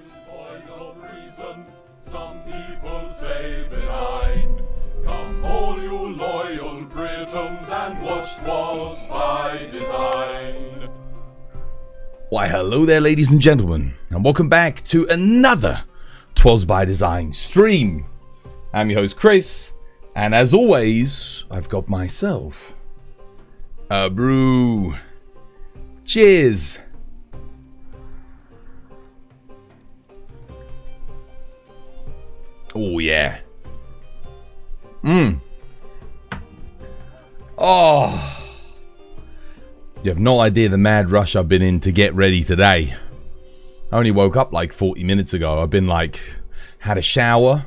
Void of reason, some people say benign. Come all you loyal Britons and watch 'Twas by Design. Why hello there ladies and gentlemen, and welcome back to another 'Twas by Design stream. I'm your host Chris, and as always, I've got myself a brew. Cheers. Oh yeah. Oh. You have no idea the mad rush I've been in to get ready today. I only woke up like 40 minutes ago. I've been like, had a shower,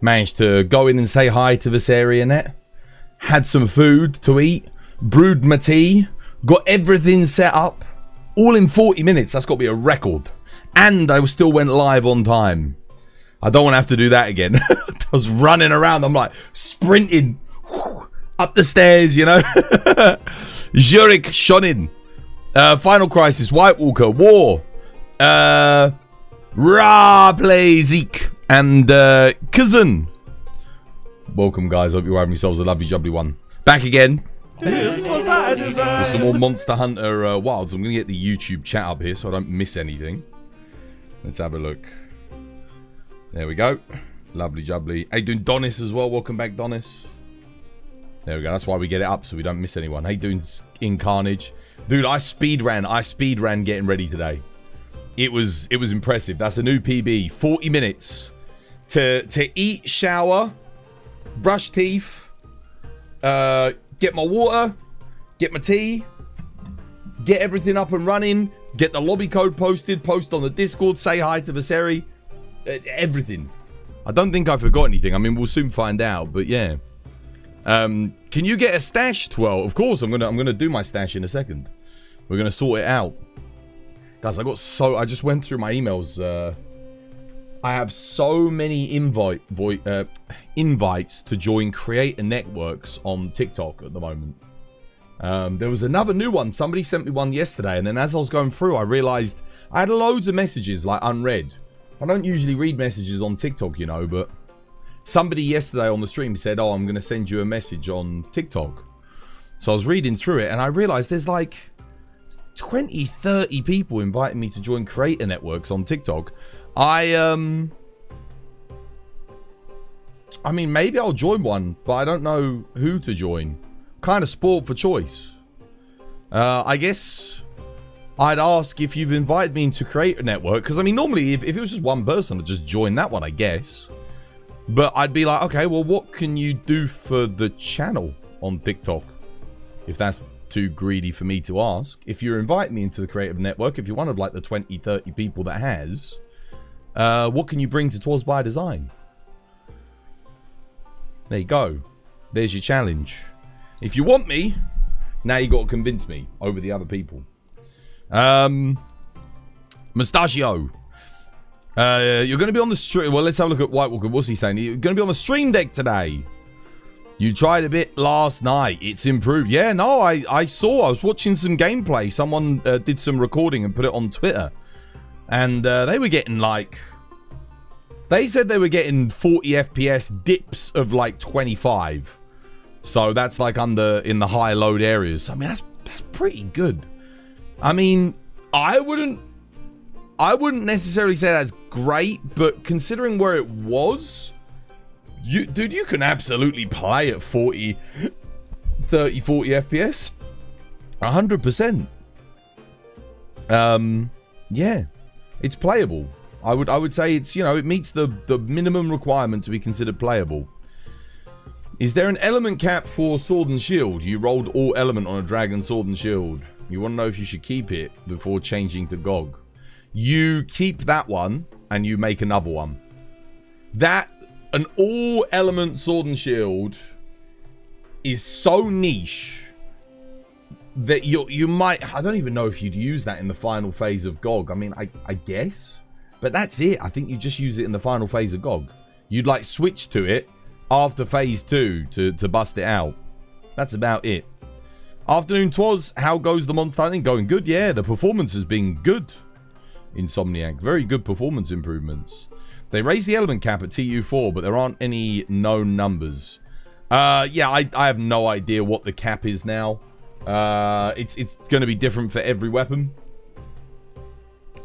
managed to go in and say hi to Viserianet, had some food to eat, brewed my tea, got everything set up, all in 40 minutes. That's got to be a record. And I still went live on time. I don't want to have to do that again. I was running around. I'm like sprinting up the stairs, you know. Zurich, Shonin, Final Crisis, White Walker, War, Ra Play Zeke, and Cousin. Welcome, guys. Hope you're having yourselves a lovely, jubbly one. Back again. This was by design. With some more Monster Hunter Wilds. I'm going to get the YouTube chat up here so I don't miss anything. Let's have a look. There we go. Lovely jubbly. Hey, doing Donis as well. Welcome back, Donis. There we go. That's why we get it up so we don't miss anyone. Hey, doing in Carnage. Dude, I speed ran getting ready today. It was impressive. That's a new PB. 40 minutes to eat, shower, brush teeth, get my water, get my tea, get everything up and running, get the lobby code posted, post on the Discord, say hi to Viseri. Everything. I don't think I forgot anything. I mean, we'll soon find out, but yeah. Can you get a stash, 12? Of course, I'm gonna do my stash in a second. We're gonna sort it out. Guys, I just went through my emails. I have so many invites to join creator networks on TikTok at the moment. There was another new one. Somebody sent me one yesterday, and then as I was going through, I realized I had loads of messages like unread. I don't usually read messages on TikTok, you know, but somebody yesterday on the stream said, oh, I'm going to send you a message on TikTok. So I was reading through it and I realized there's like 20, 30 people inviting me to join creator networks on TikTok. I mean, maybe I'll join one, but I don't know who to join. Kind of sport for choice. I guess I'd ask if you've invited me into creator network. Because, I mean, normally if it was just one person, I'd just join that one, I guess. But I'd be like, okay, well, what can you do for the channel on TikTok? If that's too greedy for me to ask. If you're inviting me into the creative network, if you're one of like the 20, 30 people that has, what can you bring to 'Twas by Design? There you go. There's your challenge. If you want me, now you got to convince me over the other people. Mustachio. You're going to be on the stream. Well, let's have a look at White Walker. What's he saying? You're going to be on the stream deck today. You tried a bit last night. It's improved. Yeah, no, I saw. I was watching some gameplay. Someone did some recording and put it on Twitter. And they were getting like... They said they were getting 40 FPS dips of like 25. So that's like in the high load areas. I mean, that's pretty good. I mean, I wouldn't necessarily say that's great, but considering where it was, dude, you can absolutely play at 40 FPS. 100%. Yeah, it's playable. I would say it's, you know, it meets the minimum requirement to be considered playable. Is there an element cap for Sword and Shield? You rolled all element on a dragon Sword and Shield. You want to know if you should keep it before changing to GOG. You keep that one and you make another one. That, an all element Sword and Shield is so niche that you might, I don't even know if you'd use that in the final phase of GOG. I mean, I guess, but that's it. I think you just use it in the final phase of GOG. You'd like switch to it after phase 2 to bust it out. That's about it. Afternoon 'Twas, how goes the monster hunting? Going good, yeah. The performance has been good. Insomniac. Very good performance improvements. They raised the element cap at TU4, but there aren't any known numbers. Yeah, I have no idea what the cap is now. It's going to be different for every weapon.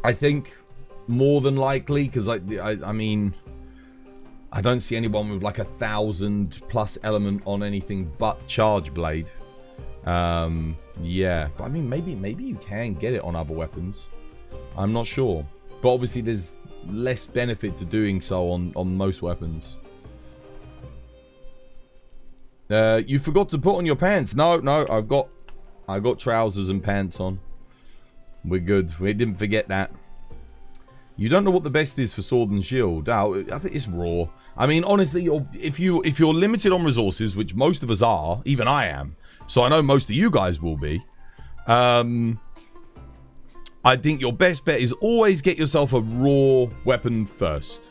I think, more than likely, because I mean, I don't see anyone with like 1,000+ element on anything but Charge Blade. Yeah, but I mean, maybe you can get it on other weapons. I'm not sure, but obviously there's less benefit to doing so on most weapons. You forgot to put on your pants. No, I've got trousers and pants on. We're good. We didn't forget that. You don't know what the best is for Sword and Shield. Oh, I think it's Raw. I mean, honestly, if you're limited on resources, which most of us are, even I am, so I know most of you guys will be, I think your best bet is always get yourself a Raw weapon first,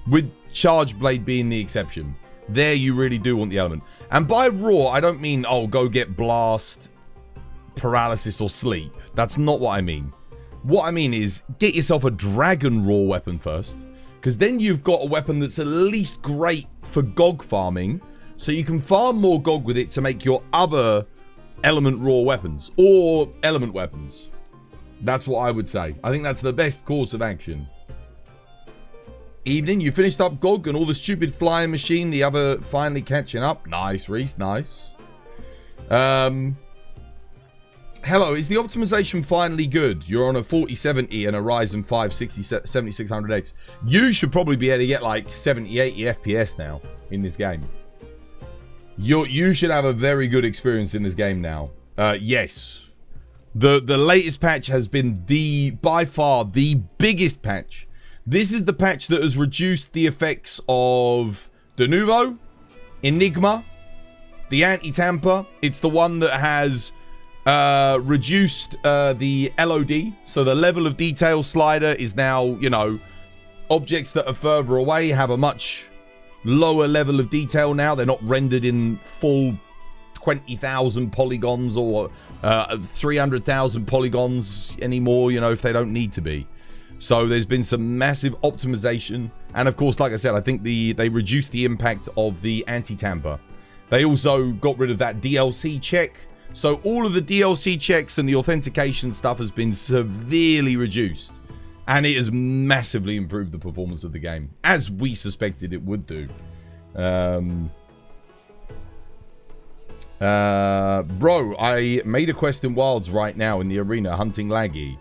with Charge Blade being the exception. There you really do want the element. And by Raw, I don't mean, oh, go get Blast, Paralysis, or Sleep. That's not what I mean. What I mean is, get yourself a Dragon Raw weapon first, because then you've got a weapon that's at least great for Gog farming, so you can farm more Gog with it to make your other element Raw weapons, or element weapons. That's what I would say. I think that's the best course of action. Evening, you finished up Gog and all the stupid flying machine, the other finally catching up. Nice, Reese, nice. Hello, is the optimization finally good? You're on a 4070 and a Ryzen 5 7600X. You should probably be able to get like 70, 80 FPS now in this game. You should have a very good experience in this game now. Yes. The latest patch has been by far the biggest patch. This is the patch that has reduced the effects of De Nouveau, Enigma, the anti-tamper. It's the one that has reduced the LOD. So the level of detail slider is now, you know, objects that are further away have a much lower level of detail now. They're not rendered in full 20,000 polygons or 300,000 polygons anymore, you know, if they don't need to be. So there's been some massive optimization. And of course, like I said, I think they reduced the impact of the anti-tamper. They also got rid of that DLC check. So all of the DLC checks and the authentication stuff has been severely reduced. And it has massively improved the performance of the game, as we suspected it would do. Bro, I made a quest in Wilds right now in the arena hunting Laggy.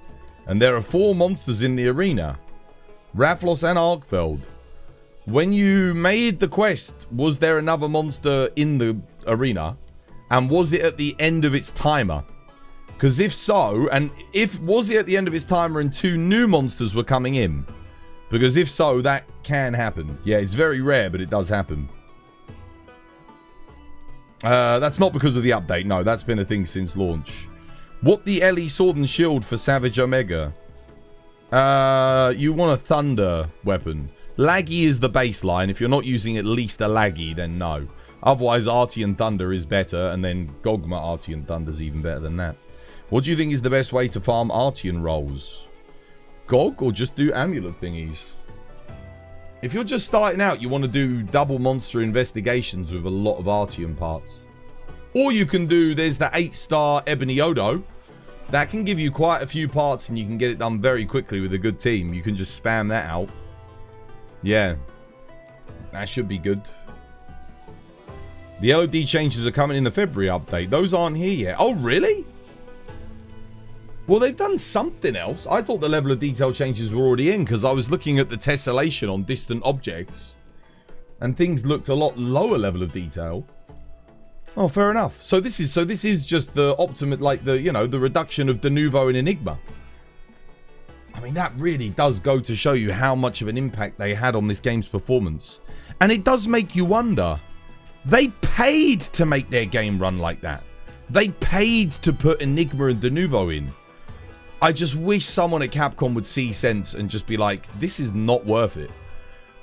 And there are 4 monsters in the arena. Rafflos and Arkveld. When you made the quest, was there another monster in the arena? And was it at the end of its timer? Because if so, and was it at the end of its timer and 2 new monsters were coming in? Because if so, that can happen. Yeah, it's very rare, but it does happen. That's not because of the update. No, that's been a thing since launch. What the LE Sword and Shield for Savage Omega? You want a Thunder weapon. Laggy is the baseline. If you're not using at least a Laggy, then no. Otherwise, Artian Thunder is better, and then Gogma Artian Thunder is even better than that. What do you think is the best way to farm Artian rolls? Gog, or just do amulet thingies? If you're just starting out, you want to do double monster investigations with a lot of Artian parts. Or you can do, there's the 8-star Ebony Odo. That can give you quite a few parts and you can get it done very quickly with a good team. You can just spam that out. Yeah. That should be good. The LOD changes are coming in the February update. Those aren't here yet. Oh, really? Well, they've done something else. I thought the level of detail changes were already in because I was looking at the tessellation on distant objects. And things looked a lot lower level of detail. Oh, fair enough. So this is just the ultimate, like the, you know, the reduction of De Nouveau and Enigma. I mean, that really does go to show you how much of an impact they had on this game's performance. And it does make you wonder. They paid to make their game run like that. They paid to put Enigma and De Nouveau in. I just wish someone at Capcom would see sense and just be like, this is not worth it.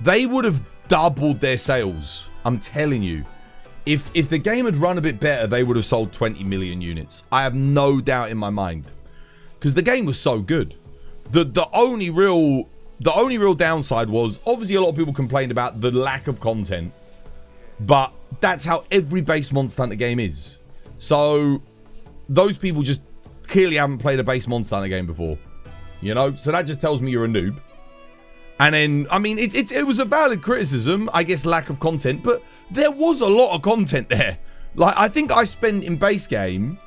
They would have doubled their sales. I'm telling you. If the game had run a bit better, they would have sold 20 million units. I have no doubt in my mind. Because the game was so good. The only real downside was, obviously a lot of people complained about the lack of content, but that's how every base Monster Hunter game is. So those people just clearly haven't played a base Monster Hunter game before, you know. So that just tells me you're a noob. And then, I mean, it was a valid criticism, I guess, lack of content, but there was a lot of content there. Like, I think I spent in base game,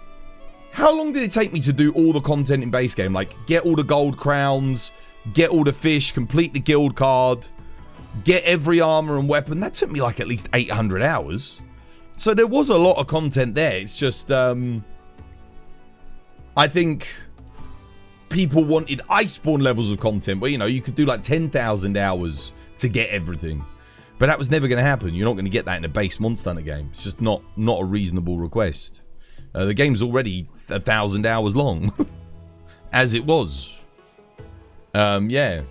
how long did it take me to do all the content in base game? Like, get all the gold crowns, get all the fish, complete the guild card, get every armor and weapon. That took me like at least 800 hours. So there was a lot of content there. It's just, I think people wanted Iceborne levels of content where, you know, you could do like 10,000 hours to get everything. But that was never going to happen. You're not going to get that in a base Monster Hunter game. It's just not a reasonable request. The game's already 1,000 hours long. As it was. Yeah.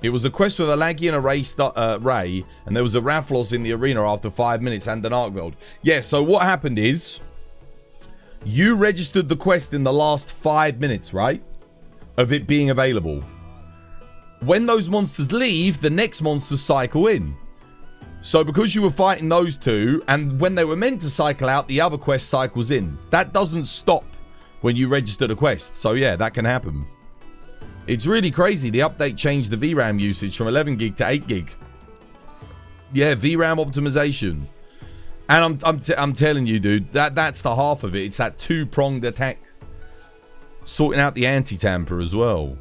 It was a quest with a Laggy and a Ray, and there was a Rafflos in the arena after 5 minutes and an Arkveld. Yeah, so what happened is, you registered the quest in the last 5 minutes, right? Of it being available. When those monsters leave, the next monsters cycle in. So because you were fighting those two, and when they were meant to cycle out, the other quest cycles in. That doesn't stop when you register the quest. So yeah, that can happen. It's really crazy. The update changed the VRAM usage from 11 gig to 8 gig. Yeah, VRAM optimization. And I'm telling you, dude, that's the half of it. It's that two-pronged attack. Sorting out the anti-tamper as well.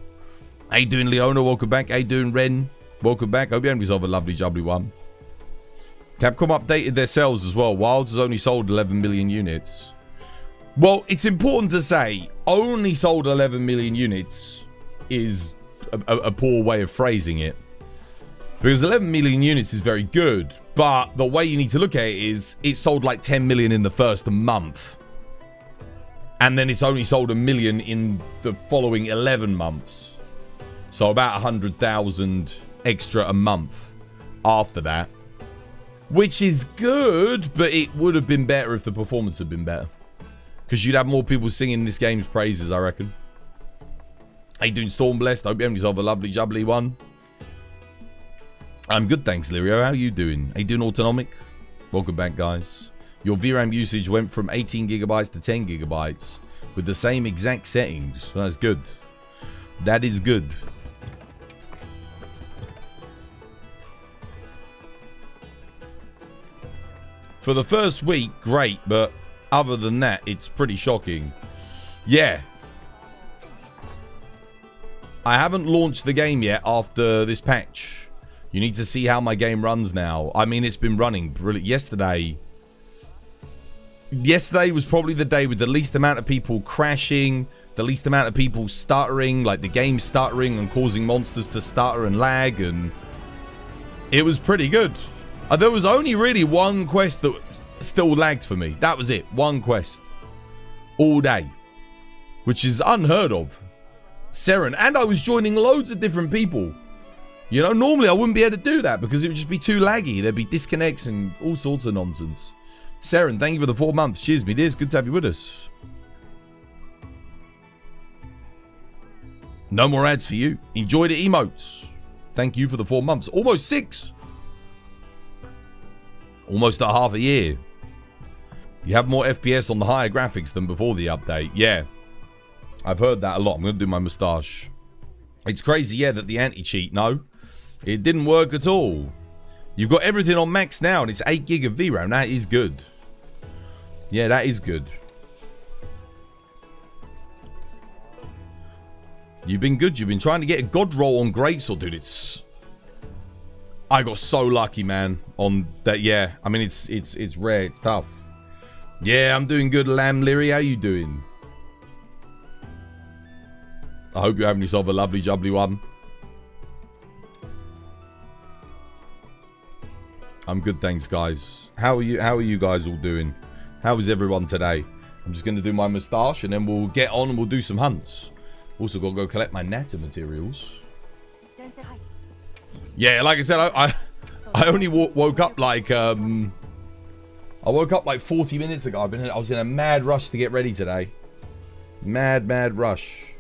How you doing, Leona? Welcome back. How you doing, Ren? Welcome back. Hope you haven't resolved a lovely, jubbly one. Capcom updated their sales as well. Wilds has only sold 11 million units. Well, it's important to say, only sold 11 million units is a poor way of phrasing it. Because 11 million units is very good, but the way you need to look at it is, it sold like 10 million in the first month. And then it's only sold 1 million in the following 11 months. So about 100,000 extra a month after that. Which is good, but it would have been better if the performance had been better. Because you'd have more people singing this game's praises, I reckon. How you doing, Stormblessed? Hope you haven't resolved a lovely, jubbly one. I'm good, thanks, Lirio. How are you doing? How you doing, Autonomic? Welcome back, guys. Your VRAM usage went from 18 gigabytes to 10 gigabytes with the same exact settings. That's good. That is good. For the first week, great, but other than that, it's pretty shocking. Yeah. I haven't launched the game yet after this patch. You need to see how my game runs now. I mean, it's been running brilliant. Yesterday was probably the day with the least amount of people crashing, the least amount of people stuttering, like the game stuttering and causing monsters to stutter and lag, and it was pretty good. There was only really one quest that still lagged for me. That was it. One quest. All day. Which is unheard of. Seren. And I was joining loads of different people. You know, normally I wouldn't be able to do that because it would just be too laggy. There'd be disconnects and all sorts of nonsense. Seren, thank you for the 4 months. Cheers, me dears. Good to have you with us. No more ads for you. Enjoy the emotes. Thank you for the 4 months. Almost 6. Almost a half a year. You have more FPS on the higher graphics than before the update. Yeah. I've heard that a lot. I'm going to do my moustache. It's crazy, yeah, that the anti-cheat, no. It didn't work at all. You've got everything on max now, and it's 8 gig of VRAM. That is good. Yeah, that is good. You've been good. You've been trying to get a god roll on Greatsword, dude. It's... I got so lucky, man, on that. Yeah, I mean, it's rare. It's tough. Yeah, I'm doing good, Lamb Leary. How you doing? I hope you're having yourself a lovely, jubbly one. I'm good, thanks, guys. How are you guys all doing? How is everyone today? I'm just going to do my moustache, and then we'll get on and we'll do some hunts. Also, got to go collect my natter materials. Yeah, like I said, I only woke up like I woke up like 40 minutes ago. I was in a mad rush to get ready today. Mad rush.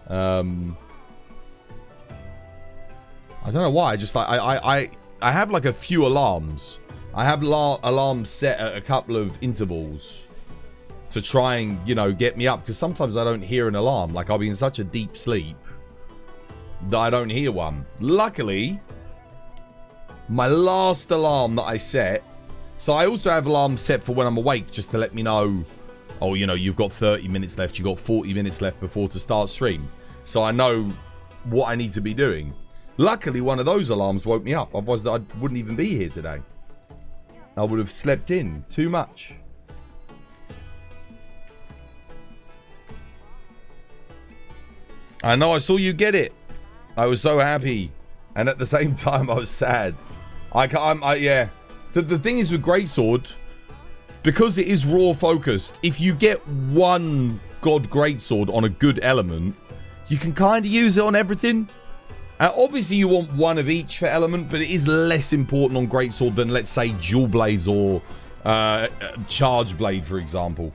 I don't know why. I have like a few alarms. I have alarms set at a couple of intervals to try and, you know, get me up. Because sometimes I don't hear an alarm. Like, I'll be in such a deep sleep that I don't hear one. Luckily, my last alarm that I set... So I also have alarms set for when I'm awake, just to let me know, oh, you know, you've got 30 minutes left. You've got 40 minutes left before to start stream. So I know what I need to be doing. Luckily, one of those alarms woke me up. Otherwise, I wouldn't even be here today. I would have slept in too much. I know, I saw you get it. I was so happy. And at the same time, I was sad. Yeah. The thing is with Greatsword, because it is raw focused, if you get one God Greatsword on a good element, you can kind of use it on everything. Obviously, you want one of each for element, but it is less important on Greatsword than, let's say, Dual Blades or Charge Blade, for example.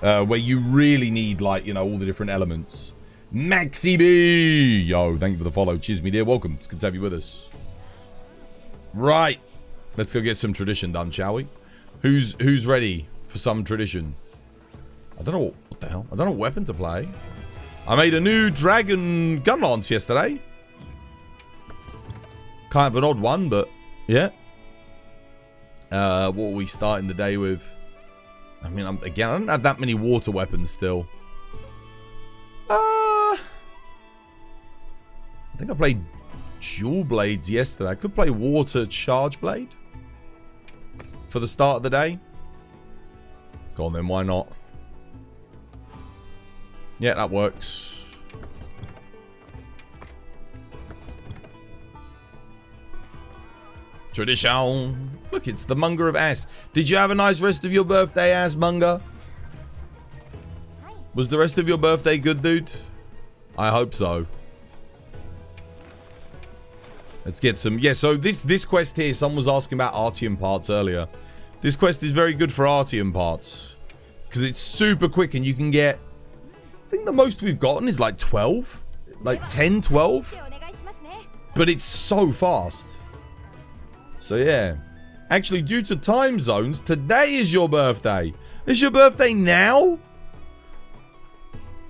Where you really need, like, you know, all the different elements. Maxi B! Yo, thank you for the follow. Cheers, me dear. Welcome. It's good to have you with us. Right. Let's go get some tradition done, shall we? Who's ready for some tradition? I don't know what the hell. I don't know what weapon to play. I made a new dragon gun lance yesterday. Kind of an odd one, but yeah. What are we starting the day with? I mean, again, I don't have that many water weapons still. I think I played Dual Blades yesterday. I could play Water Charge Blade for the start of the day. Go on then, why not? Yeah, that works. Tradition. Look, it's the Munger of Ass. Did you have a nice rest of your birthday, Ass Munger? Was the rest of your birthday good, dude? I hope so. Let's get some... Yeah, so this quest here, someone was asking about Artium parts earlier. This quest is very good for Artium parts. Because it's super quick and you can get... I think the most we've gotten is like 12. Like 10, 12. But it's so fast. So yeah. Actually, due to time zones, today is your birthday. Is your birthday now?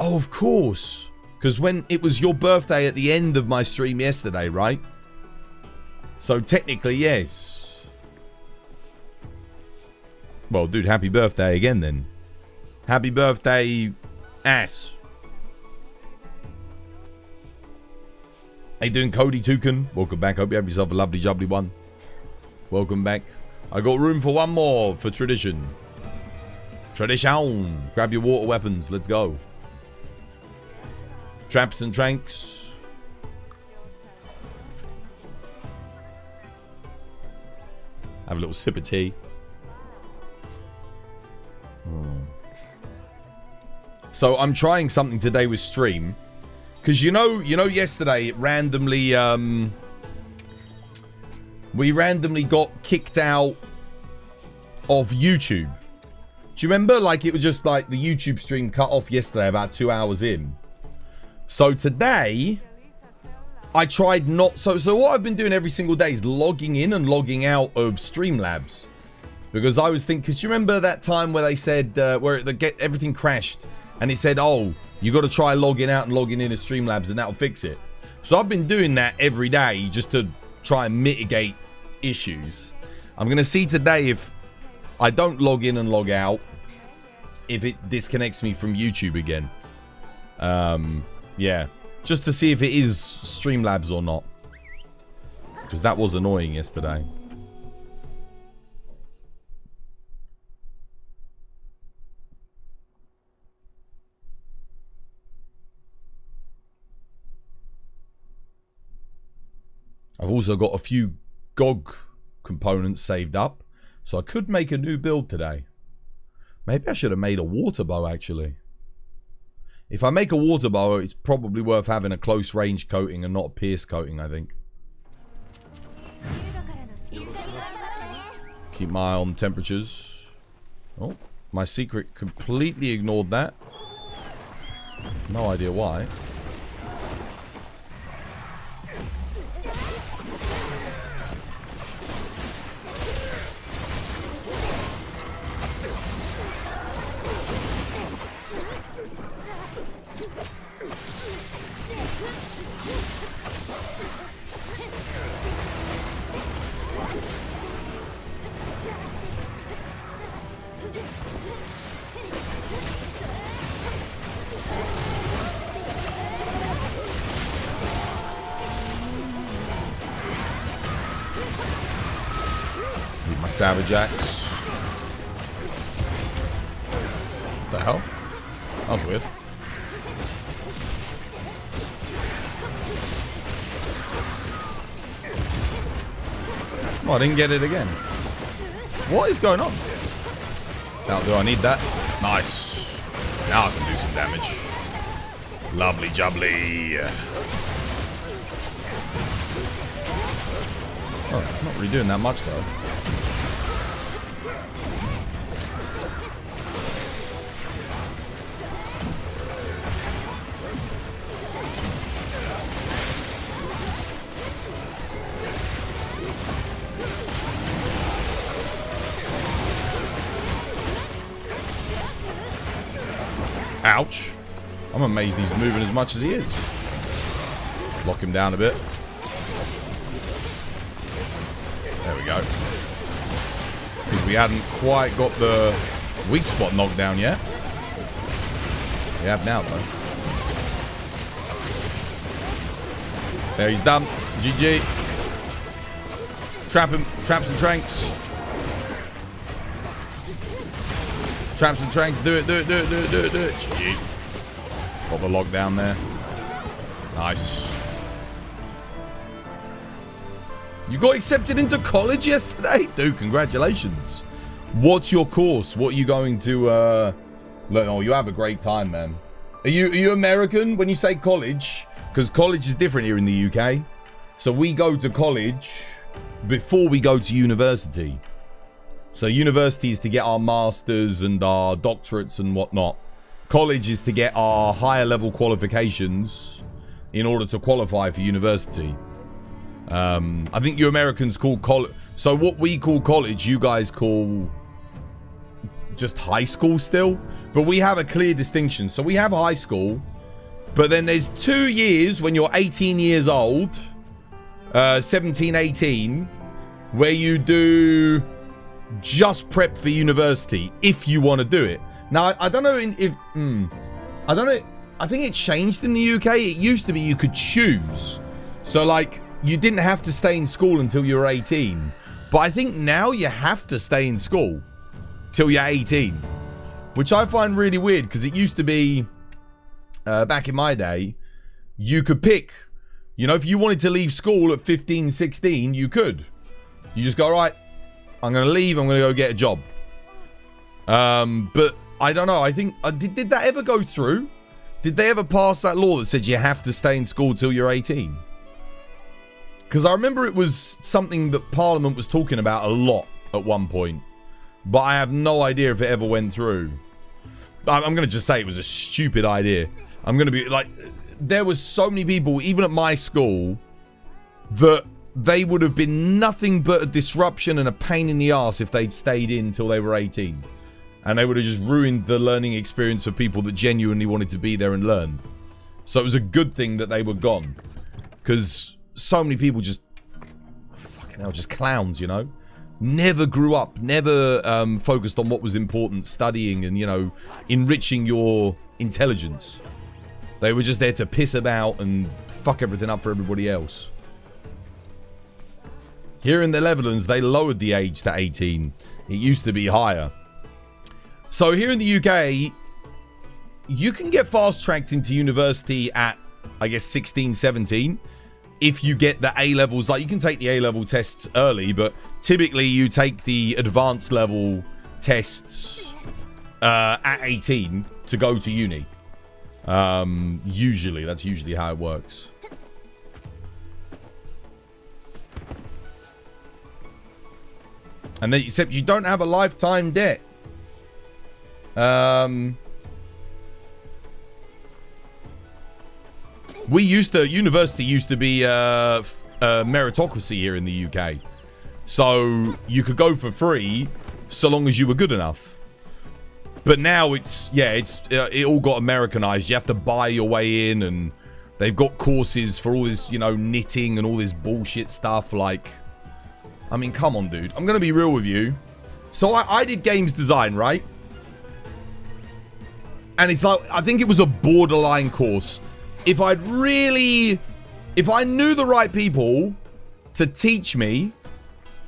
Oh, of course. Because when it was your birthday at the end of my stream yesterday, right? So technically, yes. Well, dude, happy birthday again then. Happy birthday, Ass. How you doing, Cody Toucan? Welcome back. Hope you have yourself a lovely, jubbly one. Welcome back. I got room for one more for tradition. Tradition. Grab your water weapons. Let's go. Traps and tranks. Have a little sip of tea. So I'm trying something today with stream. Because you know yesterday it randomly we randomly got kicked out of YouTube. Do you remember? Like, it was just like the YouTube stream cut off yesterday about 2 hours in. So today I tried not... So what I've been doing every single day is logging in and logging out of Streamlabs. Because I was thinking... Because you remember that time where they said... where everything crashed. And it said, oh, you got to try logging out and logging in as Streamlabs and that'll fix it. So I've been doing that every day just to try and mitigate issues. I'm going to see today if I don't log in and log out, if it disconnects me from YouTube again. Yeah. Just to see if it is Streamlabs or not. Because that was annoying yesterday. I've also got a few GOG components saved up. So I could make a new build today. Maybe I should have made a water bow actually. If I make a water bow, it's probably worth having a close range coating and not a pierce coating, I think. Keep my eye on temperatures. Oh, my secret completely ignored that. No idea why. Need my Savage Axe. What the hell? That was weird. Oh, I didn't get it again. What is going on? Now, do I need that? Nice. Now I can do some damage. Lovely jubbly. Oh, not really doing that much though. Ouch. I'm amazed he's moving as much as he is. Lock him down a bit. There we go. Because we hadn't quite got the weak spot knocked down yet. We have now, though. There, he's done. GG. Trap him. Traps and tranks. Traps and tranks. Do it, do it, do it, do it, do it, do it. GG. Got the lockdown there. Nice. You got accepted into college yesterday? Dude, congratulations. What's your course? What are you going to learn? Oh, you have a great time, man. Are you American when you say college? Because college is different here in the UK. So we go to college before we go to university. So university is to get our masters and our doctorates and whatnot. College is to get our higher level qualifications in order to qualify for university. I think you Americans call college. So what we call college, you guys call just high school still. But we have a clear distinction. So we have high school. But then there's 2 years when you're 18 years old. 17, 18. Where you do just prep for university. If you want to do it. Now, I don't know if... I don't know. I think it changed in the UK. It used to be you could choose. So like... You didn't have to stay in school until you were 18. But I think now you have to stay in school till you're 18. Which I find really weird because it used to be, back in my day, you could pick. You know, if you wanted to leave school at 15, 16, you could. You just go, all right, I'm going to leave, I'm going to go get a job. But I don't know. I think, did that ever go through? Did they ever pass that law that said you have to stay in school till you're 18? Because I remember it was something that Parliament was talking about a lot at one point. But I have no idea if it ever went through. I'm going to just say it was a stupid idea. I'm going to be like... There was so many people, even at my school, that they would have been nothing but a disruption and a pain in the ass if they'd stayed in until they were 18. And they would have just ruined the learning experience for people that genuinely wanted to be there and learn. So it was a good thing that they were gone. Because... So many people just, fucking hell, just clowns, you know? Never grew up, never focused on what was important, studying and, you know, enriching your intelligence. They were just there to piss about and fuck everything up for everybody else. Here in the Netherlands, they lowered the age to 18. It used to be higher. So here in the UK, you can get fast-tracked into university at, I guess, 16, 17. If you get the A-levels, like you can take the A-level tests early, but typically you take the advanced level tests at 18 to go to uni. Usually, that's usually how it works. And then, except you don't have a lifetime debt. University used to be a meritocracy here in the UK. So you could go for free so long as you were good enough. But now it all got Americanized. You have to buy your way in, and they've got courses for all this, you know, knitting and all this bullshit stuff. Like, I mean, come on, dude. I'm going to be real with you. So I did games design, right? And it's like, I think it was a borderline course. If I knew the right people to teach me,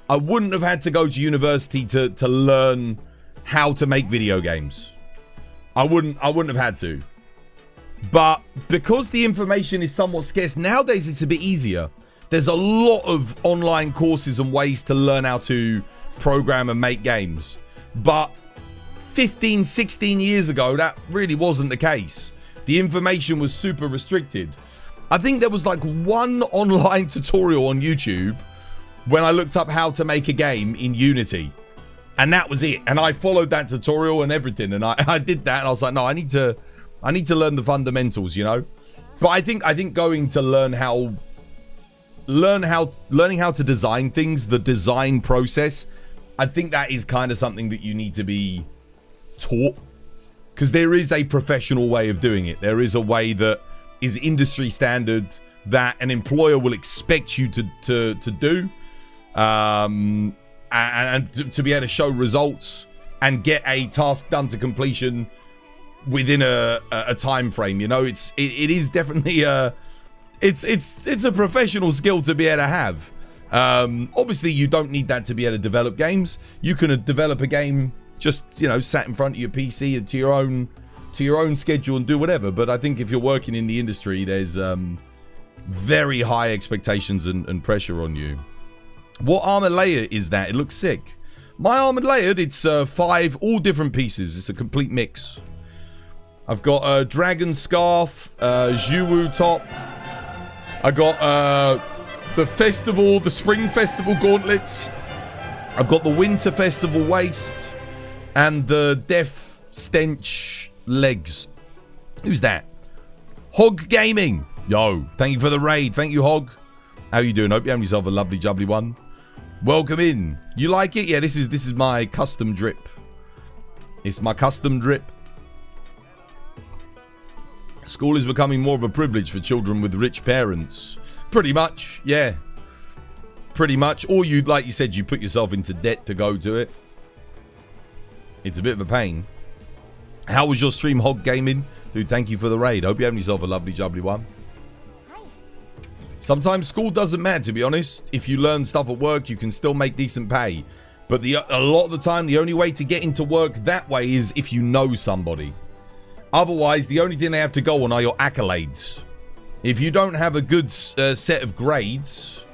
I wouldn't have had to go to university to learn how to make video games. I wouldn't have had to. But because the information is somewhat scarce, nowadays it's a bit easier. There's a lot of online courses and ways to learn how to program and make games. But 15, 16 years ago, that really wasn't the case. The information was super restricted. I think there was like one online tutorial on YouTube when I looked up how to make a game in Unity. And that was it. And I followed that tutorial and everything. And I did that. And I was like, no, I need to learn the fundamentals, you know. But I think going to learning how to design things, the design process, I think that is kind of something that you need to be taught. Because there is a professional way of doing it. There is a way that is industry standard that an employer will expect you to do. And to be able to show results and get a task done to completion within a time frame, you know. It is definitely it's a professional skill to be able to have. Obviously you don't need that to be able to develop games. You can develop a game just, you know, sat in front of your PC and to your own schedule and do whatever. But I think if you're working in the industry, there's very high expectations and pressure on you. What armor layer is that? It looks sick. My armored layered, it's 5 all different pieces. It's a complete mix. I've got a dragon scarf, Zhuwu top. I got the spring festival gauntlets. I've got the winter festival waist and the death stench legs. Who's that? Hog Gaming. Yo, thank you for the raid. Thank you, Hog. How you doing? Hope you have yourself a lovely jubbly one. Welcome in. You like it? Yeah, this is my custom drip. It's my custom drip. School is becoming more of a privilege for children with rich parents. Pretty much, yeah. Pretty much. Or you, like you said, you put yourself into debt to go to it. It's a bit of a pain. How was your stream, Hog Gaming? Dude, thank you for the raid. Hope you have yourself a lovely jubbly one. Sometimes school doesn't matter, to be honest. If you learn stuff at work, you can still make decent pay. But a lot of the time, the only way to get into work that way is if you know somebody. Otherwise, the only thing they have to go on are your accolades. If you don't have a good set of grades,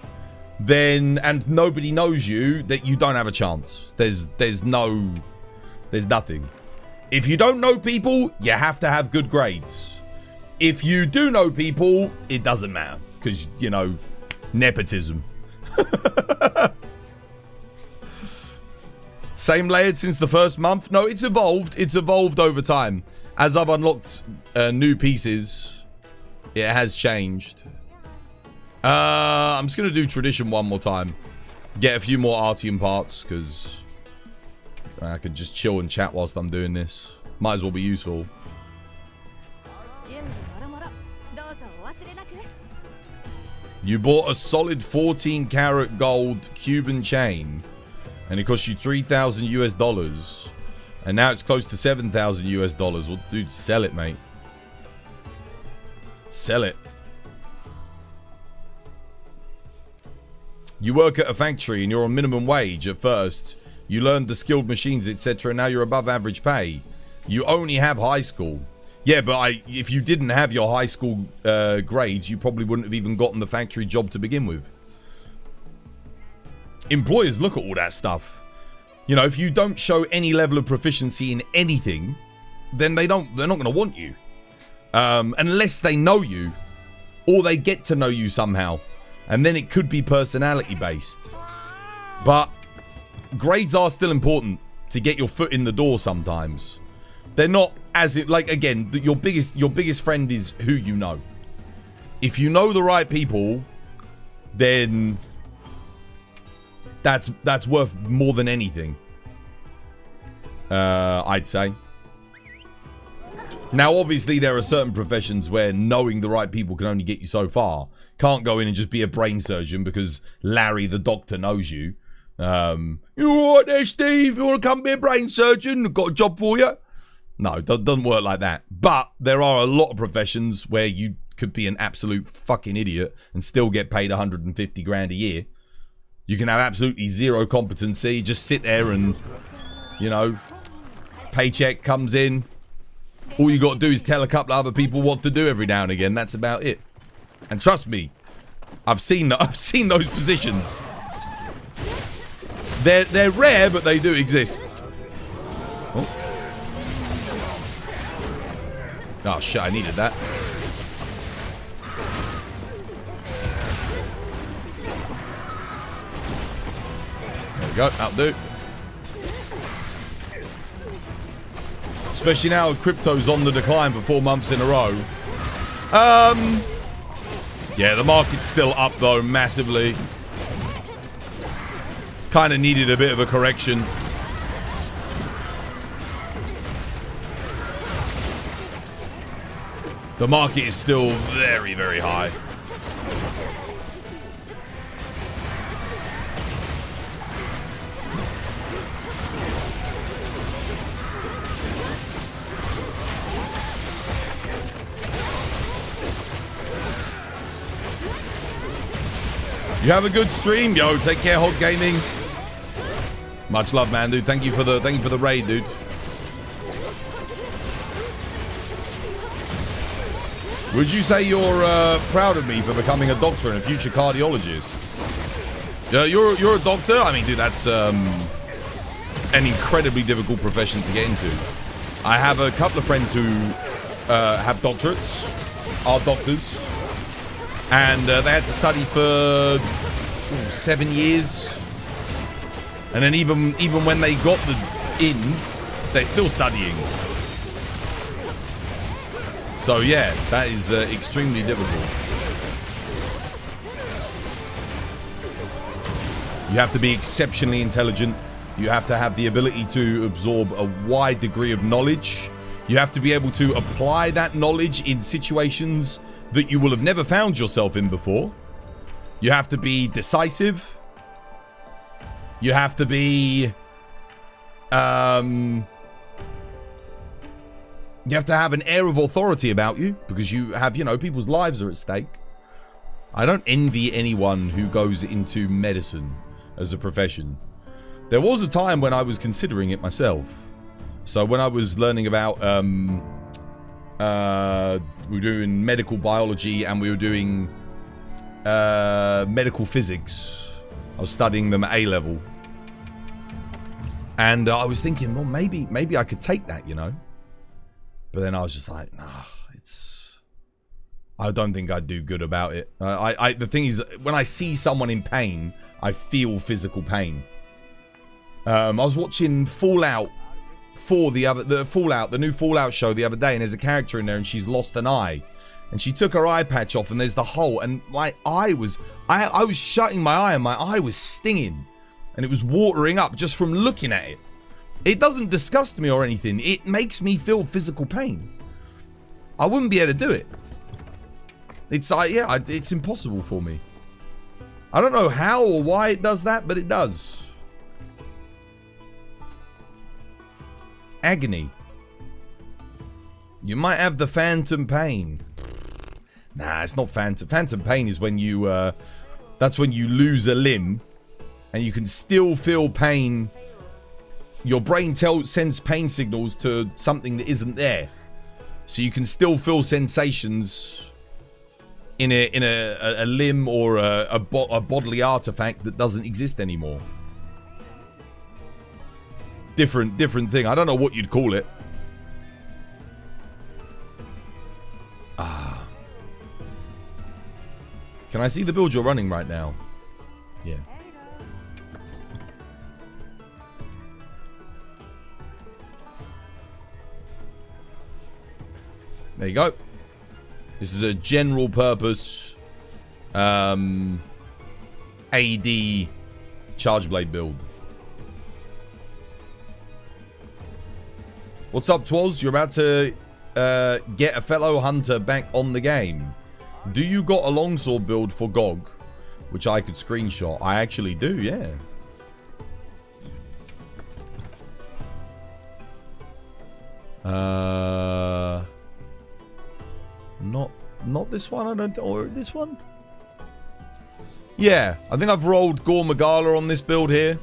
then, and nobody knows you, that you don't have a chance. There's nothing. If you don't know people, you have to have good grades. If you do know people, it doesn't matter. Because, you know, nepotism. Same layered since the first month? No, it's evolved. It's evolved over time. As I've unlocked new pieces, it has changed. I'm just going to do tradition one more time. Get a few more Artium parts, because I could just chill and chat whilst I'm doing this. Might as well be useful. You bought a solid 14 karat gold Cuban chain, and it cost you $3,000 US, and now it's close to $7,000 US. Well, dude, sell it, mate. Sell it. You work at a factory and you're on minimum wage at first. You learned the skilled machines, etc. Now you're above average pay. You only have high school. Yeah, but if you didn't have your high school grades, you probably wouldn't have even gotten the factory job to begin with. Employers look at all that stuff. You know, if you don't show any level of proficiency in anything, then they're not going to want you. Unless they know you, or they get to know you somehow. And then it could be personality based. But grades are still important to get your foot in the door sometimes. They're not as it, like, again, your biggest friend is who you know. If you know the right people, then that's worth more than anything. I'd say. Now, obviously, there are certain professions where knowing the right people can only get you so far. Can't go in and just be a brain surgeon because Larry the doctor knows you. You all right there, Steve? You want to come be a brain surgeon? I've got a job for you. No, it doesn't work like that. But there are a lot of professions where you could be an absolute fucking idiot and still get paid 150 grand a year. You can have absolutely zero competency. Just sit there and, you know, paycheck comes in. All you got to do is tell a couple of other people what to do every now and again. That's about it. And trust me, I've seen those positions. They're rare, but they do exist. Oh shit! I needed that. There we go. That'll do. Especially now crypto's on the decline for 4 months in a row. Yeah, the market's still up though, massively. Kind of needed a bit of a correction. The market is still very, very high. You have a good stream, yo. Take care, Hog Gaming. Much love, man, dude. Thank you for the raid, dude. Would you say you're proud of me for becoming a doctor and a future cardiologist? You're a doctor? I mean, dude, that's an incredibly difficult profession to get into. I have a couple of friends who have doctorates, are doctors, and they had to study for 7 years. And then even when they got in, they're still studying. So yeah, that is extremely difficult. You have to be exceptionally intelligent. You have to have the ability to absorb a wide degree of knowledge. You have to be able to apply that knowledge in situations that you will have never found yourself in before. You have to be decisive. You have to be... You have to have an air of authority about you because you have, you know, people's lives are at stake. I don't envy anyone who goes into medicine as a profession. There was a time when I was considering it myself. So when I was learning about, we were doing medical biology and we were doing medical physics. I was studying them at A level. And I was thinking, well, maybe I could take that, you know. But then I was just like, nah, I don't think I'd do good about it. The thing is, when I see someone in pain, I feel physical pain. I was watching Fallout 4 the new Fallout show the other day, and there's a character in there, and she's lost an eye, and she took her eye patch off, and there's the hole, and my eye was, I was shutting my eye, and my eye was stinging, and it was watering up just from looking at it. It doesn't disgust me or anything. It makes me feel physical pain. I wouldn't be able to do it. It's like, yeah, it's impossible for me. I don't know how or why it does that, but it does. Agony. You might have the phantom pain. Nah, it's not phantom. Phantom pain is when you, that's when you lose a limb and you can still feel pain. Your brain sends pain signals to something that isn't there. So you can still feel sensations in a limb or a bodily artifact that doesn't exist anymore. Different thing. I don't know what you'd call it. Ah. Can I see the build you're running right now? Yeah. There you go. This is a general purpose AD charge blade build. What's up, Twoz? You're about to get a fellow hunter back on the game. Do you got a longsword build for GOG, which I could screenshot? I actually do, yeah. Not this one, I don't, or this one? Yeah, I think I've rolled Gore Magala on this build here.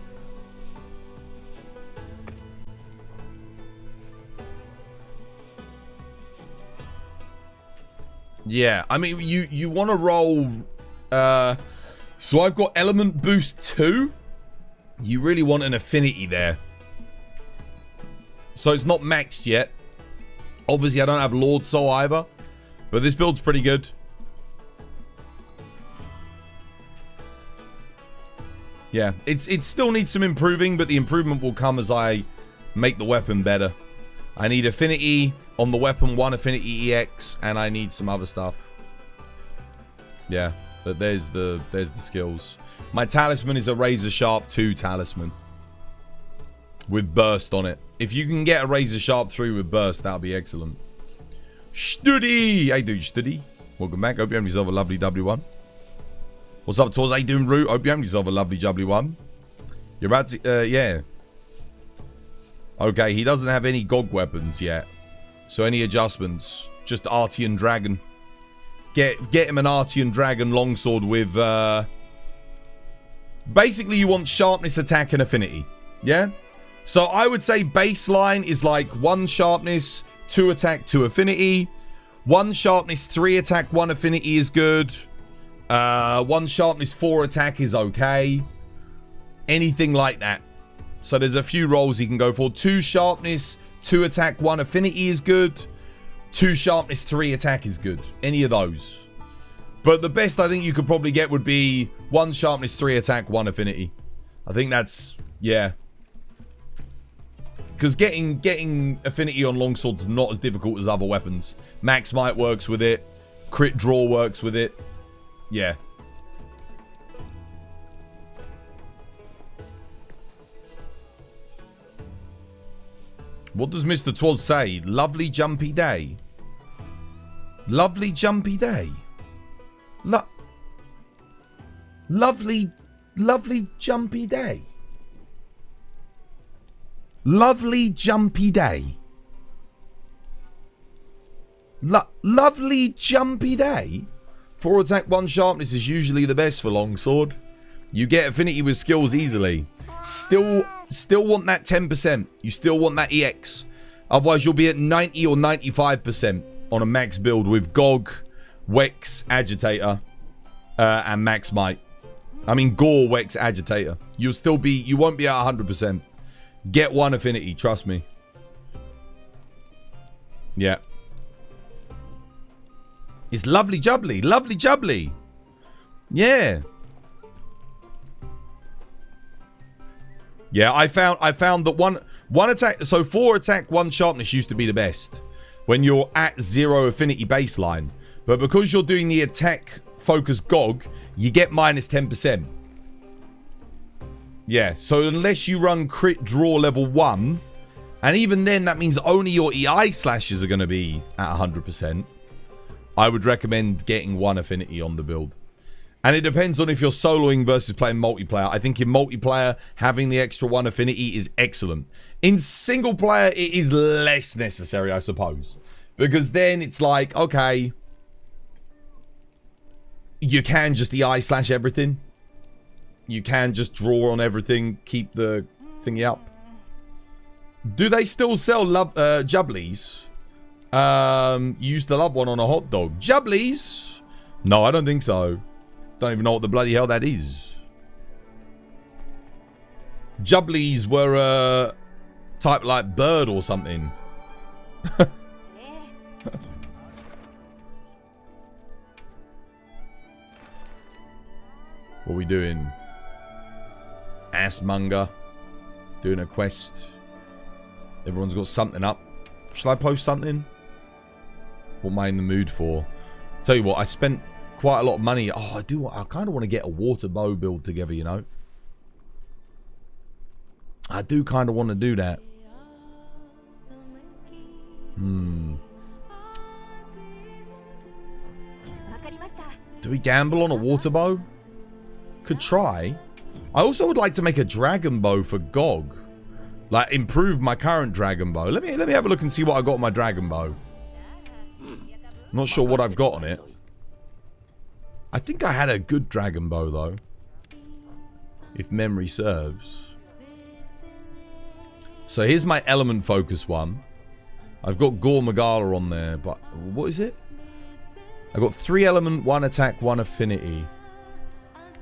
Yeah, I mean, you want to roll... so I've got Element Boost 2. You really want an affinity there. So it's not maxed yet. Obviously, I don't have Lord Soul either. But this build's pretty good. Yeah, it still needs some improving, but the improvement will come as I make the weapon better. I need affinity on the weapon, 1 affinity EX, and I need some other stuff. Yeah, but there's the skills. My talisman is a Razor Sharp 2 talisman with burst on it. If you can get a Razor Sharp 3 with burst, that'll be excellent. Studi! How you doing, Studi? Welcome back. Hope you have yourself a lovely W1. What's up, Tors? How you doing, Root? Hope you have yourself a lovely W1. You're about to... yeah. Okay, he doesn't have any GOG weapons yet. So any adjustments? Just Artian Dragon. Get him an Artian Dragon longsword with... basically, you want sharpness, attack, and affinity. Yeah? So I would say baseline is like 1 sharpness, 2 attack, 2 affinity. 1 sharpness, 3 attack, 1 affinity is good. 1 sharpness, 4 attack is okay. Anything like that. So there's a few rolls he can go for. 2 sharpness, 2 attack, 1 affinity is good. 2 sharpness, 3 attack is good. Any of those. But the best I think you could probably get would be 1 sharpness, 3 attack, 1 affinity. I think that's... yeah. Because getting affinity on longsword's not as difficult as other weapons. Max Might works with it. Crit Draw works with it. Yeah. What does Mr. Twas say? Lovely jumpy day. Lovely jumpy day. Lovely jumpy day. Lovely jumpy day. Lovely jumpy day. 4 attack, 1 sharpness is usually the best for longsword. You get affinity with skills easily. Still want that 10%. You still want that EX. Otherwise, you'll be at 90 or 95% on a max build with Gog, Wex, Agitator, and Max Might. I mean, Gore, Wex, Agitator. You'll still be... you won't be at 100%. Get 1 affinity, trust me. Yeah. It's lovely jubbly. Lovely jubbly. Yeah. Yeah, I found that one attack, so 4 attack, 1 sharpness used to be the best when you're at 0 affinity baseline. But because you're doing the attack focus Gog, you get minus 10%. Yeah, so unless you run crit draw level 1, and even then that means only your EI slashes are going to be at 100%, I would recommend getting 1 affinity on the build. And it depends on if you're soloing versus playing multiplayer. I think in multiplayer, having the extra 1 affinity is excellent. In single player, it is less necessary, I suppose. Because then it's like, okay, you can just EI slash everything. You can just draw on everything, keep the thingy up. Do they still sell jubblies? You used to love one on a hot dog. Jubblies? No, I don't think so. Don't even know what the bloody hell that is. Jubblies were a type like bird or something. What are we doing? Assmonger. Doing a quest. Everyone's got something up. Shall I post something? What am I in the mood for? Tell you what, I spent quite a lot of money. Oh, I kind of want to get a water bow build together, you know. I do kind of want to do that. Do we gamble on a water bow? Could try. I also would like to make a dragon bow for Gog. Like, improve my current dragon bow. Let me have a look and see what I got on my dragon bow. I'm not sure what I've got on it. I think I had a good dragon bow, though. If memory serves. So here's my element focus one. I've got Gore on there, but what is it? I've got 3 element, 1 attack, 1 affinity.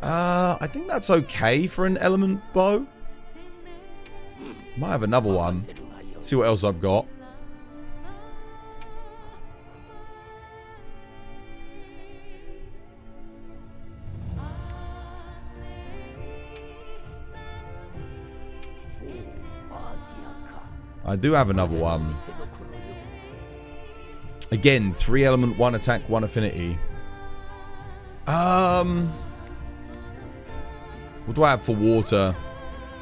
I think that's okay for an element bow. Might have another one. Let's see what else I've got. I do have another one. Again, 3 element, 1 attack, 1 affinity. What do I have for water?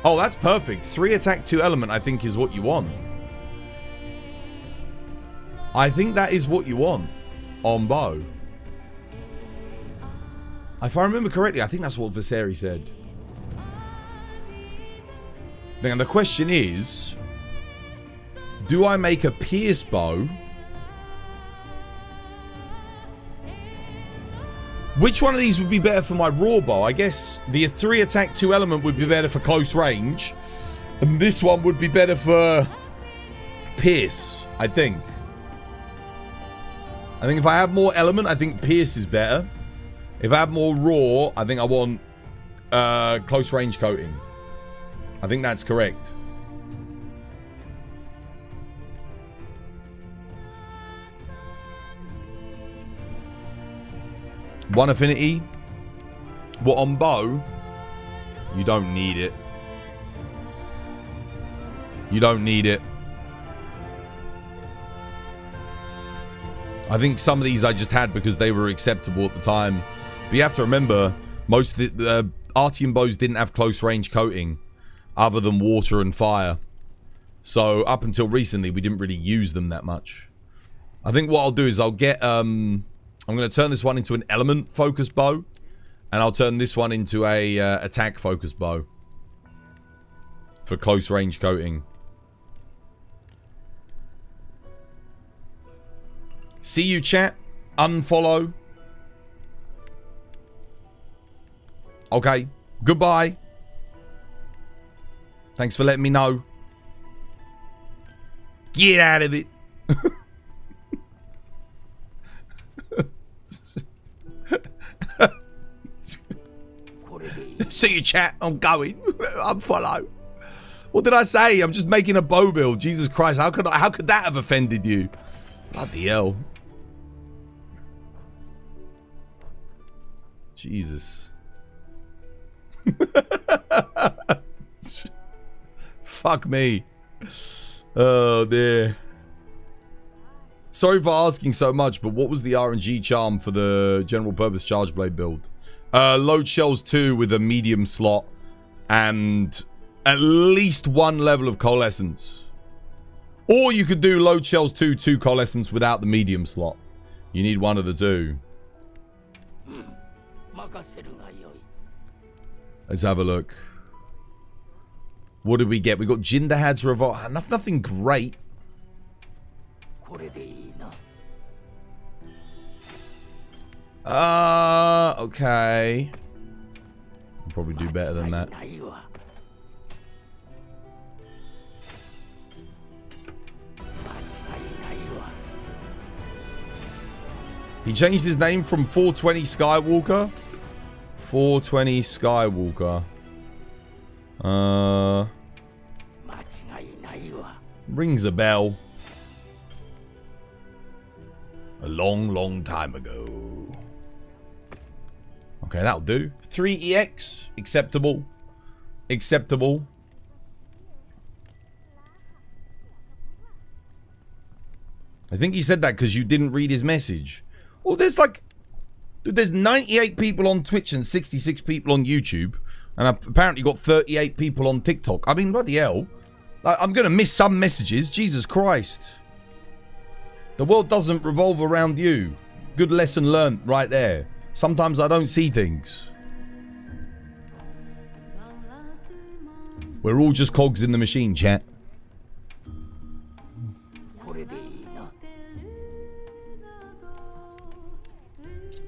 Oh, that's perfect. 3 attack, 2 element, I think is what you want. I think that is what you want on bow. If I remember correctly, I think that's what Viserys said. Now, the question is, do I make a pierce bow? Which one of these would be better for my raw bow? I guess the 3 attack 2 element would be better for close range. And this one would be better for pierce, I think. I think if I have more element, I think pierce is better. If I have more raw, I think I want close range coating. I think that's correct. One affinity. What on bow? You don't need it. You don't need it. I think some of these I just had because they were acceptable at the time. But you have to remember, most of the Artian bows didn't have close range coating other than water and fire. So up until recently, we didn't really use them that much. I think what I'll do is I'll get... I'm going to turn this one into an element focus bow. And I'll turn this one into a attack focus bow. For close range coating. See you, chat. Unfollow. Okay. Goodbye. Thanks for letting me know. Get out of it. See you, chat. I'm going. Unfollow. What did I say? I'm just making a bow build. Jesus Christ. How could that have offended you? Bloody hell. Jesus. Fuck me. Oh dear. Sorry for asking so much, but what was the RNG charm for the general purpose charge blade build? Load shells 2 with a medium slot and at least 1 level of coalescence. Or you could do load shells 2 coalescence without the medium slot. You need one of the two. Let's have a look. What did we get? We got Jin Dahaad's revolt. Nothing great. Okay. I'll probably do better than that. He changed his name from 420 Skywalker. 420 Skywalker. Rings a bell. A long, long time ago. Okay, that'll do. 3EX. Acceptable. Acceptable. I think he said that because you didn't read his message. Well, there's like... Dude, there's 98 people on Twitch and 66 people on YouTube. And I've apparently got 38 people on TikTok. I mean, bloody hell. I'm going to miss some messages. Jesus Christ. The world doesn't revolve around you. Good lesson learnt right there. Sometimes I don't see things. We're all just cogs in the machine, chat.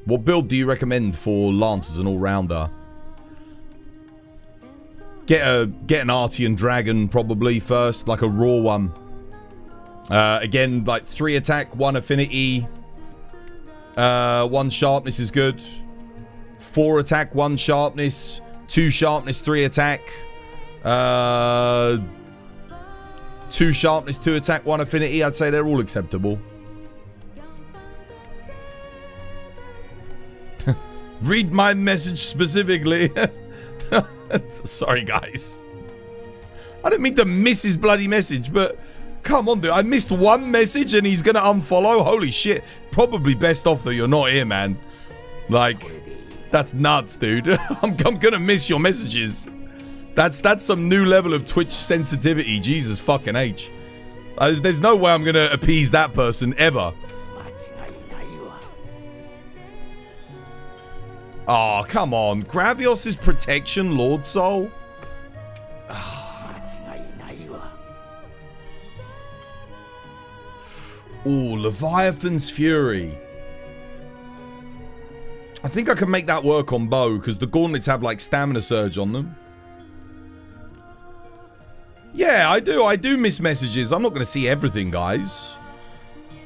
What build do you recommend for Lance as an all-rounder? Get an Artian Dragon probably first, like a raw one. Again, like 3 attack, 1 affinity, 1 sharpness is good. 4 attack, 1 sharpness, 2 sharpness, 3 attack. 2 sharpness, 2 attack, 1 affinity. I'd say they're all acceptable. Read my message specifically. Sorry, guys. I didn't mean to miss his bloody message, but come on, dude. I missed 1 message and he's gonna unfollow? Holy shit. Probably best off that you're not here, man. Like, that's nuts, dude. I'm gonna miss your messages. That's some new level of Twitch sensitivity. Jesus fucking H. There's no way I'm gonna appease that person ever. Oh, come on. Gravios' protection, Lord Soul? Ooh, Leviathan's Fury. I think I can make that work on bow, because the gauntlets have, like, stamina surge on them. Yeah, I do miss messages. I'm not going to see everything, guys.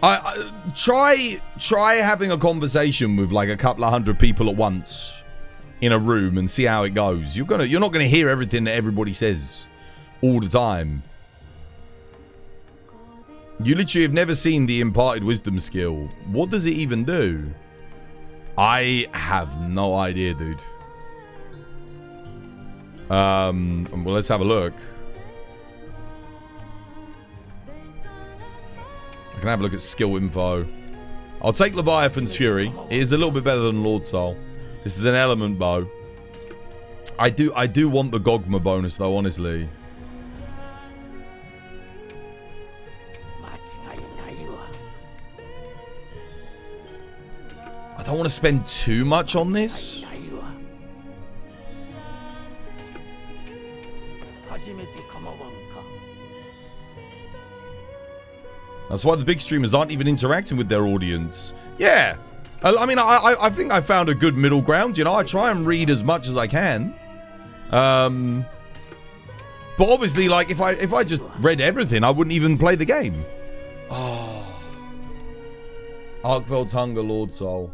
I try having a conversation with like a couple of 100 people at once in a room and see how it goes. You're not gonna hear everything that everybody says all the time. You literally have never seen the imparted wisdom skill. What does it even do? I have no idea, dude. Well, let's have a look. I can have a look at skill info. I'll take Leviathan's Fury. It is a little bit better than Lord Soul. This is an element bow. I do want the Gogma bonus though, honestly. I don't want to spend too much on this. That's why the big streamers aren't even interacting with their audience. Yeah. I mean, I think I found a good middle ground. You know, I try and read as much as I can. But obviously, like, if I just read everything, I wouldn't even play the game. Oh. Arkveld's Hunger, Lord Soul.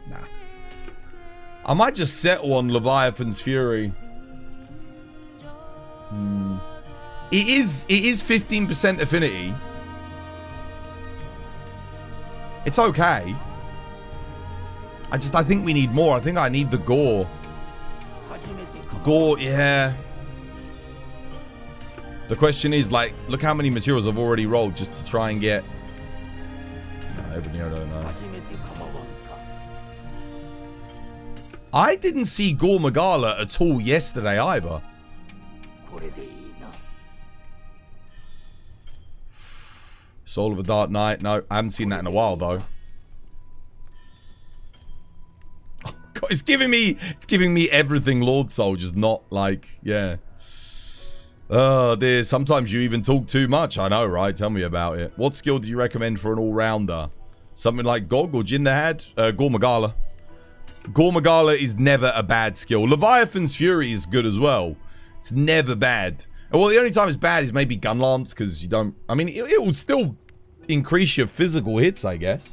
Nah. I might just settle on Leviathan's Fury. It is 15% affinity. It's okay. I think we need more. I think I need the Gore. Gore, yeah. The question is, like, look how many materials I've already rolled just to try and get... No, I don't know. I didn't see Gore Magala at all yesterday either. Soul of a Dark Knight. No, I haven't seen that in a while though. Oh, God, it's giving me everything Lord Soul, just not like, yeah. Oh dear, sometimes you even talk too much. I know, right? Tell me about it. What skill do you recommend for an all-rounder? Something like Gog or Jin Dahaad? Gore Magala. Gore Magala is never a bad skill. Leviathan's Fury is good as well. It's never bad. Well, the only time it's bad is maybe Gun Lance, because you don't... I mean, it will still increase your physical hits, I guess.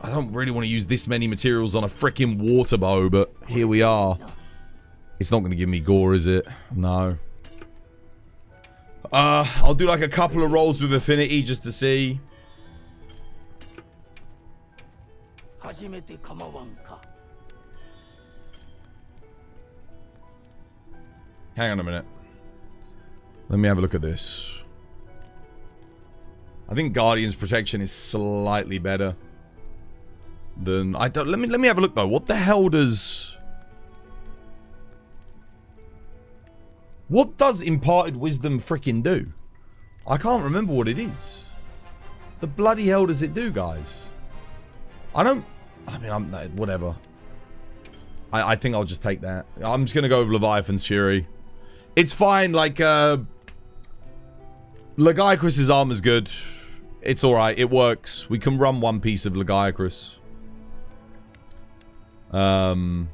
I don't really want to use this many materials on a freaking water bow, but here we are. It's not going to give me Gore, is it? No. I'll do like a couple of rolls with affinity just to see. Hang on a minute. Let me have a look at this. I think Guardian's protection is slightly better than... I don't... Let me have a look though. What the hell does... What does imparted wisdom freaking do? I can't remember what it is. The bloody hell does it do, guys? I don't... I mean, whatever. I think I'll just take that. I'm just going to go with Leviathan's Fury. It's fine. Like, Lagiacrus's armor's good. It's alright. It works. We can run one piece of Lagiacrus. I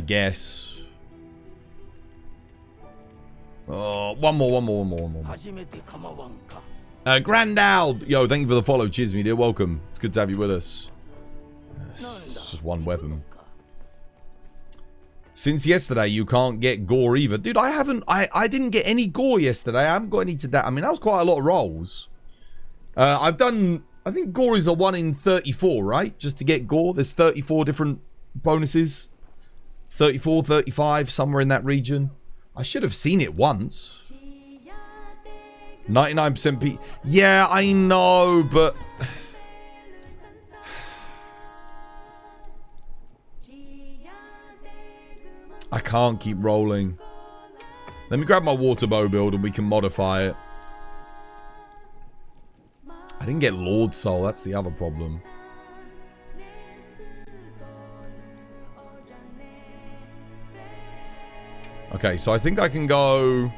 guess. Oh, one more. Grandal! Yo, thank you for the follow. Cheers, me dear. Welcome. It's good to have you with us. It's just one weapon. Since yesterday, you can't get Gore either. Dude, I didn't get any Gore yesterday. I haven't got any today. I mean, that was quite a lot of rolls. I've done... I think Gore is a 1 in 34, right? Just to get Gore. There's 34 different bonuses. 34, 35, somewhere in that region. I should have seen it once. 99% P... Yeah, I know, but... I can't keep rolling. Let me grab my water bow build and we can modify it. I didn't get Lord Soul, that's the other problem. Okay, so I think I can go...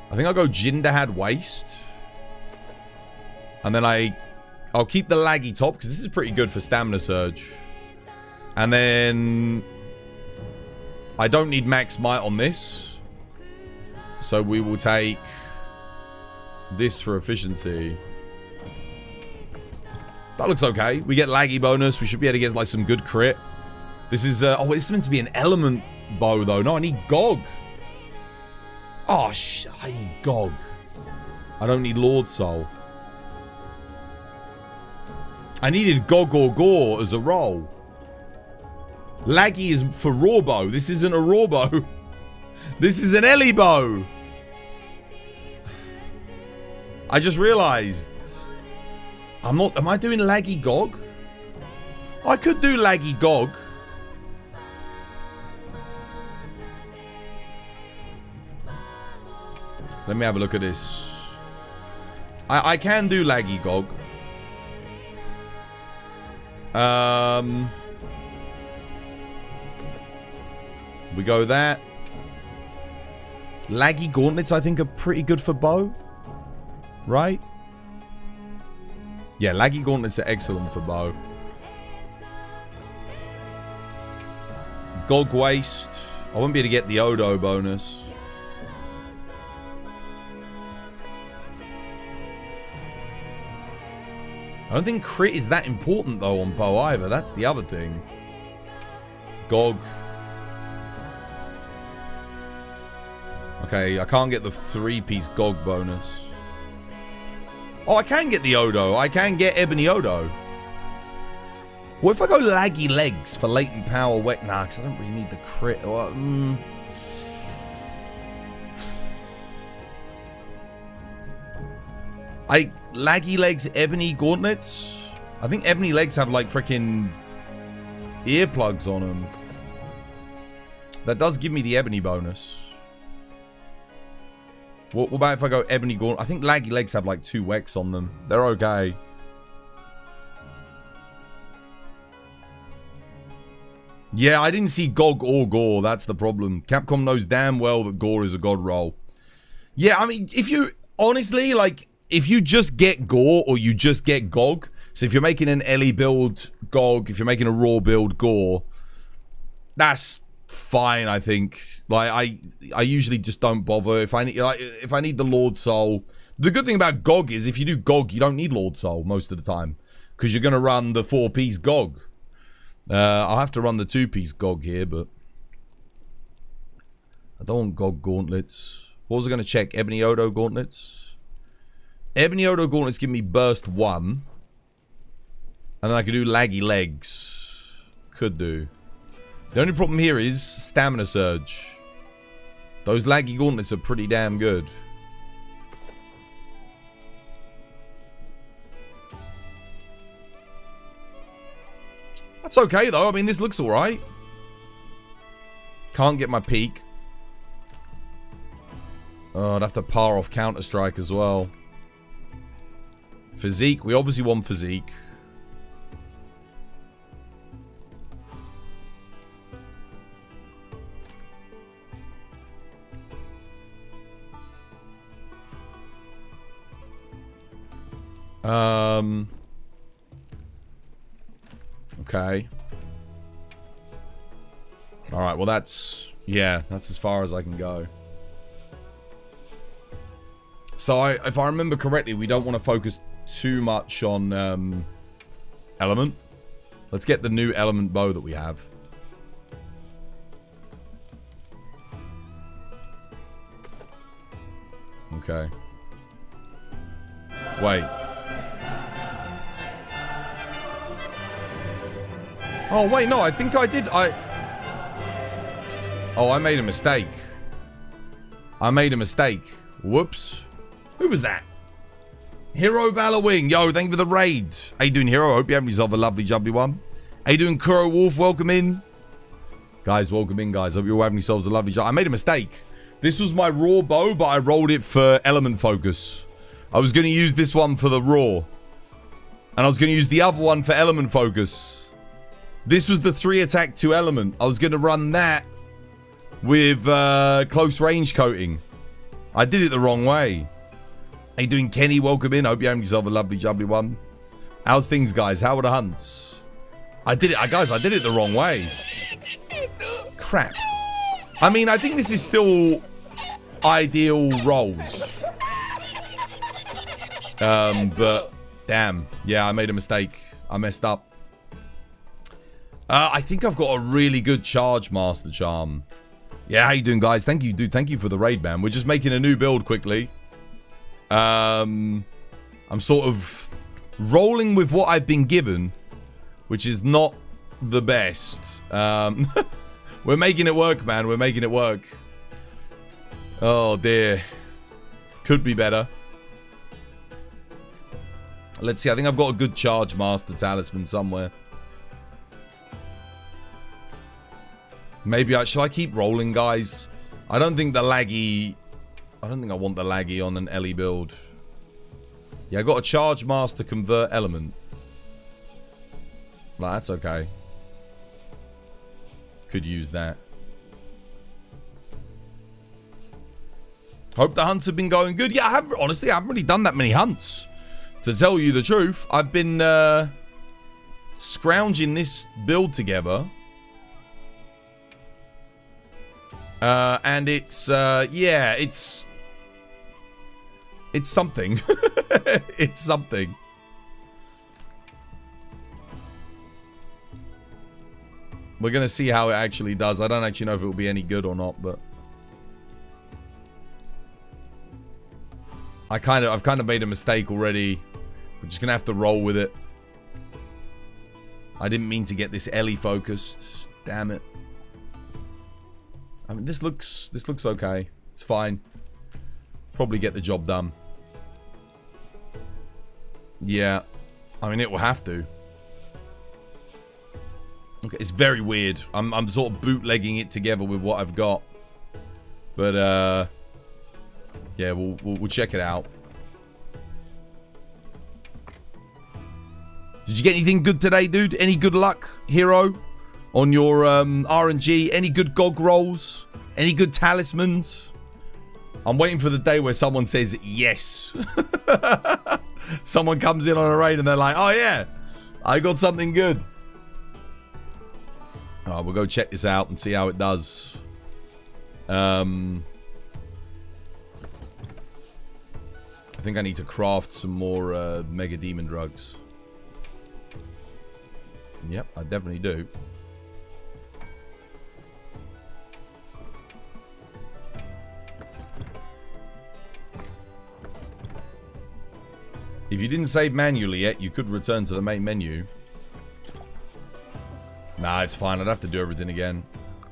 I think I'll go Jin Dahaad Waste. And then I'll keep the laggy top, because this is pretty good for Stamina Surge. And then... I don't need Max Might on this. So we will take... this for efficiency. That looks okay. We get laggy bonus. We should be able to get like some good crit. This is... oh, this is meant to be an element bow, though. No, I need Gog. Oh, I need Gog. I don't need Lord Soul. I needed Gog or Gore as a roll. Laggy is for raw bow. This isn't a raw bow. This is an Ellie bow. I just realized. I'm not... Am I doing laggy Gog? I could do laggy Gog. Let me have a look at this. I can do laggy Gog. We go that. Laggy gauntlets, I think, are pretty good for bow. Right? Yeah, laggy gauntlets are excellent for bow. Gog waste. I won't be able to get the Odo bonus. I don't think crit is that important, though, on bow either. That's the other thing. Gog. Okay, I can't get the 3-piece Gog bonus. Oh, I can get the Odo. I can get Ebony Odo. What if I go laggy legs for latent power wet? Nah, because I don't really need the crit. Laggy legs, ebony gauntlets. I think ebony legs have like freaking earplugs on them. That does give me the ebony bonus. What about if I go ebony gauntlet? I think laggy legs have like 2 Wex on them. They're okay. Yeah, I didn't see Gog or Gore. That's the problem. Capcom knows damn well that Gore is a god roll. Yeah, I mean, if you... Honestly, like... If you just get Gore or you just get Gog, so if you're making an Ellie build Gog, if you're making a raw build Gore, that's fine, I think. Like I usually just don't bother if I need the Lord Soul. The good thing about Gog is if you do Gog, you don't need Lord Soul most of the time because you're gonna run the 4-piece Gog. I'll have to run the 2-piece Gog here, but I don't want Gog gauntlets. What was I gonna check? Ebony Odo gauntlets. Ebony Odo gauntlets give me burst 1. And then I could do laggy legs. Could do. The only problem here is stamina surge. Those laggy gauntlets are pretty damn good. That's okay though. I mean, this looks alright. Can't get my peak. Oh, I'd have to power off Counter-Strike as well. Physique. We obviously want physique. Okay. Alright, well that's... Yeah, that's as far as I can go. So if I remember correctly, we don't want to focus too much on element. Let's get the new element bow that we have. Okay. Wait. Oh, wait, no, I think I did. Oh, I made a mistake. I made a mistake. Whoops. Who was that? Hero Valor Wing. Yo, thank you for the raid. How you doing, Hero? Hope you have yourself a lovely, jubbly one. How you doing, Kuro Wolf? Welcome in. Guys, welcome in, guys. Hope you're all having yourselves a lovely job. I made a mistake. This was my raw bow, but I rolled it for element focus. I was going to use this one for the raw. And I was going to use the other one for element focus. This was the 3 attack 2 element. I was going to run that with close range coating. I did it the wrong way. How you doing, Kenny? Welcome in. Hope you're having yourself a lovely, jubbly one. How's things, guys? How are the hunts? I did it, guys. I did it the wrong way. Crap. I mean, I think this is still ideal rolls. But damn, yeah, I made a mistake. I messed up. I think I've got a really good charge master charm. Yeah, how you doing, guys? Thank you, dude. Thank you for the raid, man. We're just making a new build quickly. I'm sort of rolling with what I've been given, which is not the best. We're making it work, man. We're making it work. Oh, dear. Could be better. Let's see. I think I've got a good charge master talisman somewhere. Maybe shall I keep rolling, guys? I don't think the laggy... I don't think I want the laggy on an Ellie build. Yeah, I got a charge master convert element. Well, that's okay. Could use that. Hope the hunts have been going good. Yeah, honestly, I haven't really done that many hunts. To tell you the truth, I've been scrounging this build together. And it's, yeah, it's something. It's something. We're going to see how it actually does. I don't actually know if it will be any good or not, but... I've kind of made a mistake already. We're just going to have to roll with it. I didn't mean to get this Ellie focused. Damn it. I mean, this looks okay. It's fine. Probably get the job done. Yeah. I mean, it will have to. Okay, it's very weird. I'm sort of bootlegging it together with what I've got. But, yeah, we'll check it out. Did you get anything good today, dude? Any good luck, Hero? On your RNG? Any good GOG rolls? Any good talismans? I'm waiting for the day where someone says yes. Someone comes in on a raid and they're like, oh yeah, I got something good. Alright, we'll go check this out and see how it does. I think I need to craft some more Mega Demon drugs. Yep, I definitely do. If you didn't save manually yet, you could return to the main menu. Nah, it's fine. I'd have to do everything again.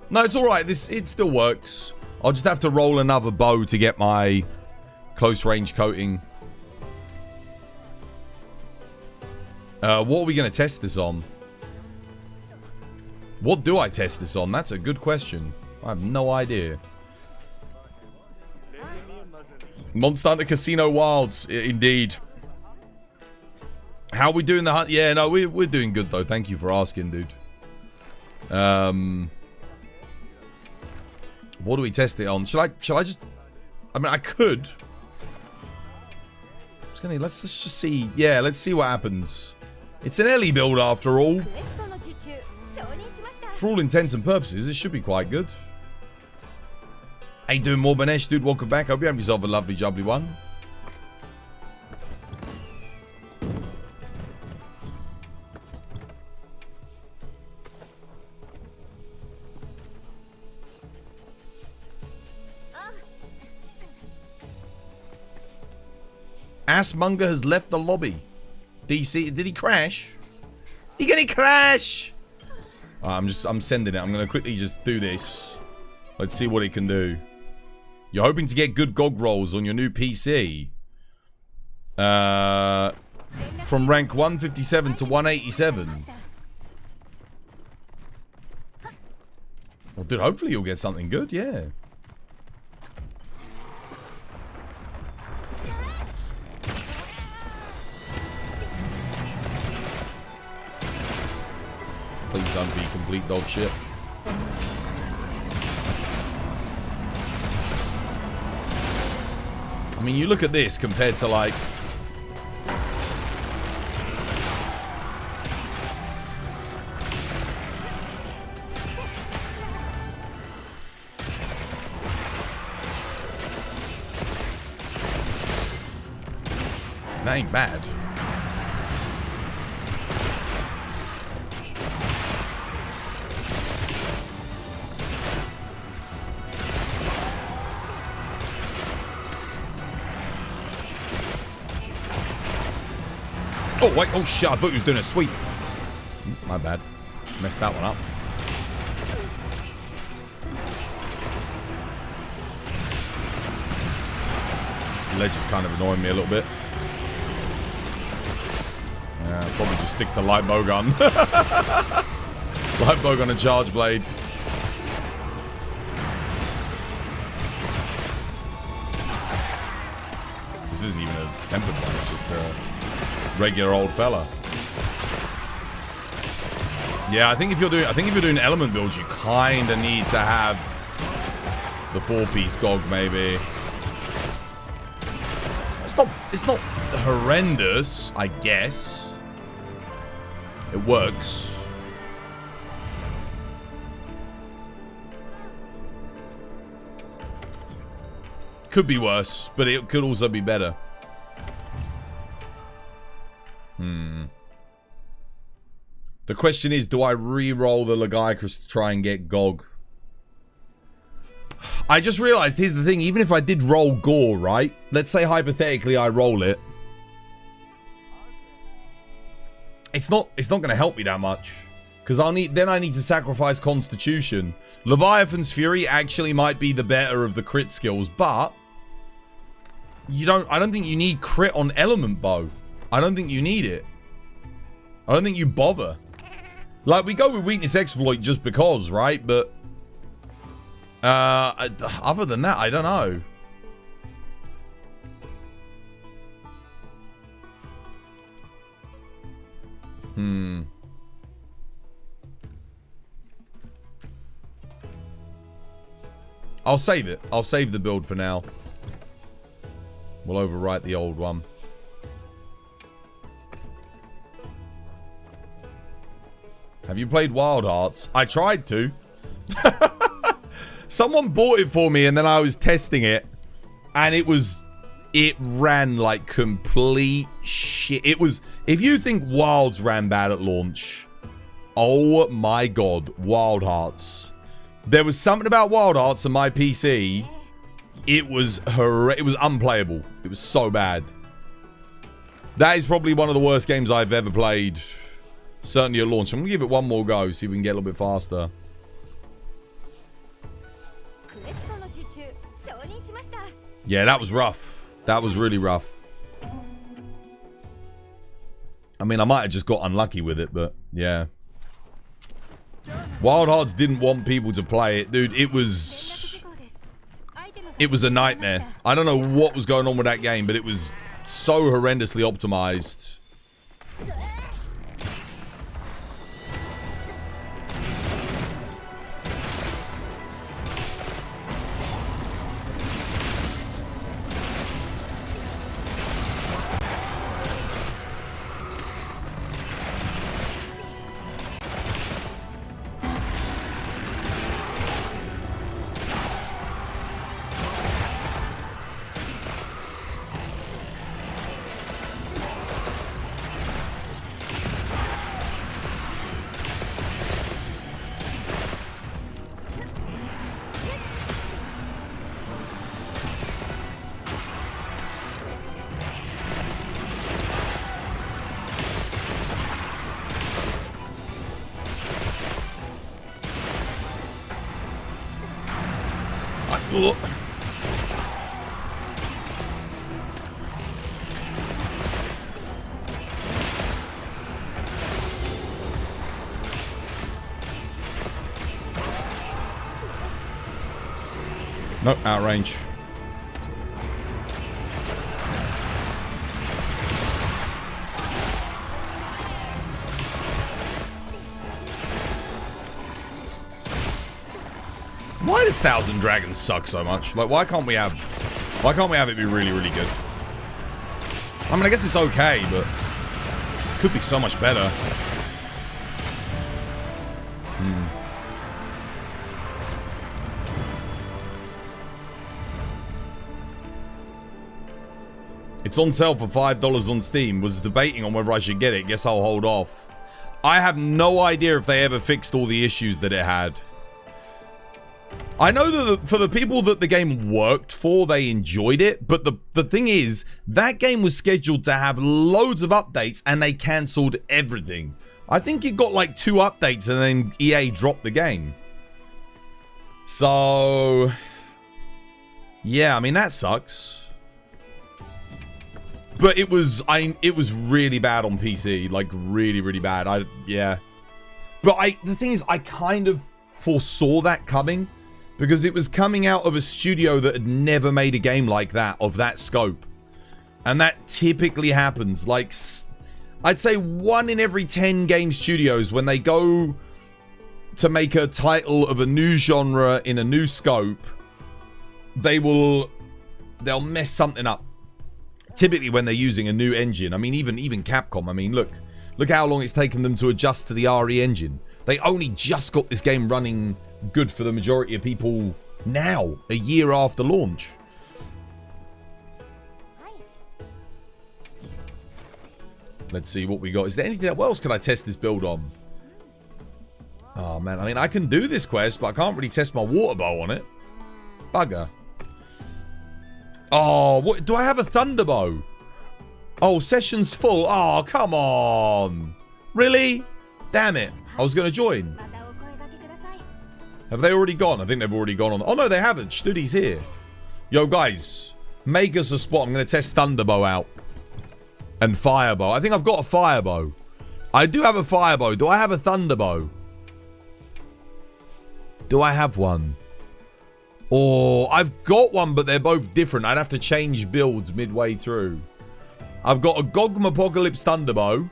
No, it's alright. It still works. I'll just have to roll another bow to get my close range coating. What are we going to test this on? What do I test this on? That's a good question. I have no idea. Monster Hunter Casino Wilds, indeed. How are we doing the hunt? Yeah, no, we're doing good though. Thank you for asking, dude. What do we test it on? Shall I just... I mean, I could. Let's just see. Yeah, let's see what happens. It's an Ellie build after all. For all intents and purposes, it should be quite good. How you doing, Morbanesh? Dude, welcome back. Hope you have yourself a lovely, jubbly one. Assmonger has left the lobby. DC, did he crash? He gonna crash? I'm sending it. I'm gonna quickly just do this. Let's see what it can do. You're hoping to get good GOG rolls on your new PC. From rank 157 to 187. Well, dude, hopefully you'll get something good, yeah. Please don't be complete dog shit. I mean, you look at this compared to like... That ain't bad. Oh, wait. Oh, shit. I thought he was doing a sweep. My bad. Messed that one up. This ledge is kind of annoying me a little bit. Yeah, I'll probably just stick to light bow gun. Light bow gun and charge blade. This isn't even a tempered one. It's just a regular old fella. Yeah, I think if you're doing element builds, you kind of need to have the 4-piece GOG maybe. It's not horrendous, I guess. It works. Could be worse, but it could also be better. The question is, do I re-roll the Legiacrus to try and get GOG? I just realized, here's the thing, even if I did roll Gore, right? Let's say hypothetically I roll it. It's not going to help me that much. Because I need to sacrifice Constitution. Leviathan's Fury actually might be the better of the crit skills, but I don't think you need crit on Element Bow. I don't think you need it. I don't think you bother. Like, we go with Weakness Exploit just because, right? But other than that, I don't know. I'll save it. I'll save the build for now. We'll overwrite the old one. Have you played Wild Hearts? I tried to. Someone bought it for me and then I was testing it. And it ran like complete shit. It was, if you think Wilds ran bad at launch, oh my god, Wild Hearts. There was something about Wild Hearts on my PC. It was unplayable. It was so bad. That is probably one of the worst games I've ever played. Certainly at launch. I'm going to give it one more go, see if we can get a little bit faster. Yeah, that was rough. That was really rough. I mean, I might have just got unlucky with it, but yeah. Wild Hearts didn't want people to play it. Dude, it was a nightmare. I don't know what was going on with that game, but it was so horrendously optimized. Ugh. Nope, out of range. Why does Thousand Dragons suck so much? Like, why can't we have it be really, really good? I mean, I guess it's okay, but it could be so much better. It's on sale for $5 on Steam. Was debating on whether I should get it. Guess I'll hold off. I have no idea if they ever fixed all the issues that it had. I know that for the people that the game worked for, they enjoyed it. But the thing is, that game was scheduled to have loads of updates and they cancelled everything. I think it got like 2 updates and then EA dropped the game. So, yeah, I mean, that sucks. But it was really bad on PC, like really, really bad. Yeah. But the thing is, I kind of foresaw that coming because it was coming out of a studio that had never made a game like that, of that scope. And that typically happens. Like, I'd say 1 in every 10 game studios, when they go to make a title of a new genre in a new scope, they'll mess something up. Typically when they're using a new engine. I mean, even Capcom. I mean, look how long it's taken them to adjust to the RE engine. They only just got this game running good for the majority of people now, a year after launch. Let's see what we got. Is there anything else can I test this build on? Oh man, I mean, I can do this quest, but I can't really test my water bow on it. Bugger. Oh, what? Do I have a Thunderbow? Oh, session's full. Oh, come on. Really? Damn it. I was going to join. Have they already gone? I think they've already gone on. Oh, no, they haven't. Studi's here. Yo, guys. Make us a spot. I'm going to test Thunderbow out. And Firebow. I think I've got a Firebow. I do have a Firebow. Do I have a Thunderbow? Do I have one? Oh, I've got one, but they're both different. I'd have to change builds midway through. I've got a Gogmazios Thunderbow.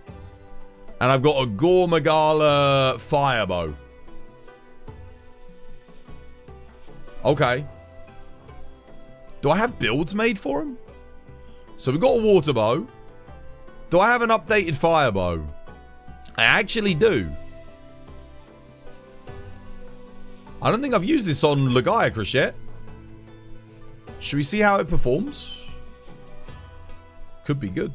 And I've got a Gore Firebow. Okay. Do I have builds made for them? So we've got a Water Bow. Do I have an updated Firebow? I actually do. I don't think I've used this on Legiacrus yet. Should we see how it performs? Could be good.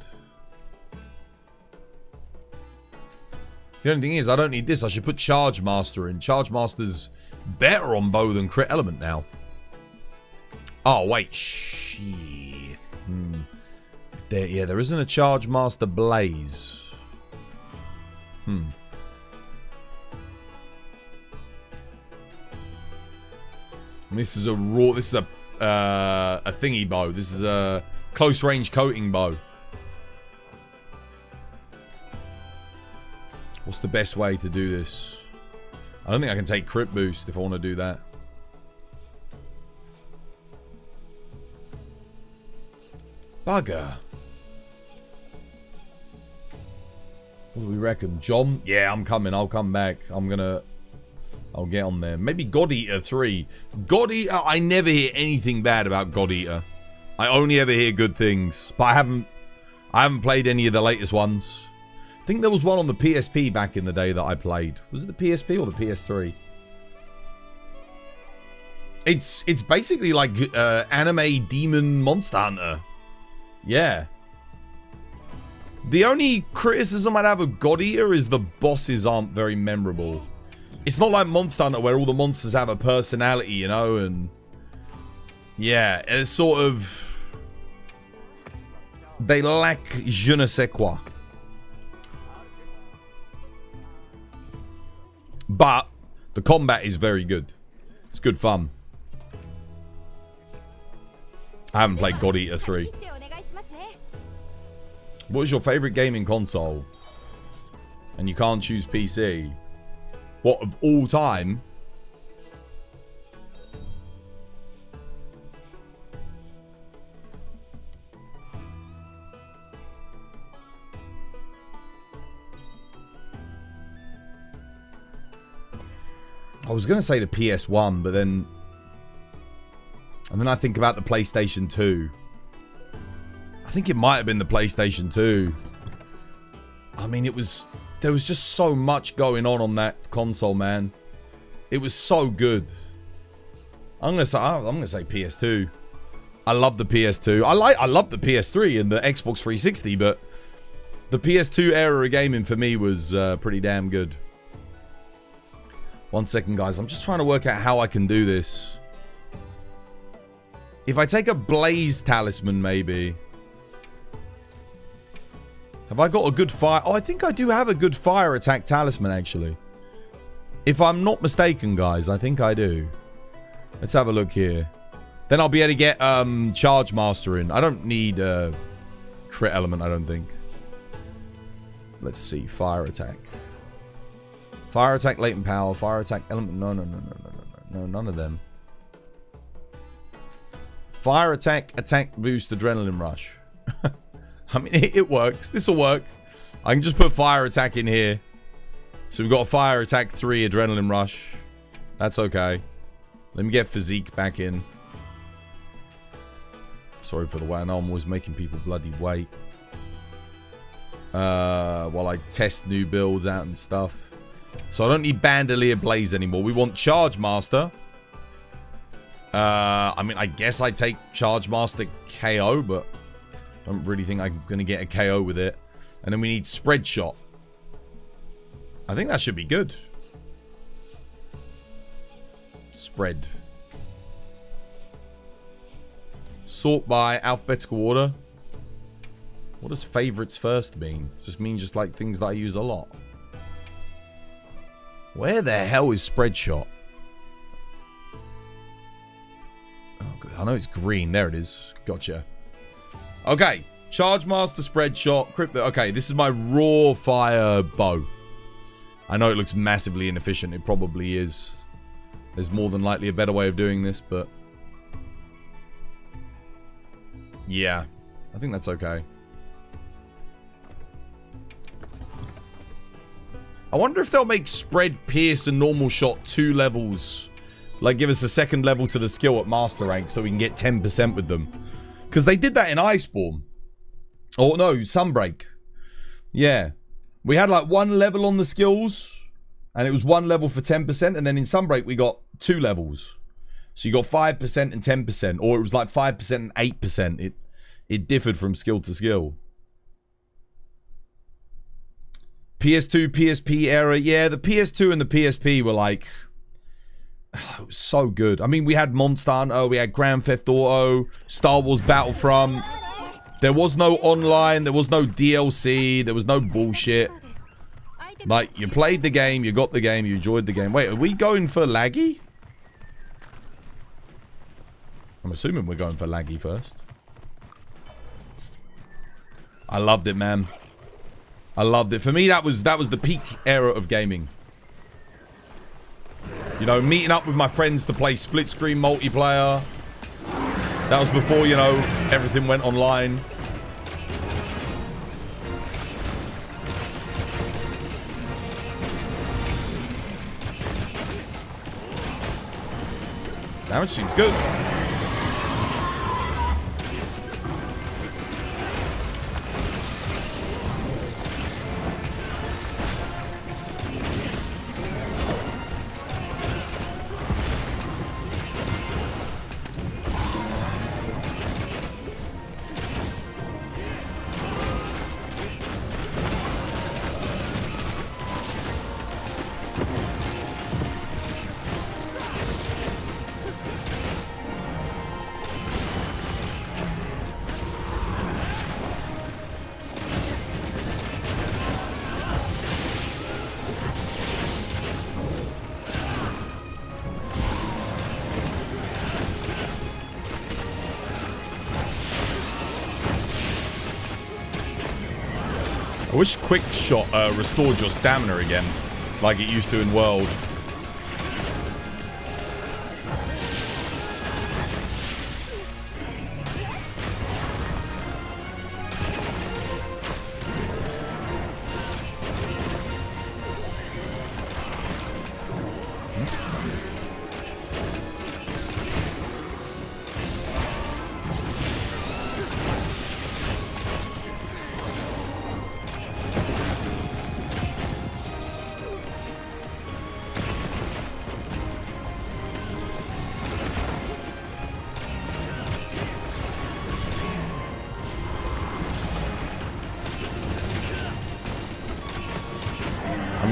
The only thing is, I don't need this. I should put Charge Master in. Charge Master's better on bow than Crit Element now. Oh, wait. Shit. There isn't a Charge Master Blaze. This is a raw. This is a thingy bow. This is a close range coating bow. What's the best way to do this? I don't think I can take crit boost if I want to do that. Bugger. What do we reckon? John? Yeah, I'm coming. I'll come back. I'll get on there. Maybe God Eater 3. God Eater, I never hear anything bad about God Eater. I only ever hear good things. But I haven't played any of the latest ones. I think there was one on the PSP back in the day that I played. Was it the PSP or the PS3? It's basically like anime demon Monster Hunter. Yeah. The only criticism I'd have of God Eater is the bosses aren't very memorable. It's not like Monster Hunter where all the monsters have a personality, you know, and yeah, it's sort of, they lack je ne sais quoi. But the combat is very good. It's good fun. I haven't played God Eater 3. What is your favorite gaming console? And you can't choose PC. What, of all time? I was going to say the PS1, but then... And then I think about the PlayStation 2. I think it might have been the PlayStation 2. I mean, it was... There was just so much going on that console, man. It was so good. I'm gonna say PS2. I love the PS2. I love the PS3 and the Xbox 360, but the PS2 era of gaming for me was pretty damn good. 1 second, guys. I'm just trying to work out how I can do this. If I take a Blaze Talisman, maybe. Have I got a good fire? Oh, I think I do have a good fire attack talisman, actually. If I'm not mistaken, guys, I think I do. Let's have a look here. Then I'll be able to get Charge Master in. I don't need crit element, I don't think. Let's see. Fire attack. Fire attack, latent power. Fire attack, element. No, none of them. Fire attack, attack boost, adrenaline rush. I mean, it works. This will work. I can just put fire attack in here. So we've got a fire attack 3, adrenaline rush. That's okay. Let me get physique back in. Sorry for the way I know I'm always making people bloody wait. While I test new builds out and stuff. So I don't need Bandolier Blaze anymore. We want Charge Master. I mean, I guess I take Charge Master KO, but I don't really think I'm going to get a KO with it. And then we need Spread Shot. I think that should be good. Spread. Sort by alphabetical order. What does favorites first mean? Just mean just like things that I use a lot. Where the hell is Spread Shot? Oh, good. I know it's green. There it is. Gotcha. Okay. Charge Master, Spread Shot, Crypto. Okay, this is my raw fire bow. I know it looks massively inefficient. It probably is. There's more than likely a better way of doing this, but... yeah. I think that's okay. I wonder if they'll make Spread, Pierce, and Normal Shot 2 levels. Like, give us a second level to the skill at Master Rank so we can get 10% with them. Because they did that in Iceborne. Oh, no, Sunbreak. Yeah. We had, like, 1 level on the skills. And it was 1 level for 10%. And then in Sunbreak, we got 2 levels. So you got 5% and 10%. Or it was like 5% and 8%. It differed from skill to skill. PS2, PSP era. Yeah, the PS2 and the PSP were like... it was so good. I mean, we had Monster Hunter, we had Grand Theft Auto, Star Wars Battlefront. There was no online, there was no DLC, there was no bullshit. Like, you played the game, you got the game, you enjoyed the game. Wait, are we going for laggy? I'm assuming we're going for laggy first. I loved it, man. I loved it. For me, that was the peak era of gaming. You know, meeting up with my friends to play split screen multiplayer. That was before, you know, everything went online. Damage seems good. I wish quick shot restored your stamina again, like it used to in World.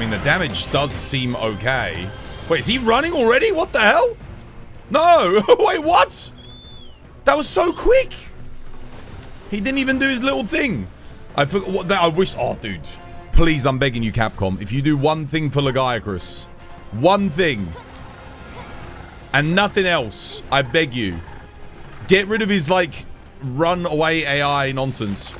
The damage does seem okay. Wait, is he running already? What the hell? No! Wait, what? That was so quick! He didn't even do his little thing. I forgot what that I wish. Oh, dude. Please, I'm begging you, Capcom. If you do one thing for Lagiacrus, one thing, and nothing else, I beg you. Get rid of his, like, run away AI nonsense.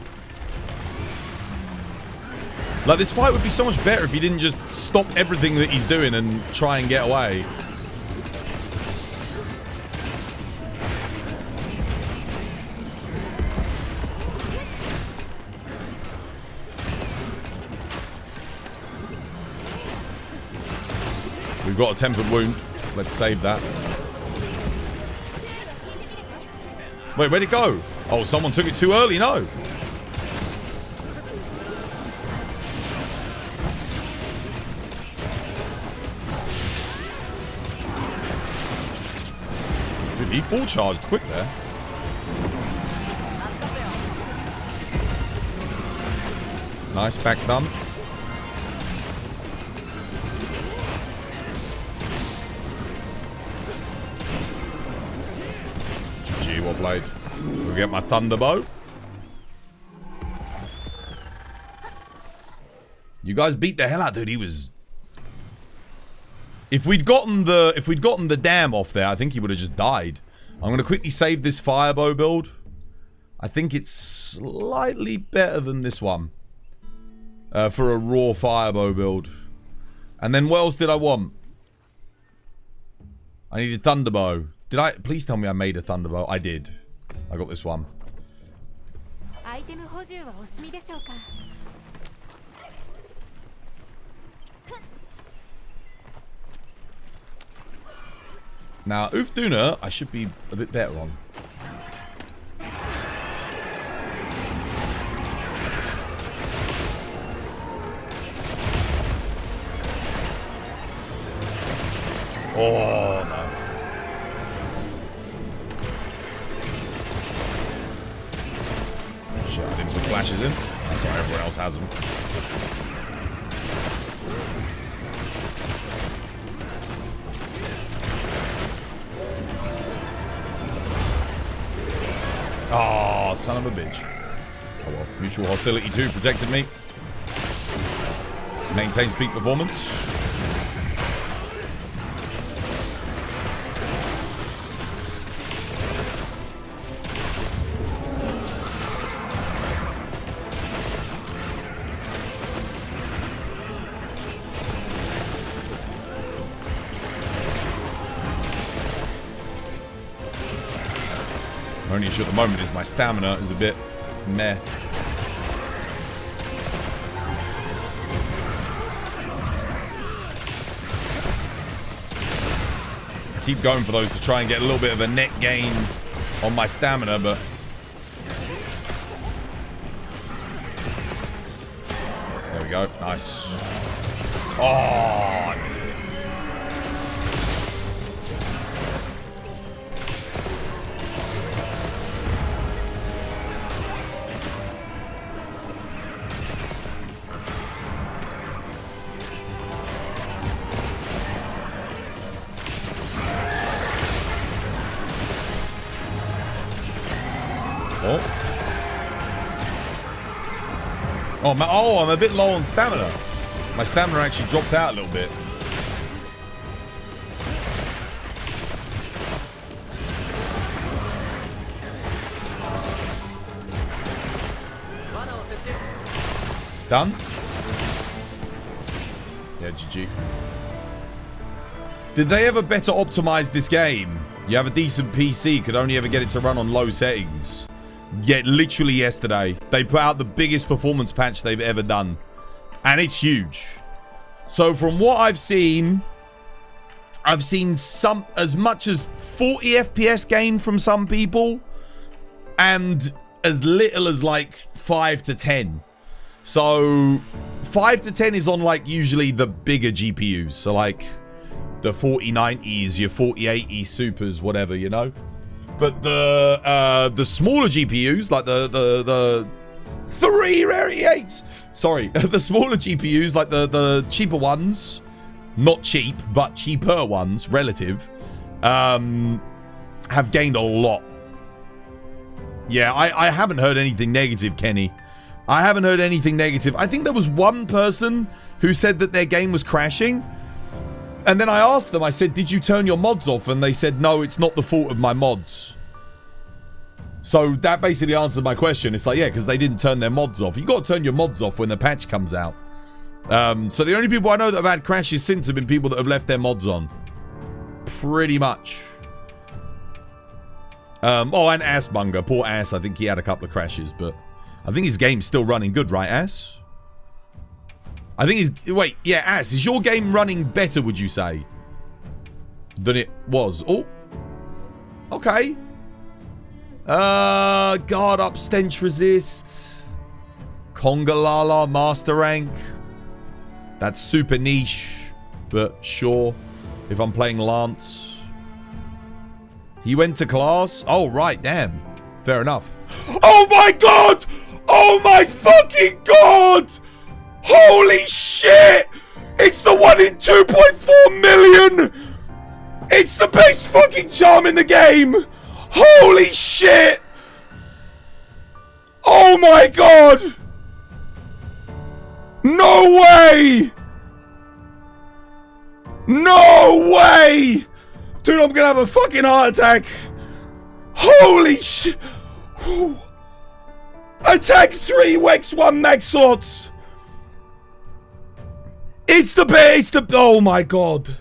Like, this fight would be so much better if he didn't just stop everything that he's doing and try and get away. We've got a tempered wound. Let's save that. Wait, where'd it go? Oh, someone took it too early. No. He full charged quick there. Nice back done. GG, well played. We'll get my Thunderbow. You guys beat the hell out, dude. He was... If we'd gotten the dam off there, I think he would have just died. I'm going to quickly save this Firebow build. I think it's slightly better than this one. For a raw Firebow build. And then what else did I want? I needed Thunderbow. Did I? Please tell me I made a Thunderbow. I did. I got this one. Now, Ufduna, I should be a bit better on. Oh, no. Shit, I didn't put flashes in. Oh, sorry, everyone else has them. Oh, son of a bitch. Oh well, mutual hostility 2 protected me. Maintains peak performance. Only issue at the moment is my stamina is a bit meh. I keep going for those to try and get a little bit of a net gain on my stamina, but there we go. Nice. Oh, I missed it. Oh, I'm a bit low on stamina. My stamina actually dropped out a little bit. Done? Yeah, GG. Did they ever better optimize this game? You have a decent PC, could only ever get it to run on low settings. Yeah, literally yesterday. They put out the biggest performance patch they've ever done. And it's huge. So from what I've seen some as much as 40 FPS gain from some people. And as little as like 5 to 10. So 5 to 10 is on like usually the bigger GPUs. So like the 4090s, your 4080 supers, whatever, you know. But the smaller GPUs, like the 388s, sorry, the smaller GPUs, like the cheaper ones, not cheap, but cheaper ones, relative, have gained a lot. Yeah, I haven't heard anything negative, Kenny. I haven't heard anything negative. I think there was one person who said that their game was crashing. And then I asked them, I said, did you turn your mods off? And they said, no, it's not the fault of my mods. So that basically answered my question. It's like, yeah, because they didn't turn their mods off. You got to turn your mods off when the patch comes out. So the only people I know that have had crashes since have been people that have left their mods on. Pretty much. Oh, and Assbunger. Poor Ass. I think he had a couple of crashes, but I think his game's still running good, right, Ass? I think he's... Wait, yeah, Ass, is your game running better, would you say, than it was? Oh. Okay. Guard up, Stench Resist. Kongalala, Master Rank. That's super niche, but sure. If I'm playing Lance. He went to class? Oh, right, damn. Fair enough. Oh my god! Oh my fucking god! Holy shit! It's the one in 2.4 million! It's the best fucking charm in the game! Holy shit! Oh my god! No way! No way! Dude, I'm gonna have a fucking heart attack! Holy shit! Attack 3 Wex 1 max slots! It's the best. Oh my god.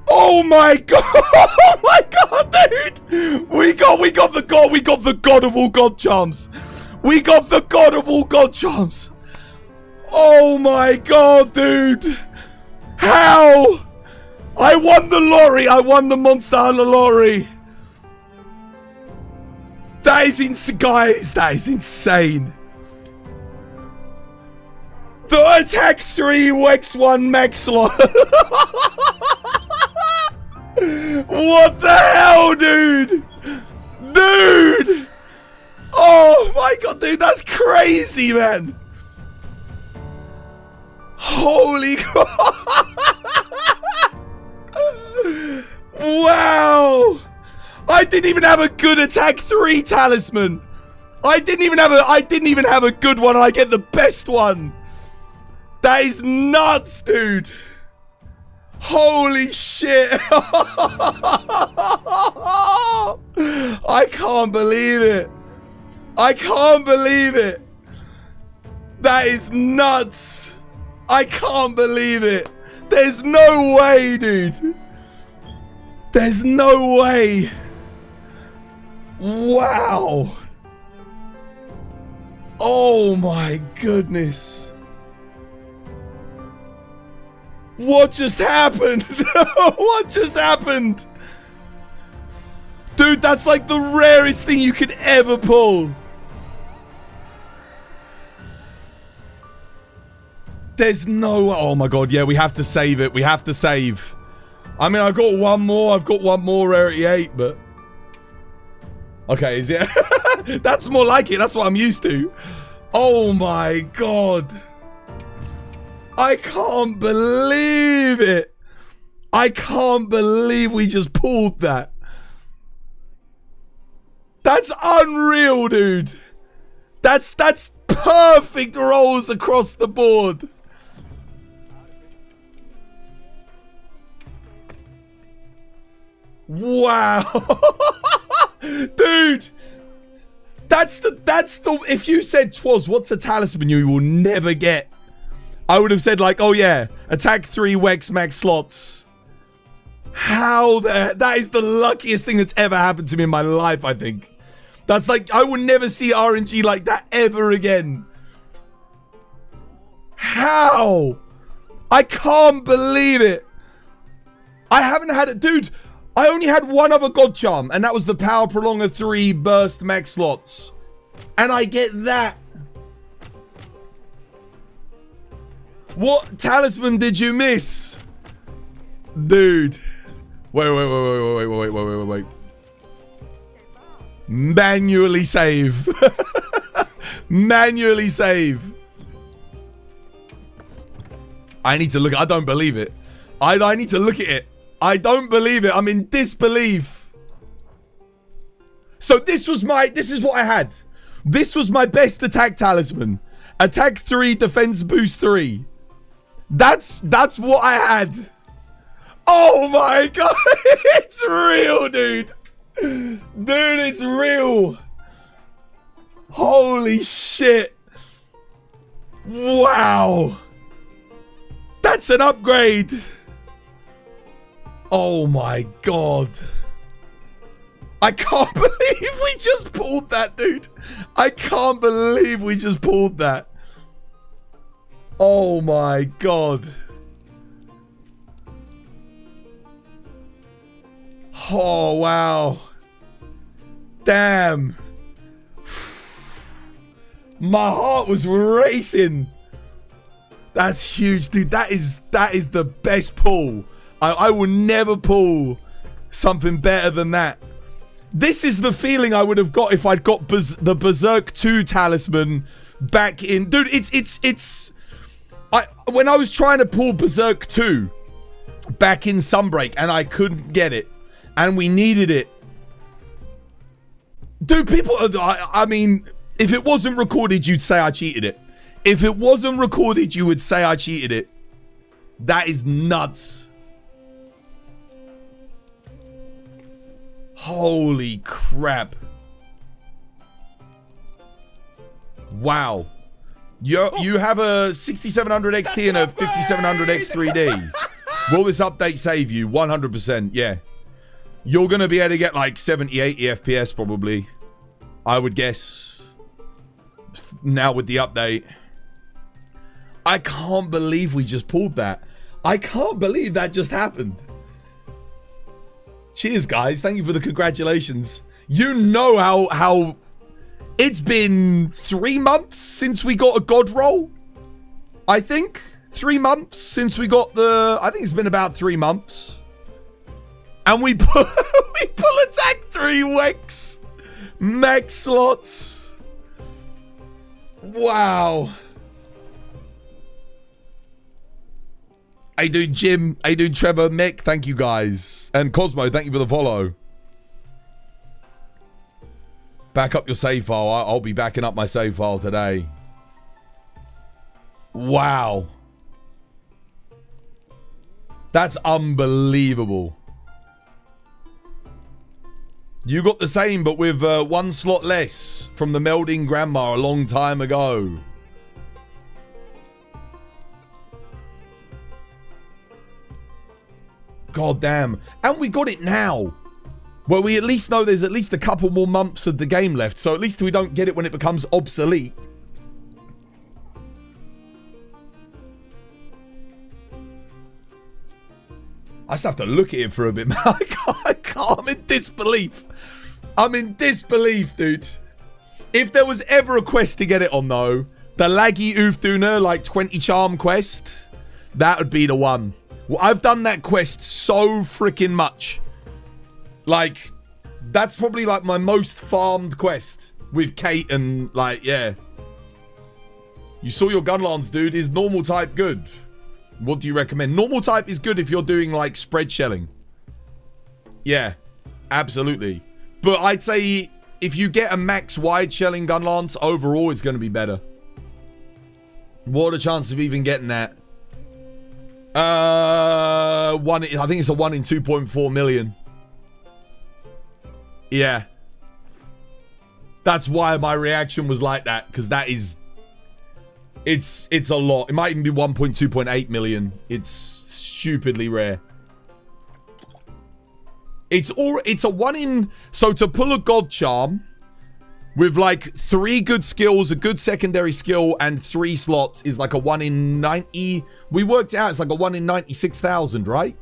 Oh my god. Oh my god, dude. We got the god. We got the god of all god charms. We got the god of all god charms. Oh my god, dude. How? I won the lottery. I won the Monster Hunter lottery. That is insane, guys. That is insane. The attack 3 Wex 1 max slot. What the hell, dude? Dude! Oh my god, dude, that's crazy, man. Holy god. Wow. I didn't even have a good attack 3 talisman. I didn't even have a good one, and I get the best one. That is nuts, dude. Holy shit. I can't believe it. I can't believe it. That is nuts. I can't believe it. There's no way, dude. There's no way. Wow. Oh my goodness. What just happened? What just happened? Dude, that's like the rarest thing you could ever pull. There's no... Oh my god, yeah, we have to save it. We have to save. I mean, I've got one more. I've got one more rarity 8, but... Okay, is it? That's more like it. That's what I'm used to. Oh my god. I can't believe it. I can't believe we just pulled that. That's unreal, dude. That's perfect rolls across the board. Wow. Dude. That's the, if you said, Twas, what's a talisman you will never get? I would have said like, oh yeah, attack 3 Wex max slots. How that is the luckiest thing that's ever happened to me in my life, I think. That's like, I will never see RNG like that ever again. How? I can't believe it. I haven't had it, dude. I only had one other God Charm, and that was the Power Prolonger 3 Burst Max slots. And I get that. What talisman did you miss? Dude. Wait. Manually save. Manually save. I need to look. I don't believe it. I need to look at it. I don't believe it. I'm in disbelief. So this is what I had. This was my best attack talisman. Attack 3, defense boost 3. That's what I had. Oh my god. It's real, dude. Dude, it's real. Holy shit. Wow. That's an upgrade. Oh my god. I can't believe we just pulled that, dude. I can't believe we just pulled that. Oh my god. Oh, wow. Damn. My heart was racing. That's huge, dude. That is the best pull. I will never pull something better than that. This is the feeling I would have got if I'd got the Berserk 2 talisman back in. Dude, when I was trying to pull Berserk 2 back in Sunbreak and I couldn't get it and we needed it. Dude, people, I mean, if it wasn't recorded, you'd say I cheated it. If it wasn't recorded, you would say I cheated it. That is nuts. Holy crap. Wow. You have a 6700 XT and a 5700 X3D. Will this update save you? 100%, yeah. You're going to be able to get like 70, 80 FPS probably. I would guess. Now with the update. I can't believe we just pulled that. I can't believe that just happened. Cheers, guys. Thank you for the congratulations. You know how it's been 3 months since we got a God roll. I think 3 months since we got the. I think it's been about 3 months, and we pull attack 3 Wex max slots. Wow. Hey dude, Jim. Hey dude, Trevor, Mick. Thank you guys. And Cosmo, thank you for the follow. Back up your save file. I'll be backing up my save file today. Wow. That's unbelievable. You got the same, but with 1 slot less from the Melding Grandma a long time ago. God damn. And we got it now. Well, we at least know there's at least a couple more months of the game left. So at least we don't get it when it becomes obsolete. I just have to look at it for a bit, man. I can't. I'm in disbelief. I'm in disbelief, dude. If there was ever a quest to get it on, though, the Laggy Oofduna, like 20 charm quest, that would be the one. Well, I've done that quest so freaking much. Like, that's probably like my most farmed quest with Kate and like, yeah. You saw your Gunlance, dude. Is normal type good? What do you recommend? Normal type is good if you're doing like spread shelling. Yeah, absolutely. But I'd say if you get a max wide shelling Gunlance, overall it's going to be better. What are the chances of even getting that? I think it's a 1 in 2.4 million. Yeah. That's why my reaction was like that, because that is... It's a lot. It might even be 1.2.8 million. It's stupidly rare. It's a 1 in... So to pull a God Charm with like 3 good skills, a good secondary skill, and 3 slots is like a 1 in 90... We worked it out, it's like a 1 in 96,000, right?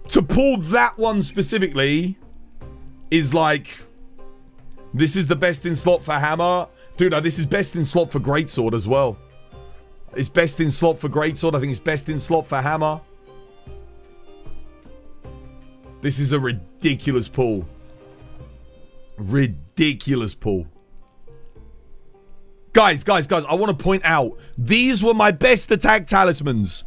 To pull that one specifically is like... This is the best in slot for Hammer. Dude, no, this is best in slot for Greatsword as well. It's best in slot for Greatsword. I think it's best in slot for Hammer. This is a ridiculous pull. Ridiculous pull. Guys, I want to point out, these were my best attack talismans.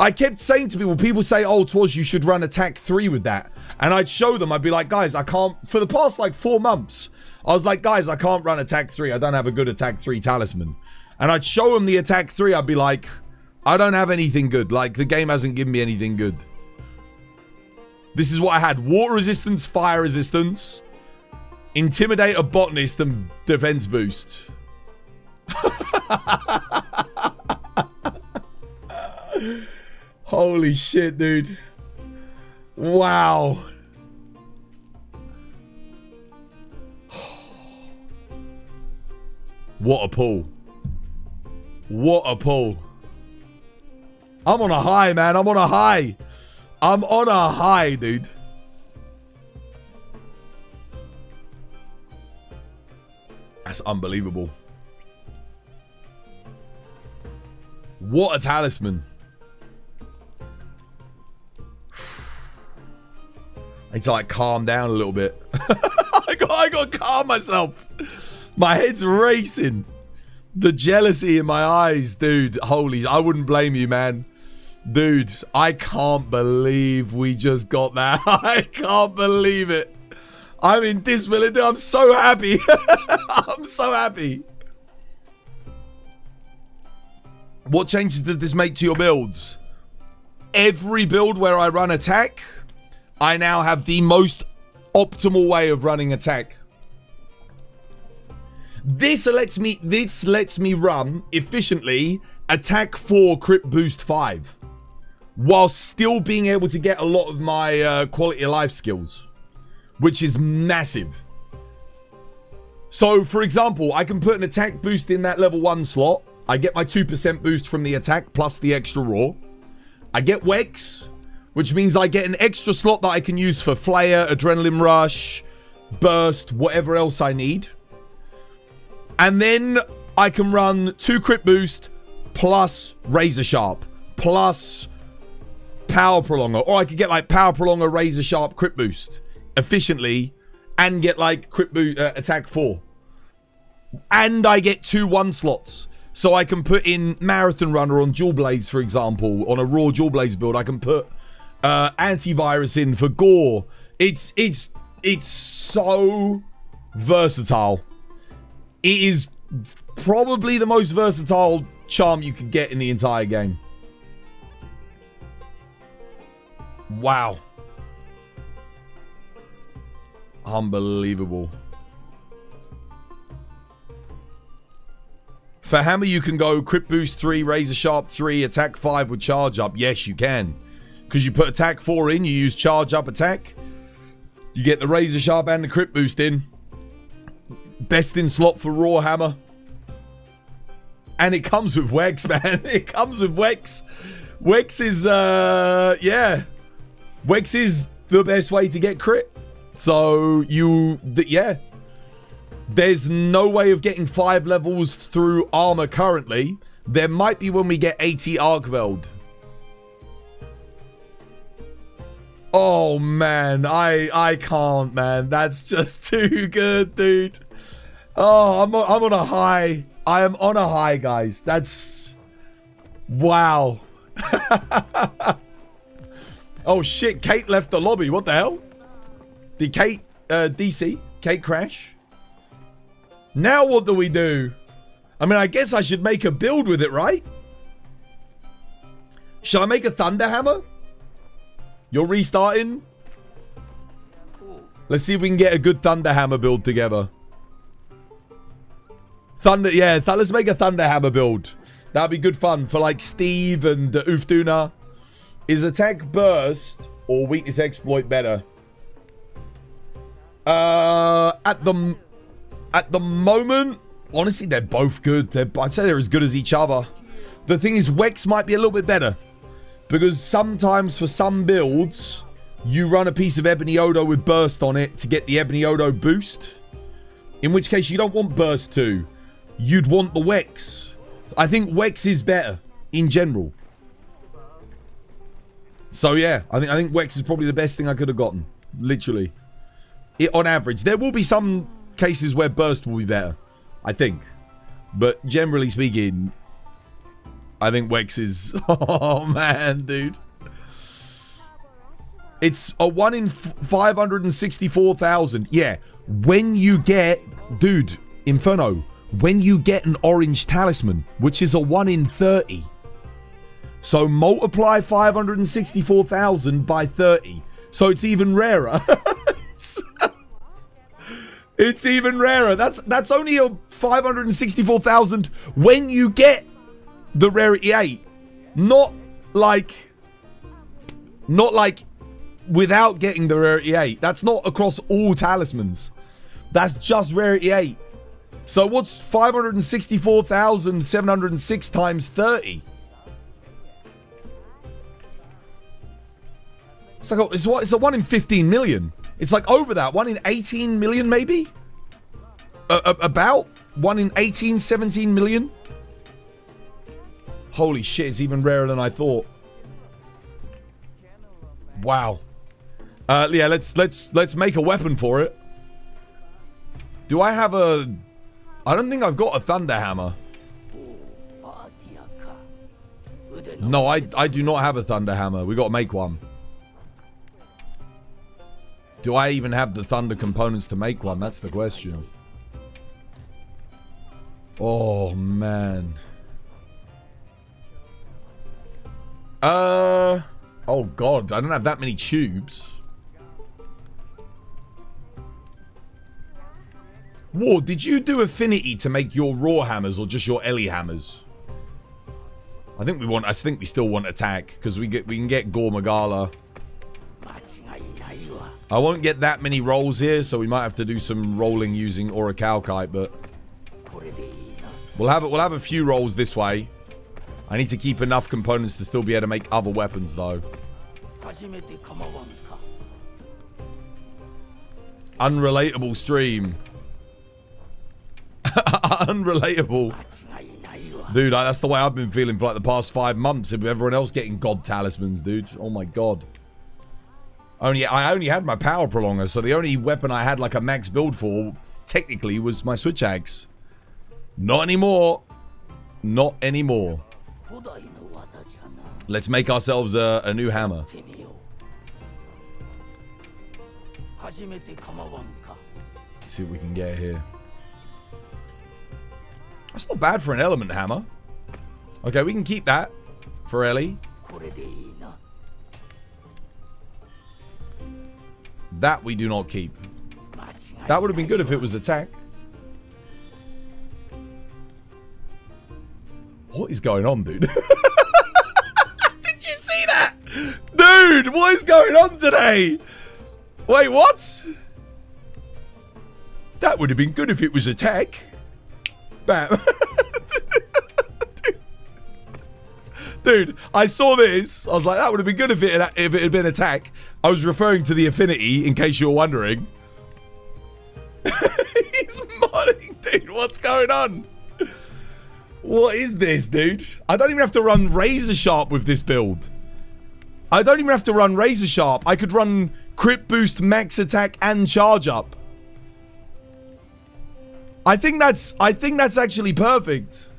I kept saying to people say, oh, Twas, you should run attack 3 with that. And I'd show them, I'd be like, guys, I can't, for the past like 4 months, I was like, guys, I can't run attack 3. I don't have a good attack 3 talisman. And I'd show them the attack 3, I'd be like, I don't have anything good. Like, the game hasn't given me anything good. This is what I had. Water resistance, fire resistance, Intimidator, Botanist, and defense boost. Holy shit, dude. Wow. What a pull. What a pull. I'm on a high, man. I'm on a high. I'm on a high, dude. That's unbelievable. What a talisman. I need to like calm down a little bit. I got to calm myself. My head's racing. The jealousy in my eyes, dude. Holy, I wouldn't blame you, man. Dude, I can't believe we just got that. I can't believe it. I'm in disbelief. I'm so happy. I'm so happy. What changes does this make to your builds? Every build where I run attack, I now have the most optimal way of running attack. This lets me run efficiently attack 4, crit boost 5, while still being able to get a lot of my quality of life skills, which is massive. So, for example, I can put an attack boost in that level 1 slot. I get my 2% boost from the attack plus the extra raw. I get Wex, which means I get an extra slot that I can use for Flare, Adrenaline Rush, Burst, whatever else I need. And then I can run 2 crit boost plus Razor Sharp plus Power Prolonger. Or I could get like Power Prolonger, Razor Sharp, crit boost efficiently and get like crit boost, attack 4. And I get 2 1 slots. So I can put in Marathon Runner on Dual Blades, for example. On a raw Dual Blades build, I can put antivirus in for Gore. It's so versatile. It is probably the most versatile charm you could get in the entire game. Wow. Unbelievable. For Hammer, you can go crit boost 3, razor sharp 3, attack 5 with charge up. Yes, you can. Because you put attack 4 in, you use charge up attack. You get the razor sharp and the crit boost in. Best in slot for raw Hammer. And it comes with Wex, man. It comes with Wex. Wex is, yeah. Wex is the best way to get crit. So, yeah. There's no way of getting 5 levels through armor currently. There might be when we get AT Arkveld. Oh, man. I can't, man. That's just too good, dude. Oh, I'm on a high. I am on a high, guys. That's... Wow. Oh, shit. Kate left the lobby. What the hell? Did Kate, DC? Kate crash? Now what do we do? I mean, I guess I should make a build with it, right? Should I make a Thunder Hammer? You're restarting? Let's see if we can get a good Thunder Hammer build together. Let's make a Thunder Hammer build. That'd be good fun for like Steve and Uftuna. Is attack burst or weakness exploit better? At the moment, honestly, they're both good. I'd say they're as good as each other. The thing is, Wex might be a little bit better because sometimes for some builds, you run a piece of Ebony Odo with burst on it to get the Ebony Odo boost. In which case, you don't want burst 2. You'd want the Wex. I think Wex is better in general. So yeah, I think Wex is probably the best thing I could have gotten. Literally. On average. There will be some cases where burst will be better. I think. But generally speaking, I think Wex is... Oh man, dude. It's a 1 in 564,000. Yeah. When you get... Dude, Inferno. When you get an orange talisman, which is a 1 in 30. So multiply 564,000 by 30. So it's even rarer. It's even rarer. That's only a 564,000 when you get the rarity 8. Not like without getting the rarity 8. That's not across all talismans. That's just rarity 8. So what's 564,706 times 30? It's like it's a 1 in 15 million. It's like over that. 1 in 18 million maybe? About 1 in 18, 17 million? Holy shit, it's even rarer than I thought. Wow. Yeah, let's make a weapon for it. Do I have a... I don't think I've got a Thunder Hammer. No, I do not have a Thunder Hammer. We gotta make one. Do I even have the Thunder components to make one? That's the question. Oh, man. Oh, God. I don't have that many tubes. War, did you do affinity to make your raw hammers or just your Ellie hammers? I think we still want attack because we can get Gore Magala. I won't get that many rolls here, so we might have to do some rolling using Orichalcite, but we'll have a few rolls this way. I need to keep enough components to still be able to make other weapons, though. Unrelatable stream. Unrelatable. Dude, that's the way I've been feeling for like the past 5 months with everyone else getting god talismans, dude. Oh my god. I only had my power prolonger, so the only weapon I had like a max build for, technically, was my switch axe. Not anymore. Not anymore. Let's make ourselves a new hammer. Let's see what we can get here. That's not bad for an element hammer. Okay, we can keep that for Ellie. That we do not keep. That would have been good if it was attack. What is going on, dude? Did you see that? Dude, what is going on today? Wait, what? That would have been good if it was attack. Bam. Dude, I saw this. I was like, that would have been good if it had been attack. I was referring to the affinity, in case you were wondering. He's modding, dude. What's going on? What is this, dude? I don't even have to run Razor Sharp with this build. I don't even have to run Razor Sharp. I could run Crit Boost, Max Attack, and Charge Up. I think that's actually perfect.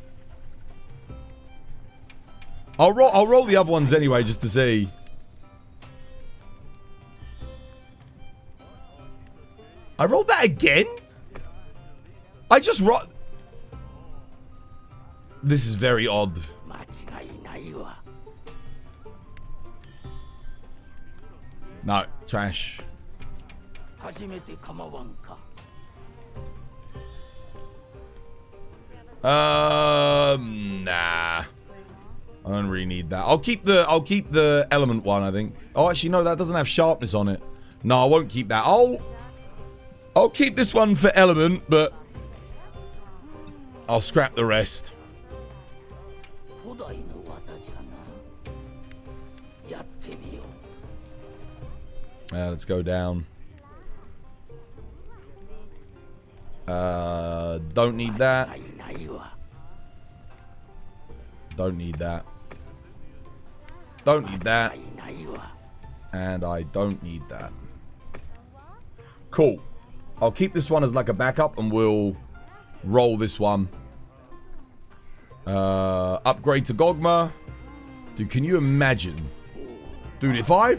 I'll roll the other ones anyway, just to see. I rolled that again? I just rolled... This is very odd. No, trash. Nah. I don't really need that. I'll keep the element one, I think. Oh, actually, no, that doesn't have sharpness on it. No, I won't keep that. I'll keep this one for element, but I'll scrap the rest. Let's go down. Don't need that. Don't need that. Don't need that. And I don't need that. Cool. I'll keep this one as like a backup and we'll roll this one. Upgrade to Gogma. Dude, can you imagine? Dude, if I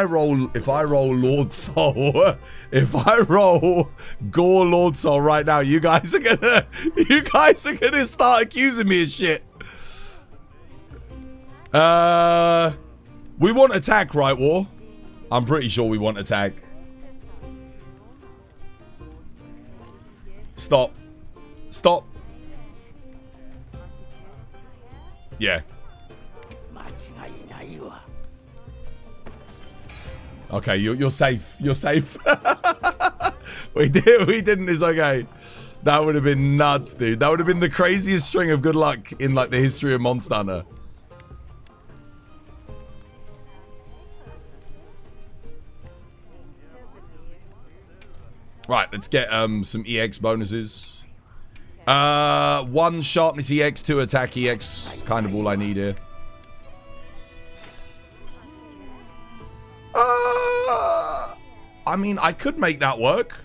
roll Lord Soul, if I roll Gore Lord Soul right now, you guys are gonna start accusing me of shit. We want attack, right, War? I'm pretty sure we want attack. Stop. Stop. Yeah. Okay, you're safe. You're safe. We didn't. It's okay. That would have been nuts, dude. That would have been the craziest string of good luck in like the history of Monster Hunter. Right, let's get some EX bonuses. 1 sharpness EX, 2 attack EX. It's kind of all I need here. I mean, I could make that work.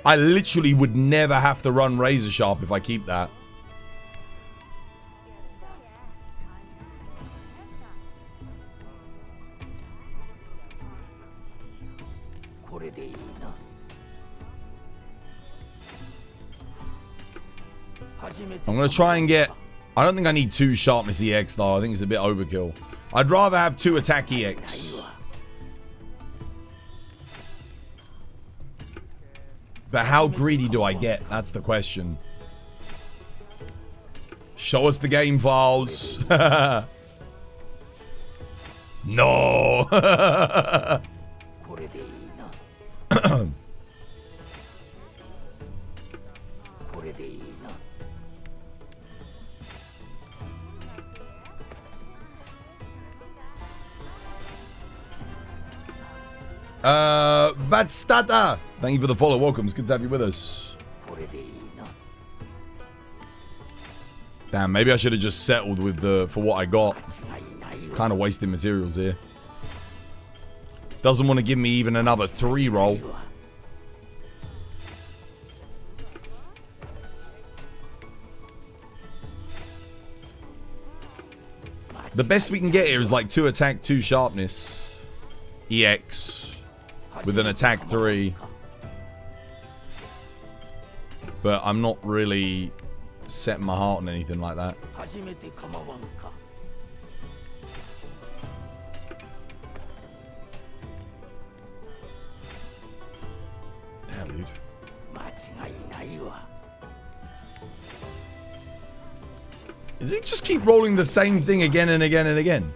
I literally would never have to run Razor Sharp if I keep that. I'm going to try and get... I don't think I need 2 sharpness EX though. I think it's a bit overkill. I'd rather have 2 attack EX. But how greedy do I get? That's the question. Show us the game files. No. Batstata! Thank you for the follow. Welcome. It's good to have you with us. Damn, maybe I should have just settled with for what I got. Kind of wasting materials here. Doesn't want to give me even another 3 roll. The best we can get here is like 2 attack, 2 sharpness. EX. With an attack 3. But I'm not really setting my heart on anything like that. Damn, dude. Does he just keep rolling the same thing again and again and again?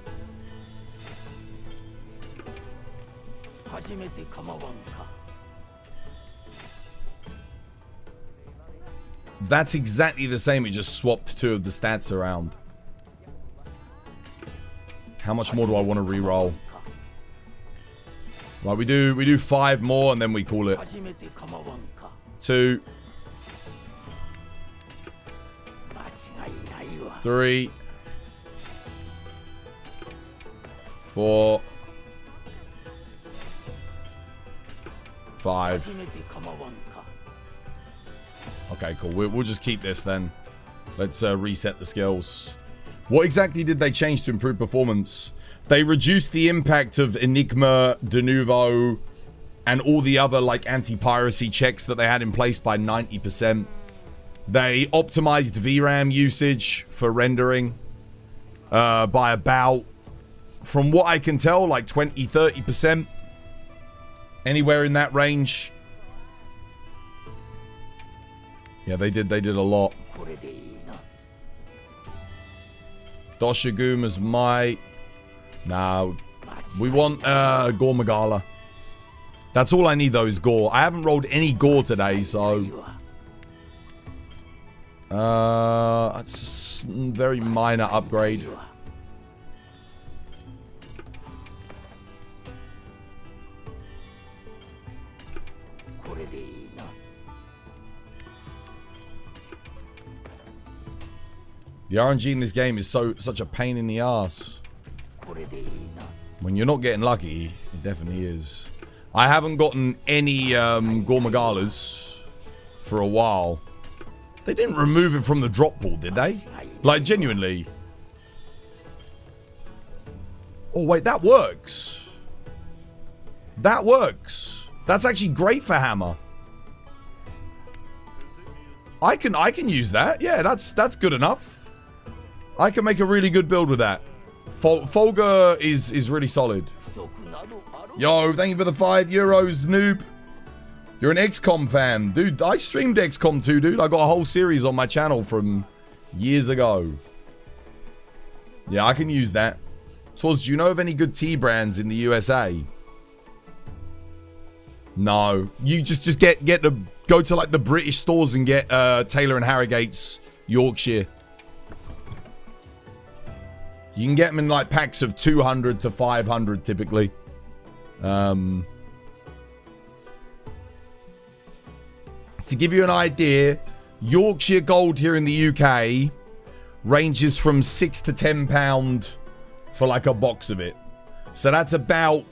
That's exactly the same. It just swapped 2 of the stats around. How much more do I want to re-roll? Right, we do 5 more and then we call it. 2. 3. 4. 5. Okay, cool. We'll just keep this then. Let's reset the skills. What exactly did they change to improve performance? They reduced the impact of Enigma, De Nouveau, and all the other like anti-piracy checks that they had in place by 90%. They optimized VRAM usage for rendering by about from what I can tell, like 20, 30%. Anywhere in that range. Yeah, they did a lot. Doshaguma's might. Nah, we want Gore Magala. That's all I need though is Gore. I haven't rolled any Gore today, so that's a very minor upgrade. The RNG in this game is such a pain in the ass. When you're not getting lucky, it definitely is. I haven't gotten any Gore Magalas for a while. They didn't remove it from the drop pool, did they? Like, genuinely. Oh, wait, that works. That works. That's actually great for Hammer. I can use that. Yeah, that's good enough. I can make a really good build with that. Folger is really solid. Yo, thank you for the €5, noob. You're an XCOM fan. Dude, I streamed XCOM 2, dude. I got a whole series on my channel from years ago. Yeah, I can use that. Twas, do you know of any good tea brands in the USA? No. You just go to like the British stores and get Taylor and Harrogate's Yorkshire. You can get them in like packs of 200 to 500 typically. To give you an idea, Yorkshire Gold here in the UK ranges from £6 to £10 for like a box of it. So that's about,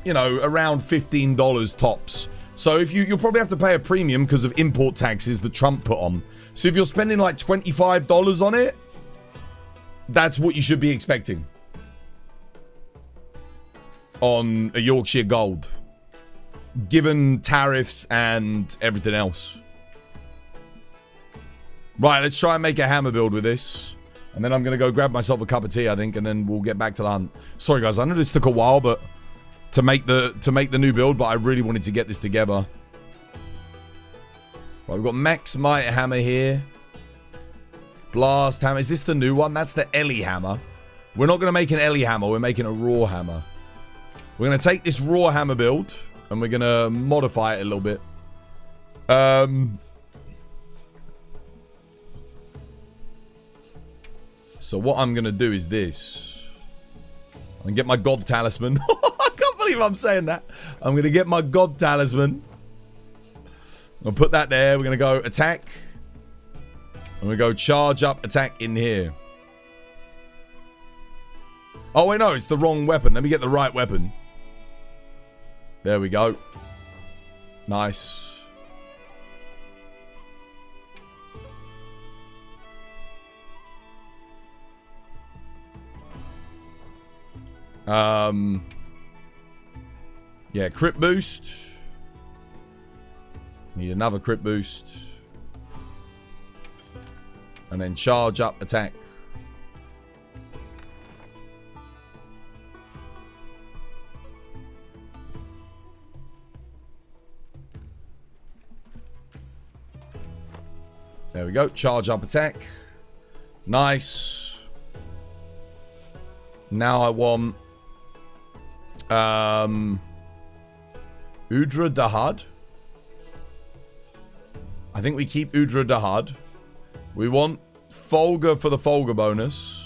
you know, around $15 tops. So if you'll probably have to pay a premium because of import taxes that Trump put on. So if you're spending like $25 on it, that's what you should be expecting on a Yorkshire Gold, given tariffs and everything else. Right, let's try and make a hammer build with this. And then I'm going to go grab myself a cup of tea, I think, and then we'll get back to the hunt. Sorry, guys, I know this took a while but to make the new build, but I really wanted to get this together. Right, we've got Max Might Hammer here. Blast Hammer. Is this the new one? That's the Ellie Hammer. We're not going to make an Ellie Hammer. We're making a Raw Hammer. We're going to take this Raw Hammer build and we're going to modify it a little bit. So what I'm going to do is this. I'm going to get my God Talisman. I can't believe I'm saying that. I'm going to get my God Talisman. I'll put that there. We're going to go attack. And we go charge up, attack in here. Oh, wait, no, it's the wrong weapon. Let me get the right weapon. There we go. Nice. Yeah, crit boost. Need another crit boost. And then charge up, attack. There we go. Charge up, attack. Nice. Now I want Udra Dahaad. I think we keep Udra Dahaad. We want Folger for the Folger bonus.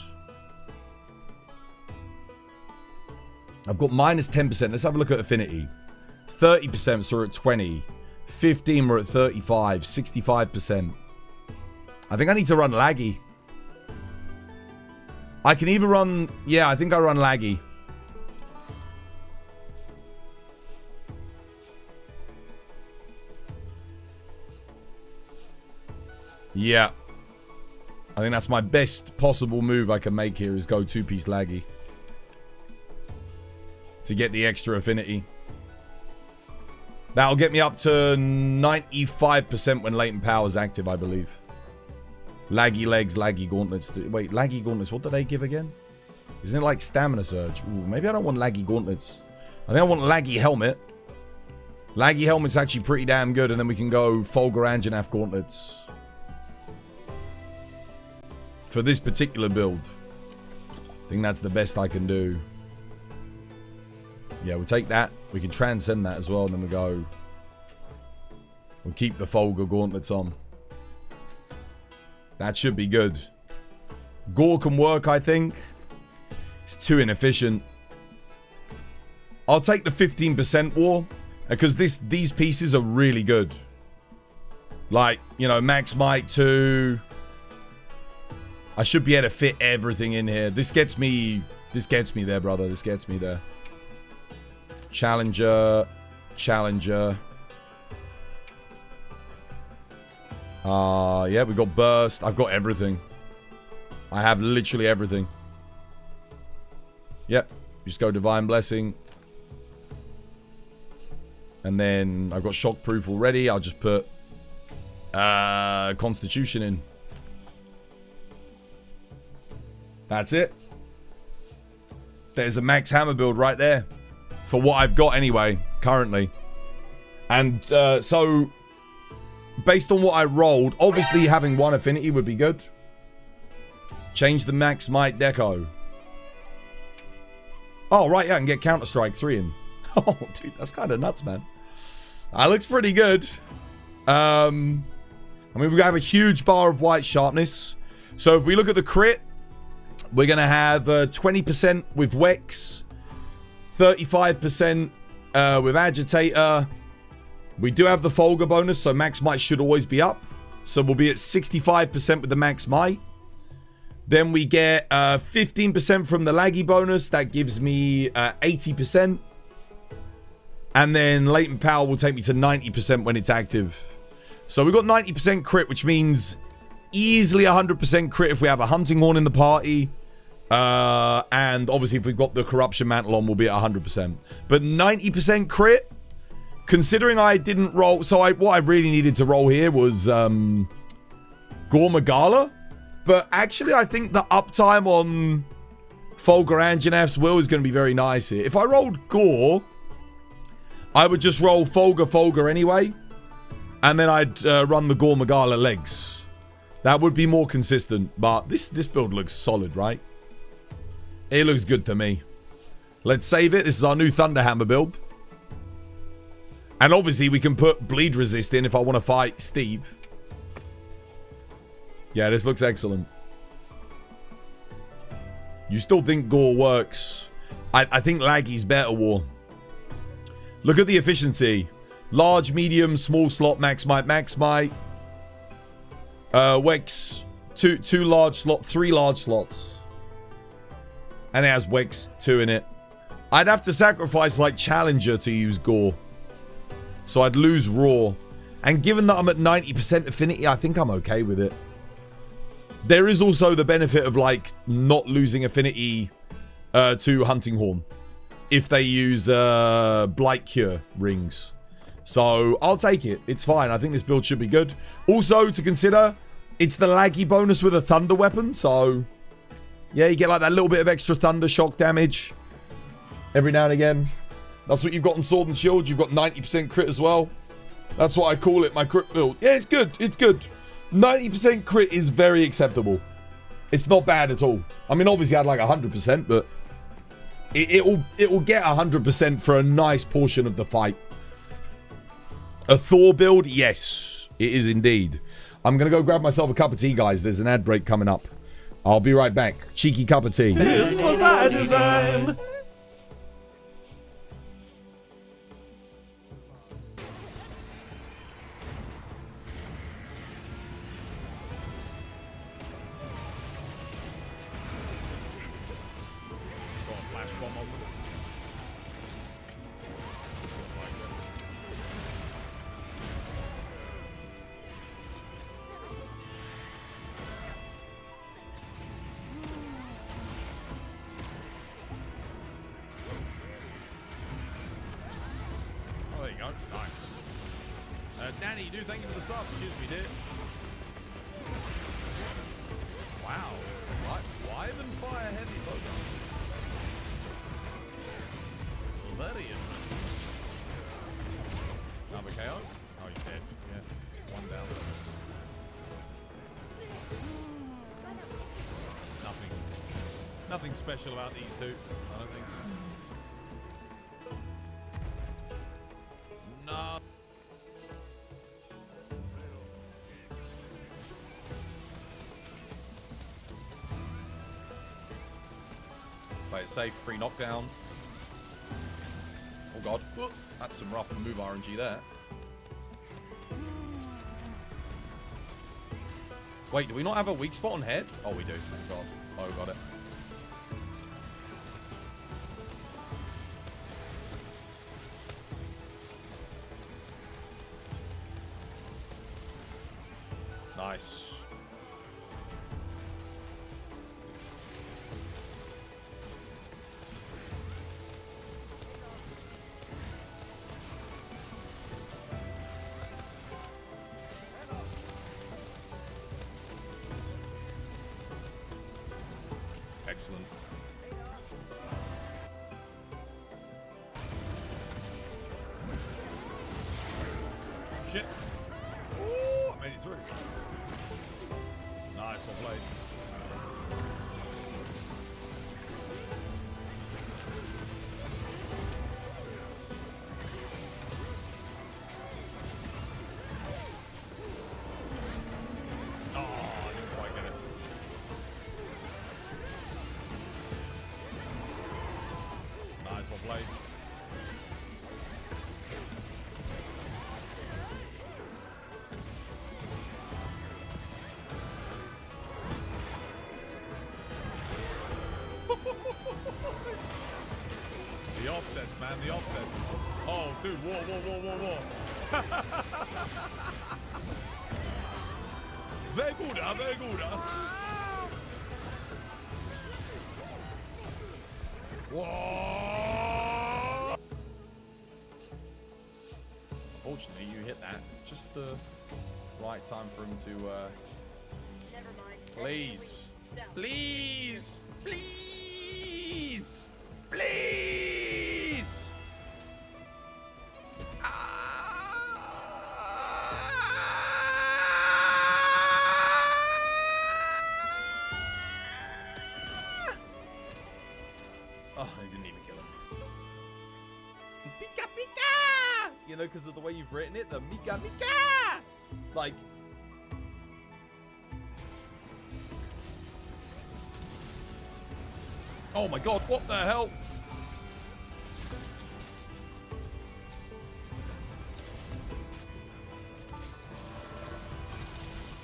I've got minus 10%. Let's have a look at affinity. 30%, so we're at 20. 15, we're at 35. 65%. I think I need to run laggy. I can either run... Yeah, I think I run laggy. Yeah. I think that's my best possible move I can make here is go two-piece laggy. To get the extra affinity. That'll get me up to 95% when latent power is active, I believe. Laggy legs, laggy gauntlets. Wait, laggy gauntlets, what do they give again? Isn't it like stamina surge? Ooh, maybe I don't want laggy gauntlets. I think I want laggy helmet. Laggy helmet's actually pretty damn good, and then we can go Fulgur Anjanath gauntlets. For this particular build. I think that's the best I can do. Yeah, we'll take that. We can transcend that as well, and then we go. We'll keep the Fulgur gauntlets on. That should be good. Gore can work, I think. It's too inefficient. I'll take the 15% war. Because these pieces are really good. Like, you know, max might 2. I should be able to fit everything in here. This gets me there, brother. This gets me there. Challenger. Challenger. Yeah, we got burst. I've got everything. I have literally everything. Yep. Just go Divine Blessing. And then I've got Shockproof already. I'll just put Constitution in. That's it. There's a max hammer build right there. For what I've got anyway, currently. And so, based on what I rolled, obviously having 1 affinity would be good. Change the max might deco. Oh, right, yeah, I can get Counter-Strike 3 in. Oh, dude, that's kind of nuts, man. That looks pretty good. I mean, we have a huge bar of white sharpness. So if we look at the crit, we're going to have 20% with Wex, 35% with Agitator. We do have the Fulgur bonus, so max might should always be up. So we'll be at 65% with the max might. Then we get 15% from the laggy bonus. That gives me 80%. And then latent power will take me to 90% when it's active. So we've got 90% crit, which means easily 100% crit if we have a hunting horn in the party. And obviously if we've got the corruption mantle on, we'll be at 100%. But 90% crit, considering I didn't roll... So what I really needed to roll here was Gogmazios. But actually I think the uptime on Fulgur Anjanath's will is going to be very nice here. If I rolled Gore... I would just roll Fulgur anyway. And then I'd run the Gogmazios legs. That would be more consistent. But this build looks solid, right? It looks good to me. Let's save it. This is our new Thunderhammer build. And obviously we can put bleed resist in if I want to fight Steve. Yeah, this looks excellent. You still think Gore works? I think Laggy's better, War. Look at the efficiency. Large, medium, small slot, max might, max might. Wex, two large slot, 3 large slots. And it has Wex 2 in it. I'd have to sacrifice like Challenger to use Gore. So I'd lose Raw. And given that I'm at 90% affinity, I think I'm okay with it. There is also the benefit of like not losing affinity to Hunting Horn. If they use Blight Cure rings. So, I'll take it. It's fine. I think this build should be good. Also, to consider, it's the laggy bonus with a thunder weapon. So, yeah, you get like that little bit of extra thunder shock damage. Every now and again. That's what you've got on Sword and Shield. You've got 90% crit as well. That's what I call it, my crit build. Yeah, it's good. It's good. 90% crit is very acceptable. It's not bad at all. I mean, obviously, I'd like 100%, but... It will get 100% for a nice portion of the fight. A Thor build? Yes, it is indeed. I'm going to go grab myself a cup of tea, guys. There's an ad break coming up. I'll be right back. Cheeky cup of tea. This was by design. Danny, do thank you for the sub. Excuse me, dear. Wow. Right. Wyvern fire heavy focus. nothing special about these two. I don't think. No. Play it safe. Free knockdown. Oh god. That's some rough move RNG there. Wait, do we not have a weak spot on head? Oh, we do. Thank god. Oh, got it. Nice. Excellent. Shit. Ooh, I made it through. Nice, well played. Oh, I didn't quite get it. Nice, well played. The offsets, man, the offsets. Oh, dude, war. Very good, very good. Whoa! Unfortunately, you hit that just the right time for him to. Never mind. Please, please, please, please. Oh, I didn't even kill him. Pika pika! You know, because of the way you've written it, the Mika Mika! Like. Oh my god, what the hell?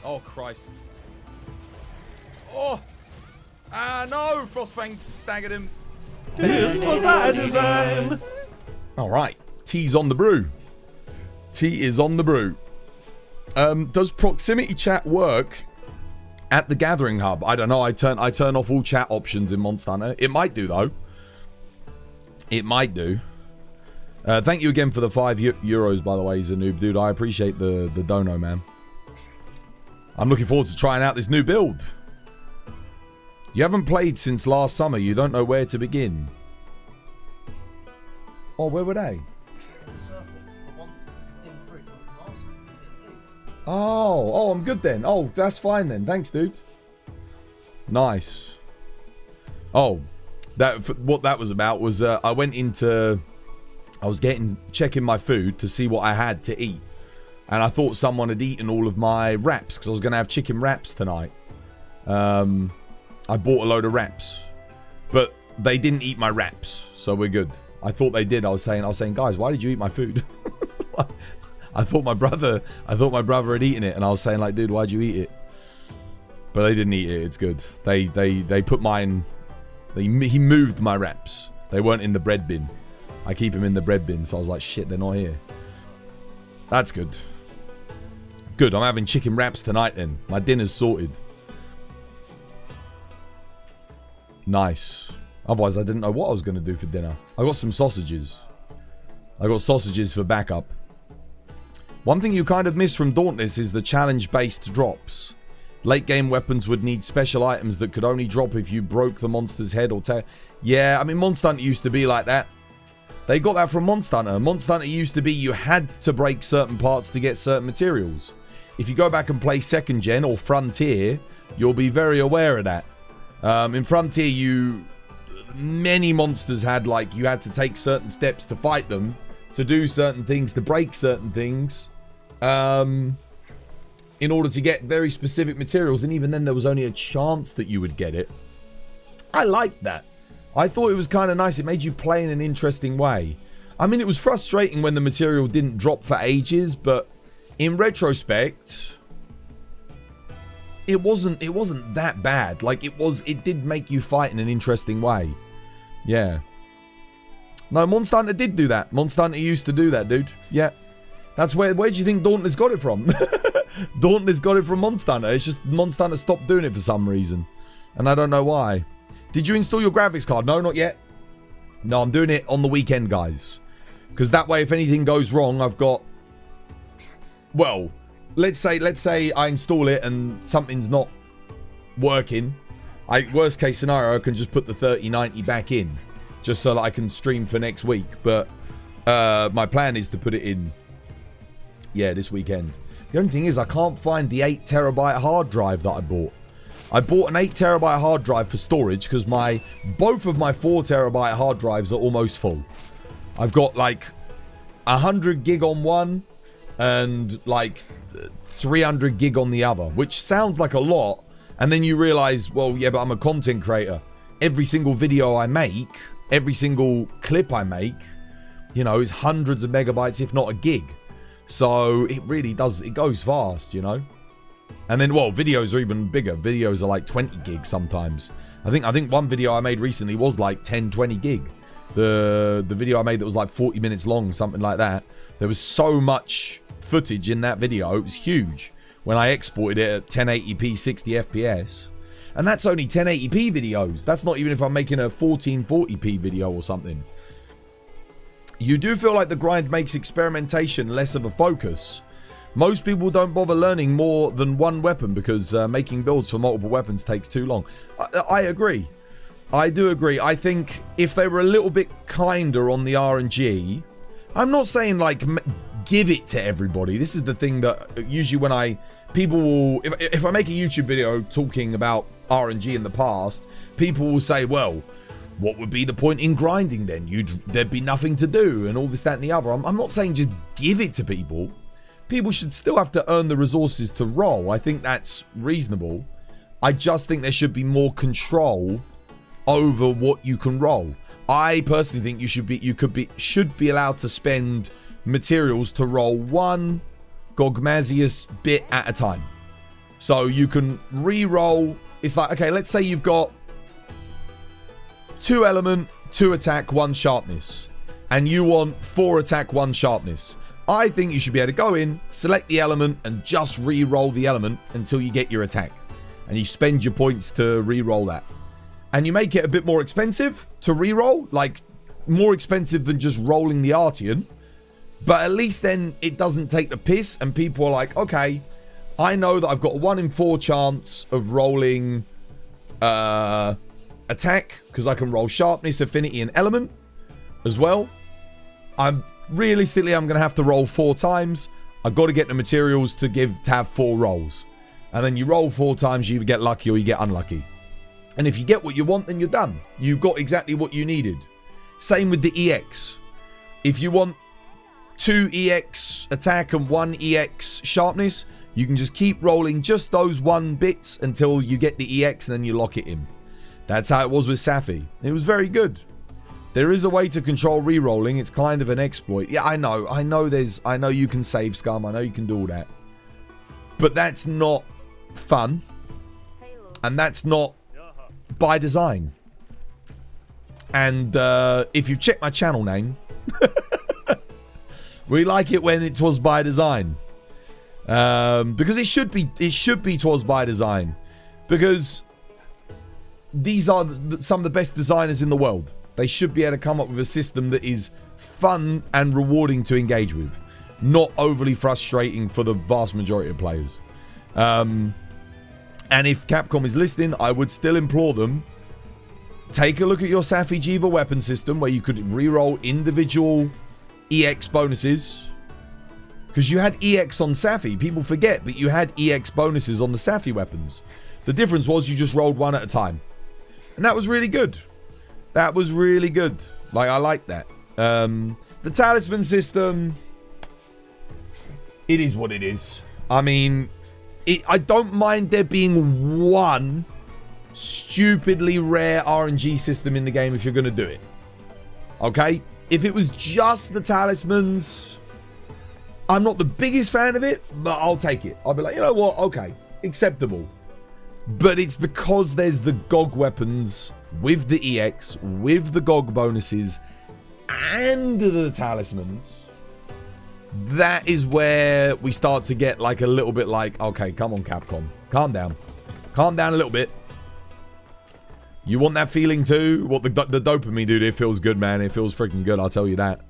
Oh Christ. Oh! Ah no! Frostfang staggered him. This was my design. Alright. Tea's on the brew. Tea is on the brew. Does proximity chat work at the gathering hub? I don't know. I turn off all chat options in Monster Hunter. It might do though. It might do. Thank you again for the €5 by the way, Zanoob dude. I appreciate the dono, man. I'm looking forward to trying out this new build. You haven't played since last summer. You don't know where to begin. Oh, where were they? Oh, I'm good then. Oh, that's fine then. Thanks, dude. Nice. Oh, what that was about was I was checking my food to see what I had to eat, and I thought someone had eaten all of my wraps because I was gonna have chicken wraps tonight. I bought a load of wraps, but they didn't eat my wraps, so we're good. I thought they did. I was saying, guys, why did you eat my food? I thought my brother had eaten it, and I was saying like, dude, why'd you eat it? But they didn't eat it. It's good. They put mine. He moved my wraps. They weren't in the bread bin. I keep them in the bread bin, so I was like, shit, they're not here. That's good. Good. I'm having chicken wraps tonight. Then my dinner's sorted. Nice. Otherwise, I didn't know what I was going to do for dinner. I got some sausages. I got sausages for backup. One thing you kind of miss from Dauntless is the challenge-based drops. Late game weapons would need special items that could only drop if you broke the monster's head or tail. Yeah, I mean, Monster Hunter used to be like that. They got that from Monster Hunter. Monster Hunter used to be you had to break certain parts to get certain materials. If you go back and play 2nd Gen or Frontier, you'll be very aware of that. In Frontier, many monsters had, like, you had to take certain steps to fight them, to do certain things, to break certain things, in order to get very specific materials, and even then there was only a chance that you would get it. I liked that. I thought it was kind of nice. It made you play in an interesting way. I mean, it was frustrating when the material didn't drop for ages, but in retrospect, it wasn't that bad. Like, it did make you fight in an interesting way. Yeah. No, Monster Hunter did do that. Monster Hunter used to do that, dude. Yeah. That's where do you think Dauntless got it from? Dauntless got it from Monster Hunter. It's just Monster Hunter stopped doing it for some reason. And I don't know why. Did you install your graphics card? No, not yet. No, I'm doing it on the weekend, guys. Because that way, if anything goes wrong, I've got... Well, let's say I install it and something's not working. Worst case scenario, I can just put the 3090 back in. Just so that I can stream for next week. But my plan is to put it in... Yeah, this weekend. The only thing is, I can't find the 8TB hard drive that I bought. I bought an 8TB hard drive for storage because both of my 4TB hard drives are almost full. I've got like 100 gig on one and like 300 gig on the other, which sounds like a lot. And then you realize, well, yeah, but I'm a content creator. Every single video I make, every single clip I make, you know, is hundreds of megabytes, if not a gig. So it really does, it goes fast, you know. And then, well, videos are even bigger. Videos are like 20 gigs sometimes. I think one video I made recently was like 10, 20 gig. The video I made that was like 40 minutes long, something like that. There was so much footage in that video. It was huge. When I exported it at 1080p 60 FPS. And that's only 1080p videos. That's not even if I'm making a 1440p video or something. You do feel like the grind makes experimentation less of a focus. Most people don't bother learning more than one weapon because making builds for multiple weapons takes too long. I agree. I do agree. I think if they were a little bit kinder on the RNG, I'm not saying like give it to everybody. This is the thing that usually when people will, if I make a YouTube video talking about RNG in the past, people will say, well, what would be the point in grinding then? There'd be nothing to do and all this, that and the other. I'm not saying just give it to people. People should still have to earn the resources to roll. I think that's reasonable. I just think there should be more control over what you can roll. I personally think you should be allowed to spend materials to roll one Gogmazios bit at a time. So you can re-roll. It's like, okay, let's say you've got 2 element, 2 attack, 1 sharpness. And you want 4 attack, 1 sharpness. I think you should be able to go in, select the element, and just re-roll the element until you get your attack. And you spend your points to re-roll that. And you make it a bit more expensive to re-roll. Like, more expensive than just rolling the Artian. But at least then it doesn't take the piss. And people are like, okay, I know that I've got a 1 in 4 chance of rolling attack. Because I can roll sharpness, affinity, and element as well. Realistically, I'm going to have to roll 4 times. I've got to get the materials to have 4 rolls. And then you roll 4 times, you either get lucky or you get unlucky. And if you get what you want, then you're done. You've got exactly what you needed. Same with the EX. If you want 2 EX attack and 1 EX sharpness, you can just keep rolling just those 1 bits until you get the EX and then you lock it in. That's how it was with Safi. It was very good. There is a way to control re-rolling. It's kind of an exploit. Yeah, I know you can save scum. I know you can do all that. But that's not fun. And that's not by design. And if you check my channel name, we like it when it was by design. Because it should be twas by design. Because these are some of the best designers in the world. They should be able to come up with a system that is fun and rewarding to engage with. Not overly frustrating for the vast majority of players. And if Capcom is listening, I would still implore them, take a look at your Safi Jiva weapon system where you could reroll individual EX bonuses. Because you had EX on Safi. People forget, but you had EX bonuses on the Safi weapons. The difference was you just rolled 1 at a time. And that was really good. That was really good. Like, I like that. The talisman system, it is what it is. I mean, I don't mind there being one stupidly rare RNG system in the game if you're going to do it. Okay? If it was just the talismans, I'm not the biggest fan of it, but I'll take it. I'll be like, you know what? Okay. Acceptable. But it's because there's the GOG weapons with the EX, with the GOG bonuses, and the talismans. That is where we start to get like a little bit like, okay, come on, Capcom. Calm down. Calm down a little bit. You want that feeling too? What the dopamine, dude, it feels good, man. It feels freaking good, I'll tell you that.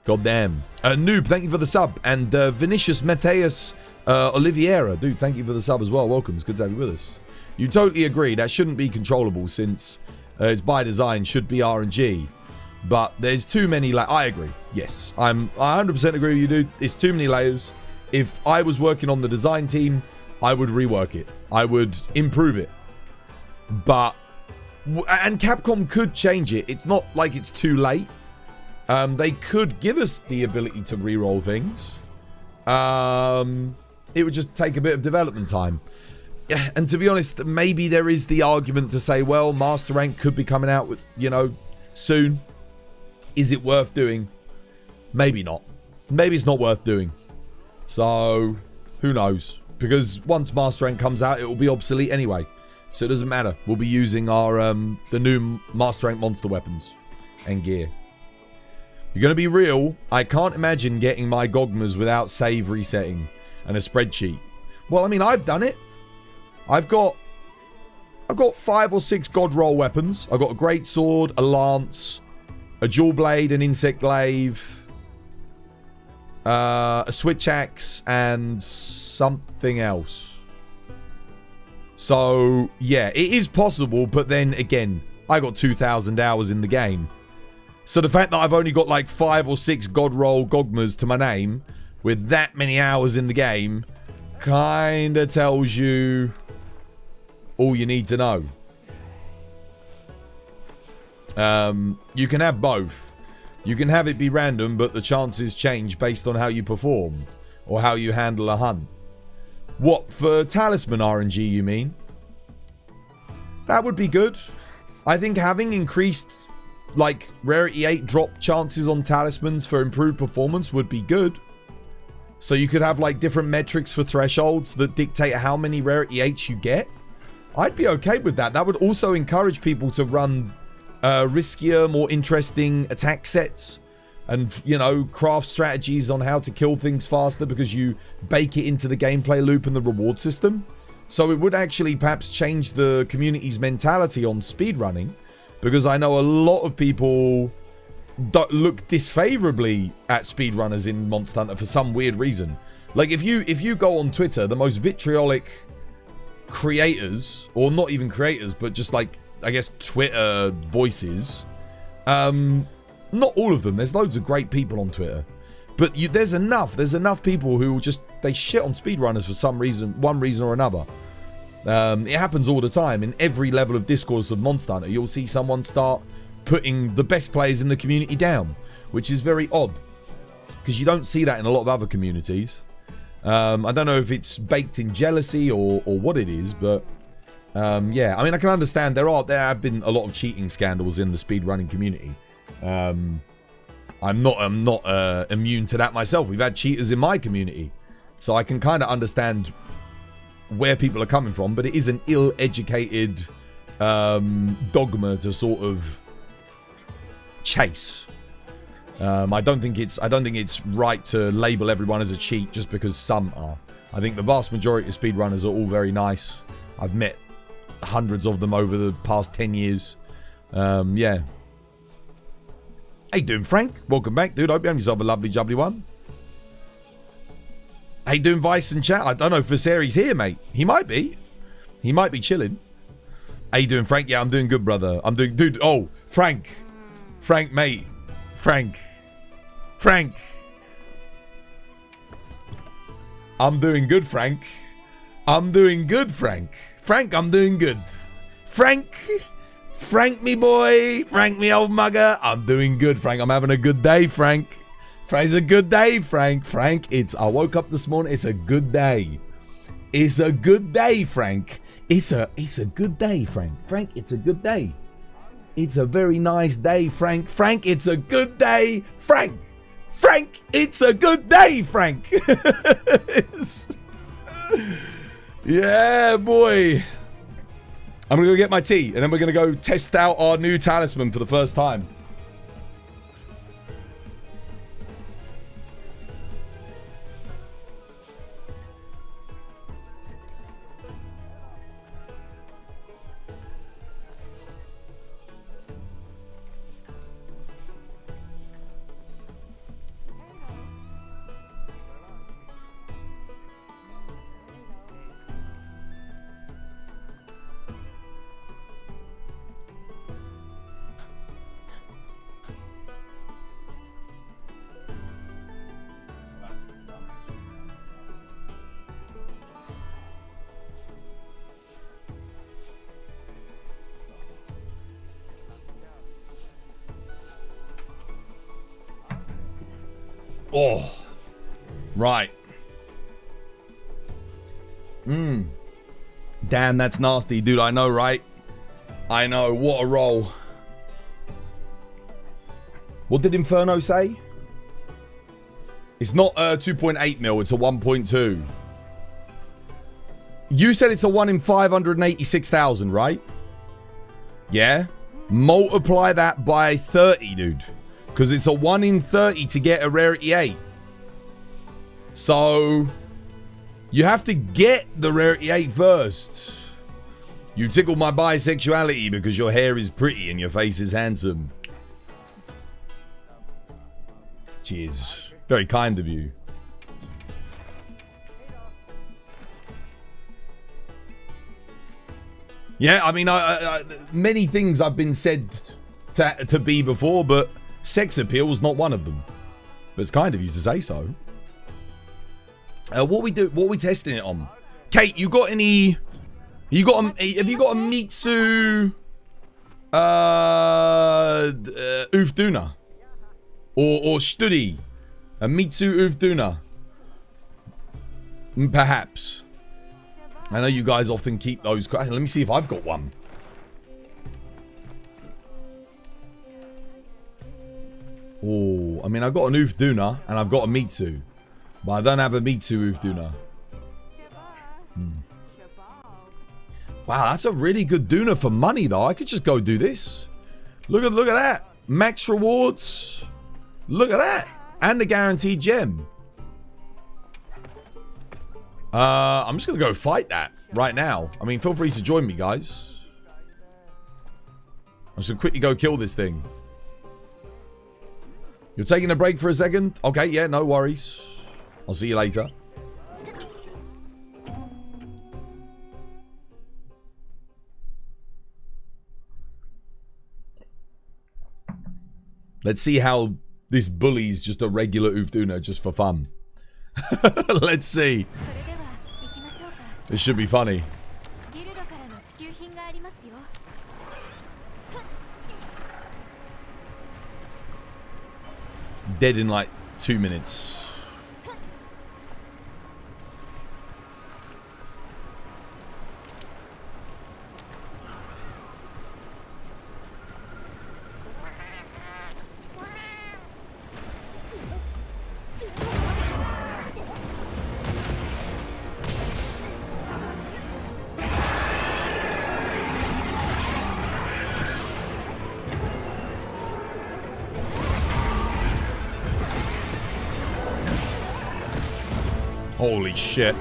God damn. Noob, thank you for the sub. And Vinicius Mateus Oliveira, dude, thank you for the sub as well. Welcome, it's good to have you with us. You totally agree, that shouldn't be controllable since it's by design, should be RNG. But there's too many, like, I agree. Yes, I 100% agree with you, dude. It's too many layers. If I was working on the design team, I would rework it. I would improve it. But, and Capcom could change it. It's not like it's too late. They could give us the ability to reroll things. It would just take a bit of development time. And to be honest, maybe there is the argument to say, well, Master Rank could be coming out with, you know, soon. Is it worth doing? Maybe not. Maybe it's not worth doing. So, who knows? Because once Master Rank comes out, it will be obsolete anyway. So it doesn't matter. We'll be using our the new Master Rank monster weapons and gear. You're going to be real. I can't imagine getting my Gogmas without save resetting and a spreadsheet. Well, I mean, I've done it. I've got 5 or 6 God Roll weapons. I've got a Great Sword, a Lance, a Dual Blade, an Insect Glaive, a Switch Axe, and something else. So, yeah, it is possible, but then, again, I got 2,000 hours in the game. So the fact that I've only got like 5 or 6 God Roll Gogmas to my name, with that many hours in the game, kinda tells you all you need to know. You can have both. You can have it be random, but the chances change based on how you perform, or how you handle a hunt. What, for Talisman RNG, you mean? That would be good. I think having increased, like, Rarity 8 drop chances on Talismans for improved performance would be good. So you could have, like, different metrics for thresholds that dictate how many Rarity 8s you get. I'd be okay with that. That would also encourage people to run riskier, more interesting attack sets. And, you know, craft strategies on how to kill things faster because you bake it into the gameplay loop and the reward system. So it would actually perhaps change the community's mentality on speedrunning. Because I know a lot of people look disfavorably at speedrunners in Monster Hunter for some weird reason. Like, if you go on Twitter, the most vitriolic creators, or not even creators, but just like, I guess, Twitter voices, not all of them. There's loads of great people on Twitter. But there's enough people who just, they shit on speedrunners for some reason, one reason or another. It happens all the time. In every level of discourse of Monster Hunter, you'll see someone start putting the best players in the community down, which is very odd. Because you don't see that in a lot of other communities. I don't know if it's baked in jealousy or what it is, but yeah. I mean, I can understand there have been a lot of cheating scandals in the speedrunning community. I'm not immune to that myself. We've had cheaters in my community, so I can kind of understand where people are coming from, but it is an ill-educated dogma to sort of chase. I don't think it's right to label everyone as a cheat just because some are. I think the vast majority of speedrunners are all very nice. I've met hundreds of them over the past 10 years. Yeah. How you doing, Frank? Welcome back, dude. Hope you have yourself a lovely jubbly one. How you doing, Vice and chat? I don't know if Viserys here, mate. He might be. He might be chilling. How you doing, Frank? Yeah, I'm doing good, brother. I'm doing... Dude, oh, Frank. Frank, mate. Frank. I'm doing good, Frank. I'm doing good, Frank. Frank, I'm doing good. Frank, Frank, me boy. Frank, me old mugger. I'm doing good, Frank. I'm having a good day, Frank. Frank's a good day, Frank. Frank, I woke up this morning. It's a good day. It's a good day, Frank. It's a good day, Frank. Frank, it's a good day. It's a very nice day, Frank. Frank, it's a good day, Frank. Frank, it's a good day, Frank. Yeah, boy. I'm going to go get my tea, and then we're going to go test out our new talisman for the first time. Oh, right. Damn, that's nasty, dude. I know, right? I know. What a roll. What did Inferno say? It's not a 2.8 mil. It's a 1.2. You said it's a 1 in 586,000, right? Yeah. Multiply that by 30, dude. Because it's a 1 in 30 to get a rarity 8. So, you have to get the rarity 8 first. You tickle my bisexuality because your hair is pretty and your face is handsome. Cheers. Very kind of you. Yeah, I mean, many things I've been said to be before, but sex appeal is not one of them. But it's kind of you to say so. What we testing it on? Kate, you got any? Have you got a Mitsu Ufduna? Or Studi? A Mitsu Ufduna? Perhaps. I know you guys often keep those. Let me see if I've got one. Oh, I mean, I've got an Ufduna and I've got a Mitsu. But I don't have a Mitsu Ufduna. Wow, that's a really good Duna for money, though. I could just go do this. Look at that. Max rewards. Look at that. And the guaranteed gem. I'm just going to go fight that right now. I mean, feel free to join me, guys. I'm just going to quickly go kill this thing. You're taking a break for a second? Okay, yeah, no worries. I'll see you later. Let's see how this bully's just a regular Ufduna just for fun. Let's see. This should be funny. Dead in like 2 minutes. Holy shit.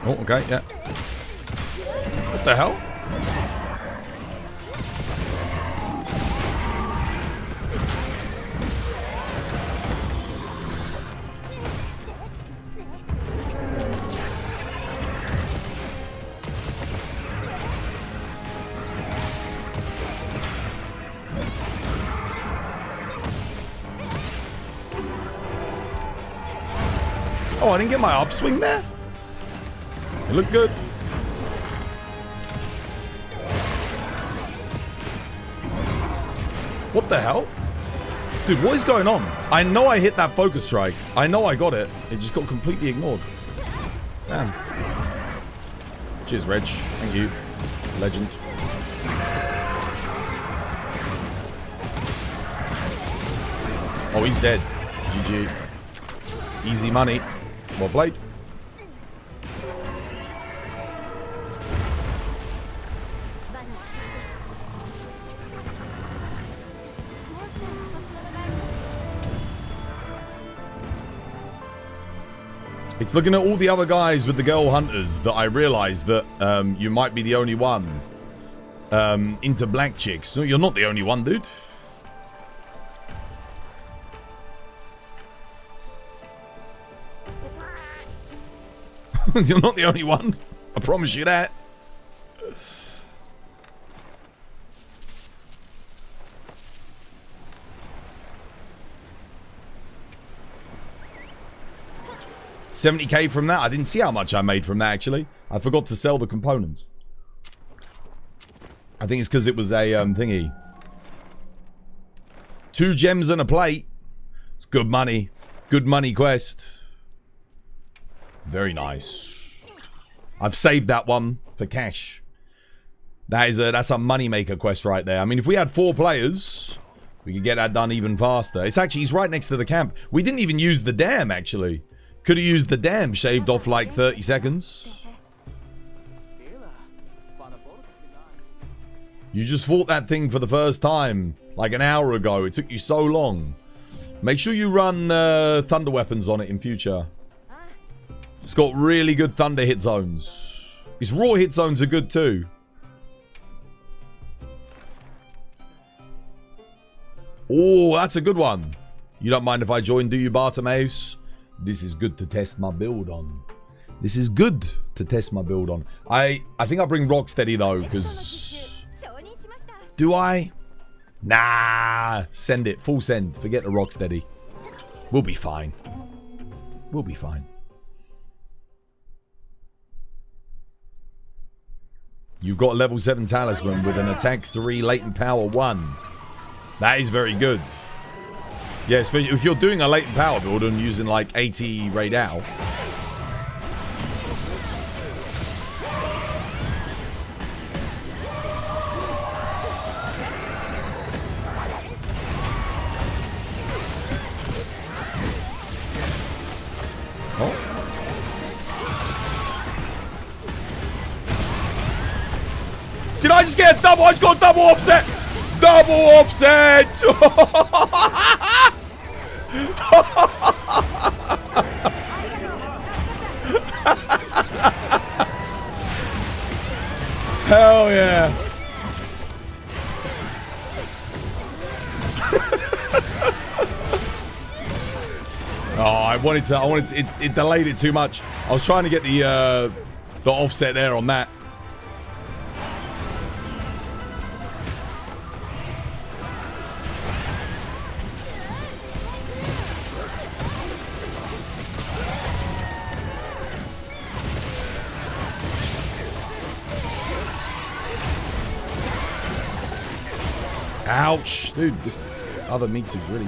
Oh, okay, yeah. What the hell? Oh, I didn't get my upswing there? It looked good. What the hell? Dude, what is going on? I know I hit that focus strike. I know I got it. It just got completely ignored. Damn. Cheers, Reg. Thank you. Legend. Oh, he's dead. GG. Easy money. Well played. It's looking at all the other guys with the girl hunters that I realized that you might be the only one into black chicks. No, you're not the only one, dude. You're not the only one. I promise you that. $70K from that? I didn't see how much I made from that, actually. I forgot to sell the components. I think it's because it was a thingy. 2 gems and a plate. It's good money. Good money quest. Very nice. I've saved that one for cash. That's a moneymaker quest right there. I mean, if we had 4 players, we could get that done even faster. It's actually, he's right next to the camp. We didn't even use the dam, actually. Could have used the dam, shaved off like 30 seconds. You just fought that thing for the first time, like an hour ago. It took you so long. Make sure you run thunder weapons on it in future. It's got really good thunder hit zones. Its raw hit zones are good too. Oh, that's a good one. You don't mind if I join, do you, Bartimaeus? This is good to test my build on. This is good to test my build on. I think I'll bring Rocksteady though, because... Do I? Nah. Send it. Full send. Forget the Rocksteady. We'll be fine. We'll be fine. You've got a level 7 talisman with an attack 3, latent power 1. That is very good. Yeah, especially if you're doing a latent power build and using like AT Raid out. Oh. Did I just get a double? I just got a double offset! Double offset! Hell yeah! Oh, I wanted to. It delayed it too much. I was trying to get the offset there on that. Ouch, dude. The other Mitsu's really.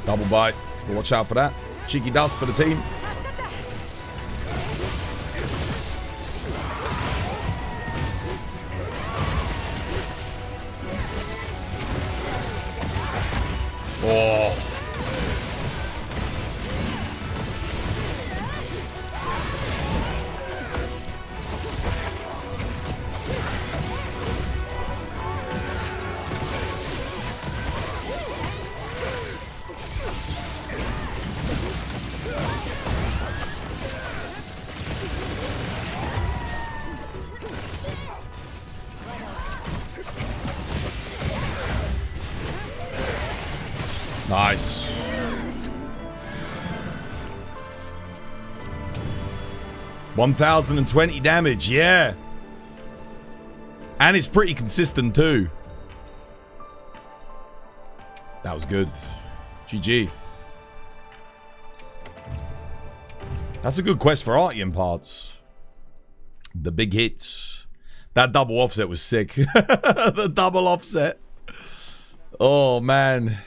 Double bite. Watch out for that. Cheeky dust for the team. Oh. Nice. $1,020 damage, yeah. And it's pretty consistent too. That was good. GG. That's a good quest for Artium parts. The big hits. That double offset was sick. The double offset. Oh, man.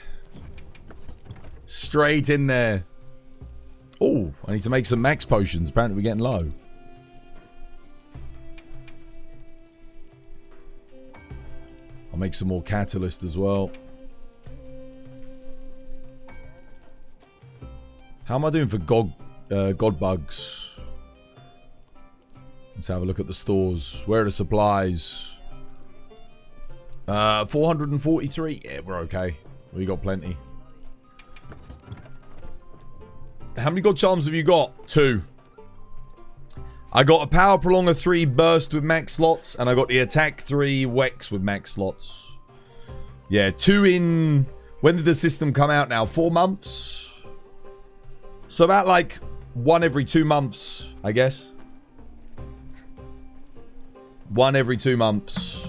Straight in there. Oh, I need to make some max potions. Apparently we're getting low. I'll make some more catalyst as well. How am I doing for god bugs? Let's have a look at the stores. Where are the supplies? 443. Yeah, we're okay. We got plenty. How many god charms have you got? 2. I got a power prolonger 3 burst with max slots, and I got the attack 3 Wex with max slots. Yeah, 2 in... When did the system come out now? 4 months? So about like 1 every 2 months, I guess. 1 every 2 months.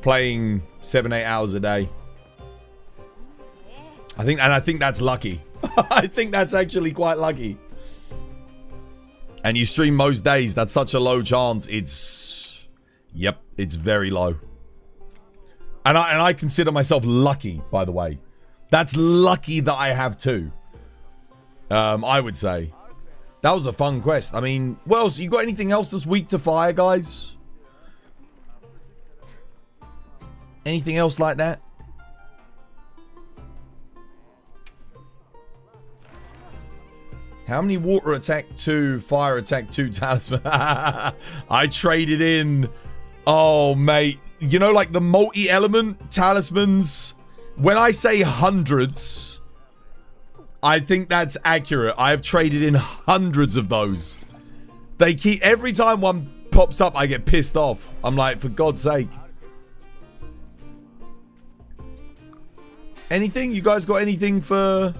Playing 7-8 hours a day. I think that's lucky. I think that's actually quite lucky. And you stream most days, that's such a low chance. It's... Yep, it's very low. And I consider myself lucky, by the way. That's lucky that I have 2. I would say. That was a fun quest. I mean, what else? You got anything else that's weak to fire, guys? Anything else like that? How many water attack 2, fire attack 2 talisman? I traded in. Oh, mate. You know, like the multi-element talismans? When I say hundreds, I think that's accurate. I have traded in hundreds of those. They keep... Every time one pops up, I get pissed off. I'm like, for God's sake. Anything? You guys got anything for...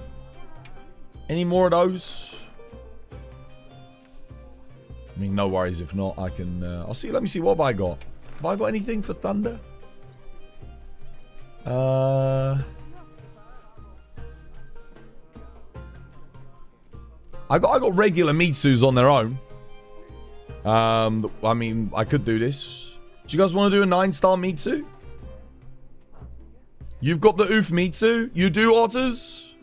Any more of those? I mean, no worries. If not, I can... I'll see. Let me see. What have I got? Have I got anything for Thunder? I got regular Mitsus on their own. I mean, I could do this. Do you guys want to do a 9-star Mitsu? You've got the Oof Mitsu. You do, Otters?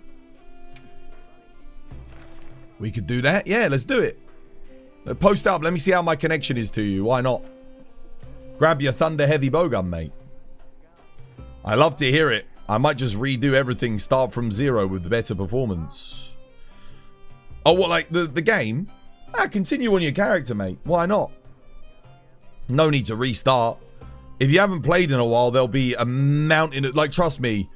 We could do that. Yeah, let's do it. Post up. Let me see how my connection is to you. Why not? Grab your Thunder Heavy Bowgun, mate. I love to hear it. I might just redo everything, start from 0 with better performance. Oh, what, like the game? Ah, continue on your character, mate. Why not? No need to restart. If you haven't played in a while, there'll be a mountain of, like, trust me.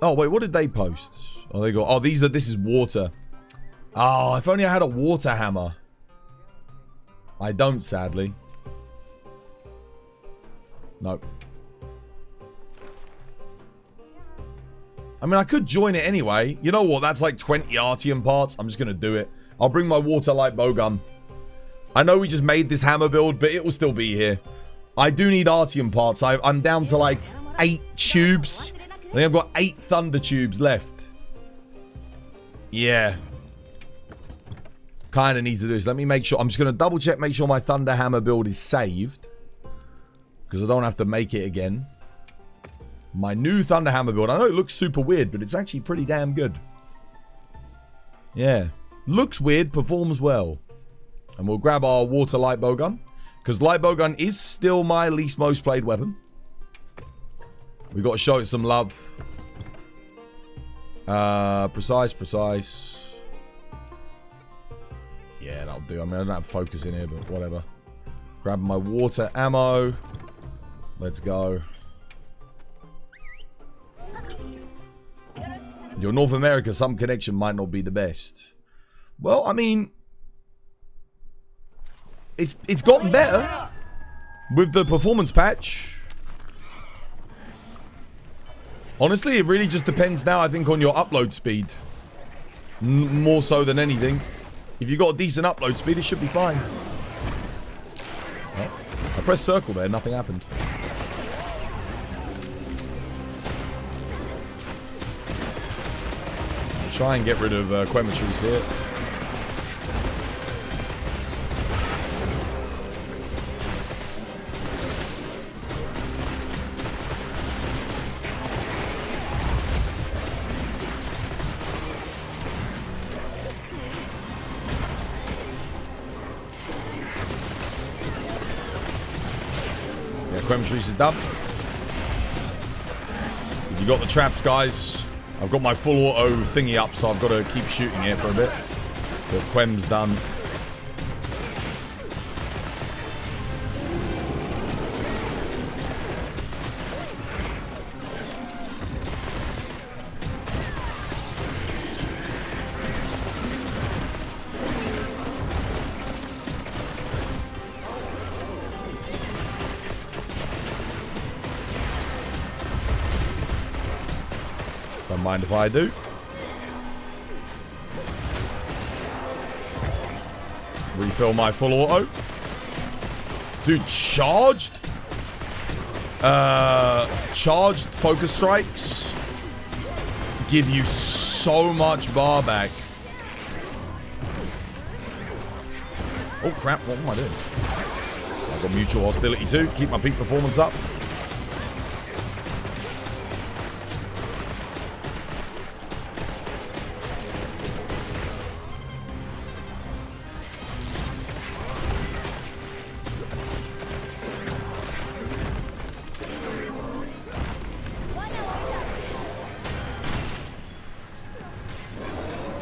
Oh, wait, what did they post? Oh, they go, oh, this is water. Oh, if only I had a water hammer. I don't, sadly. Nope. I mean, I could join it anyway. You know what? That's like 20 Artium parts. I'm just going to do it. I'll bring my water light bowgun. I know we just made this hammer build, but it will still be here. I do need Artium parts. I'm down to like 8 tubes. I think I've got 8 Thunder tubes left. Yeah. Kind of need to do this. Let me make sure. I'm just going to double check, make sure my Thunder hammer build is saved. Because I don't have to make it again. My new Thunder hammer build. I know it looks super weird, but it's actually pretty damn good. Yeah. Looks weird, performs well. And we'll grab our water light bowgun. Because light bowgun is still my least most played weapon. We've got to show it some love. Precise. Yeah, that'll do. I mean, I don't have focus in here, but whatever. Grab my water ammo. Let's go. Your North America, some connection might not be the best. Well, I mean, it's gotten better with the performance patch. Honestly, it really just depends now, I think, on your upload speed. More so than anything. If you've got a decent upload speed, it should be fine. Oh, I pressed circle there, nothing happened. Try and get rid of Quemetries here. Quemetries is done. You got the traps, guys. I've got my full auto thingy up, so I've got to keep shooting it for a bit. But Quem's done. Don't mind if I do. Refill my full auto. Dude, charged? Charged focus strikes give you so much bar back. Oh crap, what am I doing? I've got mutual hostility too. Keep my peak performance up.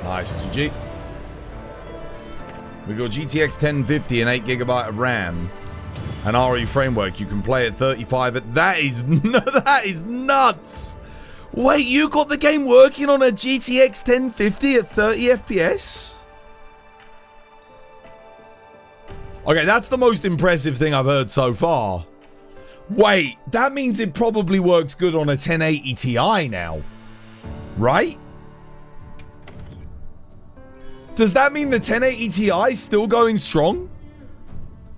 Nice, GG. We got GTX 1050 and 8GB of RAM and RE framework. You can play at 35 at... That is nuts! Wait, you got the game working on a GTX 1050 at 30 FPS? Okay, that's the most impressive thing I've heard so far. Wait, that means it probably works good on a 1080 Ti now. Right? Does that mean the 1080 Ti is still going strong?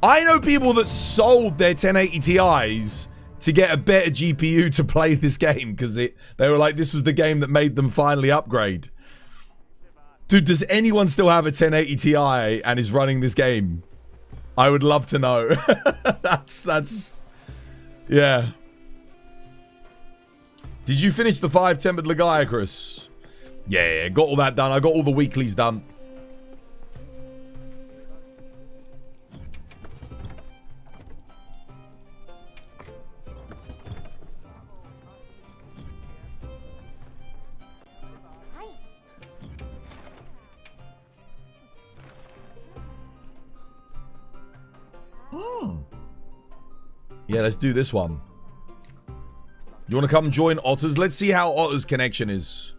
I know people that sold their 1080 Ti's to get a better GPU to play this game because they were like, this was the game that made them finally upgrade. Dude, does anyone still have a 1080 Ti and is running this game? I would love to know. that's... Yeah. Did you finish the 5 Tempered Legaia, Chris? Yeah, got all that done. I got all the weeklies done. Yeah, let's do this one. You want to come join Otter's? Let's see how Otter's connection is.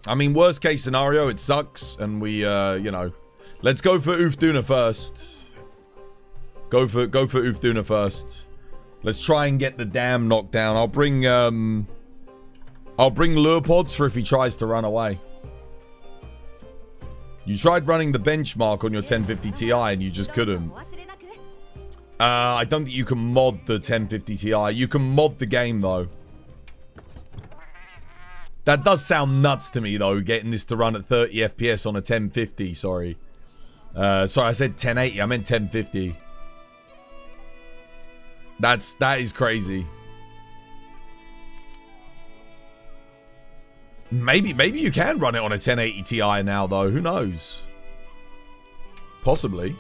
I mean, worst case scenario, it sucks. And we, you know. Let's go for Ufduna first. Go for Ufduna first. Let's try and get the dam knocked down. I'll bring lure pods for if he tries to run away. You tried running the benchmark on your 1050 Ti and you just couldn't. I don't think you can mod the 1050 Ti. You can mod the game, though. That does sound nuts to me, though, getting this to run at 30 FPS on a 1050, sorry. Sorry, I said 1080. I meant 1050. That is crazy. Maybe you can run it on a 1080 Ti now, though. Who knows? Possibly.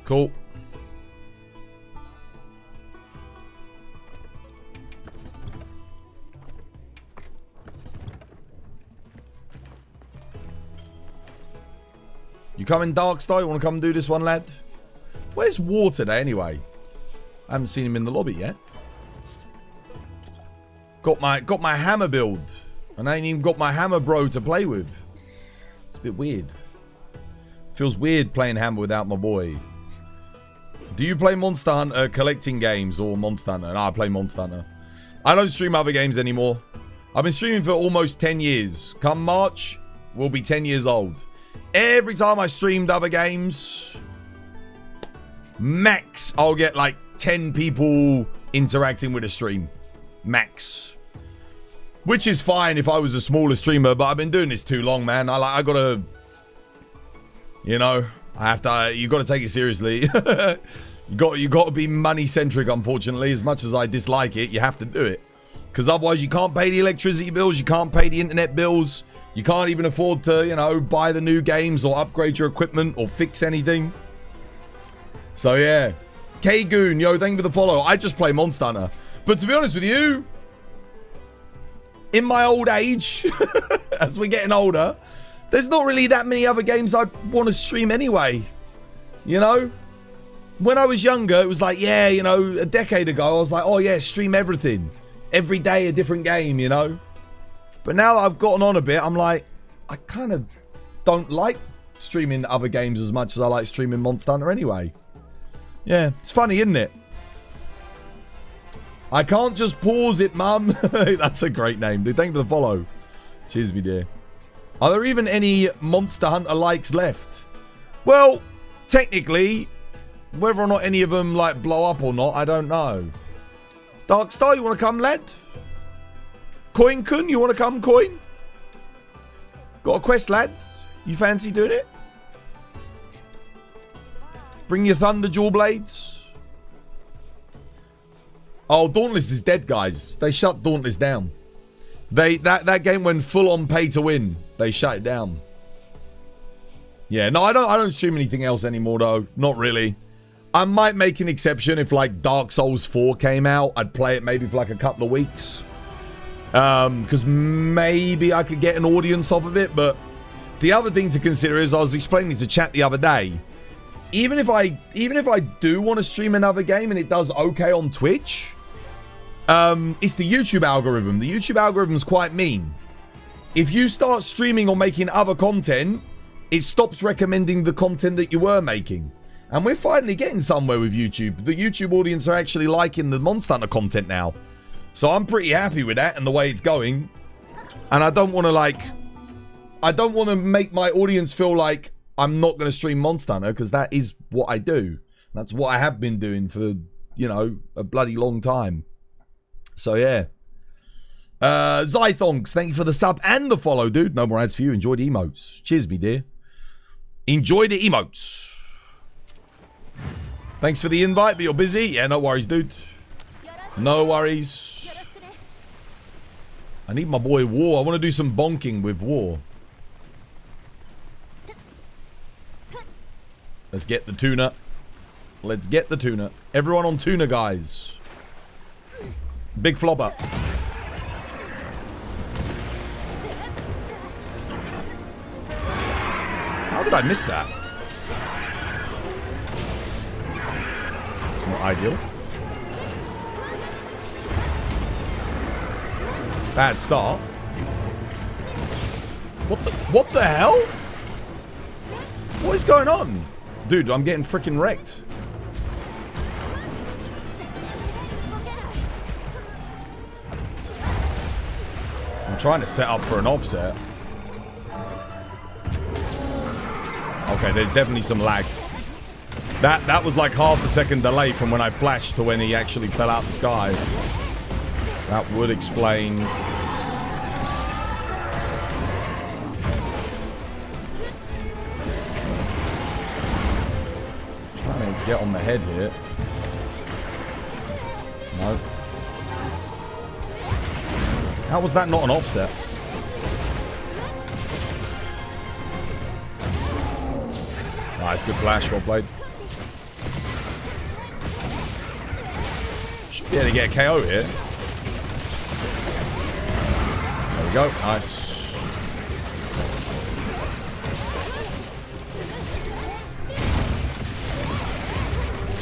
Cool. You coming, Darkstar? You want to come and do this one, lad? Where's War today, anyway? I haven't seen him in the lobby yet. Got my hammer build. And I ain't even got my hammer bro to play with. It's a bit weird. Feels weird playing hammer without my boy. Do you play Monster Hunter collecting games or Monster Hunter? No, I play Monster Hunter. I don't stream other games anymore. I've been streaming for almost 10 years. Come March, we'll be 10 years old. Every time I streamed other games, max, I'll get like 10 people interacting with a stream. Max. Which is fine if I was a smaller streamer, but I've been doing this too long, man. I gotta, you know, you gotta take it seriously. you got to be money centric, unfortunately. As much as I dislike it, you have to do it. Because otherwise you can't pay the electricity bills, you can't pay the internet bills, you can't even afford to, you know, buy the new games or upgrade your equipment or fix anything. So yeah. K-Goon, yo, thank you for the follow. I just play Monster Hunter. But to be honest with you, in my old age, as we're getting older, there's not really that many other games I'd want to stream anyway. You know? When I was younger, it was like, yeah, you know, a decade ago, I was like, oh yeah, stream everything. Every day a different game, you know? But now that I've gotten on a bit, I'm like, I kind of don't like streaming other games as much as I like streaming Monster Hunter anyway. Yeah, it's funny, isn't it? I can't just pause it, mum. That's a great name, dude. Thank you for the follow. Cheers, me dear. Are there even any Monster Hunter likes left? Well, technically, whether or not any of them like blow up or not, I don't know. Darkstar, you want to come, lad? Coin-kun, you want to come, Coin? Got a quest, lad? You fancy doing it? Bring your Thunder Jewel Blades. Oh, Dauntless is dead, guys. They shut Dauntless down. That game went full on pay to win. They shut it down. Yeah, no, I don't stream anything else anymore though. Not really. I might make an exception if like Dark Souls 4 came out. I'd play it maybe for like a couple of weeks. Because maybe I could get an audience off of it. But the other thing to consider is I was explaining to chat the other day. Even if I do want to stream another game and it does okay on Twitch, it's the YouTube algorithm. The YouTube algorithm is quite mean. If you start streaming or making other content, it stops recommending the content that you were making. And we're finally getting somewhere with YouTube. The YouTube audience are actually liking the Monster Hunter content now. So I'm pretty happy with that and the way it's going. And I don't want to make my audience feel like I'm not going to stream Monster Hunter, because that is what I do. That's what I have been doing for, you know, a bloody long time. So yeah. Zythonks, thank you for the sub and the follow, dude. No more ads for you. Enjoy the emotes. Cheers, me dear. Enjoy the emotes. Thanks for the invite, but you're busy. Yeah, no worries, dude. No worries. I need my boy War. I want to do some bonking with War. Let's get the tuna. Let's get the tuna. Everyone on tuna, guys. Big flopper. How did I miss that? It's not ideal. Bad start. What the hell? What is going on? Dude, I'm getting freaking wrecked. I'm trying to set up for an offset. Okay, there's definitely some lag. That was like half a second delay from when I flashed to when he actually fell out the sky. That would explain. Trying to get on the head here. No. How was that not an offset? Nice, good flash, well played. Should be able to get a KO here. There we go, nice.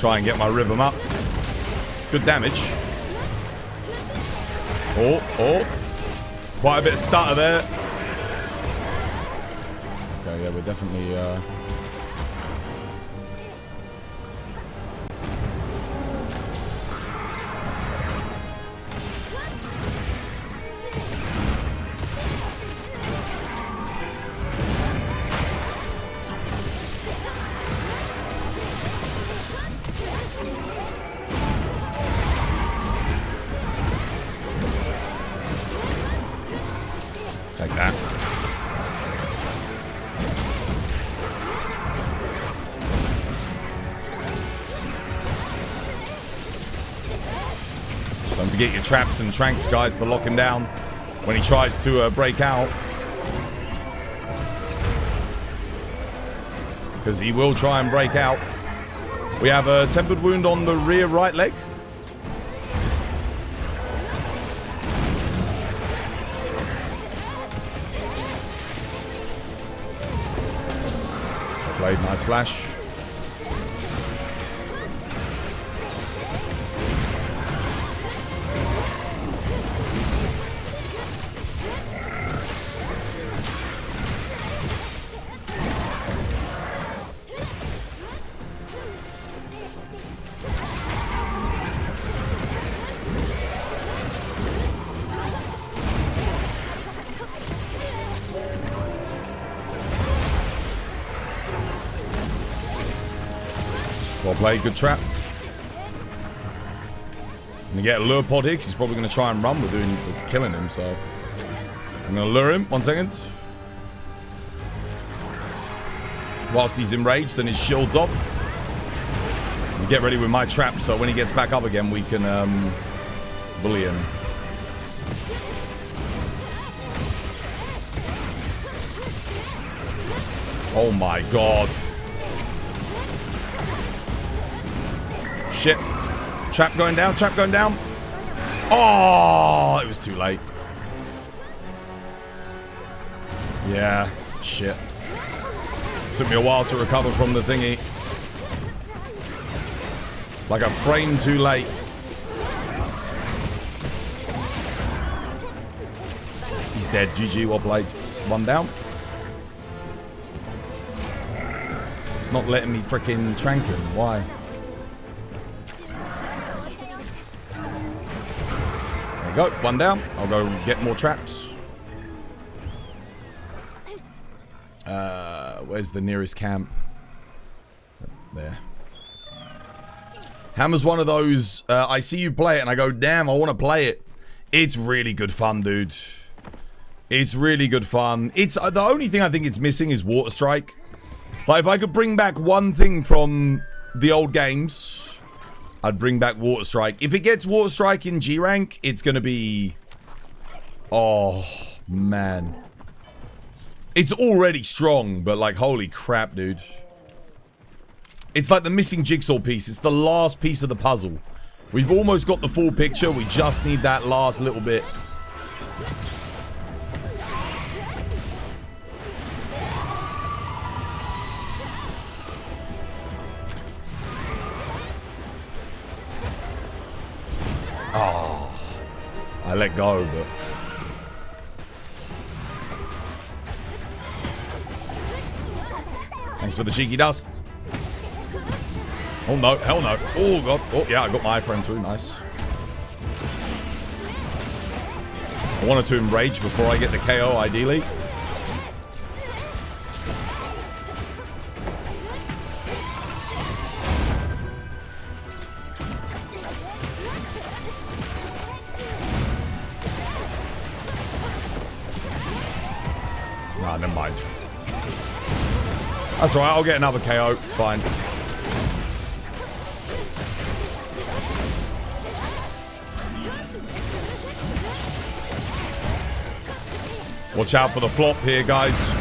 Try and get my rhythm up. Good damage. Oh. Quite a bit of stutter there. Okay, yeah, we're definitely... Take that. Don't forget your traps and tranks, guys, to lock him down when he tries to break out. Because he will try and break out. We have a tempered wound on the rear right leg. Blade, nice flash. Well played, good trap. Gonna get a lure pod here, 'cause he's probably gonna try and run. We're killing him, so I'm gonna lure him. 1 second. Whilst he's enraged and his shield's off. And get ready with my trap, so when he gets back up again, we can bully him. Oh my god. Shit. Trap going down, trap going down. Oh, it was too late. Yeah, shit. Took me a while to recover from the thingy. Like a frame too late. He's dead. GG, well played. 1 down. It's not letting me freaking trank him. Why? Go, 1 down. I'll go get more traps. Where's the nearest camp? There. Hammer's one of those, I see you play it and I go, damn, I want to play it. It's really good fun, dude. It's really good fun. It's the only thing I think it's missing is Water Strike. Like, if I could bring back one thing from the old games, I'd bring back Water Strike. If it gets Water Strike in G rank, it's gonna be... Oh, man. It's already strong, but like, holy crap, dude. It's like the missing jigsaw piece. It's the last piece of the puzzle. We've almost got the full picture. We just need that last little bit. Oh, I let go, but... Thanks for the cheeky dust. Oh no, hell no. Oh god. Oh yeah, I got my friend too, nice. I wanted to enrage before I get the KO, ideally. Nah, never mind. That's alright, I'll get another KO. It's fine. Watch out for the flop here, guys.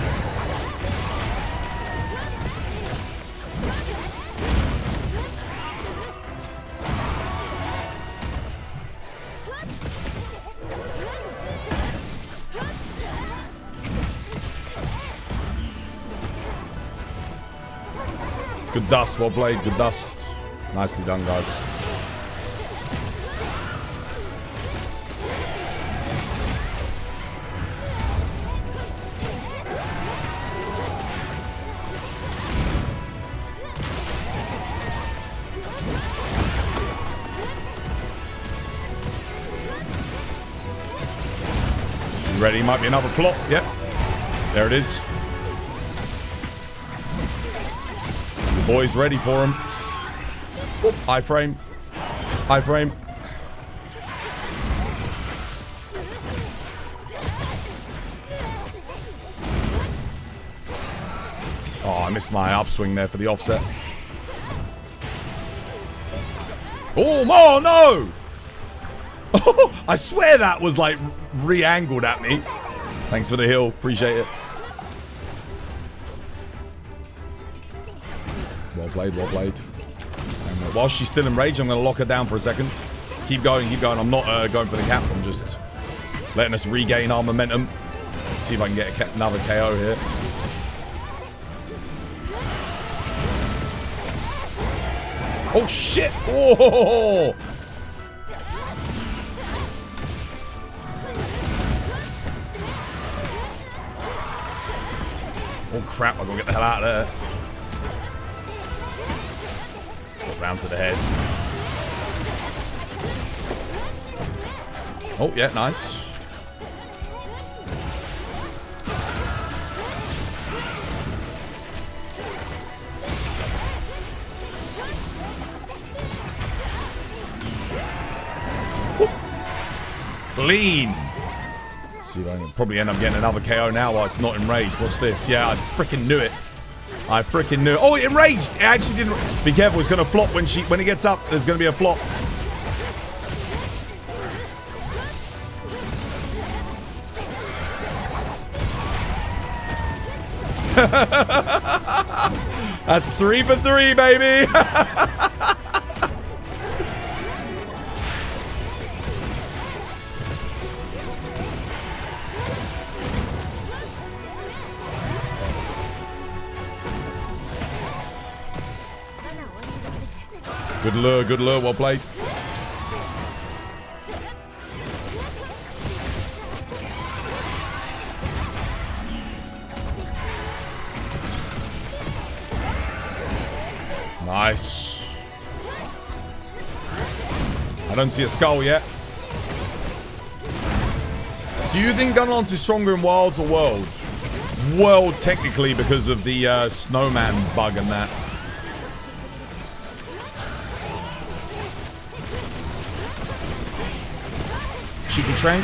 Good dust, well played, good dust. Nicely done, guys. Ready? Might be another flop. Yep. There it is. The boy's ready for him. Oop, iframe. Iframe. Oh, I missed my upswing there for the offset. Oh no! Oh, I swear that was like re-angled at me. Thanks for the heal. Appreciate it. Well played, well played. And while she's still enraged, I'm going to lock her down for a second. Keep going, keep going. I'm not going for the cap. I'm just letting us regain our momentum. Let's see if I can get another KO here. Oh, shit! Oh! Oh, crap. I'm going to get the hell out of there. Got round to the head. Oh, yeah. Nice. Clean. See if I can probably end up getting another KO now while it's not enraged. What's this? Yeah, I freaking knew it. I freaking knew it. Oh, it enraged. It actually didn't. Be careful. It's going to flop when it gets up. There's going to be a flop. That's 3 for 3, baby. Good lure, well played. Nice. I don't see a skull yet. Do you think Gunlance is stronger in Wilds or World? World, technically, because of the snowman bug and that. Cheeky train.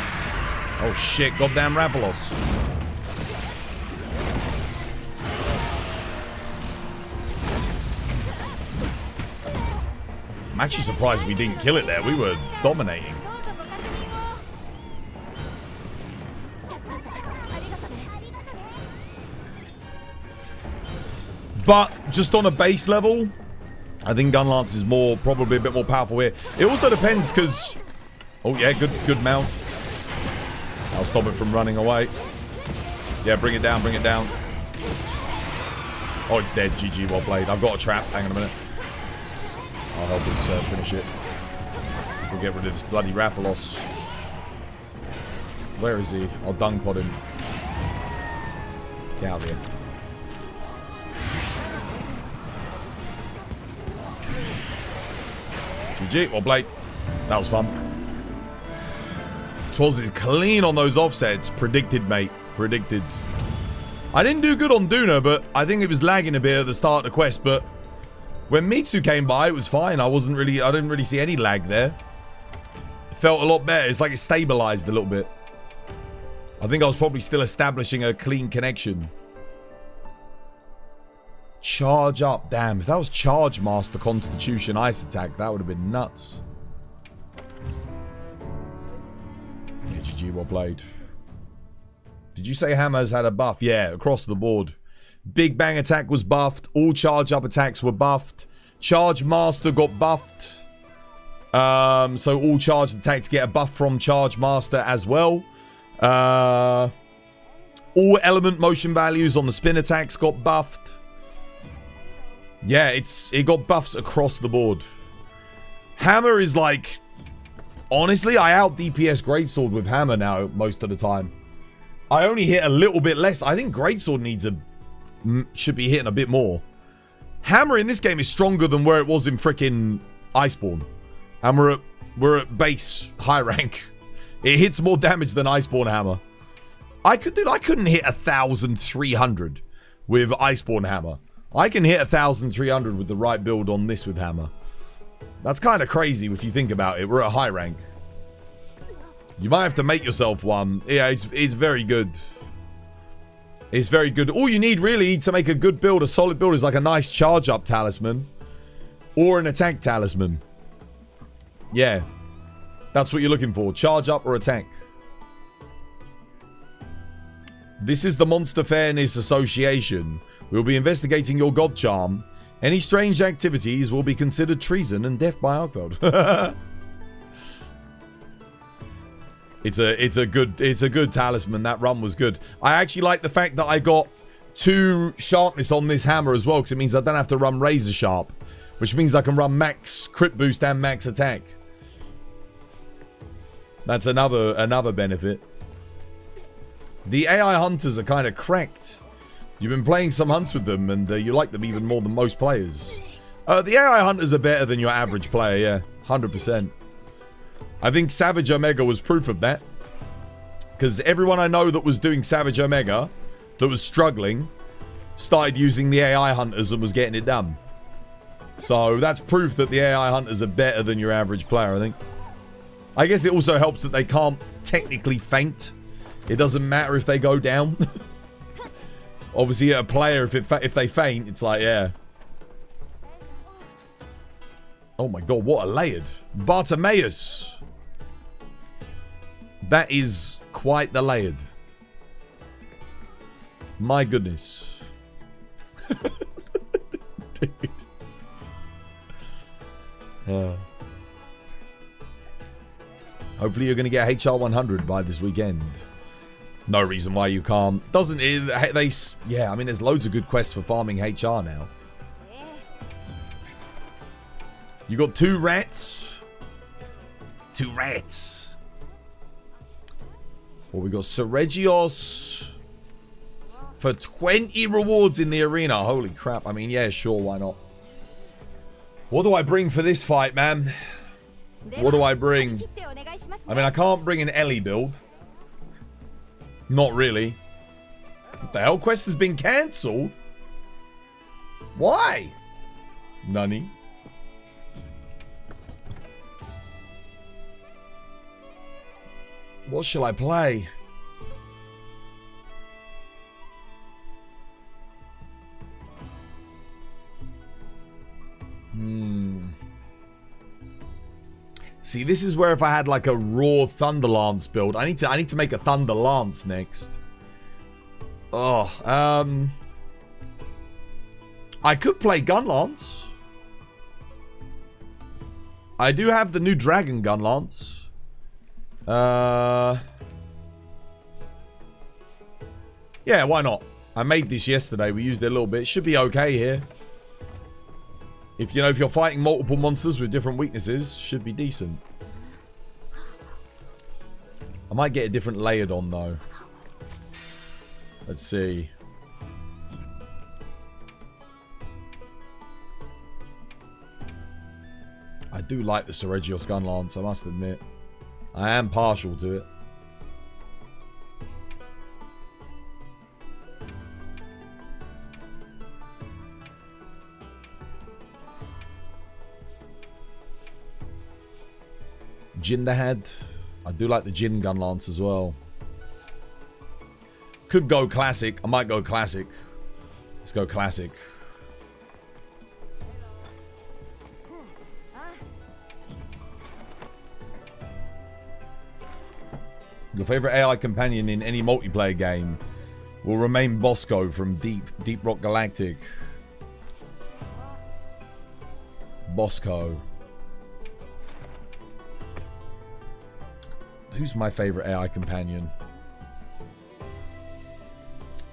Oh shit, goddamn Ravalos. I'm actually surprised we didn't kill it there. We were dominating. But just on a base level, I think Gunlance is probably a bit more powerful here. It also depends because... Oh yeah, good mount. I'll stop it from running away. Yeah, bring it down, bring it down. Oh, it's dead. GG, well played. I've got a trap. Hang on a minute. I'll help us finish it. We'll get rid of this bloody Rathalos. Where is he? I'll dung pod him. Get out of here. GG, well played. That was fun. Twas is clean on those offsets. Predicted, mate. Predicted. I didn't do good on Duna, but I think it was lagging a bit at the start of the quest, but when Mitsu came by, it was fine. I didn't really see any lag there. It felt a lot better. It's like it stabilized a little bit. I think I was probably still establishing a clean connection. Charge up. Damn, if that was Charge Master Constitution Ice Attack, that would have been nuts. Yeah, GG, well played. Did you say Hammer's had a buff? Yeah, across the board. Big Bang attack was buffed. All charge up attacks were buffed. Charge Master got buffed. So all charged attacks get a buff from Charge Master as well. All element motion values on the spin attacks got buffed. Yeah, it got buffs across the board. Hammer is like... Honestly, I out DPS Greatsword with Hammer now most of the time. I only hit a little bit less. I think Greatsword should be hitting a bit more. Hammer in this game is stronger than where it was in frickin' Iceborne. And we're at base high rank. It hits more damage than Iceborne Hammer. I couldn't hit 1,300 with Iceborne Hammer. I can hit 1,300 with the right build on this with Hammer. That's kind of crazy if you think about it. We're at high rank. You might have to make yourself one. Yeah, it's very good. It's very good. All you need really to make a good build, a solid build, is like a nice charge up talisman. Or an attack talisman. Yeah. That's what you're looking for. Charge up or attack. This is the Monster Fairness Association. We'll be investigating your god charm. Any strange activities will be considered treason and death by Arkveld. It's a good talisman. That run was good. I actually like the fact that I got 2 sharpness on this hammer as well, because it means I don't have to run razor sharp, which means I can run max crit boost and max attack. That's another benefit. The AI hunters are kind of cracked. You've been playing some hunts with them, and you like them even more than most players. The AI hunters are better than your average player, yeah. 100%. I think Savage Omega was proof of that. Because everyone I know that was doing Savage Omega, that was struggling, started using the AI hunters and was getting it done. So that's proof that the AI hunters are better than your average player, I think. I guess it also helps that they can't technically faint. It doesn't matter if they go down. Obviously, a player, if they faint, it's like, yeah. Oh my god, what a layered. Bartimaeus. That is quite the layered. My goodness. Dude. Hopefully you're going to get HR 100 by this weekend. No reason why you can't. Doesn't it? Yeah, I mean, there's loads of good quests for farming HR now. You got 2 rats. 2 rats. Well, we got Seregios for 20 rewards in the arena. Holy crap. I mean, yeah, sure, why not? What do I bring for this fight, man? What do I bring? I mean, I can't bring an Ellie build. Not really. What the hell? Quest has been cancelled? Why? Nunny. What shall I play? See, this is where if I had like a raw Thunder Lance build, I need to make a Thunder Lance next. Oh, I could play Gun Lance. I do have the new Dragon Gun Lance. Yeah, why not? I made this yesterday. We used it a little bit. It should be okay here. If you're fighting multiple monsters with different weaknesses, should be decent. I might get a different layered on though. Let's see. I do like the Seregios Gun Lance, I must admit. I am partial to it. Jin Dahaad. I do like the Jin Gun Lance as well. Could go classic. I might go classic. Let's go classic. Your favorite AI companion in any multiplayer game will remain Bosco from Deep Rock Galactic. Bosco. Who's my favorite AI companion?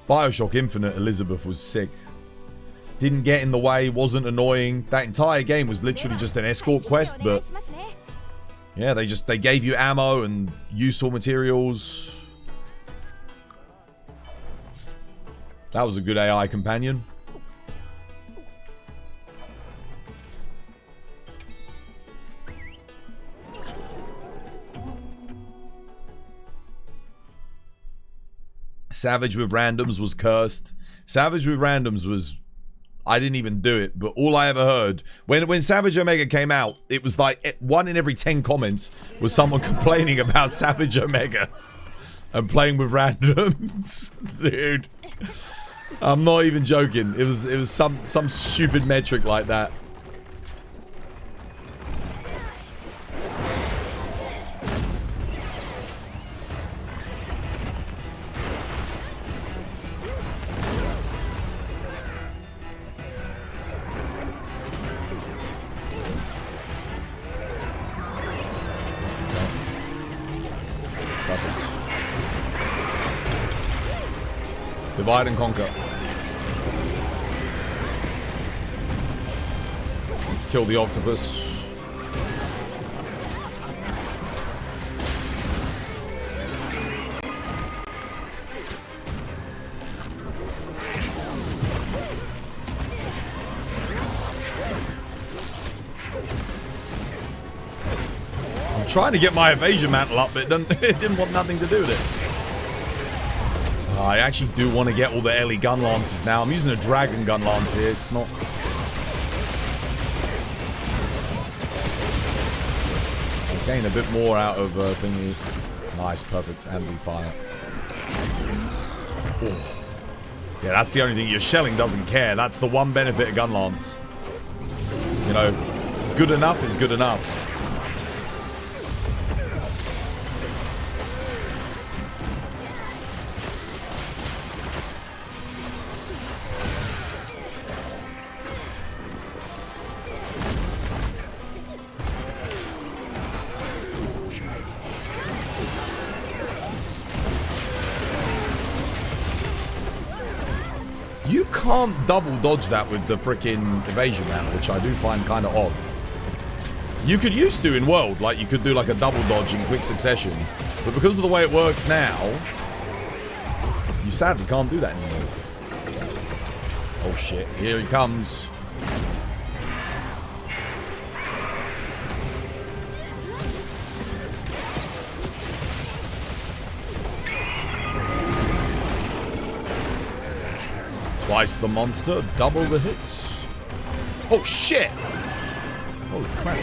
Bioshock Infinite Elizabeth was sick. Didn't get in the way, wasn't annoying. That entire game was literally just an escort quest, but yeah, they gave you ammo and useful materials. That was a good AI companion. Savage with randoms was cursed. Savage with randoms was... I didn't even do it, but all I ever heard... When Savage Omega came out, it was like 1 in every 10 comments was someone complaining about Savage Omega. And playing with randoms. Dude. I'm not even joking. It was some stupid metric like that. Divide and conquer. Let's kill the octopus. I'm trying to get my evasion mantle up, but it didn't want nothing to do with it. I actually do want to get all the Ellie gun lances now. I'm using a dragon gun lance here. It's not... I'll gain a bit more out of thingy. Nice, perfect. And we fire. Oh. Yeah, that's the only thing. Your shelling doesn't care. That's the one benefit of gun lance. You know, good enough is good enough. Can't double dodge that with the freaking evasion man, which I do find kind of odd. You could used to in World, like you could do like a double dodge in quick succession, but because of the way it works now, you sadly can't do that anymore. Oh shit, here he comes. Twice the monster, double the hits. Oh shit! Holy crap.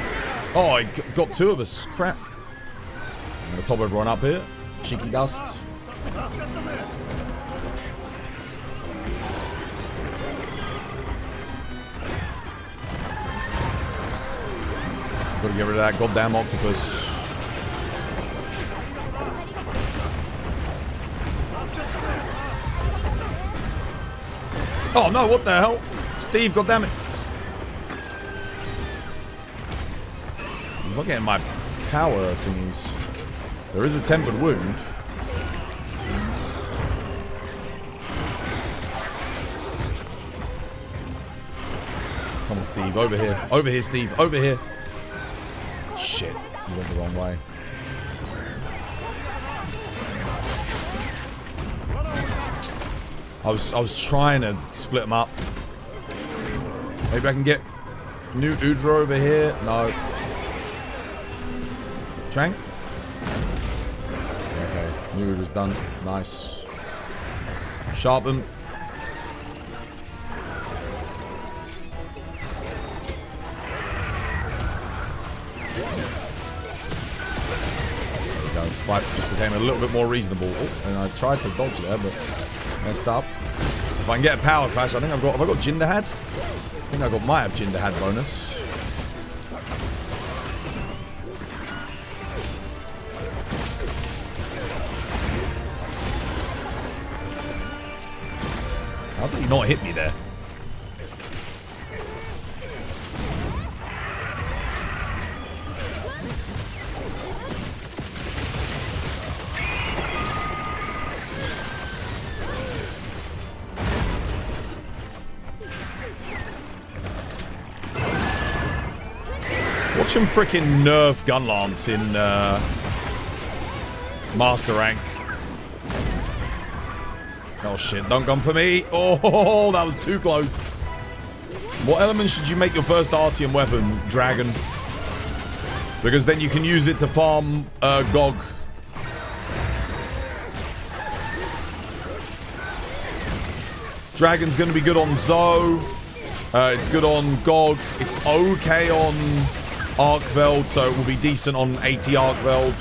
Oh, I got 2 of us. Crap. I'm gonna top everyone up here. Cheeky dust. Gotta get rid of that goddamn octopus. Oh no, what the hell? Steve, goddammit. I'm not getting my power thingies. There is a tempered wound. Come on, Steve, over here. Over here, Steve, over here. Shit, you went the wrong way. I was trying to split them up. Maybe I can get New Udra over here. No. Trank? Okay. New Udra's done. Nice. Sharpen. There we go. Fight just became a little bit more reasonable. Oh, and I tried to dodge there, but messed up. If I can get a power clash, I think have I got Jin Dahaad? I think might have Jin Dahaad bonus. How did he not hit me there? Watch him frickin' nerf gun lance in master rank. Oh shit, don't come for me. Oh, that was too close. What element should you make your first Artium weapon, Dragon? Because then you can use it to farm Gog. Dragon's going to be good on Zoe. It's good on Gog. It's okay on Arkveld, so it will be decent on AT Arkveld.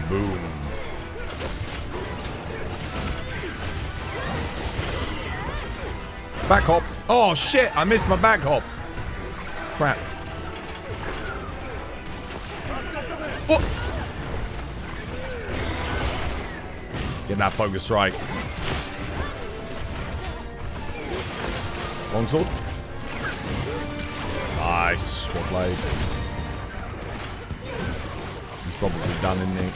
Boom. Back hop. Oh shit, I missed my back hop. Crap. Oh. Get that focus right. Longsword. Nice. Well played. He's probably done, isn't he?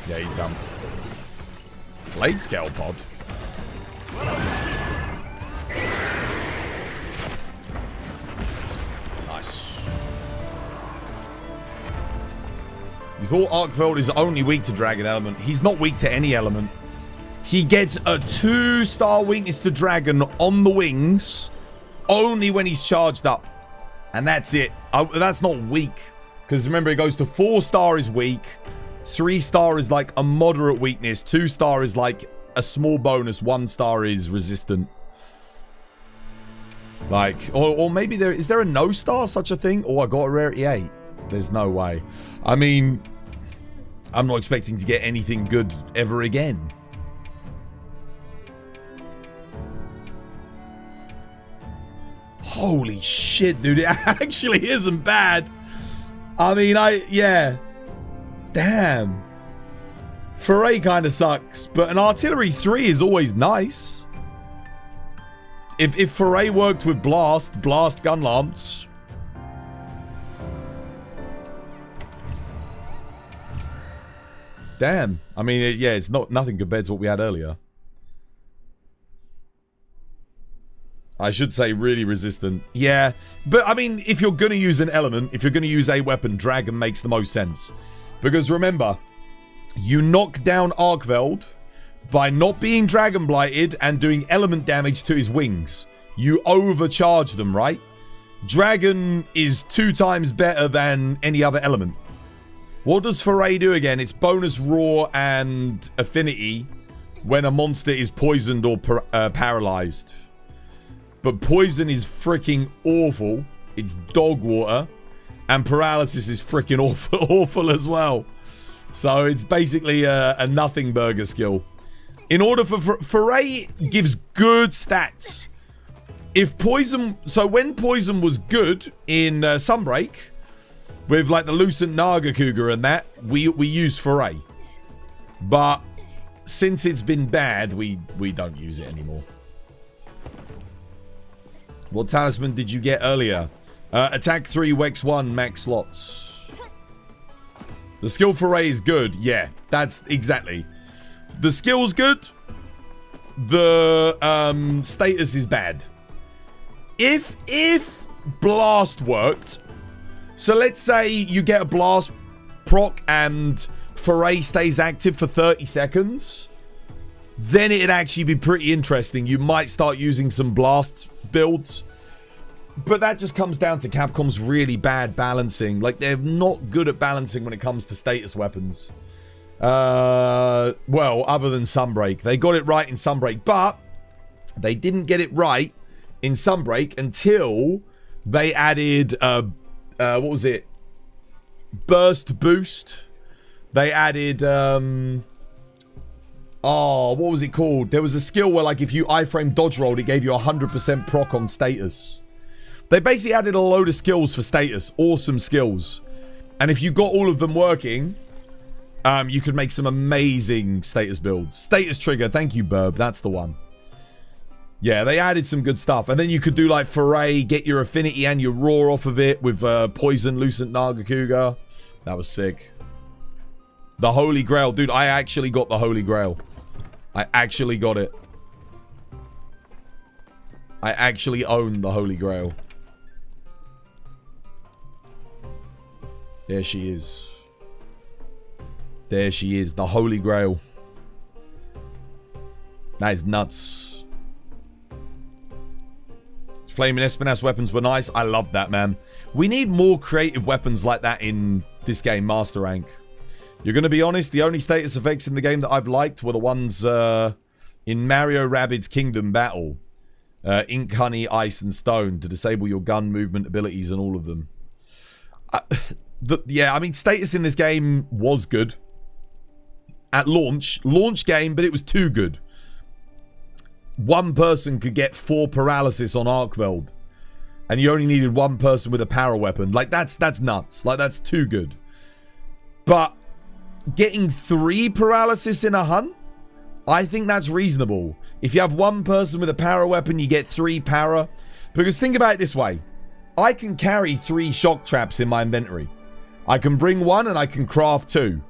Yeah, he's done. Blade scale pod. Nice. You thought Arkveld is only weak to Dragon Element. He's not weak to any element. He gets a 2-star weakness to Dragon on the wings only when he's charged up. And that's it. That's not weak. Because remember, it goes to 4-star is weak. 3-star is like a moderate weakness. 2-star is like a small bonus. 1-star is resistant. Like, or maybe is there a no-star such a thing? Oh, I got a rarity 8. There's no way. I mean, I'm not expecting to get anything good ever again. Holy shit, dude. It actually isn't bad. I mean, yeah. Damn. Foray kind of sucks, but an artillery 3 is always nice. If Foray worked with blast gun lance. Damn. I mean, yeah, it's nothing compared to what we had earlier. I should say really resistant. Yeah, but I mean, if you're going to use an element, if you're going to use a weapon, Dragon makes the most sense. Because remember, you knock down Arkveld by not being Dragon Blighted and doing element damage to his wings. You overcharge them, right? Dragon is 2 times better than any other element. What does Foray do again? It's bonus raw and affinity when a monster is poisoned or paralyzed. But poison is freaking awful. It's dog water. And paralysis is freaking awful as well. So it's basically a nothing burger skill. In order for Foray gives good stats. If poison... So when poison was good in Sunbreak, with like the Lucent Naga Cougar and that, we used Foray. But since it's been bad, we don't use it anymore. What talisman did you get earlier? Attack 3, Wex 1, max slots. The skill Foray is good. Yeah, that's exactly. The skill's good. The status is bad. If blast worked, so let's say you get a blast proc and Foray stays active for 30 seconds, then it'd actually be pretty interesting. You might start using some blast builds. But that just comes down to Capcom's really bad balancing. Like, they're not good at balancing when it comes to status weapons. Well, other than Sunbreak. They got it right in Sunbreak, but they didn't get it right in Sunbreak until they added, what was it? Burst Boost. They added, oh, what was it called? There was a skill where, like, if you iframe dodge rolled, it gave you 100% proc on status. They basically added a load of skills for status. Awesome skills. And if you got all of them working, you could make some amazing status builds. Status trigger. Thank you, Burb. That's the one. Yeah, they added some good stuff. And then you could do like Foray, get your affinity and your raw off of it with Poison, Lucent Nagakuga. That was sick. The Holy Grail. Dude, I actually got the Holy Grail. I actually got it. I actually own the Holy Grail. There she is. There she is. The Holy Grail. That is nuts. Flaming Espinas weapons were nice. I love that, man. We need more creative weapons like that in this game, Master Rank. You're going to be honest, the only status effects in the game that I've liked were the ones in Mario Rabbids Kingdom Battle. Ink, Honey, Ice, and Stone to disable your gun movement abilities and all of them. Yeah, I mean, status in this game was good. At launch game, but it was too good. One person could get 4 paralysis on Arkveld. And you only needed one person with a power weapon. Like, that's nuts. Like, that's too good. But getting 3 paralysis in a hunt? I think that's reasonable. If you have one person with a power weapon, you get 3 para. Because think about it this way. I can carry 3 shock traps in my inventory. I can bring 1 and I can craft 2.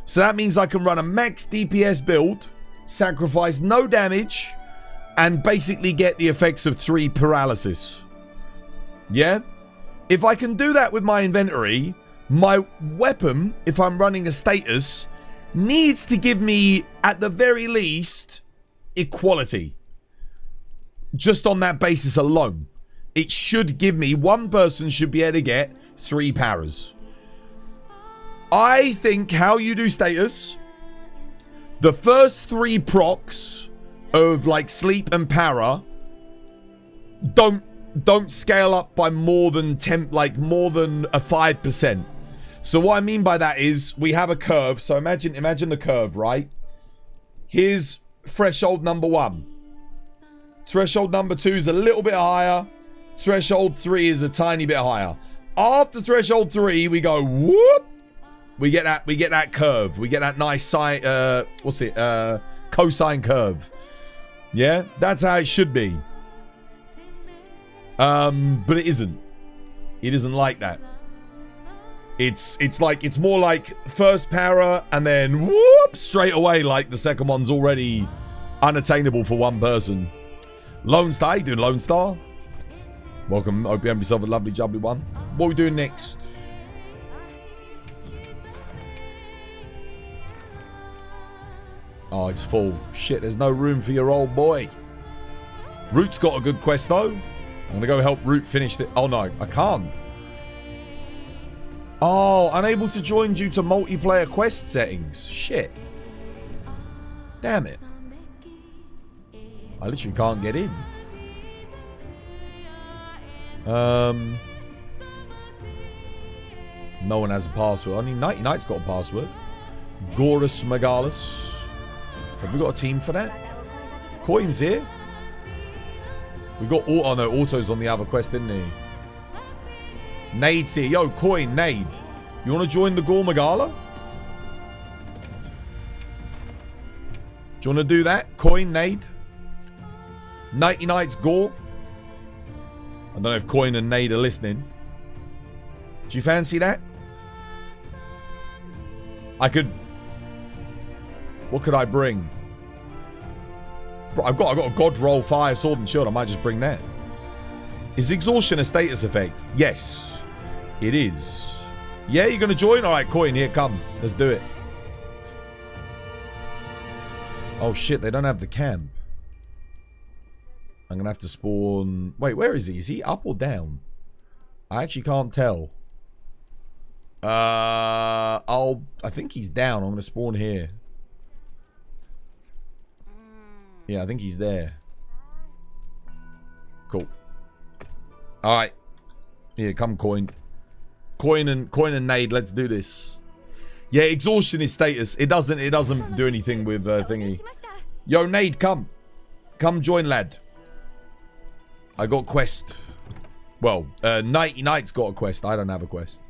So that means I can run a max DPS build, sacrifice no damage, and basically get the effects of 3 paralysis. Yeah? If I can do that with my inventory, my weapon, if I'm running a status, needs to give me, at the very least, equality. Just on that basis alone. It should give me, one person should be able to get 3 paras. I think how you do status, the first 3 procs of like sleep and para don't scale up by more than 10, like more than a 5%. So what I mean by that is we have a curve. So imagine the curve, right? Here's threshold number 1. Threshold number 2 is a little bit higher. Threshold 3 is a tiny bit higher. After threshold 3, we go whoop. We get that curve. We get that nice sine, cosine curve. Yeah, that's how it should be. But it isn't. It isn't like that. It's more like first para and then whoop straight away. Like the second one's already unattainable for one person. Lone Star, how you doing, Lone Star? Welcome. Hope you have yourself a lovely, jubbly one. What are we doing next? Oh, it's full. Shit, there's no room for your old boy. Root's got a good quest, though. I'm going to go help Root finish it. Oh, no. I can't. Oh, unable to join due to multiplayer quest settings. Shit. Damn it. I literally can't get in. No one has a password. I mean, Nighty Night's got a password. Gorus Megalis. Have we got a team for that? Coin's here. We got oh no, Auto's on the other quest, didn't he? Nade's here. Yo, Coin, Nade. You want to join the Gore Magala? Do you want to do that? Coin, Nade. Nighty Night's Gore. I don't know if Coin and Nade are listening. Do you fancy that? I could... What could I bring? I've got a God Roll, Fire, Sword, and Shield. I might just bring that. Is Exhaustion a status effect? Yes. It is. Yeah, you're going to join? Alright, Coin, here, come. Let's do it. Oh, shit, they don't have the camp. I'm going to have to spawn... Wait, where is he? Is he up or down? I actually can't tell. I think he's down. I'm going to spawn here. Yeah, I think he's there. Cool. Alright. Here, come Coin. Coin and Nade, let's do this. Yeah, Exhaustion is status. It doesn't do anything with thingy. Yo, Nade, come. Come join, lad. I got quest. Well, Nighty Night's got a quest. I don't have a quest.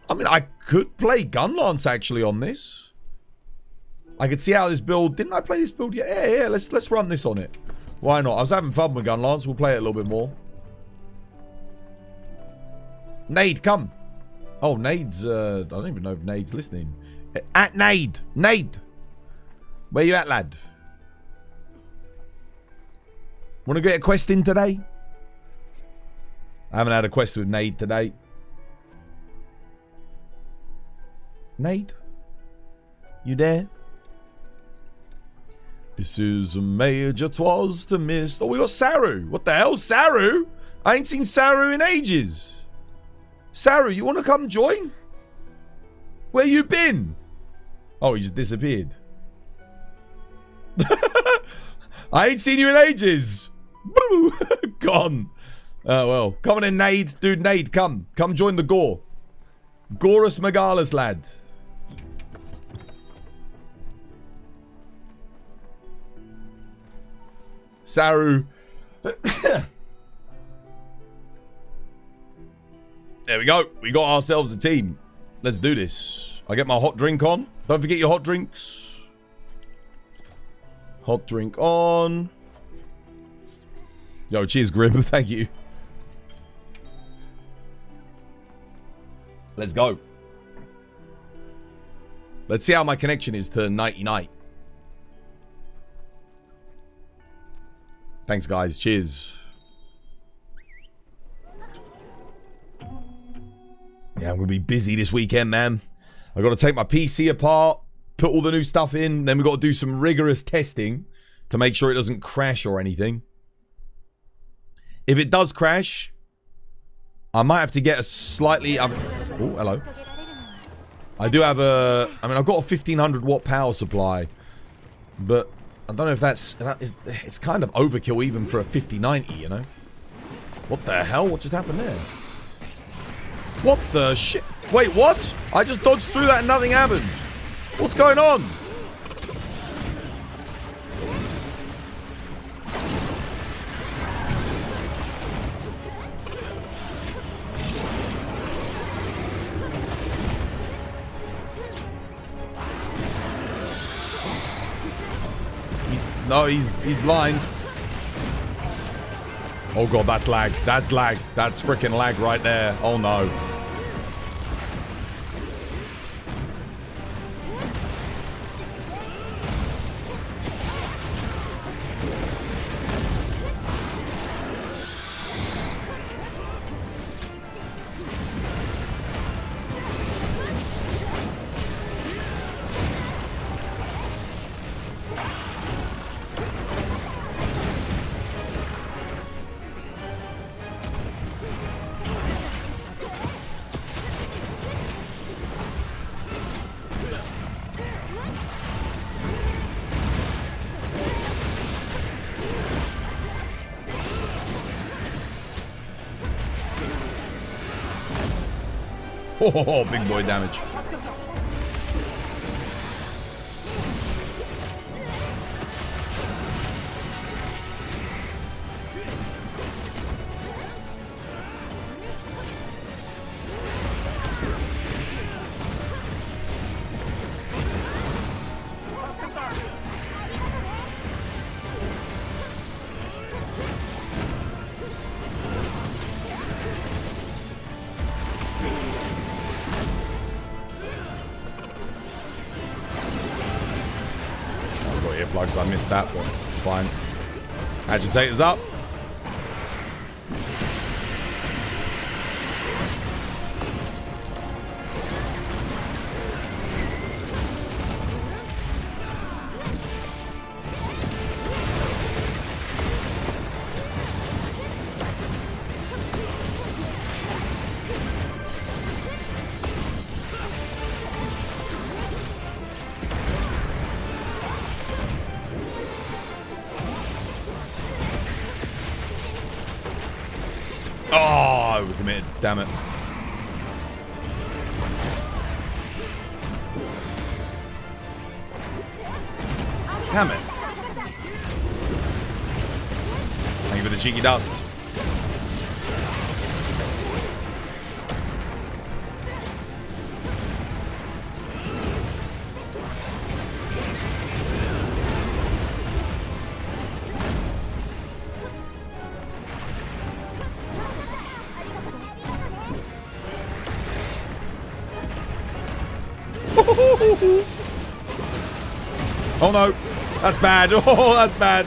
I mean, I could play Gunlance actually on this. I could see how this build... Didn't I play this build yet? Yeah, let's run this on it. Why not? I was having fun with Gun Lance. We'll play it a little bit more. Nade, come. Oh, Nade's... I don't even know if Nade's listening. At Nade. Nade. Where you at, lad? Want to get a quest in today? I haven't had a quest with Nade today. Nade? You there? This is a major, 'twas to miss. Oh, we got Saru. What the hell? Saru? I ain't seen Saru in ages. Saru, you want to come join? Where you been? Oh, he just disappeared. I ain't seen you in ages. Boo! Gone. Oh, well. Come on in, Nade. Dude, Nade, come. Come join the Gore. Gorus Megalis, lad. Saru. There we go. We got ourselves a team. Let's do this. I get my hot drink on. Don't forget your hot drinks. Hot drink on. Yo, cheers, Grim. Thank you. Let's go. Let's see how my connection is to Nighty Night. Thanks, guys. Cheers. Yeah, I'm going to be busy this weekend, man. I've got to take my PC apart, put all the new stuff in, then we've got to do some rigorous testing to make sure it doesn't crash or anything. If it does crash, I might have to get a slightly... oh, hello. I do have a... I mean, I've got a 1500 watt power supply, but I don't know if it's kind of overkill even for a 5090, you know? What the hell? What just happened there? What the shit? Wait, what? I just dodged through that and nothing happened. What's going on? No, he's blind. Oh god, that's lag. That's lag. That's freaking lag right there. Oh no. Oh, big boy damage. I missed that one. It's fine. Agitators up. Overcommitted, damn it. Damn it. Thank you for the cheeky dust. Oh no, that's bad. Oh, that's bad.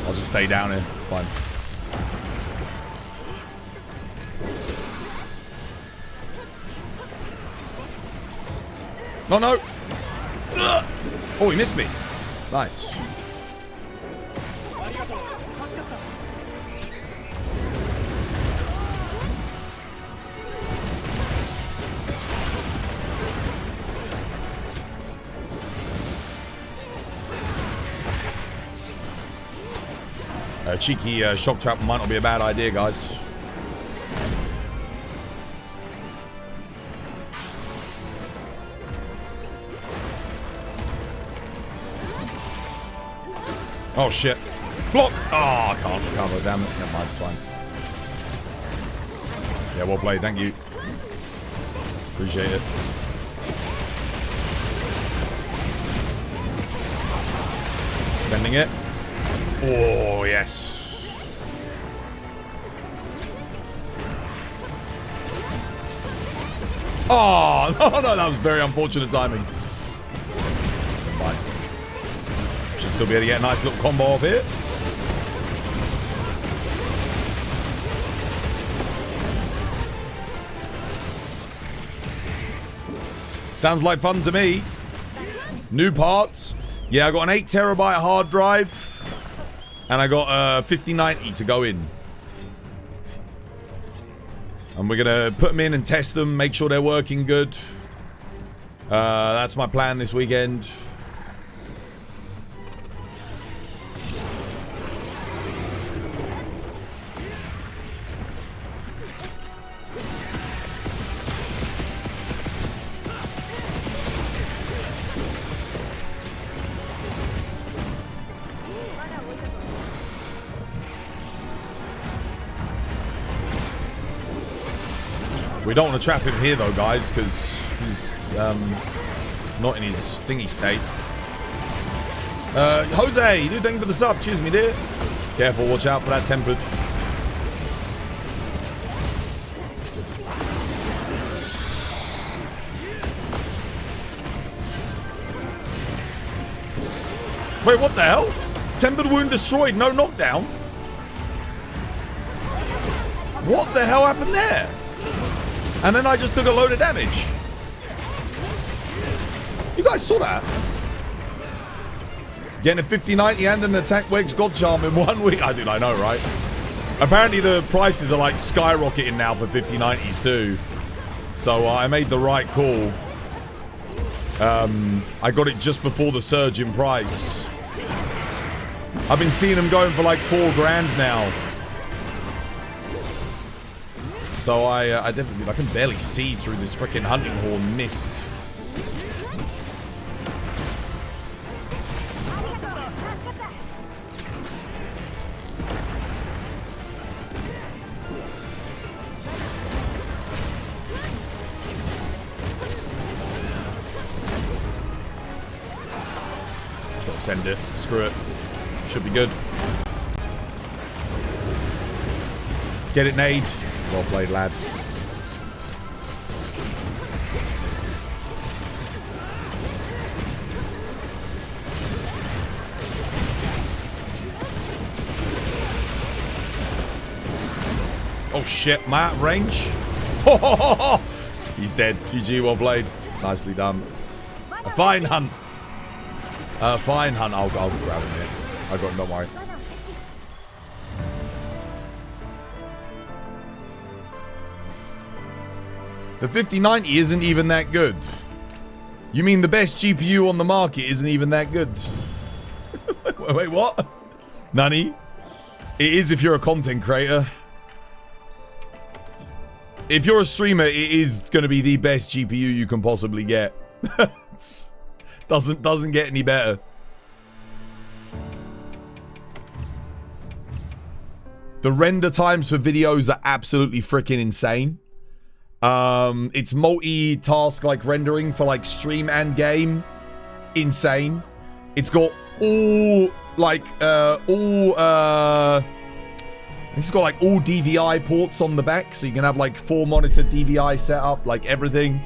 I'll just stay down here. It's fine. Oh no. Ugh. Oh, he missed me. Nice. A cheeky shock trap might not be a bad idea, guys. Oh shit. Block! Oh, I can't recover, damn it. Never mind, it's fine. Yeah, well played, thank you. Appreciate it. Sending it. Oh, yes. Oh, no, that was very unfortunate timing. Never mind. Should still be able to get a nice little combo off here. Sounds like fun to me. New parts. Yeah, I got an 8 terabyte hard drive. And I got 5090 to go in. And we're going to put them in and test them. Make sure they're working good. That's my plan this weekend. We don't want to trap him here though, guys, because he's not in his thingy state. Jose, you do thank you for the sub. Cheers, me dear. Careful, watch out for that tempered. Wait, what the hell? Tempered wound destroyed, no knockdown. What the hell happened there? And then I just took a load of damage. You guys saw that? Getting a 5090 and an attack Wegs God Charm in 1 week. I know, right? Apparently the prices are like skyrocketing now for 5090s too. So I made the right call. I got it just before the surge in price. I've been seeing them going for like $4 grand now. So I definitely, I can barely see through this freaking hunting horn mist. Just gotta send it. Screw it. Should be good. Get it, nade. Well played, lad. Oh shit, am I out of range? He's dead. GG, well played. Nicely done. A fine hunt. Fine hunt. I'll grab him here. I got him, don't worry. The 5090 isn't even that good. You mean the best GPU on the market isn't even that good? Wait, what? Nani? It is if you're a content creator. If you're a streamer, it is going to be the best GPU you can possibly get. doesn't get any better. The render times for videos are absolutely freaking insane. It's multi-task like rendering for like stream and game. Insane. It's got all like it's got like all DVI ports on the back, so you can have like 4 monitor DVI setup, like everything.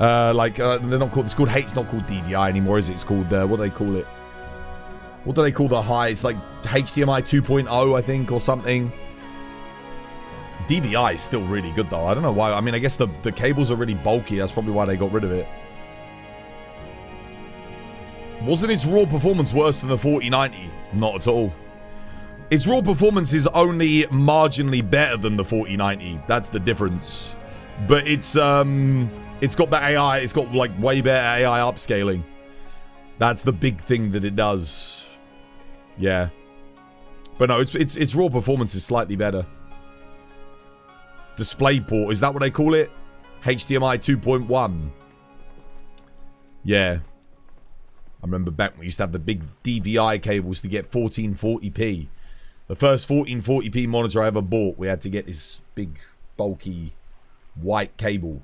They're not called. It's called It's not called DVI anymore, is it? It's called what do they call it? What do they call the high? It's like HDMI 2.0, I think, or something. DVI is still really good though. I don't know why. I mean, I guess the cables are really bulky. That's probably why they got rid of it. Wasn't its raw performance worse than the 4090? Not at all. Its raw performance is only marginally better than the 4090. That's the difference. But it's got that AI. It's got like way better AI upscaling. That's the big thing that it does. Yeah. But no, its raw performance is slightly better. DisplayPort, is that what they call it? HDMI 2.1. Yeah. I remember back when we used to have the big DVI cables to get 1440p. The first 1440p monitor I ever bought, we had to get this big, bulky, white cable.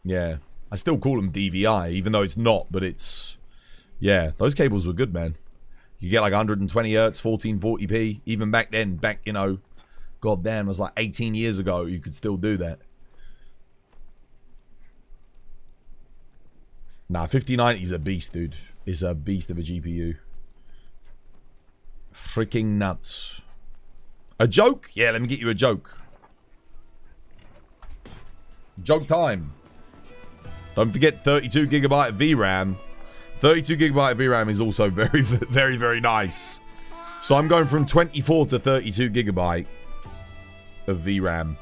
Yeah. I still call them DVI, even though it's not, but it's... Yeah, those cables were good, man. You get like 120 Hz, 1440p. Even back then, you know... God damn, it was like 18 years ago, you could still do that. Nah, 5090 is a beast, dude. It's a beast of a GPU. Freaking nuts. A joke? Yeah, let me get you a joke. Joke time. Don't forget 32GB VRAM. 32GB VRAM is also very, very, very nice. So I'm going from 24 to 32GB of VRAM.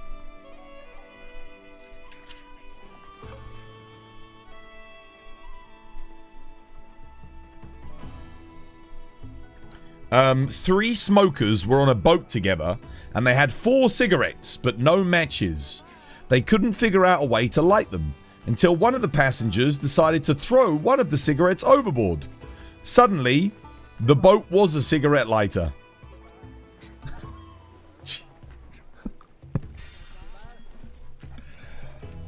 Three smokers were on a boat together and they had 4 cigarettes but no matches. They couldn't figure out a way to light them until one of the passengers decided to throw one of the cigarettes overboard. Suddenly, the boat was a cigarette lighter.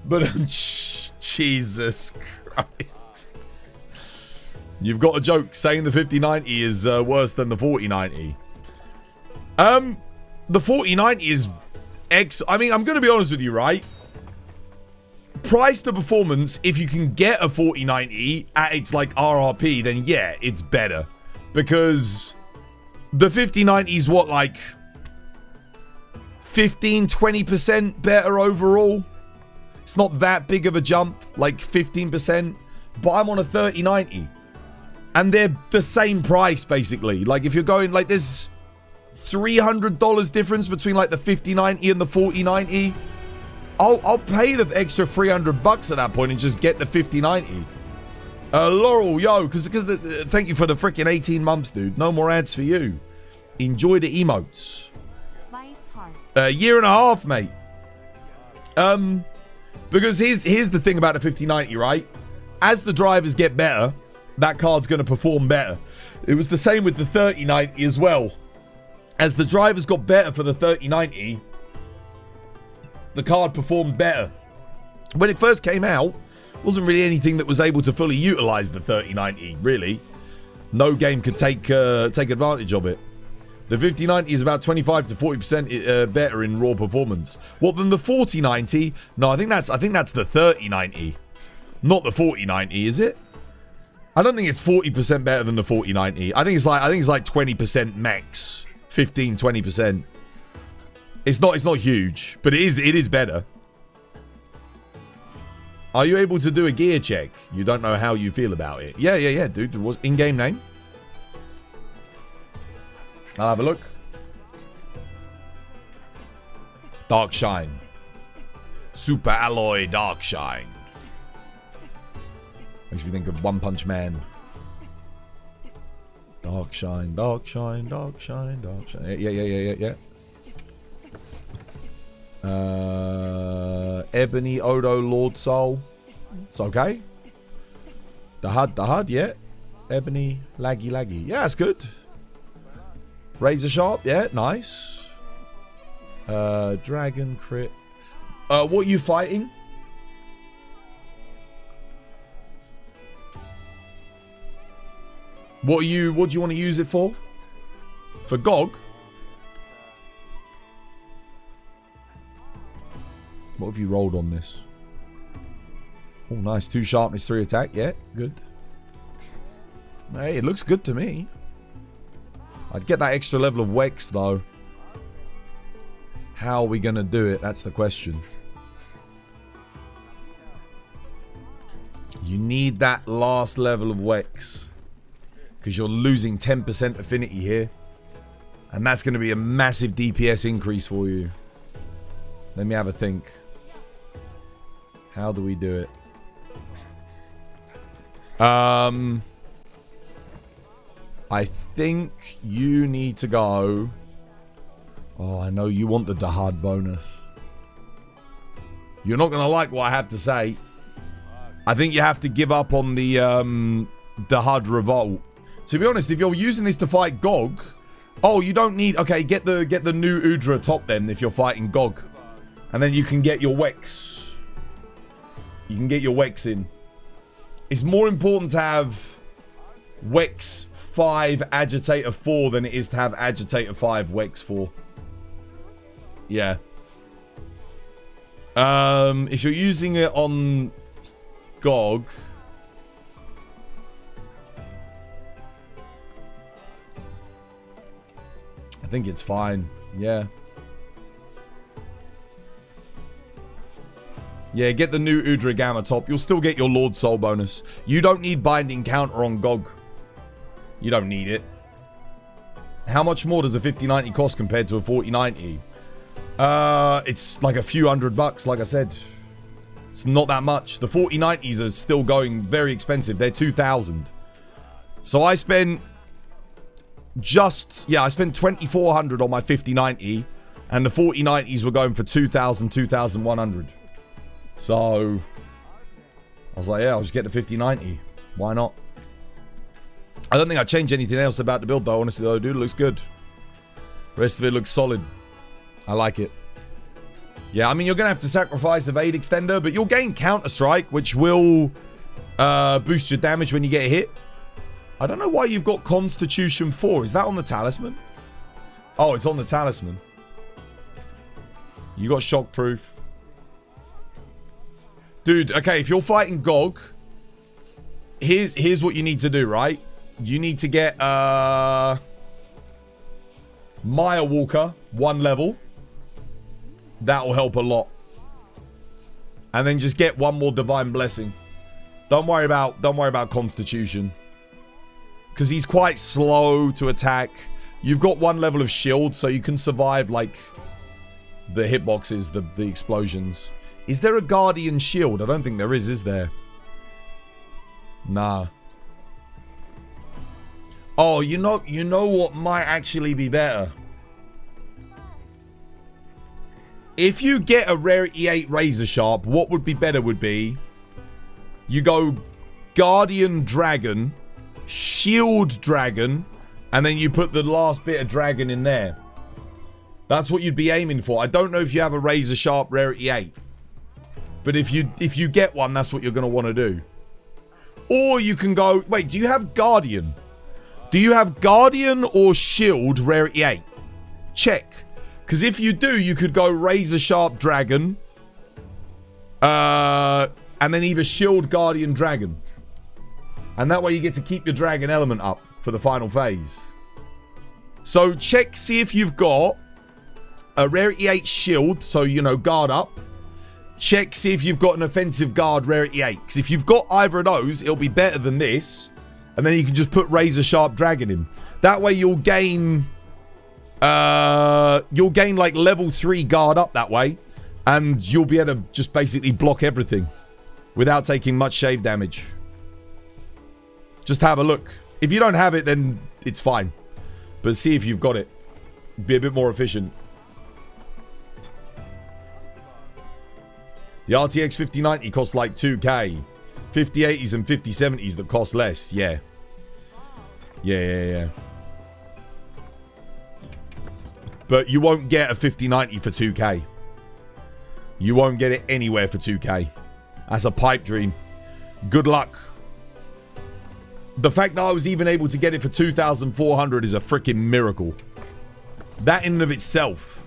But Jesus Christ. You've got a joke saying the 5090 is worse than the 4090. The 4090 is I mean, I'm going to be honest with you, right? Price to performance, if you can get a 4090 at its like RRP, then yeah, it's better. Because the 5090 is what, like 15-20% better overall. It's not that big of a jump, like 15%. But I'm on a 3090. And they're the same price, basically. Like, if you're going, like, there's $300 difference between, like, the 5090 and the 4090. I'll pay the extra $300 at that point and just get the 5090. Laurel, yo, because thank you for the freaking 18 months, dude. No more ads for you. Enjoy the emotes. Year and a half, mate. Because here's the thing about the 5090, right? As the drivers get better, that card's going to perform better. It was the same with the 3090 as well. As the drivers got better for the 3090, the card performed better. When it first came out, wasn't really anything that was able to fully utilize the 3090, really. No game could take advantage of it. The 5090 is about 25 to 40% better in raw performance. What than the 4090? No, I think that's the 3090, not the 4090, is it? I don't think it's 40% better than the 4090. I think it's like 20% max, 15-20%. It's not huge, but it is better. Are you able to do a gear check? You don't know how you feel about it. Yeah, dude. It was in-game name. I'll have a look. Dark Shine. Super Alloy Dark Shine. Makes me think of One Punch Man. Dark Shine, Dark Shine, Dark Shine, Dark Shine. Yeah. Ebony Odo Lord Soul. It's okay. Dahaad, yeah. Ebony, laggy. Yeah, that's good. Razor Sharp, yeah, nice. Dragon crit. What are you fighting? What do you want to use it for? For GOG? What have you rolled on this? Oh, nice. 2 sharpness, 3 attack. Yeah, good. Hey, it looks good to me. I'd get that extra level of Wex, though. How are we going to do it? That's the question. You need that last level of Wex. Because you're losing 10% affinity here. And that's going to be a massive DPS increase for you. Let me have a think. How do we do it? I think you need to go... Oh, I know you want the Dahaad bonus. You're not going to like what I have to say. I think you have to give up on the Dahaad Revolt. To be honest, if you're using this to fight Gog... Oh, you don't need... Okay, get the new Udra top then if you're fighting Gog. And then you can get your Wex. You can get your Wex in. It's more important to have Wex 5, Agitator 4 than it is to have Agitator 5, Wex 4. Yeah. If you're using it on Gog... I think it's fine. Yeah. Yeah, get the new Udra Gamma top. You'll still get your Lord Soul bonus. You don't need Binding Counter on Gog. You don't need it. How much more does a 5090 cost compared to a 4090? It's like a few $100, like I said. It's not that much. The 4090s are still going very expensive. They're 2,000. So I spent... I spent 2,400 on my 5090, and the 4090s were going for 2,000, 2,100. So I was like, yeah, I'll just get the 5090. Why not? I don't think I changed anything else about the build though, honestly though, dude. It looks good. Rest of it looks solid. I like it. Yeah, I mean, you're gonna have to sacrifice Evade Extender, but you'll gain Counter Strike, which will boost your damage when you get hit. I don't know why you've got Constitution 4. Is that on the Talisman? Oh, it's on the Talisman. You got Shockproof. Dude, okay, if you're fighting Gog, here's what you need to do, right? You need to get Maya Walker, 1 level. That will help a lot. And then just get 1 more Divine Blessing. Don't worry about Constitution. Because he's quite slow to attack. You've got 1 level of shield, so you can survive, like, the hitboxes, the explosions. Is there a Guardian shield? I don't think there is there? Nah. Oh, you know what might actually be better? If you get a Rarity 8 Razor Sharp, what would be better would be... You go Guardian Dragon... Shield Dragon, and then you put the last bit of Dragon in there. That's what you'd be aiming for. I don't know if you have a Razor Sharp Rarity 8. But if you get one, that's what you're going to want to do. Or you can go... Wait, do you have Guardian? Do you have Guardian or Shield Rarity 8? Check. Because if you do, you could go Razor Sharp Dragon. And then either Shield Guardian Dragon. And that way you get to keep your dragon element up for the final phase. So check, see if you've got a Rarity 8 shield, so, you know, guard up. Check, see if you've got an offensive guard Rarity 8. Because if you've got either of those, it'll be better than this. And then you can just put Razor Sharp Dragon in. That way you'll gain... like level 3 guard up that way. And you'll be able to just basically block everything. Without taking much shave damage. Just have a look. If you don't have it, then it's fine. But see if you've got it. Be a bit more efficient. The RTX 5090 costs like 2k. 5080s and 5070s that cost less. Yeah. Yeah. But you won't get a 5090 for 2k. You won't get it anywhere for 2k. That's a pipe dream. Good luck. The fact that I was even able to get it for 2,400 is a freaking miracle. That in and of itself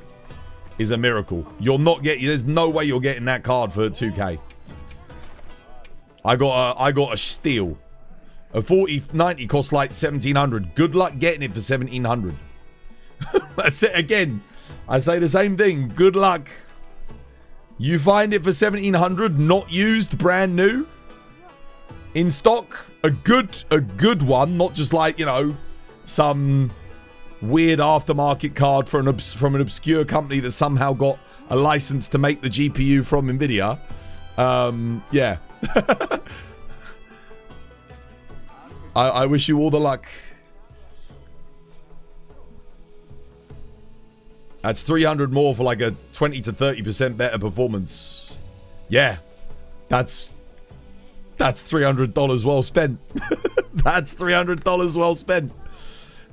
is a miracle. You'll not get... There's no way you're getting that card for 2k. I got a steal. A 4090 costs like 1700. Good luck getting it for 1700. That's it again. I say the same thing. Good luck. You find it for 1700, not used, brand new, in stock. A good one, not just like, you know, some weird aftermarket card from an obscure company that somehow got a license to make the GPU from Nvidia. Yeah. I wish you all the luck. That's 300 more for like a 20 to 30% better performance. Yeah. That's $300 well spent. That's $300 well spent.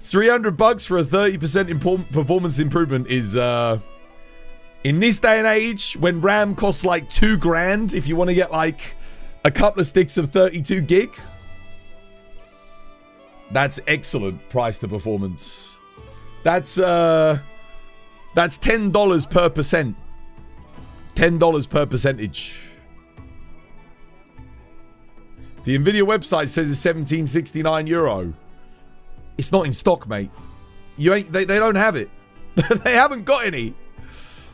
$300 for a 30% performance improvement is in this day and age when RAM costs like $2,000 if you want to get like a couple of sticks of 32 gig. That's excellent price to performance. That's $10 per percent. $10 per percentage. The Nvidia website says it's €1769. It's not in stock, mate. They don't have it. They haven't got any.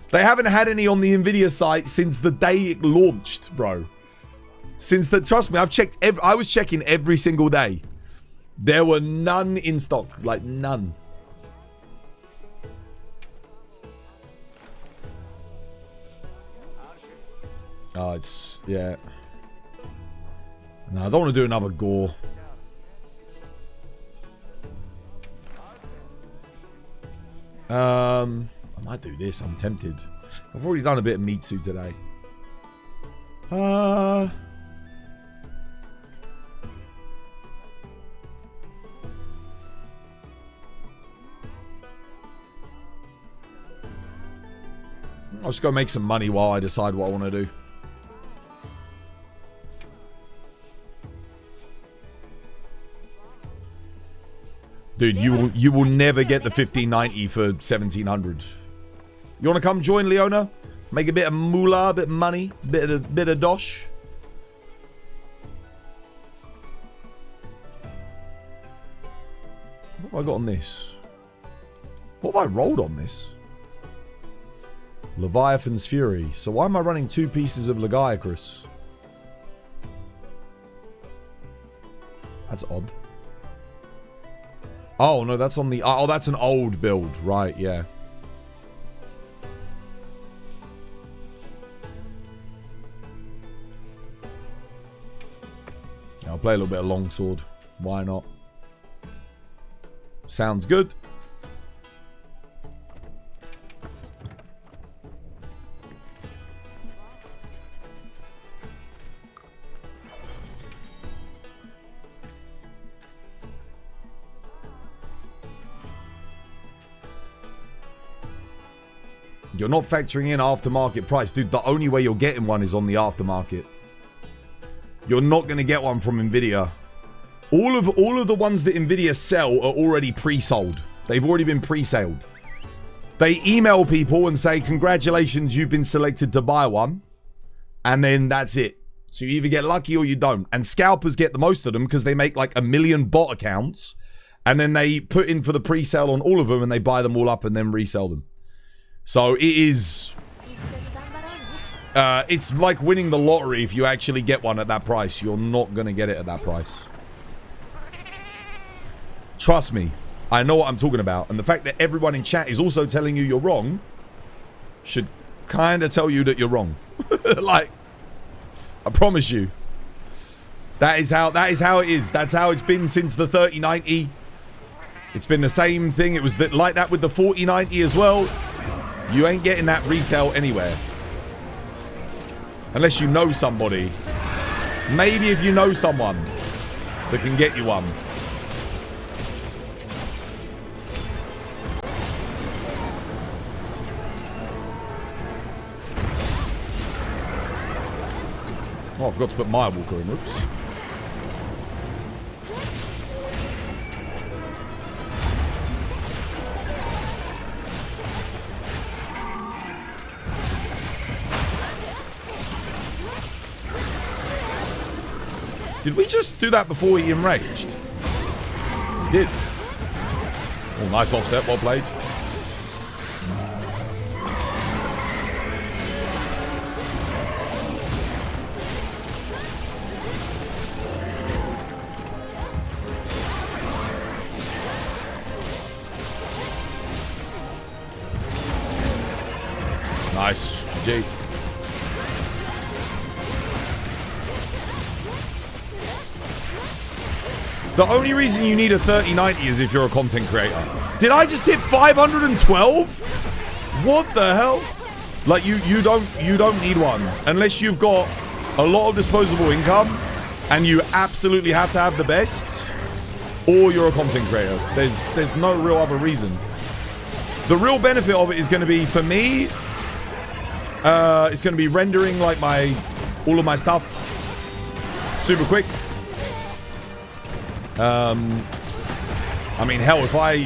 They haven't had any on the Nvidia site since the day it launched, bro. Trust me, I was checking every single day. There were none in stock, like none. Oh, it's, yeah. No, I don't want to do another Gore. I might do this. I'm tempted. I've already done a bit of Mitsu today. I'll just go make some money while I decide what I want to do. Dude, you will never get the 1590 for 1700. You want to come join, Leona? Make a bit of moolah, a bit of money, bit of dosh. What have I got on this? What have I rolled on this? Leviathan's Fury. So why am I running 2 pieces of Legiacrus? That's odd. Oh, no, that's on the... Oh, that's an old build. Right, yeah. I'll play a little bit of longsword. Why not? Sounds good. You're not factoring in aftermarket price. Dude, the only way you're getting one is on the aftermarket. You're not going to get one from Nvidia. All of the ones that Nvidia sell are already pre-sold. They've already been pre-sold. They email people and say, congratulations, you've been selected to buy one. And then that's it. So you either get lucky or you don't. And scalpers get the most of them because they make like 1 million bot accounts. And then they put in for the pre-sale on all of them and they buy them all up and then resell them. So it is... it's like winning the lottery if you actually get one at that price. You're not going to get it at that price. Trust me. I know what I'm talking about. And the fact that everyone in chat is also telling you you're wrong should kind of tell you that you're wrong. Like, I promise you. That is how it is. That's how it's been since the 3090. It's been the same thing. It was like that with the 4090 as well. You ain't getting that retail anywhere. Unless you know somebody. Maybe if you know someone that can get you one. Oh, I forgot to put my walker in. Oops. Did we just do that before he enraged? We did. Oh, nice offset. Well played. Nice. GG. The only reason you need a 3090 is if you're a content creator. Did I just hit 512? What the hell? Like you don't need one unless you've got a lot of disposable income and you absolutely have to have the best, or you're a content creator. There's no real other reason. The real benefit of it is going to be, for me, it's going to be rendering like all of my stuff super quick. I mean, hell, if I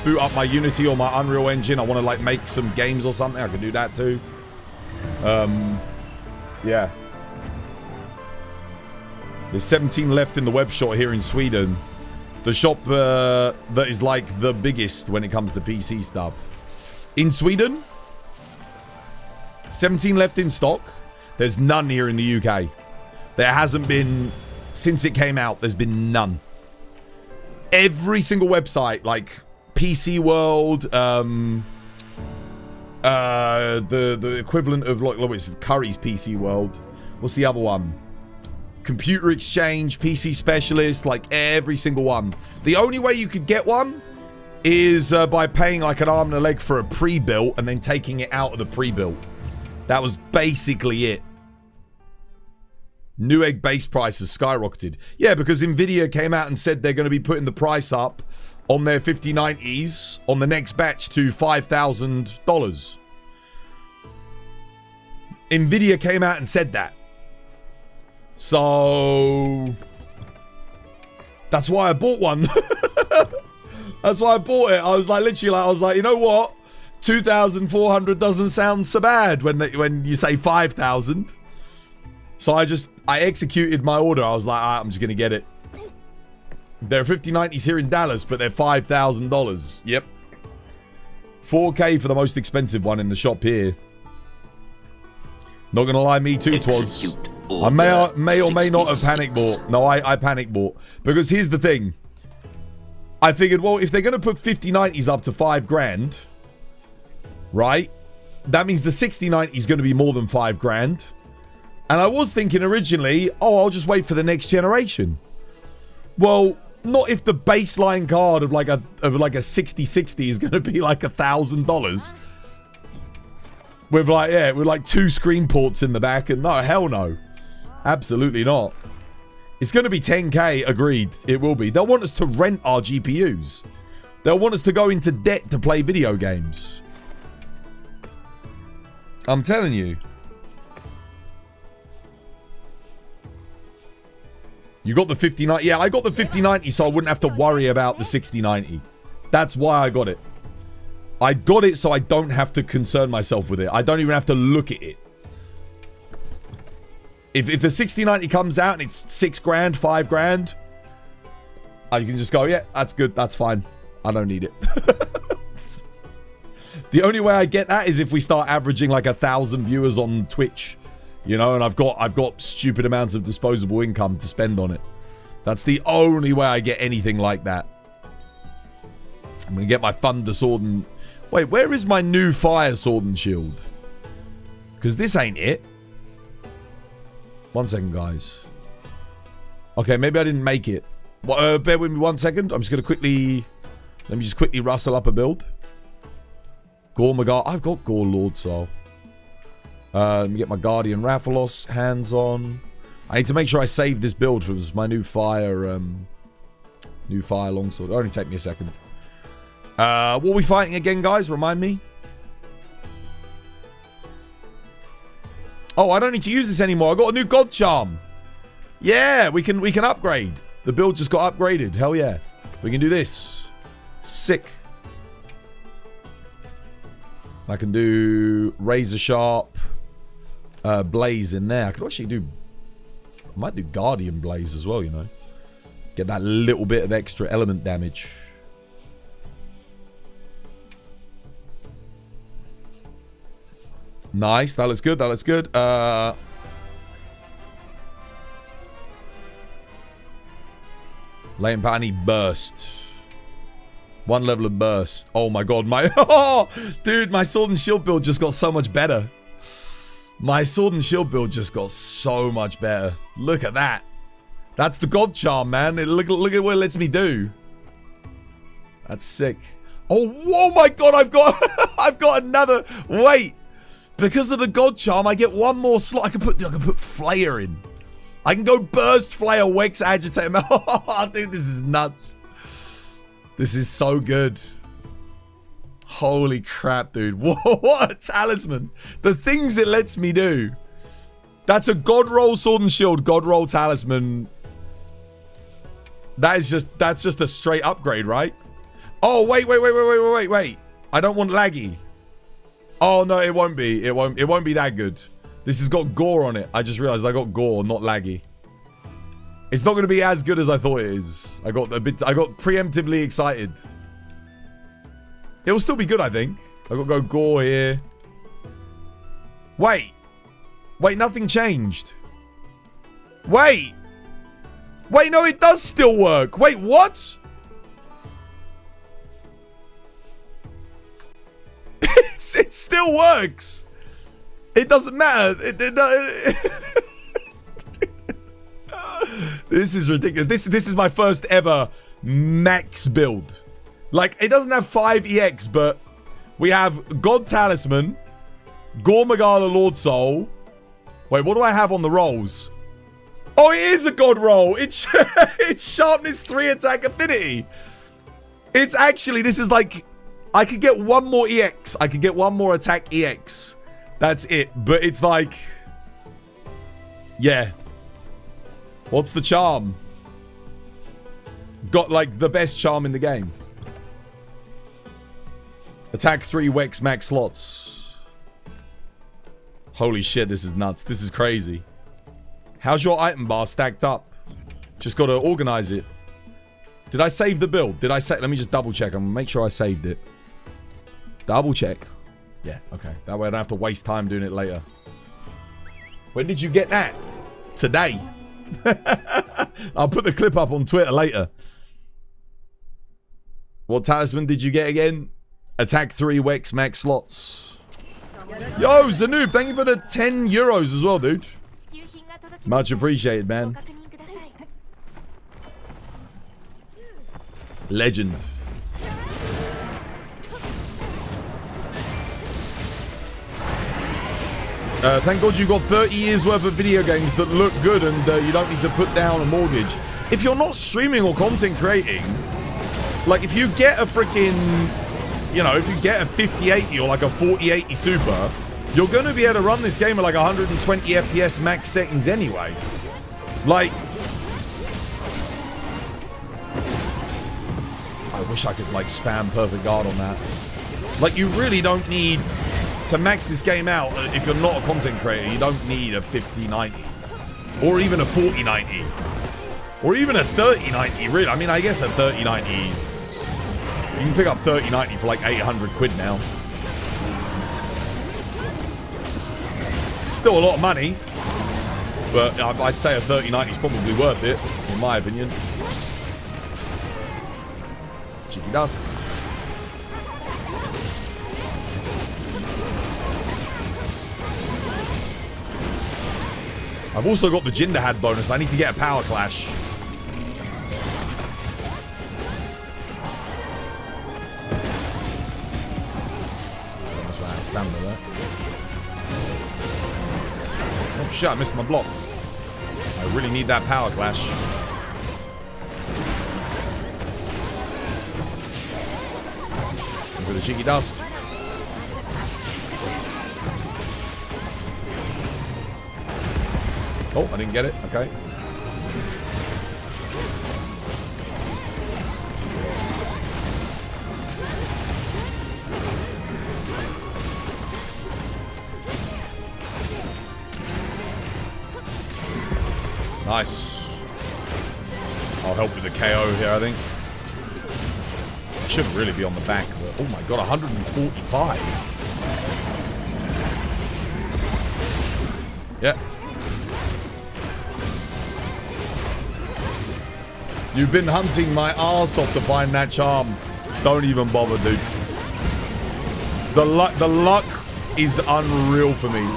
boot up my Unity or my Unreal Engine, I want to like make some games or something, I can do that too. Yeah. There's 17 left in the web shop here in Sweden. The shop that is like the biggest when it comes to PC stuff. In Sweden, 17 left in stock. There's none here in the UK. There hasn't been, since it came out, there's been none. Every single website, like PC World, the equivalent of like it's Curry's PC World. What's the other one? Computer Exchange, PC Specialist, like every single one. The only way you could get one is by paying like an arm and a leg for a pre-built and then taking it out of the pre-built. That was basically it. Newegg base prices skyrocketed. Yeah, because Nvidia came out and said they're going to be putting the price up on their 5090s on the next batch to $5,000. Nvidia came out and said that. So that's why I bought one. That's why I bought it. I was like, literally, I was like, you know what? 2,400 doesn't sound so bad when you say 5,000. So I executed my order. I was like, I'm just gonna get it. There are 5090s here in Dallas, but they're $5,000. Yep. 4K for the most expensive one in the shop here. Not gonna lie, me too, Twas. I may or may not have panic bought. No, I panic bought. Because here's the thing. I figured, well, if they're gonna put 5090s up to $5,000, right? That means the 6090 is gonna be more than $5,000. And I was thinking originally, oh, I'll just wait for the next generation. Well, not if the baseline card of like a 6060 is going to be like $1,000. With like 2 screen ports in the back, and no, hell no. Absolutely not. It's going to be 10K, agreed. It will be. They'll want us to rent our GPUs. They'll want us to go into debt to play video games. I'm telling you. You got the 5090. Yeah, I got the 5090 so I wouldn't have to worry about the 6090. That's why I got it. I got it so I don't have to concern myself with it. I don't even have to look at it. If the 6090 comes out and it's $6,000, $5,000, you can just go, yeah, that's good, that's fine. I don't need it. The only way I get that is if we start averaging like 1,000 viewers on Twitch. You know, and I've got stupid amounts of disposable income to spend on it. That's the only way I get anything like that. I'm gonna get my Thunder Sword and... Wait, where is my new Fire Sword and Shield? Because this ain't it. 1 second, guys. Okay, maybe I didn't make it. Bear with me 1 second. I'm just gonna quickly... Let me just quickly rustle up a build. Gore Magar. I've got Gore Lord Soul. Let me get my Guardian Rathalos hands on. I need to make sure I save this build for my new fire longsword. It'll only take me a second. What are we fighting again, guys? Remind me. Oh, I don't need to use this anymore. I got a new God Charm. Yeah, we can upgrade. The build just got upgraded. Hell yeah. We can do this. Sick. I can do Razor Sharp. Blaze in there. I could actually do... I might do Guardian Blaze as well, you know. Get that little bit of extra element damage. Nice. That looks good. That looks good. Lane power, I need burst. One level of burst. Oh my god, my oh, dude, my sword and shield build just got so much better. My sword and shield build just got so much better. Look at that. That's the god charm, man. Look at what it lets me do. That's sick. Oh my god, I've got I've got another. Wait. Because of the god charm, I get one more slot. I can put Flayer in. I can go burst, Flayer, Wex, Agitate. Oh, dude, this is nuts. This is so good. Holy crap, dude. What a talisman. The things it lets me do. That's a God roll sword and shield, God roll talisman. That's just a straight upgrade, right? Oh, wait. I don't want laggy. Oh no, it won't be. It won't be that good. This has got Gore on it. I just realized I got Gore, not laggy. It's not going to be as good as I thought it is. I got preemptively excited. It will still be good, I think. I got to go Gore here. Wait, nothing changed. Wait, no, it does still work. Wait, what? It still works. It doesn't matter. This is ridiculous. This is my first ever max build. Like, it doesn't have 5 EX, but we have God Talisman, Gore Magala Lord Soul. Wait, what do I have on the rolls? Oh, it is a God roll. It's Sharpness 3 attack affinity. It's actually, this is like, I could get one more EX. I could get one more attack EX. That's it. But it's like, yeah. What's the charm? Got like the best charm in the game. Attack 3 Wex max slots. Holy shit, this is nuts. This is crazy. How's your item bar stacked up? Just got to organize it. Did I save the build? Did I say? Let me just double check. I'm gonna make sure I saved it. Double check. Yeah, okay. That way I don't have to waste time doing it later. When did you get that? Today. I'll put the clip up on Twitter later. What talisman did you get again? Attack 3 Wex max slots. Yo, Zanoob, thank you for the 10 euros as well, dude. Much appreciated, man. Legend. Thank God you got 30 years worth of video games that look good and you don't need to put down a mortgage. If you're not streaming or content creating, like if you get a freaking, you know, if you get a 5080 or like a 4080 Super, you're going to be able to run this game at like 120 FPS max settings anyway. Like, I wish I could like spam perfect guard on that. Like, you really don't need to max this game out. If you're not a content creator, you don't need a 5090 or even a 4090 or even a 3090. Really, I mean, I guess a 3090's, you can pick up 3090 for like 800 quid now. Still a lot of money, but I'd say a 3090 is probably worth it, in my opinion. Cheeky dust. I've also got the Jin Dahaad bonus. I need to get a power clash. That's right, stamina there. Oh shit, I missed my block. I really need that power clash. For the cheeky dust. Oh, I didn't get it. Okay. Nice. I'll help with the KO here, I think. I shouldn't really be on the back, but oh my god, 145. Yeah. You've been hunting my arse off to find that charm. Don't even bother, dude. The luck is unreal for me.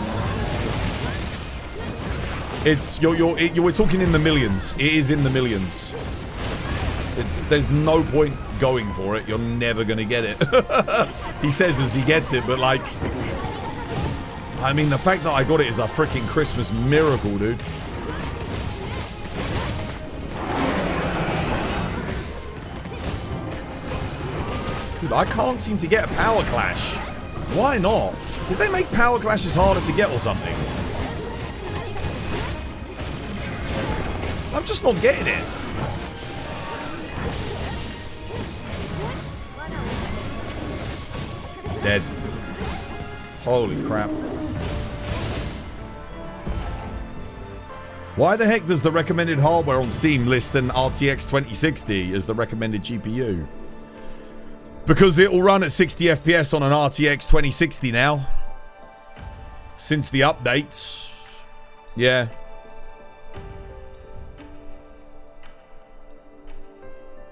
It's we're talking in the millions. It is in the millions. There's no point going for it. You're never gonna get it. He says as he gets it, but like, I mean, the fact that I got it is a freaking Christmas miracle, dude. Dude, I can't seem to get a power clash. Why not? Did they make power clashes harder to get or something? I'm just not getting it. Dead. Holy crap. Why the heck does the recommended hardware on Steam list an RTX 2060 as the recommended GPU? Because it will run at 60 FPS on an RTX 2060 now. Since the updates. Yeah.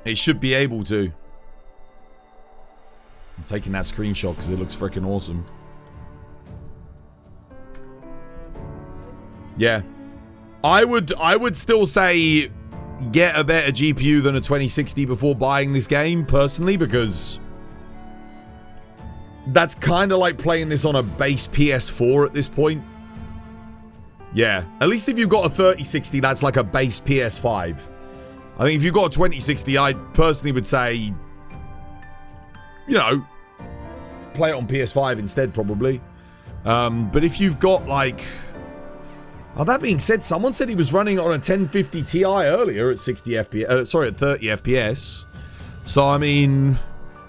It should be able to. I'm taking that screenshot because it looks freaking awesome. Yeah. I would still say get a better GPU than a 2060 before buying this game, personally, because that's kind of like playing this on a base PS4 at this point. Yeah. At least if you've got a 3060, that's like a base PS5. I think if you've got a 2060, I personally would say, you know, play it on PS5 instead, probably. But if you've got, like... Oh, that being said, someone said he was running on a 1050 Ti earlier at 60 FPS. Sorry, at 30 FPS. So, I mean,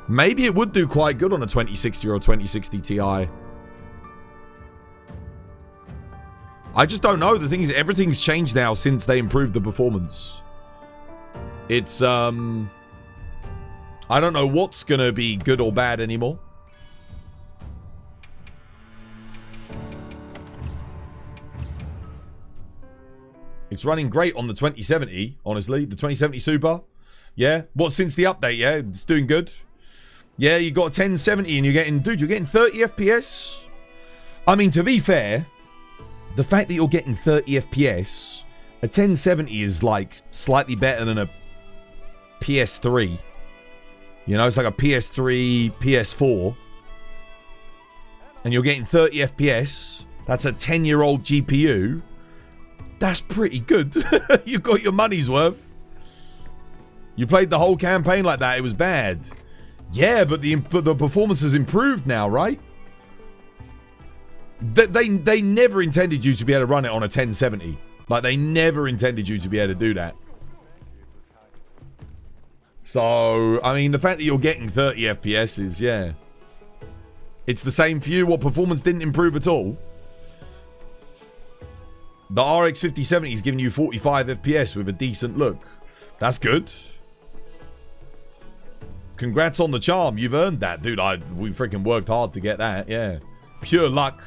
maybe it would do quite good on a 2060 or a 2060 Ti. I just don't know. The thing is, everything's changed now since they improved the performance. It's, I don't know what's gonna be good or bad anymore. It's running great on the 2070, honestly. The 2070 Super. Yeah. What, since the update, yeah? It's doing good. Yeah, you got a 1070 and you're getting... Dude, you're getting 30 FPS? I mean, to be fair, the fact that you're getting 30 FPS, a 1070 is, like, slightly better than a PS3. You know, it's like a PS3, PS4. And you're getting 30 FPS. That's a 10-year-old GPU. That's pretty good. You got your money's worth. You played the whole campaign like that. It was bad. Yeah, but the performance has improved now, right? They never intended you to be able to run it on a 1070. Like, they never intended you to be able to do that. So, I mean, the fact that you're getting 30 FPS is, yeah. It's the same for you. What, performance didn't improve at all? The RX 5070 is giving you 45 FPS with a decent look. That's good. Congrats on the charm. You've earned that, dude. We freaking worked hard to get that. Yeah. Pure luck.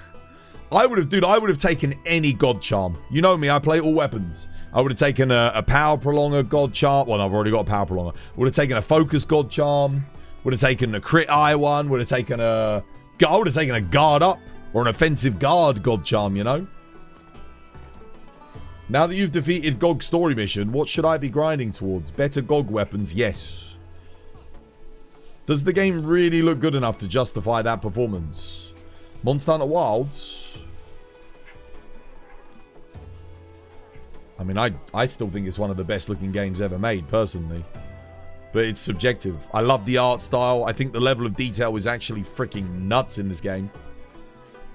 I would have taken any god charm. You know me, I play all weapons. I would have taken a power prolonger god charm. Well, I've already got a power prolonger. Would have taken a focus god charm. Would have taken a crit eye one. Would have taken I would have taken a guard up or an offensive guard god charm, you know? Now that you've defeated GOG story mission, what should I be grinding towards? Better GOG weapons? Yes. Does the game really look good enough to justify that performance? Monster Hunter Wilds? I mean, I still think it's one of the best looking games ever made, personally. But it's subjective. I love the art style. I think the level of detail is actually freaking nuts in this game.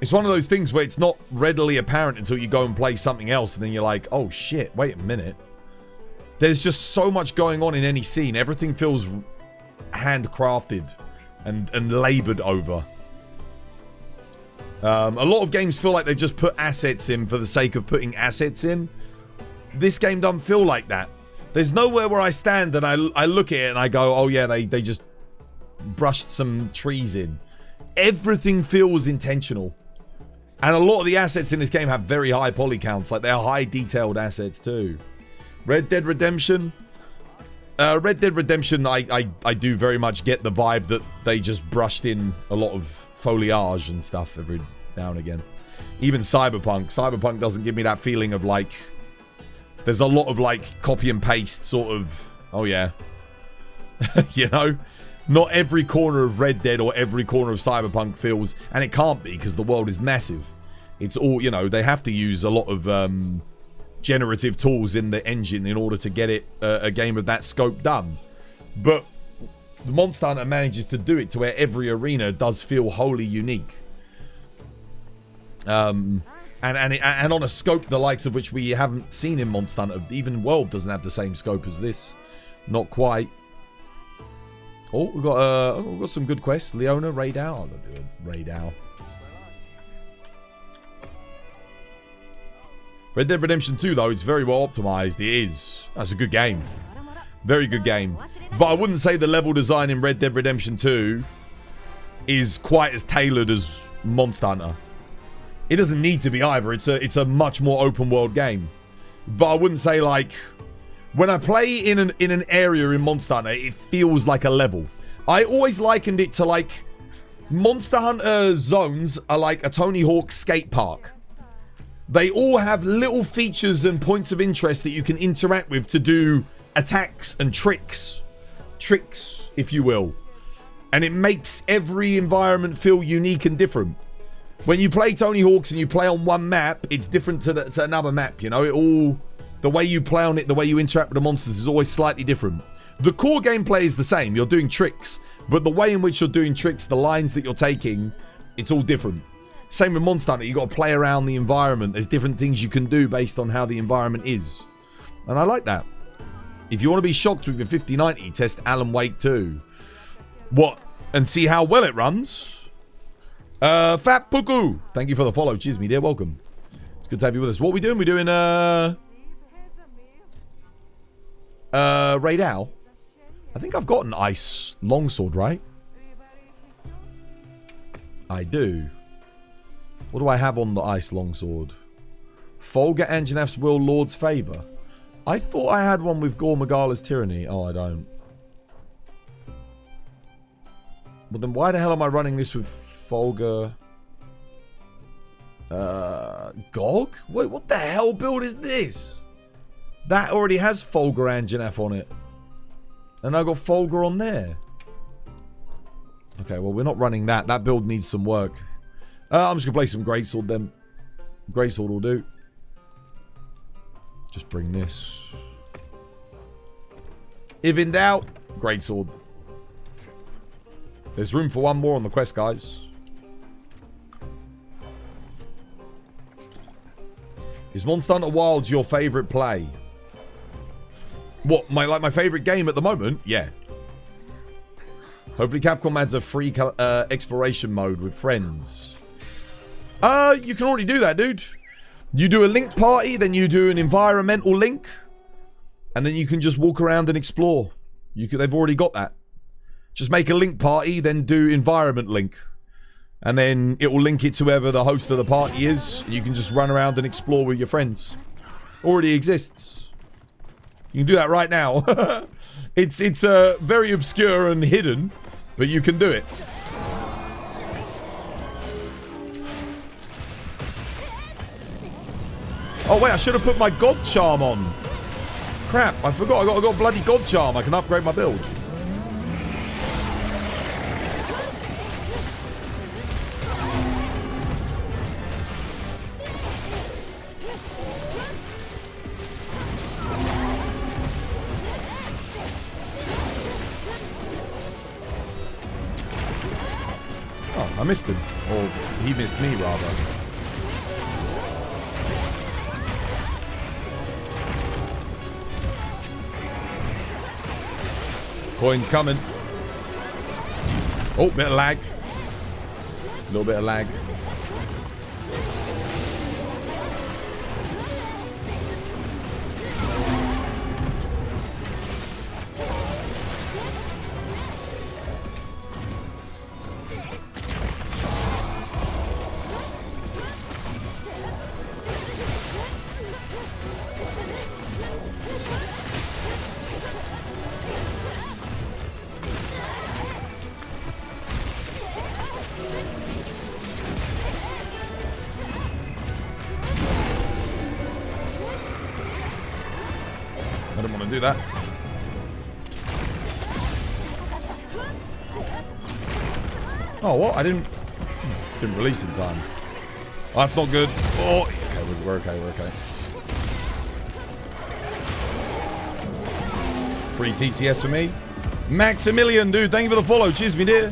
It's one of those things where it's not readily apparent until you go and play something else, and then you're like, oh shit, wait a minute. There's just so much going on in any scene. Everything feels handcrafted and labored over. A lot of games feel like they've just put assets in for the sake of putting assets in. this game doesn't feel like that. There's nowhere where I stand and I look at it and I go, oh yeah, they just brushed some trees in. Everything feels intentional. And a lot of the assets in this game have very high poly counts. Like, they're high detailed assets too. Red Dead Redemption. Red Dead Redemption, I do very much get the vibe that they just brushed in a lot of foliage and stuff every now and again. Even Cyberpunk. Cyberpunk doesn't give me that feeling of like... There's a lot of like copy and paste sort of... Oh yeah. You know? Not every corner of Red Dead or every corner of Cyberpunk feels... And it can't be because the world is massive. It's all, you know, they have to use a lot of generative tools in the engine in order to get it a game of that scope done. But the Monster Hunter manages to do it to where every arena does feel wholly unique. And on a scope the likes of which we haven't seen in Monster Hunter. Even World doesn't have the same scope as this. Not quite. Oh, we've got some good quests. Leona, Raid Owl. I'll go do a Raid Owl. Red Dead Redemption 2, though, it's very well optimized. It is. That's a good game. Very good game. But I wouldn't say the level design in Red Dead Redemption 2 is quite as tailored as Monster Hunter. It doesn't need to be either. It's a much more open world game. But I wouldn't say, like, when I play in an area in Monster Hunter, it feels like a level. I always likened it to, like, Monster Hunter zones are like a Tony Hawk skate park. They all have little features and points of interest that you can interact with to do attacks and tricks. Tricks, if you will. And it makes every environment feel unique and different. When you play Tony Hawk's and you play on one map, it's different to another map, you know? The way you play on it, the way you interact with the monsters is always slightly different. The core gameplay is the same. You're doing tricks. But the way in which you're doing tricks, the lines that you're taking, it's all different. Same with Monster Hunter. You've got to play around the environment. There's different things you can do based on how the environment is. And I like that. If you want to be shocked with your 5090, test Alan Wake 2. What? And see how well it runs? Fat Puku. Thank you for the follow. Cheers, me dear. Welcome. It's good to have you with us. What are we doing? We're doing, Raid Owl. I think I've got an ice longsword, right? I do. What do I have on the ice longsword? Folga Anjaneff's Will, Lord's Favor. I thought I had one with Gore Magala's Tyranny. Oh, I don't. But then why the hell am I running this with Folga? Gog? Wait, what the hell build is this? That already has Folga Anjaneff on it. And I got Folga on there. Okay, well, we're not running that. That build needs some work. I'm just going to play some Greatsword then. Greatsword will do. Just bring this. If in doubt, Greatsword. There's room for one more on the quest, guys. Is Monster Hunter Wilds your favourite play? What, my favourite game at the moment? Yeah. Hopefully Capcom adds a free exploration mode with friends. You can already do that, dude. You do a link party, then you do an environmental link. And then you can just walk around and explore. They've already got that. Just make a link party, then do environment link. And then it will link it to whoever the host of the party is. You can just run around and explore with your friends. Already exists. You can do that right now. It's very obscure and hidden, but you can do it. Oh wait, I should have put my God Charm on. Crap, I forgot. I got a bloody God Charm. I can upgrade my build. Oh, I missed him. Or he missed me, rather. Coins coming. Oh, bit of lag. A little bit of lag. do that. Oh, what? I didn't release in time. Oh, that's not good. Oh, okay, we're okay, we're okay. Free TCS for me. Maximilian, dude, thank you for the follow. Cheers, me dear.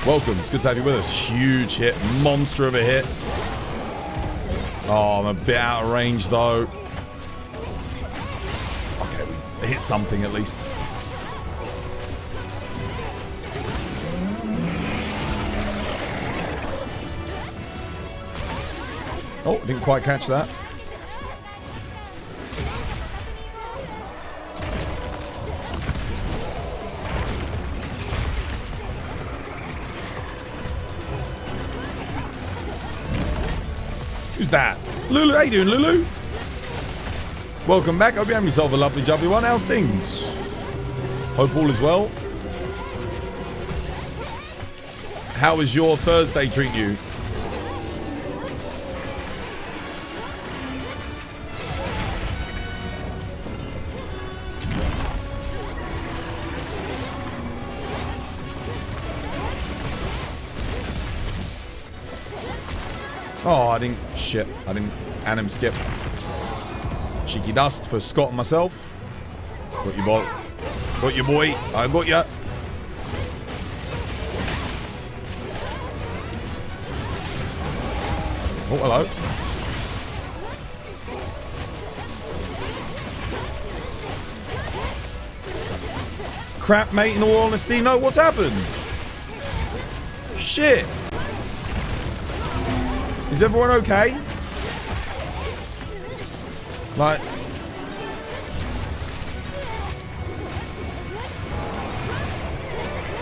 Welcome. It's good to have you with us. Huge hit. Monster of a hit. Oh, I'm a bit out of range, though. Okay, we hit something at least. Oh, didn't quite catch that. Who's that? Lulu, how you doing, Lulu? Welcome back. Hope you have yourself a lovely, jubbly one. How's things? Hope all is well. How was your Thursday treat you? Oh, I didn't... Shit. I didn't... Anim skip. Cheeky dust for Scott and myself. Got you, boy. Got you, boy. I got you. Oh, hello. Crap, mate, in all honesty. No, what's happened? Shit. Is everyone okay? Like...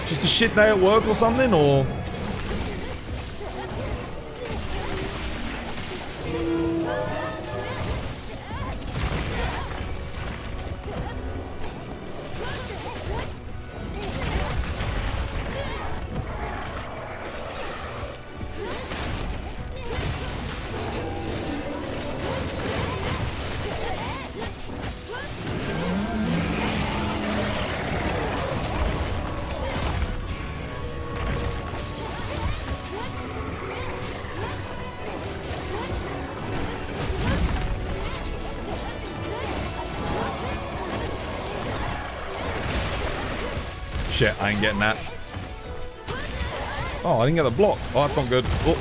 Just a shit day at work or something, or... Shit, I ain't getting that. Oh, I didn't get the block. Oh, that's not good. Oh.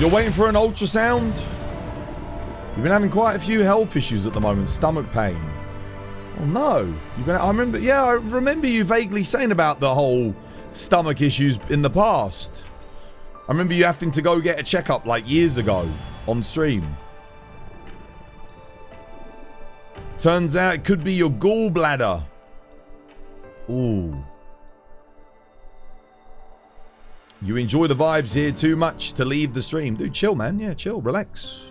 You're waiting for an ultrasound? You've been having quite a few health issues at the moment. Stomach pain. Oh no. I remember you vaguely saying about the whole stomach issues in the past. I remember you having to go get a checkup like years ago. On stream. Turns out it could be your gallbladder. Ooh. You enjoy the vibes here too much to leave the stream. Dude, chill, man. Yeah, chill. Relax.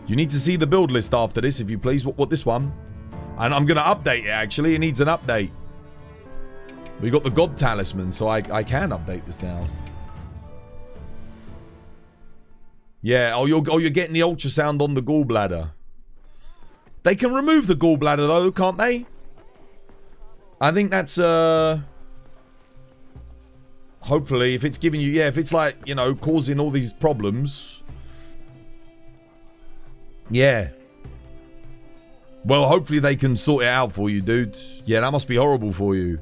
You need to see the build list after this, if you please. What this one? And I'm going to update it, actually. It needs an update. We got the God Talisman, so I can update this now. Yeah, oh, you're getting the ultrasound on the gallbladder. They can remove the gallbladder, though, can't they? I think that's, hopefully, if it's giving you... Yeah, if it's, like, you know, causing all these problems. Yeah. Well, hopefully they can sort it out for you, dude. Yeah, that must be horrible for you.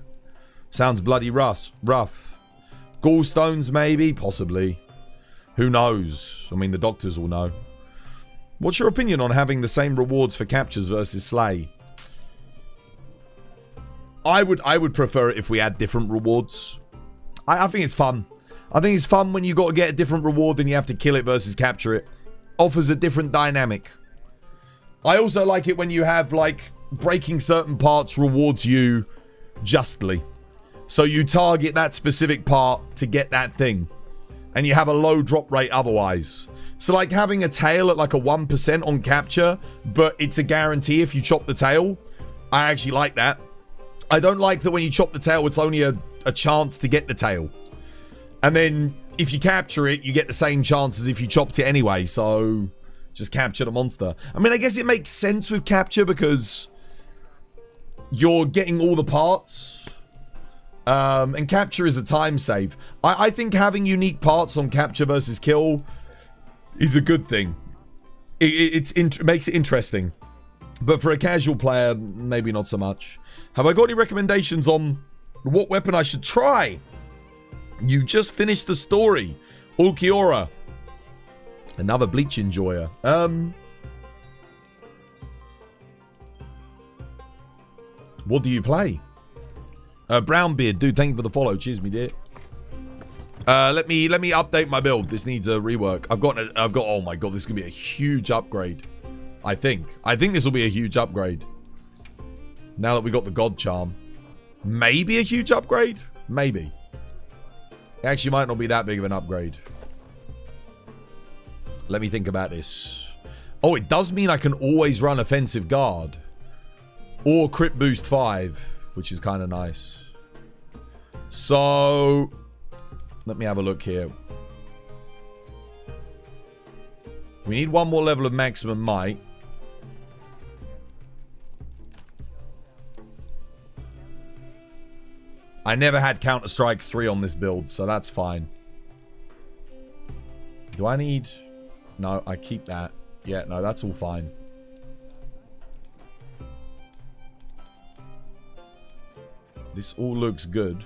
Sounds bloody rough. Gallstones, maybe? Possibly. Who knows? I mean, the doctors will know. What's your opinion on having the same rewards for captures versus slay? I would prefer it if we had different rewards. I think it's fun. I think it's fun when you got to get a different reward and you have to kill it versus capture it. Offers a different dynamic. I also like it when you have, like, breaking certain parts rewards you justly. So you target that specific part to get that thing. And you have a low drop rate otherwise. So like having a tail at like a 1% on capture, but it's a guarantee if you chop the tail. I actually like that. I don't like that when you chop the tail, it's only a chance to get the tail. And then if you capture it, you get the same chance as if you chopped it anyway. So just capture the monster. I mean, I guess it makes sense with capture because you're getting all the parts. And capture is a time save. I think having unique parts on capture versus kill is a good thing. It makes it interesting. But for a casual player, maybe not so much. Have I got any recommendations on what weapon I should try? You just finished the story. Ulquiorra. Another Bleach enjoyer. What do you play? Brownbeard, dude, thank you for the follow. Cheers, me dear. Let me update my build. This needs a rework. I've got oh my god, this is gonna be a huge upgrade. I think this will be a huge upgrade. Now that we got the God Charm. Maybe a huge upgrade? Maybe. It actually might not be that big of an upgrade. Let me think about this. Oh, it does mean I can always run Offensive Guard. Or Crit Boost 5, which is kind of nice. So, let me have a look here. We need one more level of maximum might. I never had Counter-Strike 3 on this build, so that's fine. Do I need... No, I keep that. Yeah, no, that's all fine. This all looks good.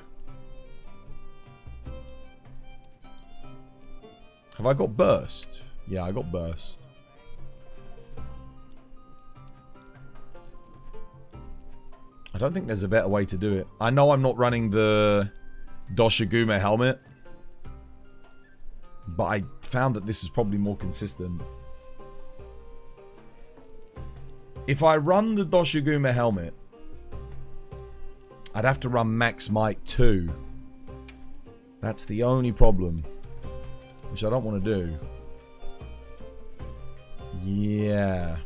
Have I got burst? Yeah, I got burst. I don't think there's a better way to do it. I know I'm not running the Doshiguma helmet. But I found that this is probably more consistent. If I run the Doshiguma helmet, I'd have to run Max Might 2. That's the only problem. Which I don't want to do. Yeah.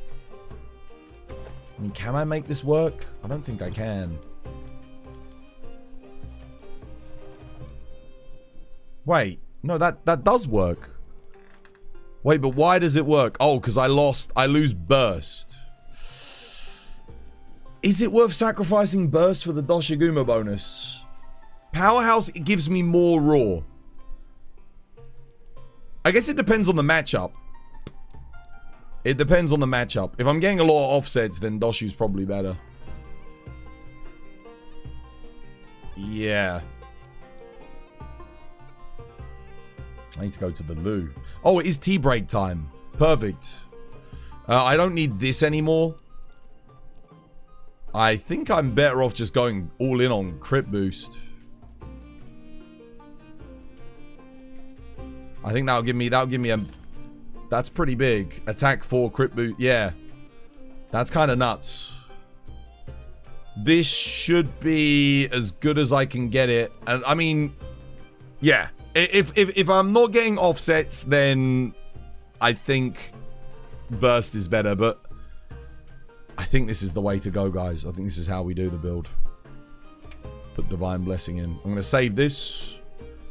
I mean, can I make this work? I don't think I can. Wait. No, that does work. Wait, but why does it work? Oh, because I lose burst. Is it worth sacrificing burst for the Doshiguma bonus? Powerhouse, it gives me more raw. I guess it depends on the matchup. It depends on the matchup. If I'm getting a lot of offsets, then Doshu's probably better. Yeah. I need to go to the loo. Oh, it is tea break time. Perfect. I don't need this anymore. I think I'm better off just going all in on crit boost. I think that'll give me a... That's pretty big. Attack 4, crit boost. Yeah. That's kind of nuts. This should be as good as I can get it. And I mean, yeah. If I'm not getting offsets, then I think burst is better. But I think this is the way to go, guys. I think this is how we do the build. Put Divine Blessing in. I'm going to save this.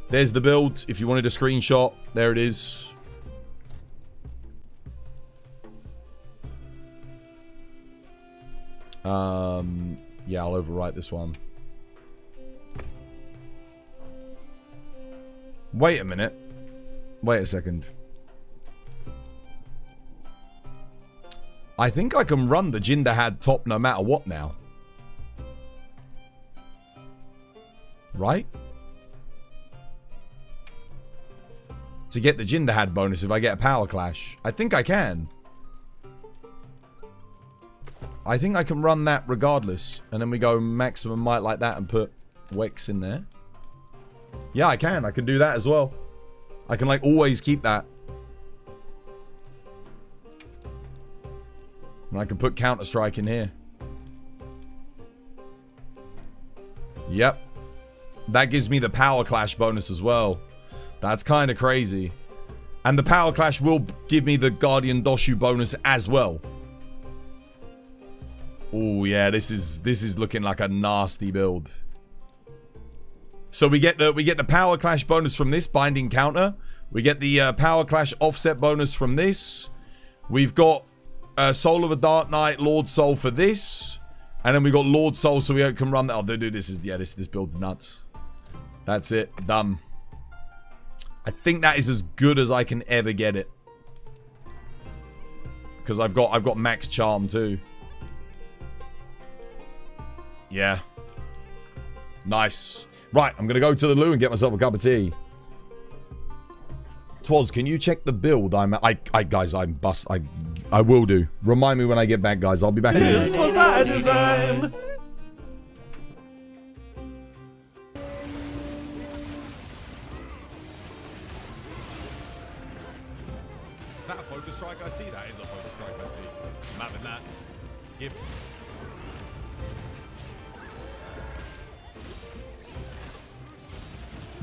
There's the build. If you wanted a screenshot, there it is. Yeah, I'll overwrite this one. Wait a minute. Wait a second. I think I can run the Jin Dahaad top no matter what now. Right? To get the Jin Dahaad bonus if I get a power clash. I think I can. I think I can run that regardless. And then we go maximum might like that and put Wex in there. Yeah, I can. I can do that as well. I can, like, always keep that. And I can put Counter-Strike in here. Yep. That gives me the Power Clash bonus as well. That's kind of crazy. And the Power Clash will give me the Guardian Doshu bonus as well. Oh, yeah. This is looking like a nasty build. So we get the power clash bonus from this binding counter. We get the power clash offset bonus from this. We've got Soul of a Dark Knight, Lord Soul for this, and then we got Lord Soul, so we can run that. Oh, dude, this build's nuts. That's it, done. I think that is as good as I can ever get it, because I've got max charm too. Yeah, nice. Right, I'm gonna go to the loo and get myself a cup of tea. Twas, can you check the build? Guys, I'm bust. I will do. Remind me when I get back, guys. I'll be back in a minute. This was by design. Is that a focus strike I see? That is a focus strike I see. I'm having that. Give.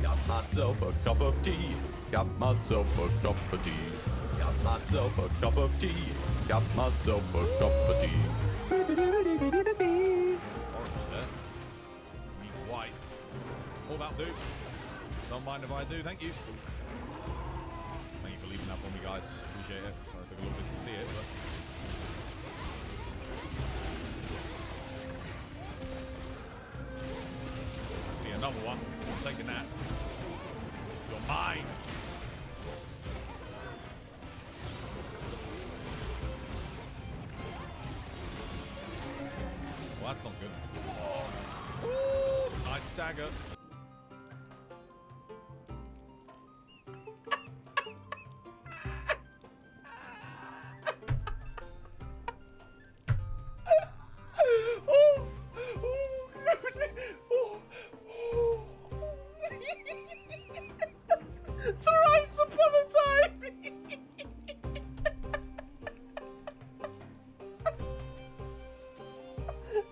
Got myself a cup of tea. Got myself a cup of tea. Got myself a cup of tea. Got myself a cup of tea. Orange there. Need white. All about do. Don't mind if I do. Thank you. Thank you for leaving that for me, guys. Appreciate it. Sorry, it took a little bit to see it, but. I see another one. I'm taking that. You're mine. Well, that's not good. Oh. Nice stagger. Thrice upon a time.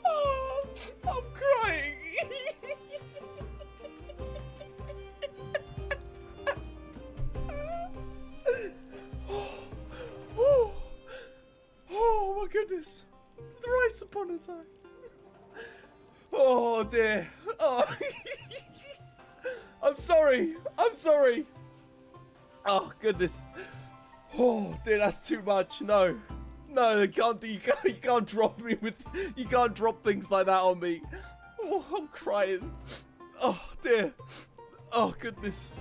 Oh, I'm crying. Oh my goodness. Thrice upon a time. Oh dear. Oh. I'm sorry. I'm sorry. Oh goodness. Oh dear, that's too much. No. No, you can't drop me with, you can't drop things like that on me. Oh, I'm crying. Oh dear. Oh goodness.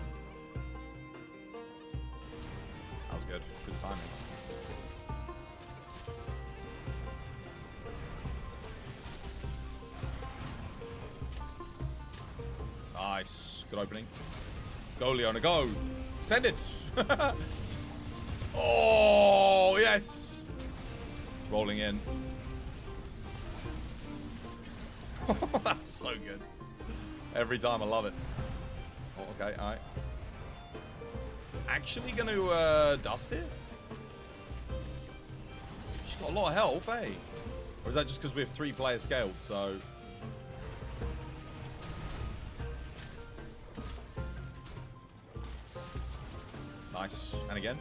That was good. Good timing. Nice. Good opening. Go, Leona, go. Send it. Oh, yes. Rolling in. That's so good. Every time, I love it. Oh, okay, all right. Actually going to dust it? She's got a lot of health, eh? Or is that just because we have 3 players scaled, so... Nice. And again.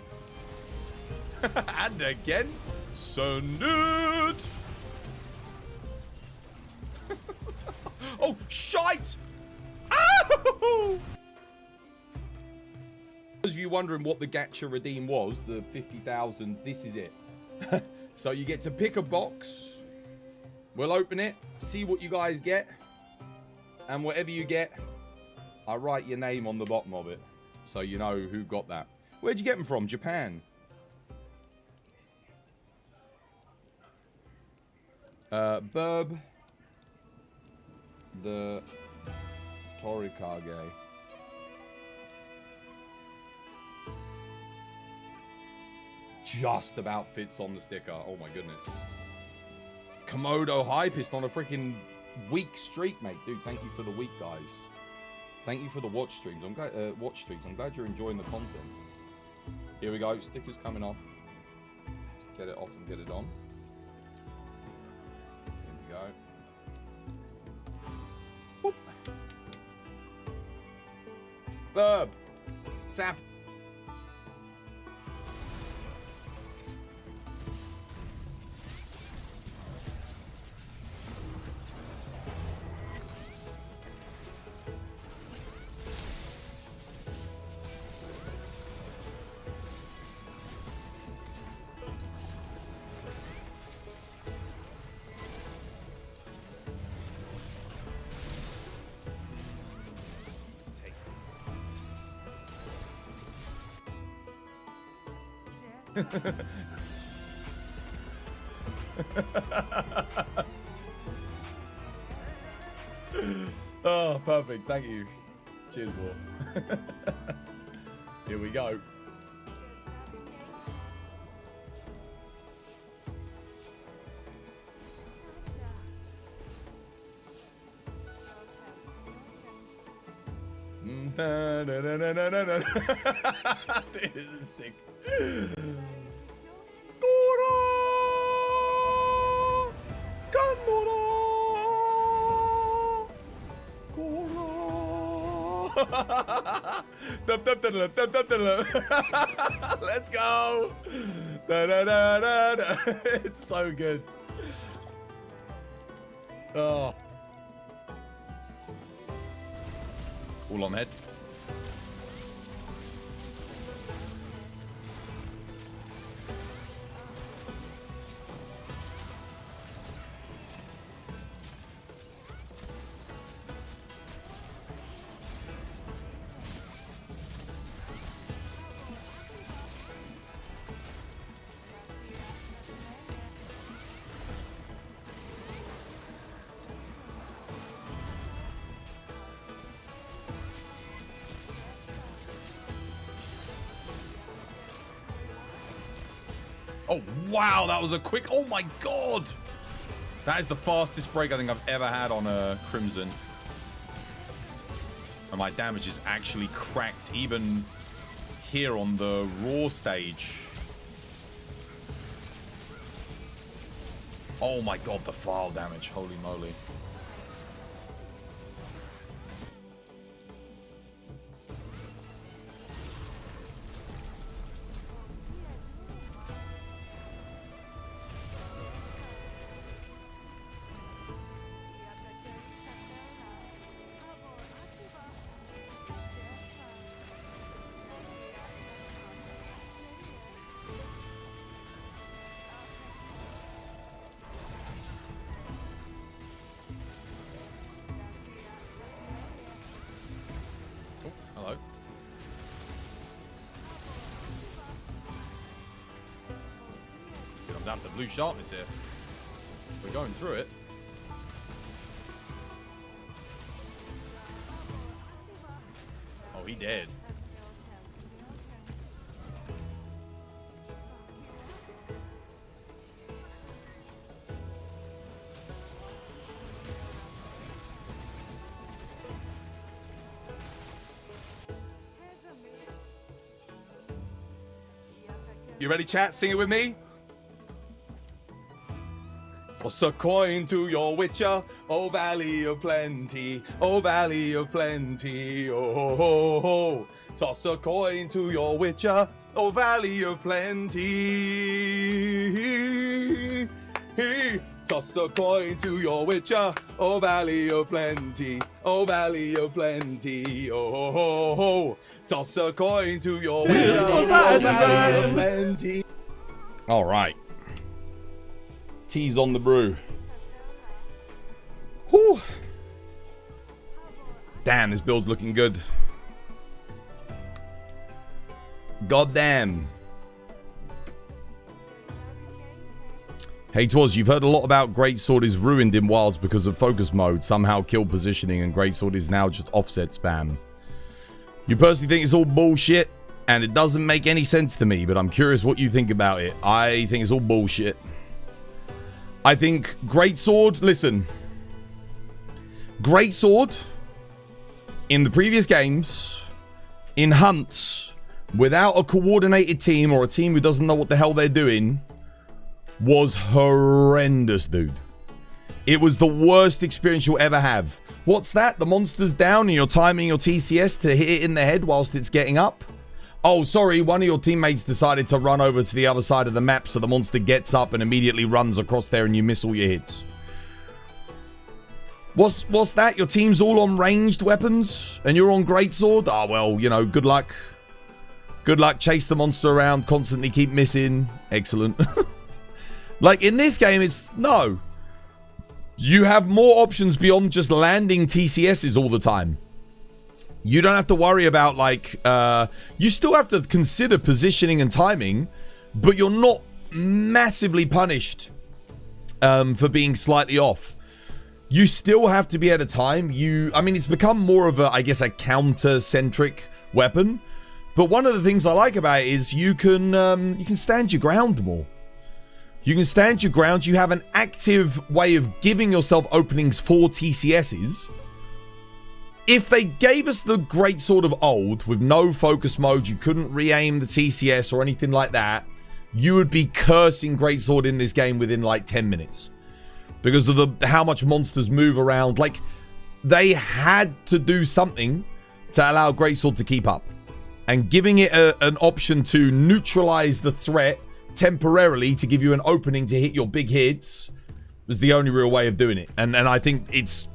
And again. Send it. Oh, shite. Ow! Those of you wondering what the gacha redeem was, the 50,000, this is it. So you get to pick a box. We'll open it, see what you guys get. And whatever you get, I write your name on the bottom of it. So you know who got that. Where'd you get them from? Japan. Burb. The Torikage. Just about fits on the sticker. Oh my goodness. Komodo Hypist on a freaking week streak, mate. Dude, thank you for the week, guys. Thank you for the watch streams. I'm glad I'm glad you're enjoying the content. Here we go. Stickers coming off. Get it off and get it on. Here we go. Boop. Verb. Saf. Oh, perfect. Thank you. Cheers, War. Here we go. This is sick. Gore! Gamora! Gore! Let's go! It's so good. Oh. All on head. Oh, wow, that was a quick... Oh, my God. That is the fastest break I think I've ever had on a Crimson. And my damage is actually cracked even here on the Raw stage. Oh, my God, the file damage. Holy moly. Hello. I'm down to blue sharpness here. We're going through it. Oh, he dead. You ready, chat? Sing it with me. Toss a coin to your witcher, oh valley of plenty, oh valley of plenty, oh ho ho ho. Toss a coin to your witcher, oh valley of plenty. Toss a coin to your witcher, oh valley of plenty, oh valley of plenty, oh ho ho ho. Toss a coin to your witcher, oh valley of plenty. All right. Tea's on the brew. Whew. Damn, this build's looking good. Goddamn. Hey Twas, you've heard a lot about Greatsword is ruined in Wilds because of focus mode, somehow kill positioning, and Greatsword is now just offset spam. You personally think it's all bullshit, and it doesn't make any sense to me, but I'm curious what you think about it. I think it's all bullshit. I think Greatsword, listen. Greatsword, in the previous games, in hunts, without a coordinated team or a team who doesn't know what the hell they're doing, was horrendous, dude. It was the worst experience you'll ever have. What's that? The monster's down and you're timing your TCS to hit it in the head whilst it's getting up? Oh, sorry, one of your teammates decided to run over to the other side of the map, so the monster gets up and immediately runs across there and you miss all your hits. What's that? Your team's all on ranged weapons and you're on Greatsword? Ah, well, you know, good luck. Good luck. Chase the monster around, constantly keep missing. Excellent. Like, in this game, it's... No. You have more options beyond just landing TCSs all the time. You don't have to worry about, like... you still have to consider positioning and timing, but you're not massively punished for being slightly off. You still have to be at a time. I mean, it's become more of a, I guess, a counter-centric weapon. But one of the things I like about it is you can stand your ground more. You can stand your ground. You have an active way of giving yourself openings for TCSs. If they gave us the Greatsword of old with no focus mode, you couldn't re-aim the TCS or anything like that, you would be cursing Greatsword in this game within like 10 minutes. Because of how much monsters move around. Like, they had to do something to allow Greatsword to keep up. And giving it an option to neutralize the threat temporarily to give you an opening to hit your big hits was the only real way of doing it. And I think it's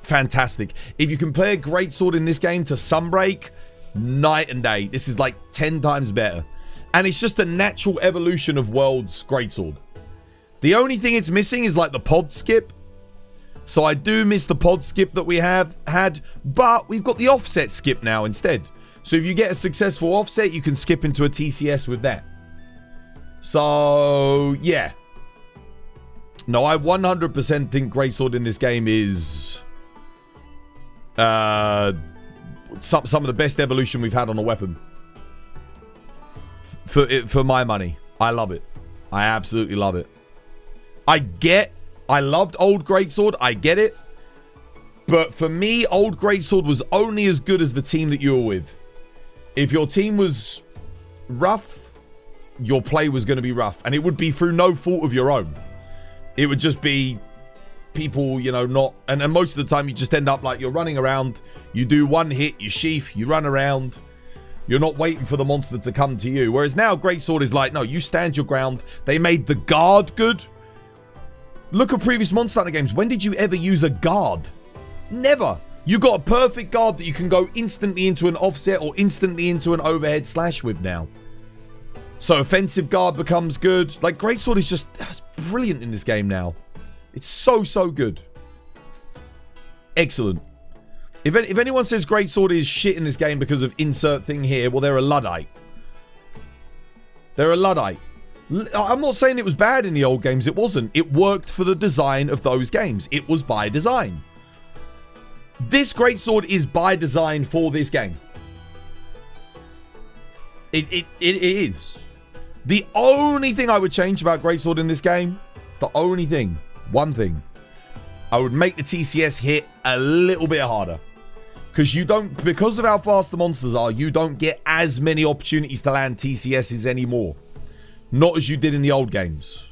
fantastic. If you compare Greatsword in this game to Sunbreak, night and day. This is like 10 times better. And it's just a natural evolution of World's Greatsword. The only thing it's missing is like the pod skip. So I do miss the pod skip that we have had, but we've got the offset skip now instead. So if you get a successful offset, you can skip into a TCS with that. So, yeah. No, I 100% think Greatsword in this game is some of the best evolution we've had on a weapon. For my money. I love it. I absolutely love it. I loved old Greatsword. I get it. But for me, old Greatsword was only as good as the team that you were with. If your team was rough, your play was going to be rough. And it would be through no fault of your own. It would just be people, you know, not... And most of the time, you just end up like you're running around. You do one hit, you sheath, you run around. You're not waiting for the monster to come to you. Whereas now, Greatsword is like, no, you stand your ground. They made the guard good. Look at previous Monster Hunter games. When did you ever use a guard? Never. You got a perfect guard that you can go instantly into an offset or instantly into an overhead slash with now. So offensive guard becomes good. Like, Greatsword is just it's brilliant in this game now. It's so, so good. Excellent. If anyone says Greatsword is shit in this game because of insert thing here, well, they're a Luddite. They're a Luddite. I'm not saying it was bad in the old games. It wasn't. It worked for the design of those games. It was by design. This Greatsword is by design for this game. It is. The only thing I would change about Greatsword in this game, the only thing, one thing, I would make the TCS hit a little bit harder. Because of how fast the monsters are, you don't get as many opportunities to land TCSs anymore. Not as you did in the old games.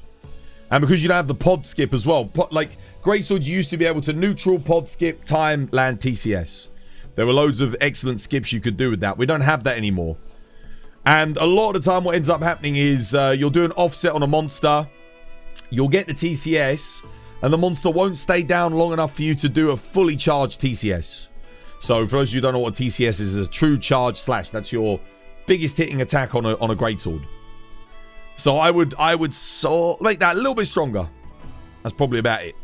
And because you don't have the pod skip as well. Like, Greatsword, you used to be able to neutral, pod skip, time, land TCS. There were loads of excellent skips you could do with that. We don't have that anymore. And a lot of the time what ends up happening is you'll do an offset on a monster. You'll get the TCS. And the monster won't stay down long enough for you to do a fully charged TCS. So for those of you who don't know what TCS is, a true charge slash. That's your biggest hitting attack on a Greatsword. So I would make that a little bit stronger. That's probably about it.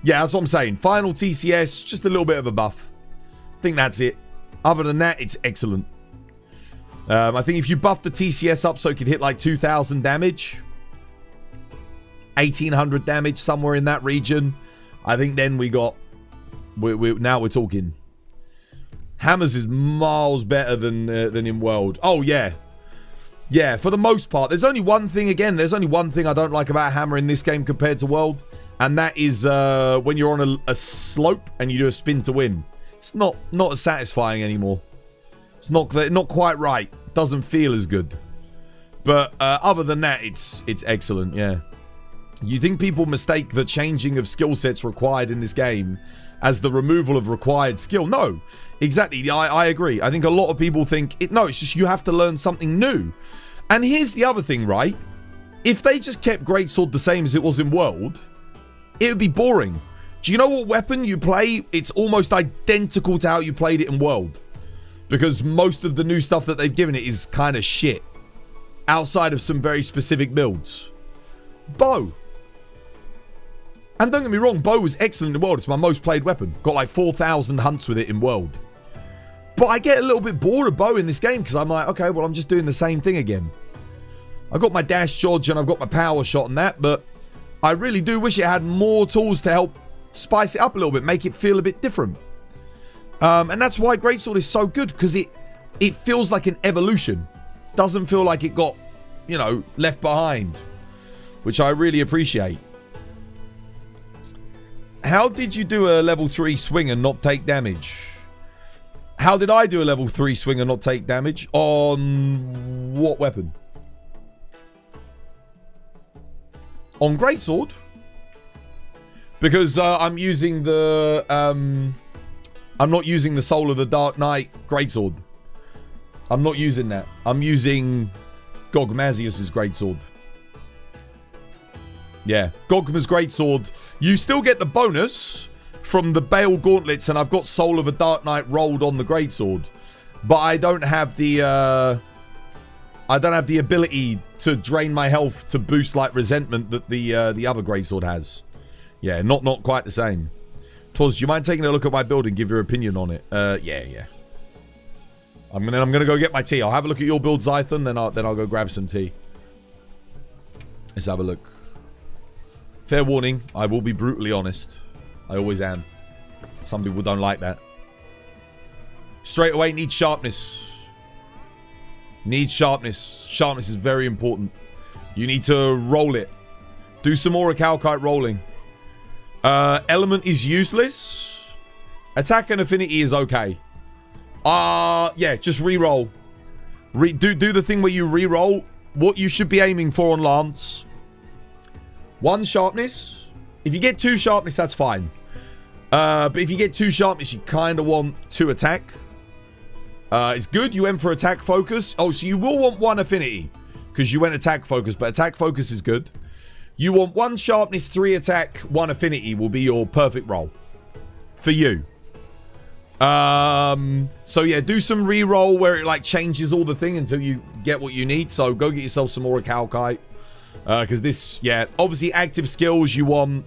Yeah, that's what I'm saying. Final TCS, just a little bit of a buff. I think that's it. Other than that, it's excellent. I think if you buff the TCS up so it could hit like 2,000 damage, 1,800 damage, somewhere in that region, I think then now we're talking. Hammers is miles better than in World. Oh, yeah. Yeah, for the most part. There's only one thing I don't like about Hammer in this game compared to World. And that is when you're on a slope and you do a spin to win. It's not as satisfying anymore. It's not quite right. Doesn't feel as good. But other than that, it's excellent, yeah. You think people mistake the changing of skill sets required in this game as the removal of required skill? No, exactly. I agree. I think a lot of people think it's just you have to learn something new. And here's the other thing, right? If they just kept Greatsword the same as it was in World, it would be boring. Do you know what weapon you play? It's almost identical to how you played it in World. Because most of the new stuff that they've given it is kind of shit. Outside of some very specific builds. Bow. And don't get me wrong, bow was excellent in World. It's my most played weapon. Got like 4,000 hunts with it in World. But I get a little bit bored of bow in this game because I'm like, okay, well, I'm just doing the same thing again. I've got my dash dodge and I've got my power shot and that, but I really do wish it had more tools to help spice it up a little bit, make it feel a bit different. And that's why Greatsword is so good, because it feels like an evolution. Doesn't feel like it got, you know, left behind, which I really appreciate. How did you do a level 3 swing and not take damage? How did I do a level 3 swing and not take damage? On what weapon? On Greatsword? Because I'm using the... I'm not using the Soul of the Dark Knight Greatsword. I'm not using that. I'm using Gogmazios' Greatsword. Yeah, Gogma's Greatsword. You still get the bonus from the Bale Gauntlets, and I've got Soul of a Dark Knight rolled on the Greatsword. But I don't have the... I don't have the ability to drain my health to boost like resentment that the other Greatsword has. Yeah, not quite the same. Toz, do you mind taking a look at my build and give your opinion on it? Yeah. I'm gonna go get my tea. I'll have a look at your build, Zython, then I'll go grab some tea. Let's have a look. Fair warning, I will be brutally honest. I always am. Some people don't like that. Straight away, need sharpness. Needs sharpness. Sharpness is very important. You need to roll it. Do some more Recalcite rolling. Element is useless. Attack and affinity is okay. Yeah, just re-roll. Do the thing where you re-roll. What you should be aiming for on Lance. 1 sharpness. If you get 2 sharpness, that's fine. But if you get 2 sharpness, you kind of want 2 attack. It's good. You went for attack focus. Oh, so you will want 1 affinity. Because you went attack focus. But attack focus is good. You want 1 sharpness, 3 attack, 1 affinity will be your perfect roll. For you. So yeah, do some re-roll where it like changes all the thing until you get what you need. So go get yourself some more Recalcite. Because this, yeah, obviously active skills, you want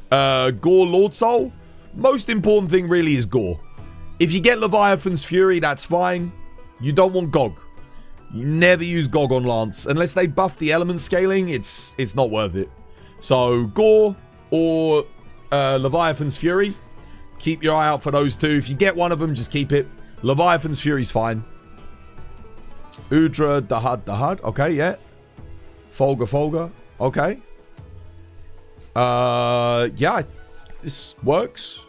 Gore Lord Soul. Most important thing really is Gore. If you get Leviathan's Fury, that's fine. You don't want Gog. You never use Gog on Lance. Unless they buff the element scaling, it's not worth it. So, Gore or Leviathan's Fury. Keep your eye out for those 2. If you get one of them, just keep it. Leviathan's Fury's fine. Udra Dahaad. Okay, yeah. Folga. Okay. Yeah. This works.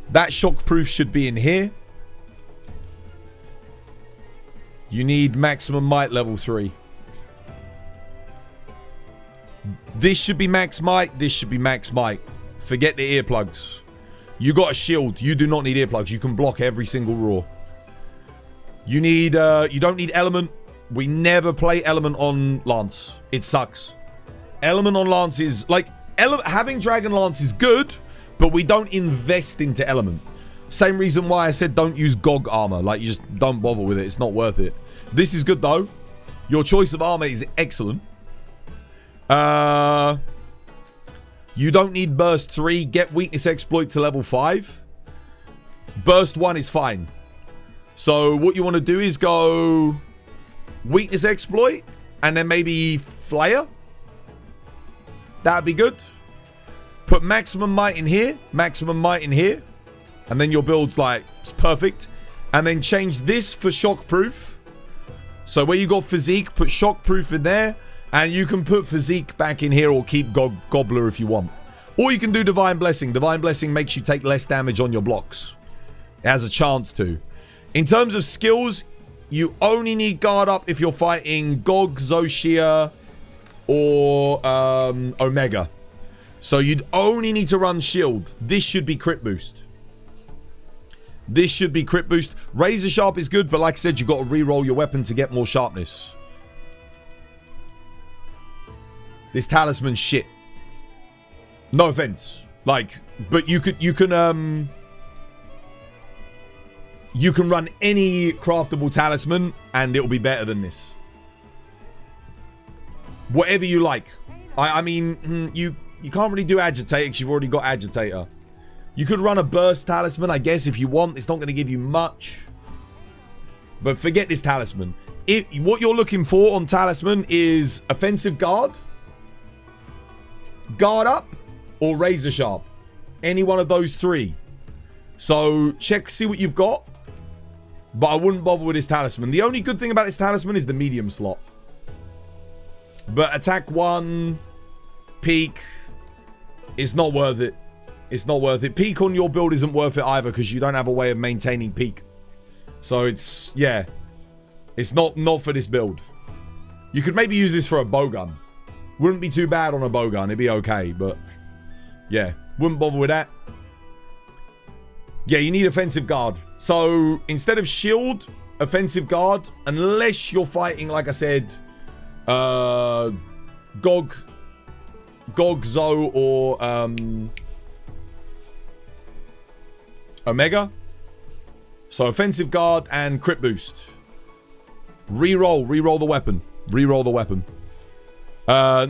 That shockproof should be in here. You need maximum might level 3. This should be max might. This should be max might. Forget the earplugs. You got a shield. You do not need earplugs. You can block every single roar. You need, you don't need element. We never play element on Lance. It sucks. Element on Lance is, like, having Dragon Lance is good, but we don't invest into element. Same reason why I said don't use Gog armor. Like, you just don't bother with it. It's not worth it. This is good, though. Your choice of armor is excellent. You don't need Burst 3. Get Weakness Exploit to level 5. Burst 1 is fine. So, what you want to do is go Weakness Exploit, and then maybe Flare. That'd be good. Put Maximum Might in here. Maximum Might in here. And then your build's like, it's perfect. And then change this for Shockproof. So where you got Physique, put Shockproof in there. And you can put Physique back in here or keep Gobbler if you want. Or you can do Divine Blessing. Divine Blessing makes you take less damage on your blocks. It has a chance to. In terms of skills, you only need Guard Up if you're fighting Gog, Zoshia, or Omega. So you'd only need to run Shield. This should be Crit Boost. This should be Crit Boost. Razor Sharp is good, but like I said, you've got to re-roll your weapon to get more sharpness. This talisman's shit. No offense. Like, but you can run any craftable talisman and it'll be better than this. Whatever you like. I mean, you can't really do Agitator because you've already got Agitator. You could run a burst talisman, I guess, if you want. It's not going to give you much. But forget this talisman. What you're looking for on talisman is offensive guard, guard up, or razor sharp. Any one of those three. So check, see what you've got. But I wouldn't bother with this talisman. The only good thing about this talisman is the medium slot. But attack 1, peak, it's not worth it. It's not worth it. Peak on your build isn't worth it either because you don't have a way of maintaining peak. So it's, yeah. It's not for this build. You could maybe use this for a bowgun. Wouldn't be too bad on a bowgun. It'd be okay, but yeah. Wouldn't bother with that. Yeah, you need offensive guard. So instead of shield, offensive guard, unless you're fighting, like I said, Gogzo or Omega. So offensive guard and crit boost. Reroll the weapon. Reroll the weapon. I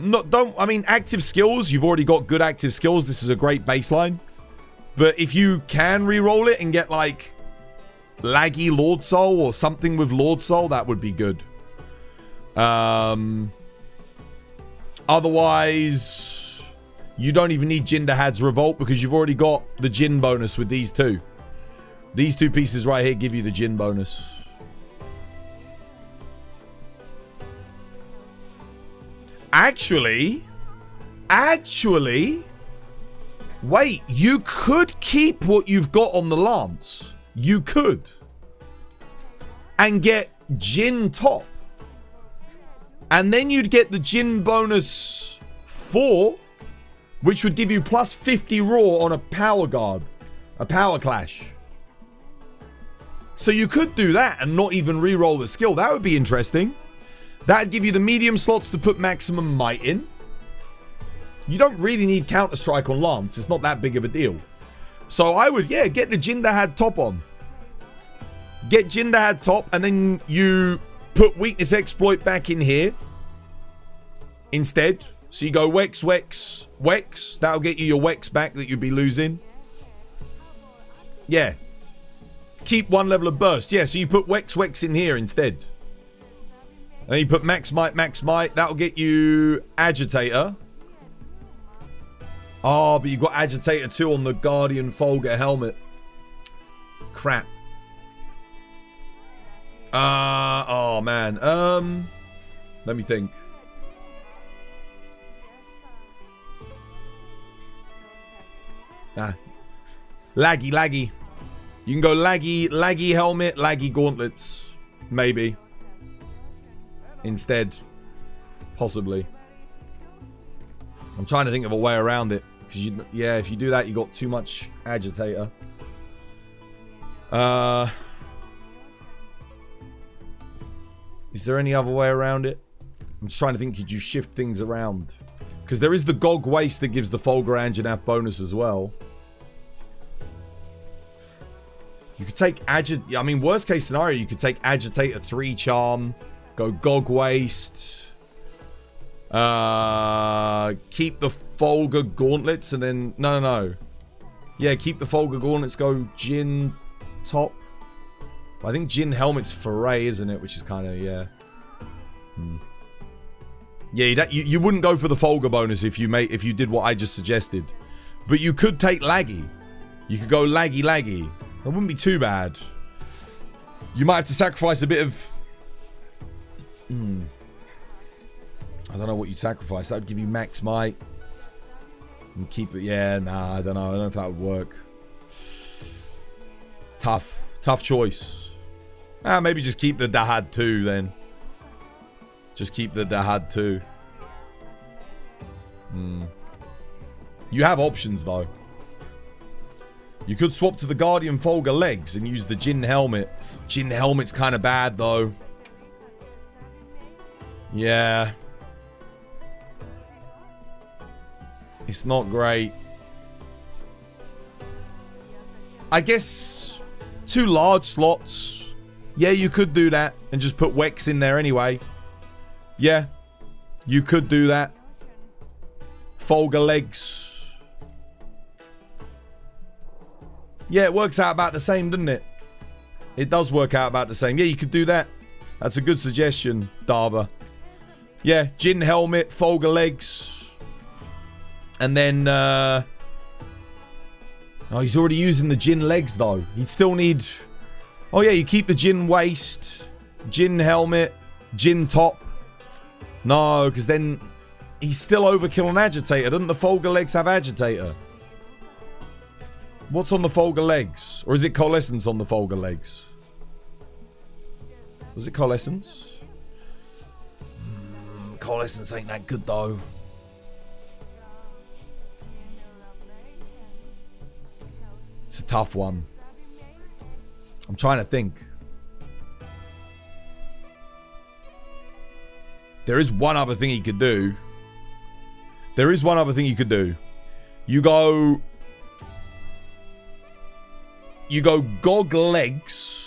mean, active skills, you've already got good active skills. This is a great baseline. But if you can reroll it and get like laggy Lord Soul or something with Lord Soul, that would be good. Otherwise, you don't even need Jin Dahaad's Revolt because you've already got the Jin bonus with these two. These two pieces right here give you the Jin bonus. Actually, wait, you could keep what you've got on the Lance. You could. And get Jin top. And then you'd get the Jin bonus 4, which would give you plus 50 raw on a power guard. A power clash. So you could do that and not even reroll the skill. That would be interesting. That'd give you the medium slots to put maximum might in. You don't really need Counter-Strike on Lance. It's not that big of a deal. So I would, yeah, get the Jin Dahaad top on. Get Jin Dahaad top, and then you put Weakness Exploit back in here instead. So you go Wex, Wex, Wex. That'll get you your Wex back that you'd be losing. Yeah. Keep one level of burst. Yeah, so you put Wex, Wex in here instead. And you put Max Might, Max Might. That'll get you Agitator. Oh, but you got Agitator 2 on the Guardian Folger helmet. Crap. Oh, man. Let me think. Laggy. You can go laggy helmet, laggy gauntlets. Maybe. Instead. Possibly. I'm trying to think of a way around it. Because, yeah, if you do that, you got too much Agitator. Is there any other way around it? I'm just trying to think, could you shift things around? Because there is the Gog Waste that gives the Fulgur Anjanath bonus as well. You could take I mean, worst case scenario, you could take Agitator 3 Charm, go Gog Waste, keep the Fulgur Gauntlets, and then no. Yeah, keep the Fulgur Gauntlets, go Jin top. I think Jin Helmet's Foray, isn't it? Which is kind of, yeah. Yeah, you wouldn't go for the Fulgur bonus if you did what I just suggested. But you could take Laggy. You could go Laggy. That wouldn't be too bad. You might have to sacrifice a bit of... I don't know what you'd sacrifice. That would give you Max Might. And keep it... Yeah, nah, I don't know. I don't know if that would work. Tough choice. Maybe just keep the Dahaad 2 then. Just keep the Dahaad 2. You have options though. You could swap to the Guardian Folger legs and use the Jin Helmet. Jin Helmet's kind of bad though. Yeah. It's not great. I guess 2 large slots. Yeah, you could do that and just put Wex in there anyway. Yeah, you could do that. Folger legs. Yeah, it works out about the same, doesn't it? It does work out about the same. Yeah, you could do that. That's a good suggestion, Dava. Yeah, Jin helmet, Folger legs. And then, oh, he's already using the Jin legs, though. He'd still need... Oh, yeah, you keep the Jin waist, Jin helmet, Jin top. No, because then he's still overkill on Agitator. Doesn't the Folger legs have Agitator? What's on the Folger legs? Or is it Coalescence on the Folger legs? Was it Coalescence? Coalescence ain't that good, though. It's a tough one. I'm trying to think. There is one other thing he could do. There is one other thing you could do. You go Gog legs,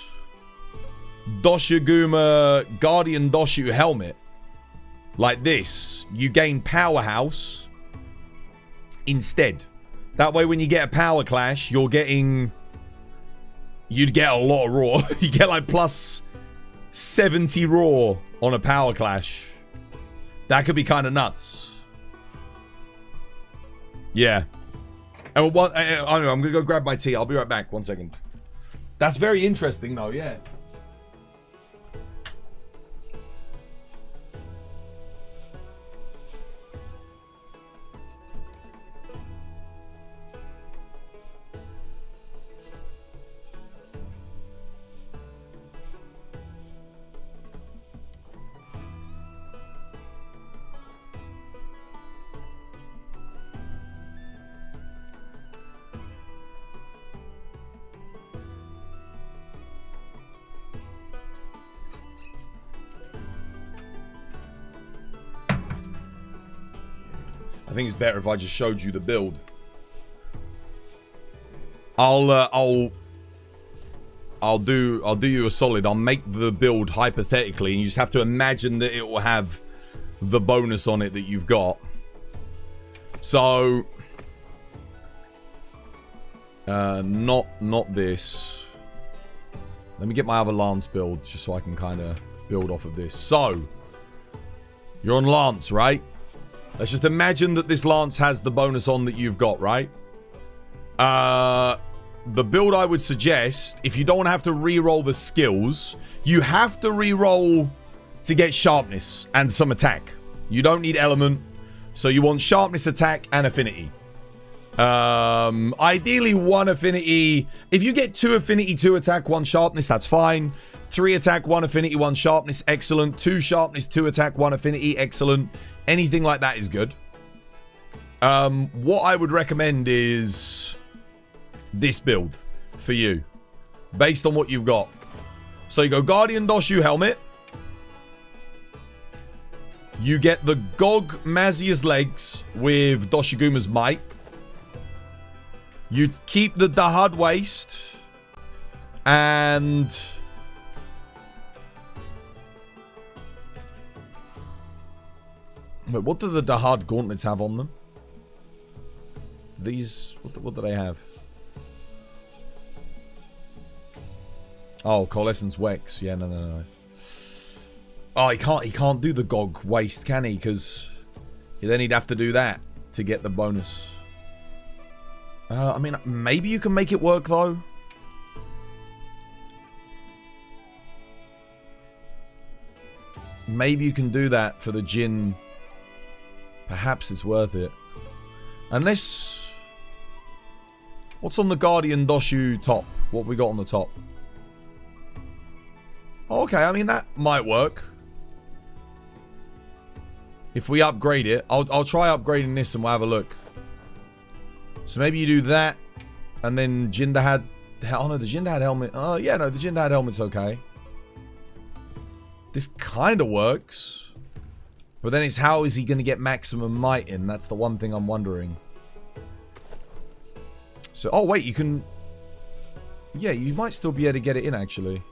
Doshiguma Guardian Doshu helmet. Like this. You gain Powerhouse instead. That way when you get a power clash, you're getting... You'd get a lot of raw. You get like plus 70 raw on a power clash. That could be kind of nuts. Yeah. And what? I don't know. I'm gonna go grab my tea. I'll be right back. 1 second. That's very interesting, though. Yeah. I think it's better if I just showed you the build. I'll do you a solid. I'll make the build hypothetically, and you just have to imagine that it will have the bonus on it that you've got. So, not this. Let me get my other Lance build just so I can kind of build off of this. So, you're on Lance, right? Let's just imagine that this Lance has the bonus on that you've got, right? The build I would suggest, if you don't want to have to re-roll the skills, you have to re-roll to get sharpness and some attack. You don't need element, so you want sharpness, attack, and affinity. Ideally 1 affinity. If you get 2 affinity, 2 attack, 1 sharpness, that's fine. 3 attack, 1 affinity, 1 sharpness, excellent. 2 sharpness, 2 attack, 1 affinity, excellent. Anything like that is good. What I would recommend is this build for you, based on what you've got. So you go Guardian Doshu helmet. You get the Gogmazios legs with Doshiguma's might. You keep the Dahaad waist. And... Wait, what do the Dahaad gauntlets have on them? These... What do they have? Oh, Coalescence Wex. Yeah, no. Oh, he can't do the Gog waist, can he? Because then he'd have to do that to get the bonus. I mean, maybe you can make it work, though. Maybe you can do that for the Jin. Perhaps it's worth it. Unless... What's on the Guardian Doshu top? What have we got on the top? Okay, I mean, that might work. If we upgrade it. I'll try upgrading this and we'll have a look. So maybe you do that. And then Jin Dahaad... Oh no, the Jin Dahaad helmet... Oh yeah, no, the Jin Dahaad helmet's okay. This kind of works. But then it's how is he going to get maximum might in? That's the one thing I'm wondering. So, oh wait, you can... Yeah, you might still be able to get it in, actually.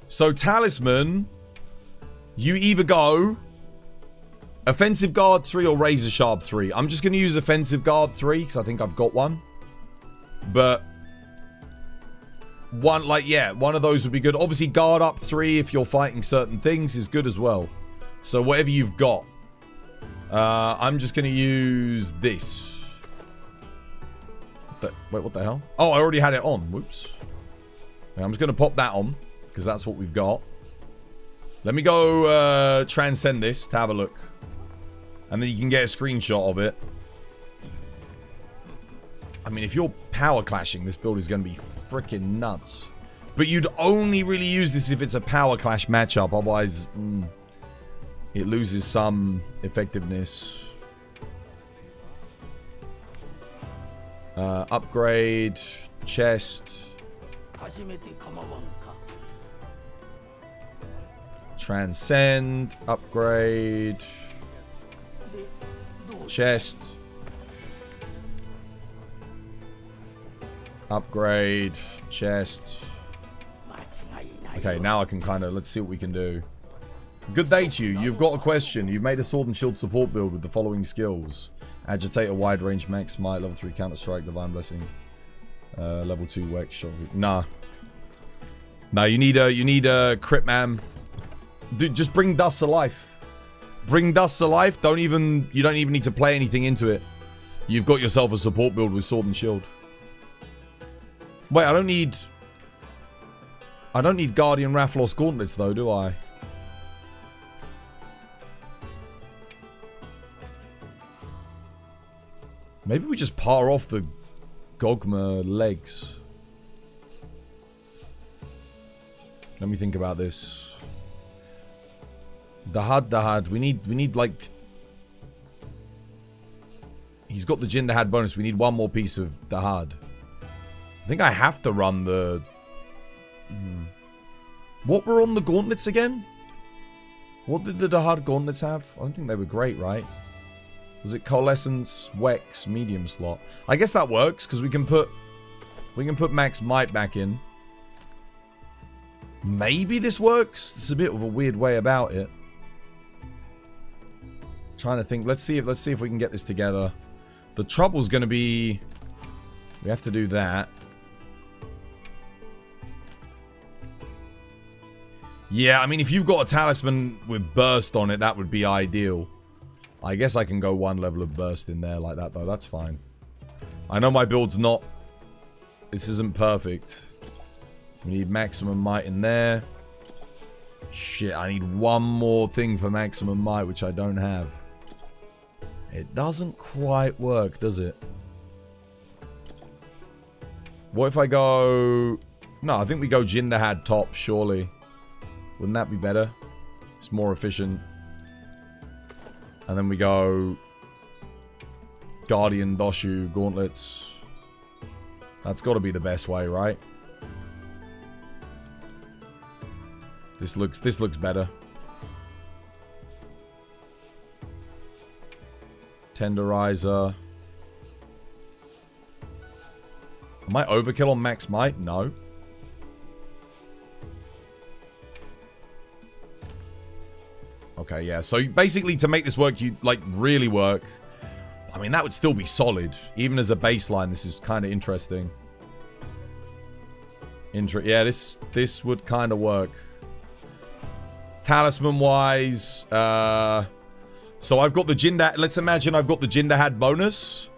So, Talisman, you either go Offensive Guard 3 or Razor Sharp 3? I'm just going to use Offensive Guard 3 because I think I've got one. But one, like, yeah, one of those would be good. Obviously, Guard Up 3 if you're fighting certain things is good as well. So whatever you've got. I'm just going to use this. Wait, what the hell? Oh, I already had it on. Whoops. I'm just going to pop that on because that's what we've got. Let me go transcend this to have a look. And then you can get a screenshot of it. I mean, if you're power clashing, this build is going to be freaking nuts. But you'd only really use this if it's a power clash matchup. Otherwise, it loses some effectiveness. Upgrade. Chest. Transcend. Upgrade. Chest. Upgrade. Chest. Okay, now I can kind of... Let's see what we can do. Good day to you. You've got a question. You've made a sword and shield support build with the following skills. Agitator, wide range, max smite, level 3 counter strike, divine blessing. Level 2 wex, shot. Nah. Nah, you need a crit man. Dude, just bring Dust to life. Bring Dust to life. You don't even need to play anything into it. You've got yourself a support build with sword and shield. Wait, I don't need Guardian Rathlos gauntlets though, do I? Maybe we just par off the Gogma legs. Let me think about this. Dahaad. We need like... He's got the Jin Dahaad bonus. We need one more piece of Dahaad. I think I have to run the... What were on the gauntlets again? What did the Dahaad gauntlets have? I don't think they were great, right? Was it Coalescence, Wex, Medium slot? I guess that works, because we can put Max Might back in. Maybe this works? It's a bit of a weird way about it. Trying to think. Let's see if we can get this together. The trouble's gonna be... We have to do that. Yeah, I mean, if you've got a talisman with burst on it, that would be ideal. I guess I can go one level of burst in there like that, though. That's fine. I know my build's not... This isn't perfect. We need maximum might in there. Shit, I need one more thing for maximum might, which I don't have. It doesn't quite work, does it? What if I go... No, I think we go Jin Dahaad top, surely. Wouldn't that be better? It's more efficient. And then we go... Guardian Doshu gauntlets. That's got to be the best way, right? This looks better. Tenderizer. Am I overkill on max might? No. Okay, yeah. So basically, to make this work, you like really work. I mean, that would still be solid, even as a baseline. This is kind of interesting. Yeah, this would kind of work. Talisman-wise, so I've got the Jin Dahaad. Let's imagine I've got the Jin Dahaad bonus,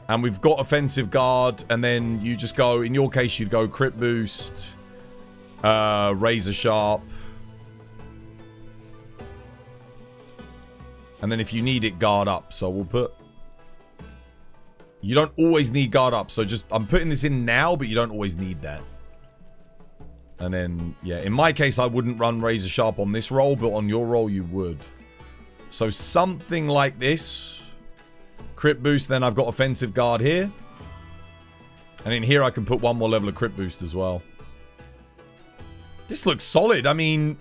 and we've got offensive guard, and then you just go. In your case, you'd go crit boost, razor sharp, and then if you need it, guard up. So we'll put. You don't always need guard up, so just I'm putting this in now, but you don't always need that. And then, yeah, in my case, I wouldn't run Razor Sharp on this roll, but on your roll, you would. So something like this. Crit boost, then I've got offensive guard here. And in here, I can put one more level of crit boost as well. This looks solid. I mean,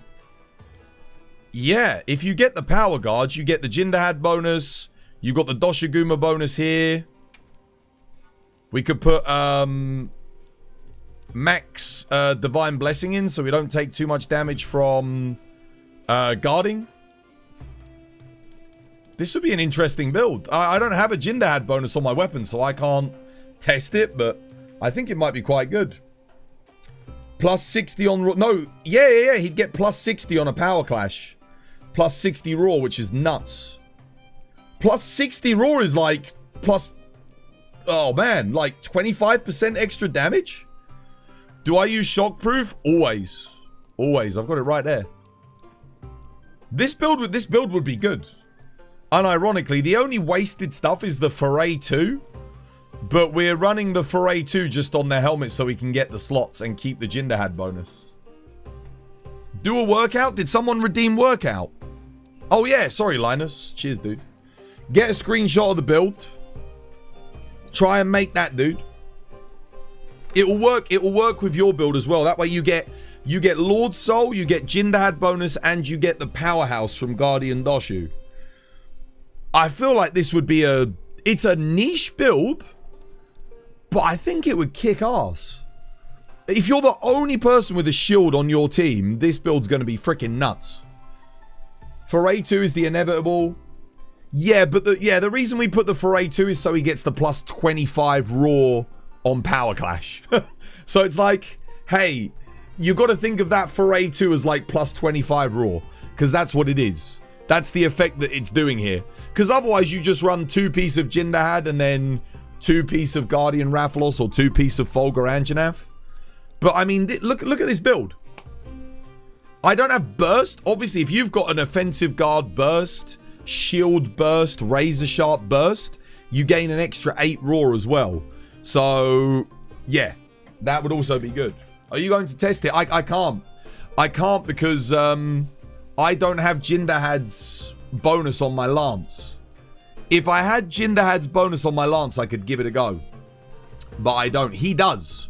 yeah, if you get the power guards, you get the Jin Dahaad bonus. You got the Doshiguma bonus here. We could put, max divine blessing in so we don't take too much damage from guarding. This would be an interesting build. I don't have a Jin Dahaad bonus on my weapon, so I can't test it, but I think it might be quite good. Plus 60 on raw. No, yeah. He'd get plus 60 on a power clash. Plus 60 raw, which is nuts. Plus 60 raw is like plus... Oh, man. Like 25% extra damage? Do I use shockproof? Always. Always. I've got it right there. This build would be good. Unironically, the only wasted stuff is the Foray 2. But we're running the Foray 2 just on the helmet so we can get the slots and keep the Jin Dahaad bonus. Do a workout? Did someone redeem workout? Oh yeah, sorry Linus. Cheers, dude. Get a screenshot of the build. Try and make that, dude. It will work with your build as well. That way you get Lord Soul, you get Jin Dahaad bonus, and you get the powerhouse from Guardian Doshu. I feel like this would be it's a niche build, but I think it would kick ass. If you're the only person with a shield on your team, this build's going to be freaking nuts. Foray 2 is the inevitable. Yeah, but the reason we put the Foray 2 is so he gets the plus 25 raw on power clash. So it's like, hey, you got to think of that Foray 2 as like plus 25 raw, because that's what it is. That's the effect that it's doing here. Because otherwise you just run 2 pieces of Jin Dahaad and then 2 pieces of Guardian Rathalos or 2 pieces of Fulgur Anjanath. But I mean, look at this build. I don't have burst. Obviously, if you've got an offensive guard burst, shield burst, razor sharp burst, you gain an extra 8 raw as well. So yeah, that would also be good. Are you going to test it? I can't. I can't because I don't have Jin Dahaad's bonus on my lance. If I had Jin Dahaad's bonus on my lance, I could give it a go. But I don't. He does.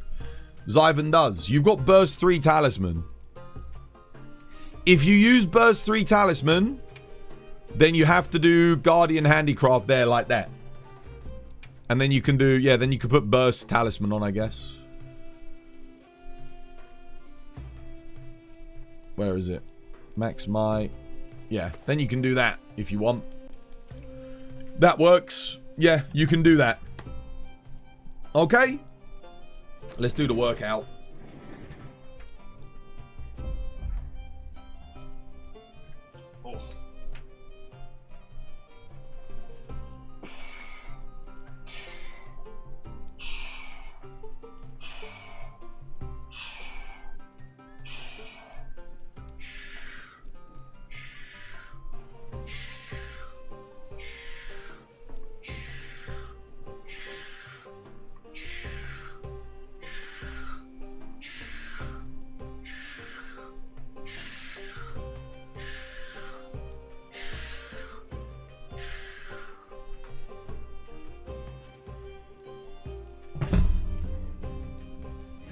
Zyvan does. You've got burst 3 talisman. If you use burst 3 talisman, then you have to do Guardian Handicraft there like that. And then you can do, yeah, then you can put burst talisman on, I guess. Where is it? Max my... Yeah, then you can do that if you want. That works. Yeah, you can do that. Okay. Let's do the workout.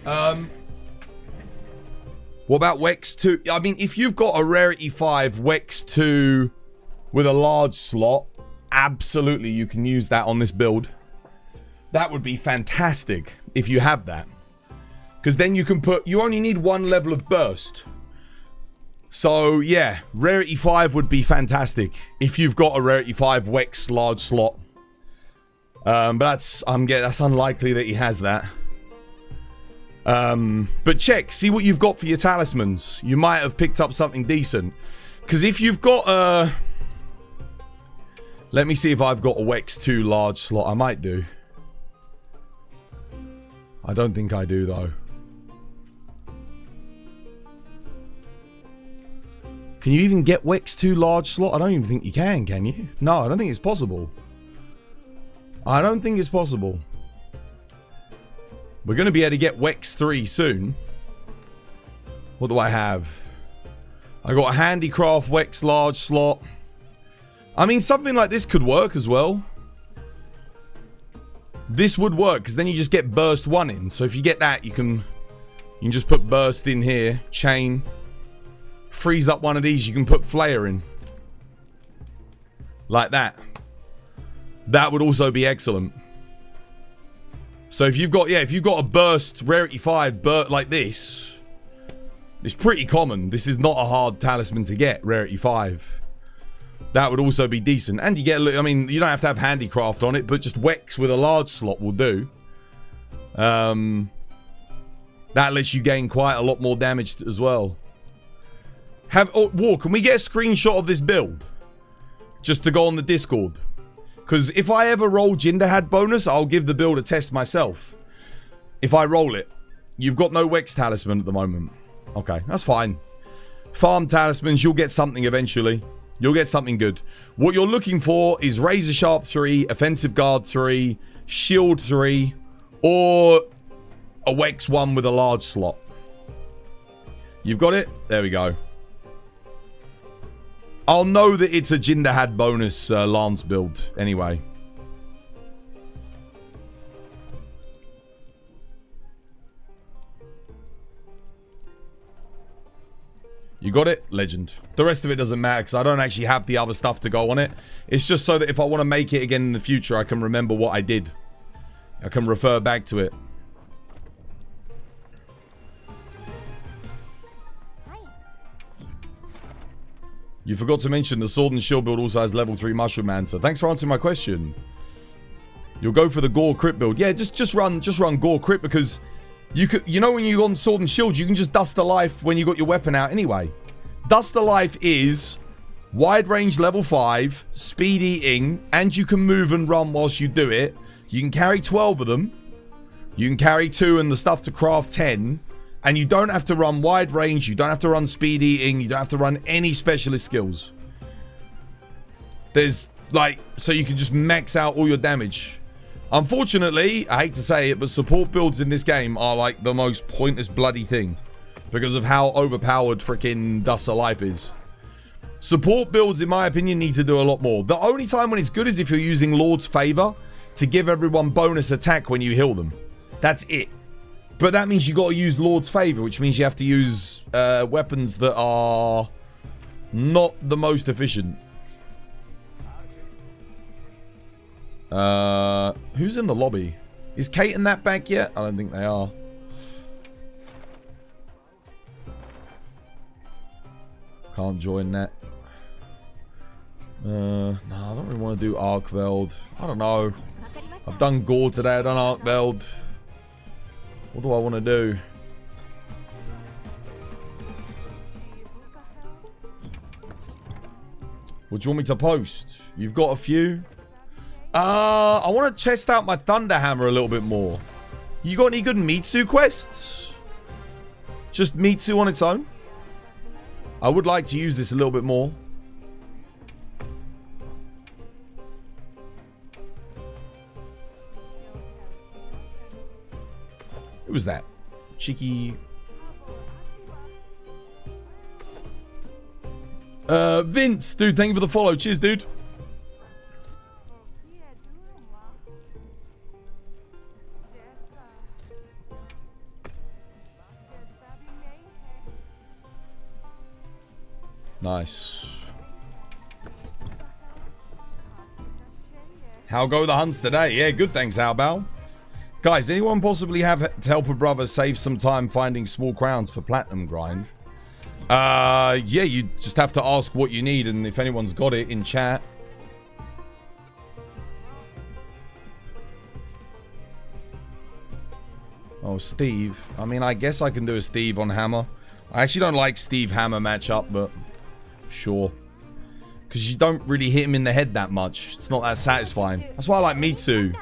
Oh. What about Wex 2? I mean, if you've got a Rarity 5 Wex 2 with a large slot, absolutely you can use that on this build. That would be fantastic if you have that. Because then you can put... You only need 1 level of burst. So, yeah. Rarity 5 would be fantastic if you've got a Rarity 5 Wex large slot. But that's unlikely that he has that. But check, see what you've got for your talismans. You might have picked up something decent. Because if you've got let me see if I've got a Wex 2 large slot. I might do. I don't think I do, though. Can you even get Wex 2 large slot? I don't even think you can you? No, I don't think it's possible. I don't think it's possible. We're going to be able to get Wex 3 soon. What do I have? I got a Handicraft Wex large slot. I mean, something like this could work as well. This would work, because then you just get burst 1 in. So if you get that, you can just put burst in here. Chain. Freeze up one of these, you can put flare in. Like that. That would also be excellent. So if you've got, if you've got a burst Rarity 5 like this, it's pretty common. This is not a hard talisman to get, Rarity 5. That would also be decent. And you get, I mean, you don't have to have handicraft on it, but just Wex with a large slot will do. That lets you gain quite a lot more damage as well. War, can we get a screenshot of this build? Just to go on the Discord. Because if I ever roll Jin Dahaad bonus, I'll give the build a test myself. If I roll it. You've got no Wex talisman at the moment. Okay, that's fine. Farm talismans, you'll get something eventually. You'll get something good. What you're looking for is Razor Sharp 3, Offensive Guard 3, Shield 3, or a Wex 1 with a large slot. You've got it? There we go. I'll know that it's a Jin Dahaad bonus Lance build anyway. You got it? Legend. The rest of it doesn't matter because I don't actually have the other stuff to go on it. It's just so that if I want to make it again in the future, I can remember what I did. I can refer back to it. You forgot to mention the Sword and Shield build also has level 3 Mushroom Man, so thanks for answering my question. You'll go for the Gore crit build. Yeah, just run Gore crit because you know when you go on Sword and Shield, you can just dust a life when you got your weapon out anyway. Dust a life is wide range level 5, speed eating, and you can move and run whilst you do it. You can carry 12 of them. You can carry 2 and the stuff to craft 10. And you don't have to run wide range, you don't have to run speed eating, you don't have to run any specialist skills. There's like, so you can just max out all your damage. Unfortunately, I hate to say it, but support builds in this game are like the most pointless bloody thing. Because of how overpowered freaking Dust of Life is. Support builds, in my opinion, need to do a lot more. The only time when it's good is if you're using Lord's Favor to give everyone bonus attack when you heal them. That's it. But that means you got to use Lord's Favor, which means you have to use weapons that are not the most efficient. Who's in the lobby? Is Kate and that back yet? I don't think they are. Can't join that. No, I don't really want to do Arkveld. I don't know. I've done Gore today. I've done Arkveld. What do I want to do? What do you want me to post? You've got a few? I want to test out my Thunder Hammer a little bit more. You got any good Mitsu quests? Just Mitsu on its own? I would like to use this a little bit more. Who was that? Cheeky. Vince, dude, thank you for the follow. Cheers, dude. Nice. How go the hunts today? Yeah, good, thanks, Albal. Guys, anyone possibly have to help a brother save some time finding small crowns for platinum grind? Yeah, you just have to ask what you need, and if anyone's got it in chat. Oh, Steve. I mean, I guess I can do a Steve on Hammer. I actually don't like Steve Hammer matchup, but sure. Because you don't really hit him in the head that much. It's not that satisfying. That's why I like Mitsu.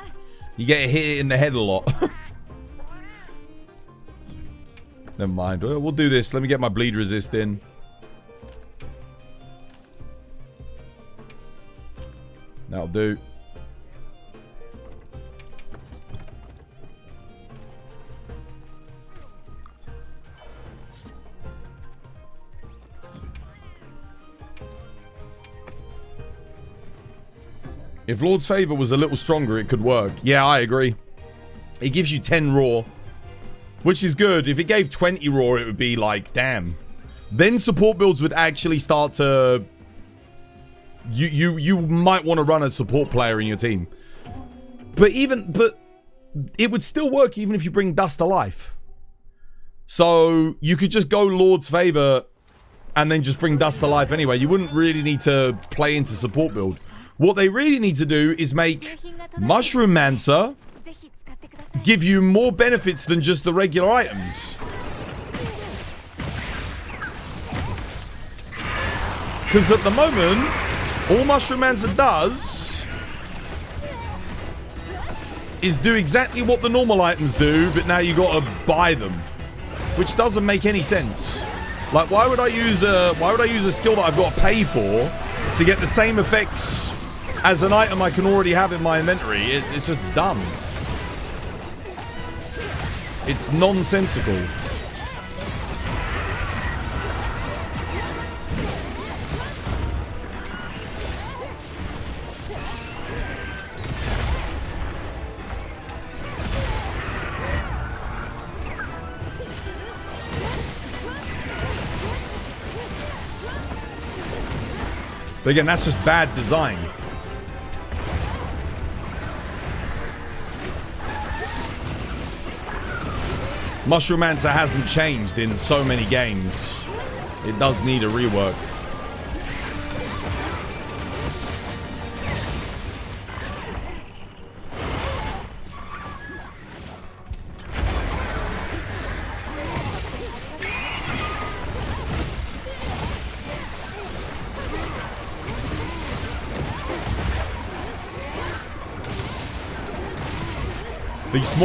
You get hit in the head a lot. Never mind. We'll do this. Let me get my bleed resist in. That'll do. If Lord's Favor was a little stronger, it could work. Yeah, I agree. It gives you 10 raw, which is good. If it gave 20 raw, it would be like, damn. Then support builds would actually start to... You might want to run a support player in your team. But it would still work even if you bring Dust to life. So you could just go Lord's Favor and then just bring Dust to life anyway. You wouldn't really need to play into support build. What they really need to do is make Mushroom Mancer give you more benefits than just the regular items. Because at the moment, all Mushroom Mancer does is do exactly what the normal items do, but now you gotta buy them, which doesn't make any sense. Like, why would I use a skill that I've got to pay for to get the same effects as an item I can already have in my inventory? It's just dumb. It's nonsensical. But again, that's just bad design. Mushroom Mancer hasn't changed in so many games. It does need a rework.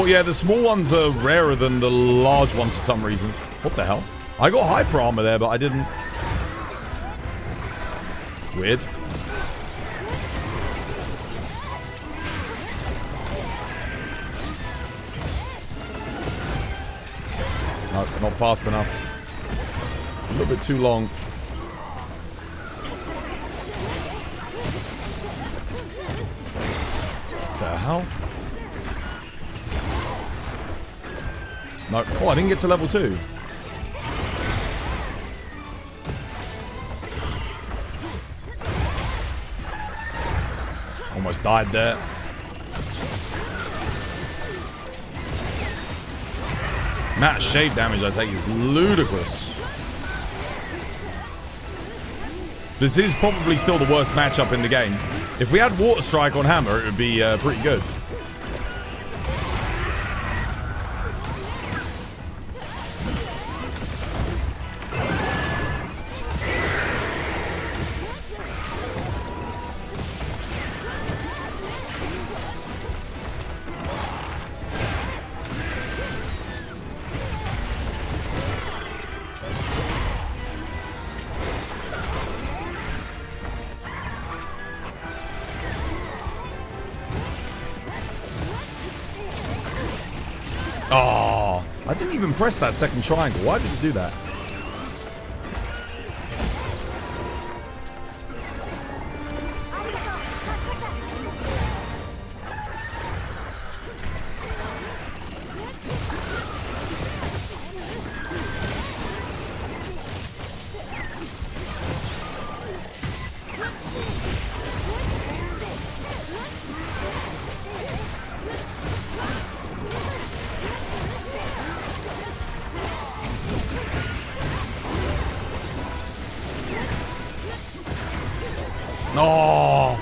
The small ones are rarer than the large ones for some reason. What the hell? I got hyper armor there, but I didn't. Weird. No, not fast enough. A little bit too long. What the hell? No. Oh, I didn't get to level 2. Almost died there. Amount of shade damage I take is ludicrous. This is probably still the worst matchup in the game. If we had Water Strike on Hammer, it would be pretty good. Oh, I didn't even press that second triangle. Why did you do that? Oh,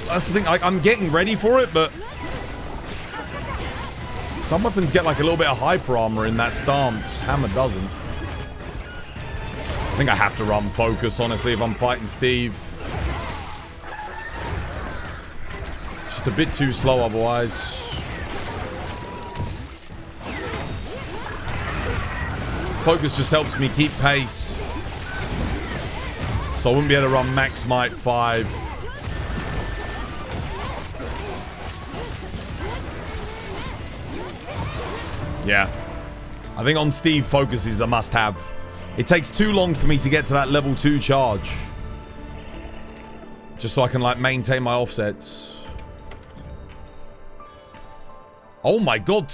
that's the thing. I'm getting ready for it, but some weapons get like a little bit of hyper armor in that stance. Hammer doesn't. I think I have to run focus, honestly, if I'm fighting Steve. Just a bit too slow otherwise. Focus just helps me keep pace. So I wouldn't be able to run Max Might 5. Yeah. I think on Steve, focus is a must-have. It takes too long for me to get to that level 2 charge. Just so I can, like, maintain my offsets. Oh my god,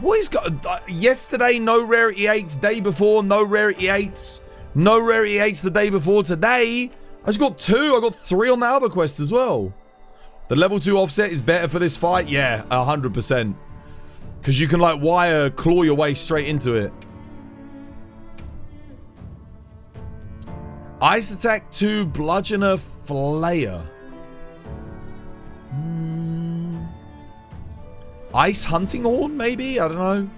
what he's got? Yesterday, no rarity 8s. Day before, no rarity 8s. No rarity 8s the day before. Today, I just got 2. I got 3 on the Alba quest as well. The level 2 offset is better for this fight? Yeah, 100%. Because you can, like, claw your way straight into it. Ice attack 2, bludgeoner, flayer. Ice hunting horn, maybe? I don't know.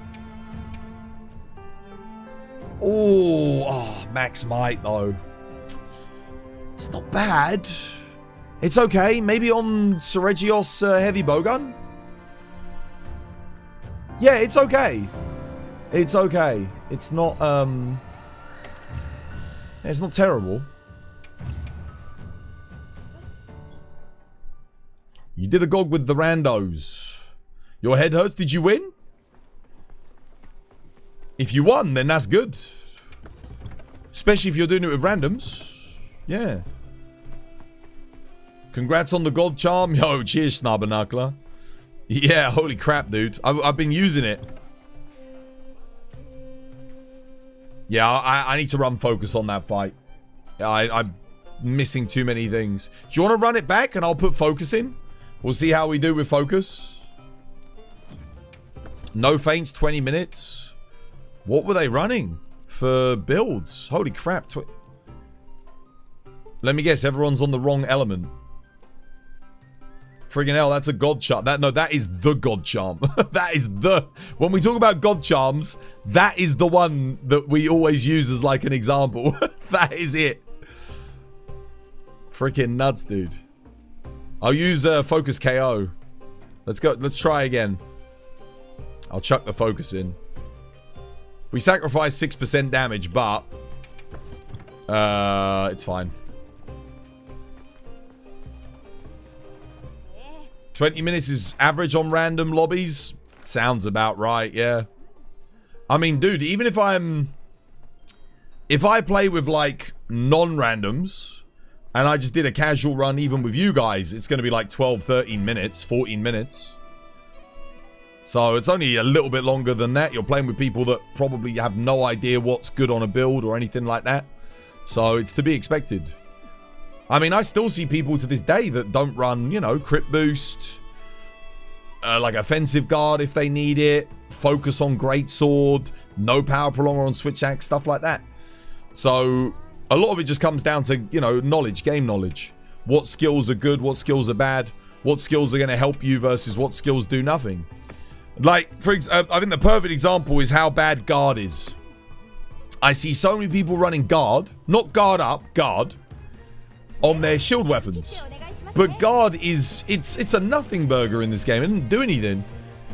Oh, max might though. It's not bad. It's okay. Maybe on Seregios heavy bowgun. Yeah, it's okay. It's okay. It's not it's not terrible. You did a gog with the randos. Your head hurts. Did you win? If you won, then that's good. Especially if you're doing it with randoms. Yeah. Congrats on the god charm. Yo, cheers, Snabberknuckler. Yeah, holy crap, dude. I've been using it. Yeah, I need to run focus on that fight. I'm missing too many things. Do you want to run it back and I'll put focus in? We'll see how we do with focus. No feints, 20 minutes. What were they running for builds? Holy crap. Let me guess, everyone's on the wrong element. Friggin' hell, that's a god charm. That is the god charm. That is the... When we talk about god charms, that is the one that we always use as like an example. That is it. Freaking nuts, dude. I'll use focus KO. Let's go. Let's try again. I'll chuck the focus in. We sacrifice 6% damage, but... it's fine. 20 minutes is average on random lobbies. Sounds about right, yeah. I mean, dude, even if I'm... If I play with, like, non-randoms, and I just did a casual run even with you guys, it's going to be like 12, 13 minutes, 14 minutes. So it's only a little bit longer than that. You're playing with people that probably have no idea what's good on a build or anything like that. So it's to be expected. I mean, I still see people to this day that don't run, you know, crit boost, like offensive guard if they need it, focus on greatsword, no power prolonger on switch axe, stuff like that. So a lot of it just comes down to, you know, knowledge, game knowledge. What skills are good, what skills are bad, what skills are going to help you versus what skills do nothing. Like, I think the perfect example is how bad guard is. I see so many people running guard, not guard up, guard, on their shield weapons. But guard is, it's a nothing burger in this game. It doesn't do anything.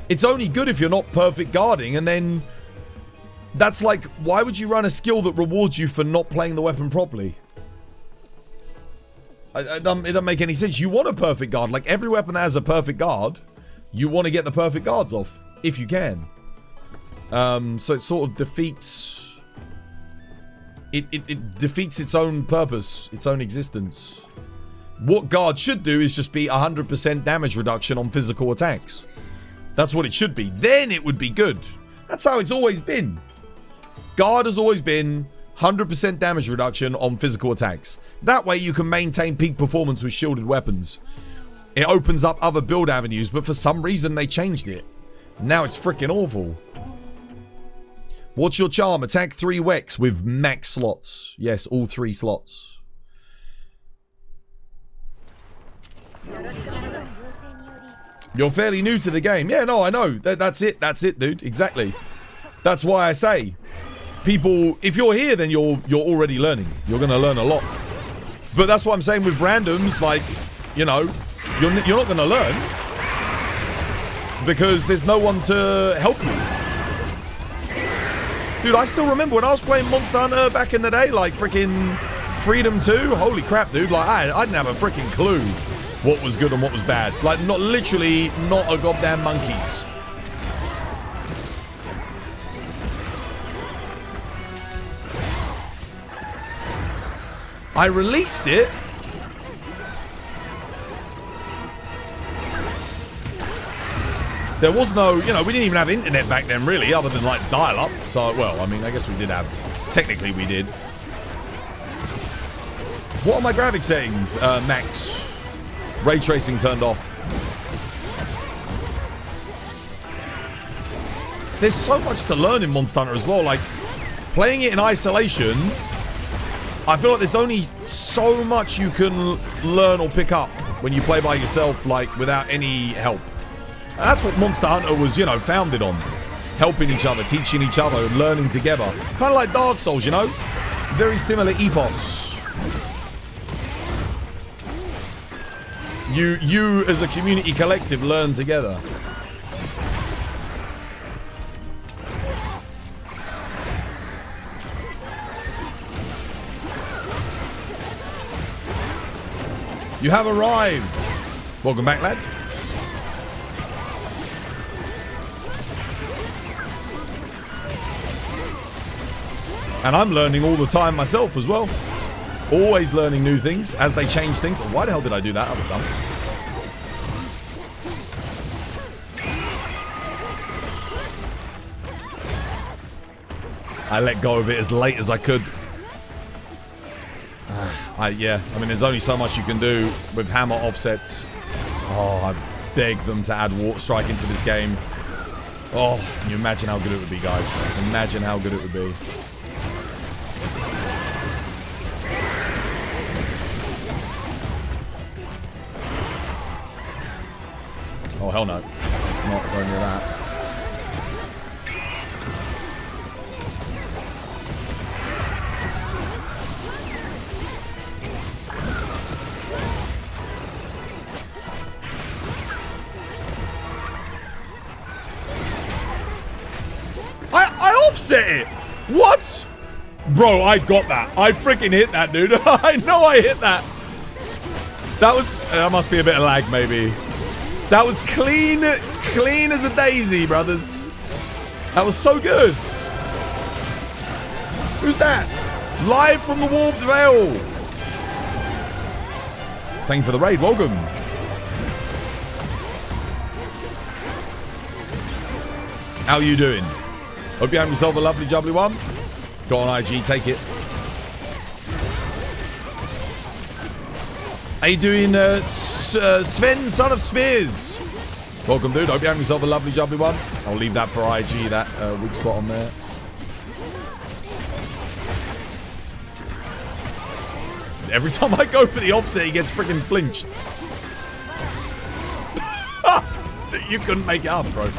It's only good if you're not perfect guarding, and then that's like, why would you run a skill that rewards you for not playing the weapon properly? It doesn't make any sense. You want a perfect guard. Like, every weapon that has a perfect guard, you want to get the perfect guards off, if you can. So it sort of defeats... It defeats its own purpose, its own existence. What guard should do is just be 100% damage reduction on physical attacks. That's what it should be. Then it would be good. That's how it's always been. Guard has always been 100% damage reduction on physical attacks. That way you can maintain peak performance with shielded weapons. It opens up other build avenues, but for some reason they changed it. Now it's freaking awful. What's your charm? Attack 3 Wex with max slots. Yes, all 3 slots. You're fairly new to the game. Yeah, no, I know. That's it. That's it, dude. Exactly. That's why I say, people, if you're here, then you're already learning. You're going to learn a lot. But that's what I'm saying with randoms. Like, you know, you're not going to learn because there's no one to help you. Dude, I still remember when I was playing Monster Hunter back in the day, like freaking Freedom 2. Holy crap, dude. Like, I didn't have a freaking clue what was good and what was bad. Like, not literally, not a goddamn monkeys. I released it. There was no, you know, we didn't even have internet back then, really, other than, like, dial-up. So, well, I mean, I guess we did have. Technically, we did. What are my graphic settings? Max. Ray tracing turned off. There's so much to learn in Monster Hunter as well. Like, playing it in isolation, I feel like there's only so much you can learn or pick up when you play by yourself, like, without any help. And that's what Monster Hunter was, you know, founded on. Helping each other, teaching each other, learning together. Kind of like Dark Souls, you know? Very similar ethos. You as a community collective learn together. You have arrived. Welcome back, lad. And I'm learning all the time myself as well. Always learning new things as they change things. Why the hell did I do that? I was dumb. I let go of it as late as I could. Yeah, I mean, there's only so much you can do with hammer offsets. Oh, I beg them to add Warp Strike into this game. Oh, can you imagine how good it would be, guys? Imagine how good it would be. Oh, hell no. It's not going near that. I offset it! What? Bro, I got that. I freaking hit that, dude. I know I hit that. That must be a bit of lag, maybe. That was clean as a daisy, brothers. That was so good. Who's that? Live from the Warped Veil. Thank you for the raid. Welcome. How you doing? Hope you have yourself a lovely jubbly one. Go on IG, take it. How you doing, Sven, son of Spears? Welcome, dude. Hope you have yourself a lovely jubbly one. I'll leave that for IG, that weak spot on there. Every time I go for the offset, he gets freaking flinched. Dude, you couldn't make it up, bro.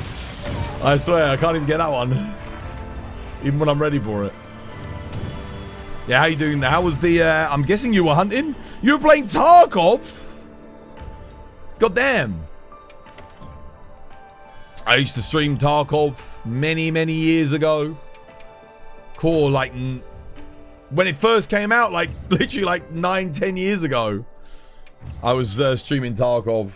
I swear, I can't even get that one. Even when I'm ready for it. Yeah, how you doing? How was the, I'm guessing you were hunting? You were playing Tarkov? God damn. I used to stream Tarkov many, many years ago. Cool, like, when it first came out, like, literally like 9-10 years ago. I was streaming Tarkov.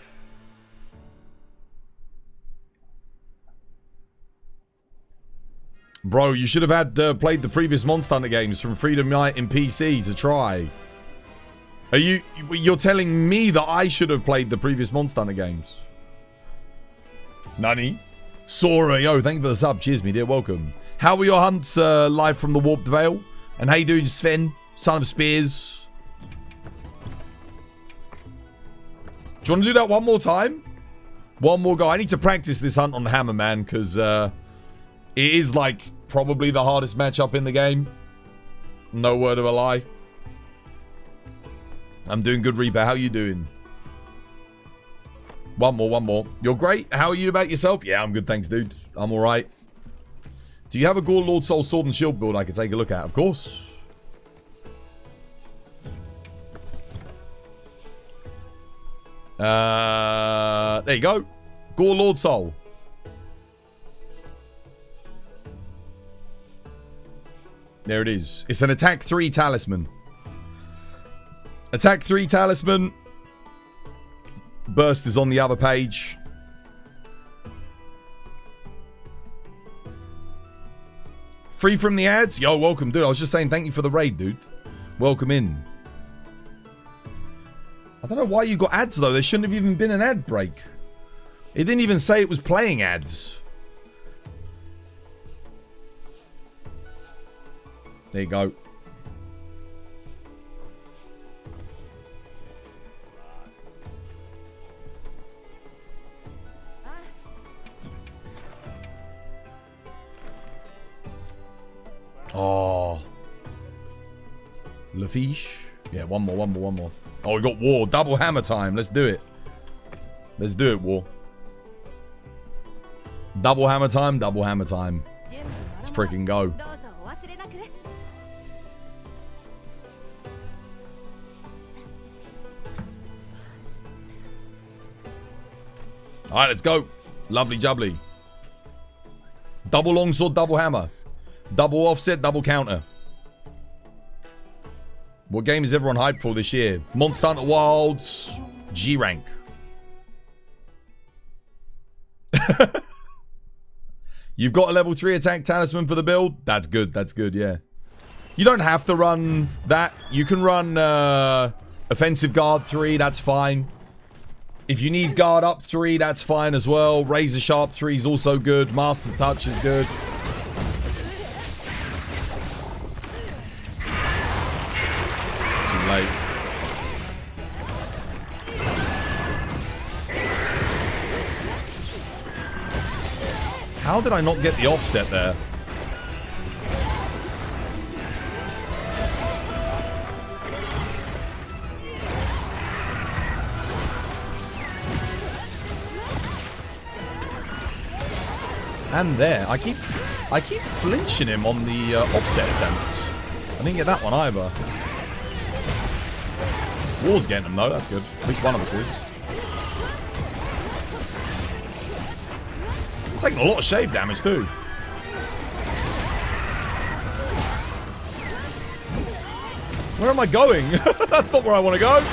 Bro, you should have had played the previous Monster Hunter games from Freedom Night in PC to try. You're telling me that I should have played the previous Monster Hunter games? Nani? Sora, yo, thank you for the sub. Cheers, me dear. Welcome. How were your hunts live from the Warped Veil? And how you doing, Sven, son of Spears? Do you want to do that one more time? One more go. I need to practice this hunt on the hammer, man, because it is like probably the hardest matchup in the game. No word of a lie. I'm doing good, Reaper. How you doing? One more. You're great. How are you about yourself? Yeah, I'm good, thanks, dude. I'm all right. Do you have a Gore Lord Soul Sword and Shield build I could take a look at? Of course. There you go. Gore Lord Soul. There it is. It's an attack 3 talisman. Attack 3 talisman. Burst is on the other page. Free from the ads? Yo, welcome, dude. I was just saying thank you for the raid, dude. Welcome in. I don't know why you got ads, though. There shouldn't have even been an ad break. It didn't even say it was playing ads. There you go. Oh. Le the fish. Yeah, one more. Oh, we got War. Double hammer time. Let's do it. Let's do it, War. Double hammer time. Let's freaking go. Alright, let's go. Lovely jubbly. Double longsword, double hammer. Double offset, double counter. What game is everyone hyped for this year? Monster Hunter Wilds G rank. You've got a level 3 attack talisman for the build? That's good, yeah. You don't have to run that. You can run offensive guard 3, that's fine. If you need guard up 3, that's fine as well. Razor sharp 3 is also good. Master's touch is good. Too late. How did I not get the offset there? And there, I keep flinching him on the offset attempts. I didn't get that one either. War's getting him though, that's good. At least one of us is. I'm taking a lot of shave damage too. Where am I going? That's not where I want to go.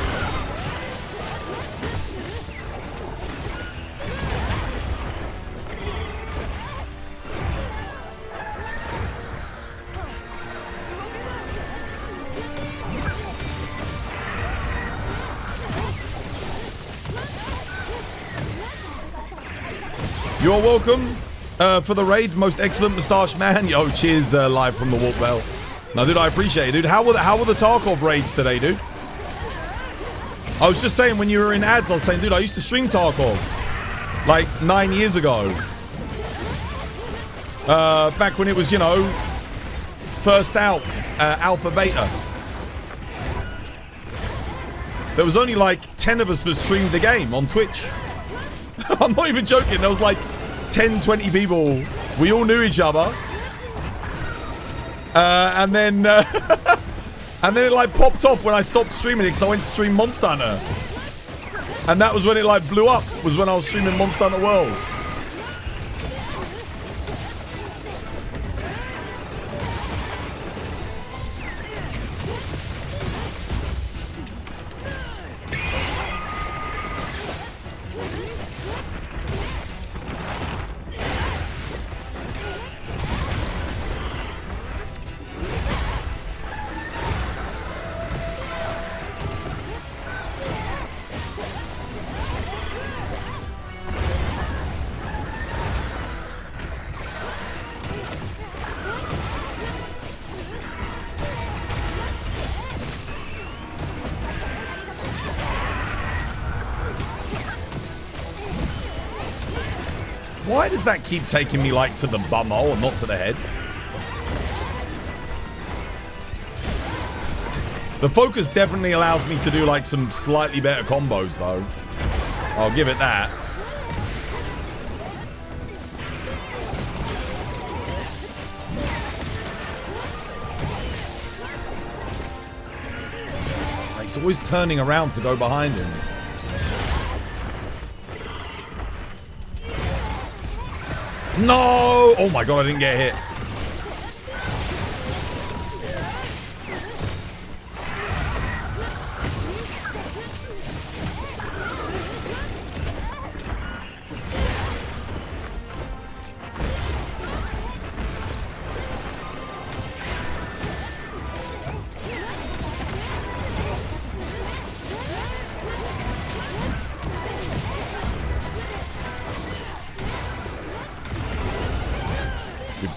You're welcome for the raid, most excellent moustache man. Yo, cheers live from the Warp Bell. No, dude, I appreciate it, dude. How were the Tarkov raids today, dude? I was just saying when you were in ads, I was saying, dude, I used to stream Tarkov like 9 years ago. Back when it was, you know, first out, alpha beta. There was only like 10 of us that streamed the game on Twitch. I'm not even joking. There was like 10, 20 people. We all knew each other. And then it like popped off when I stopped streaming it because I went to stream Monster Hunter. And that was when it like blew up, was when I was streaming Monster Hunter World. Why does that keep taking me, like, to the bumhole and not to the head? The focus definitely allows me to do, like, some slightly better combos, though. I'll give it that. He's always turning around to go behind him. No! Oh my god, I didn't get hit.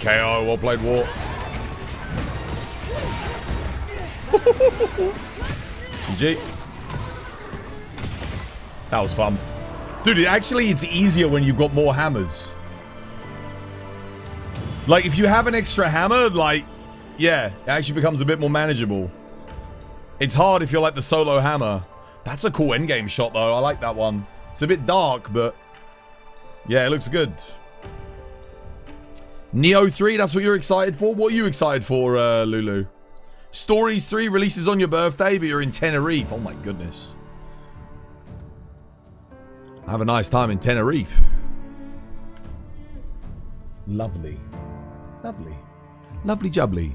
KO, well played, War. GG. That was fun. Dude, it's easier when you've got more hammers. Like, if you have an extra hammer, like, yeah, it actually becomes a bit more manageable. It's hard if you're like the solo hammer. That's a cool endgame shot though. I like that one. It's a bit dark, but yeah, it looks good. Neo 3, that's what you're excited for? What are you excited for, Lulu? Stories 3 releases on your birthday, but you're in Tenerife. Oh my goodness. Have a nice time in Tenerife. Lovely. Lovely. Lovely jubbly.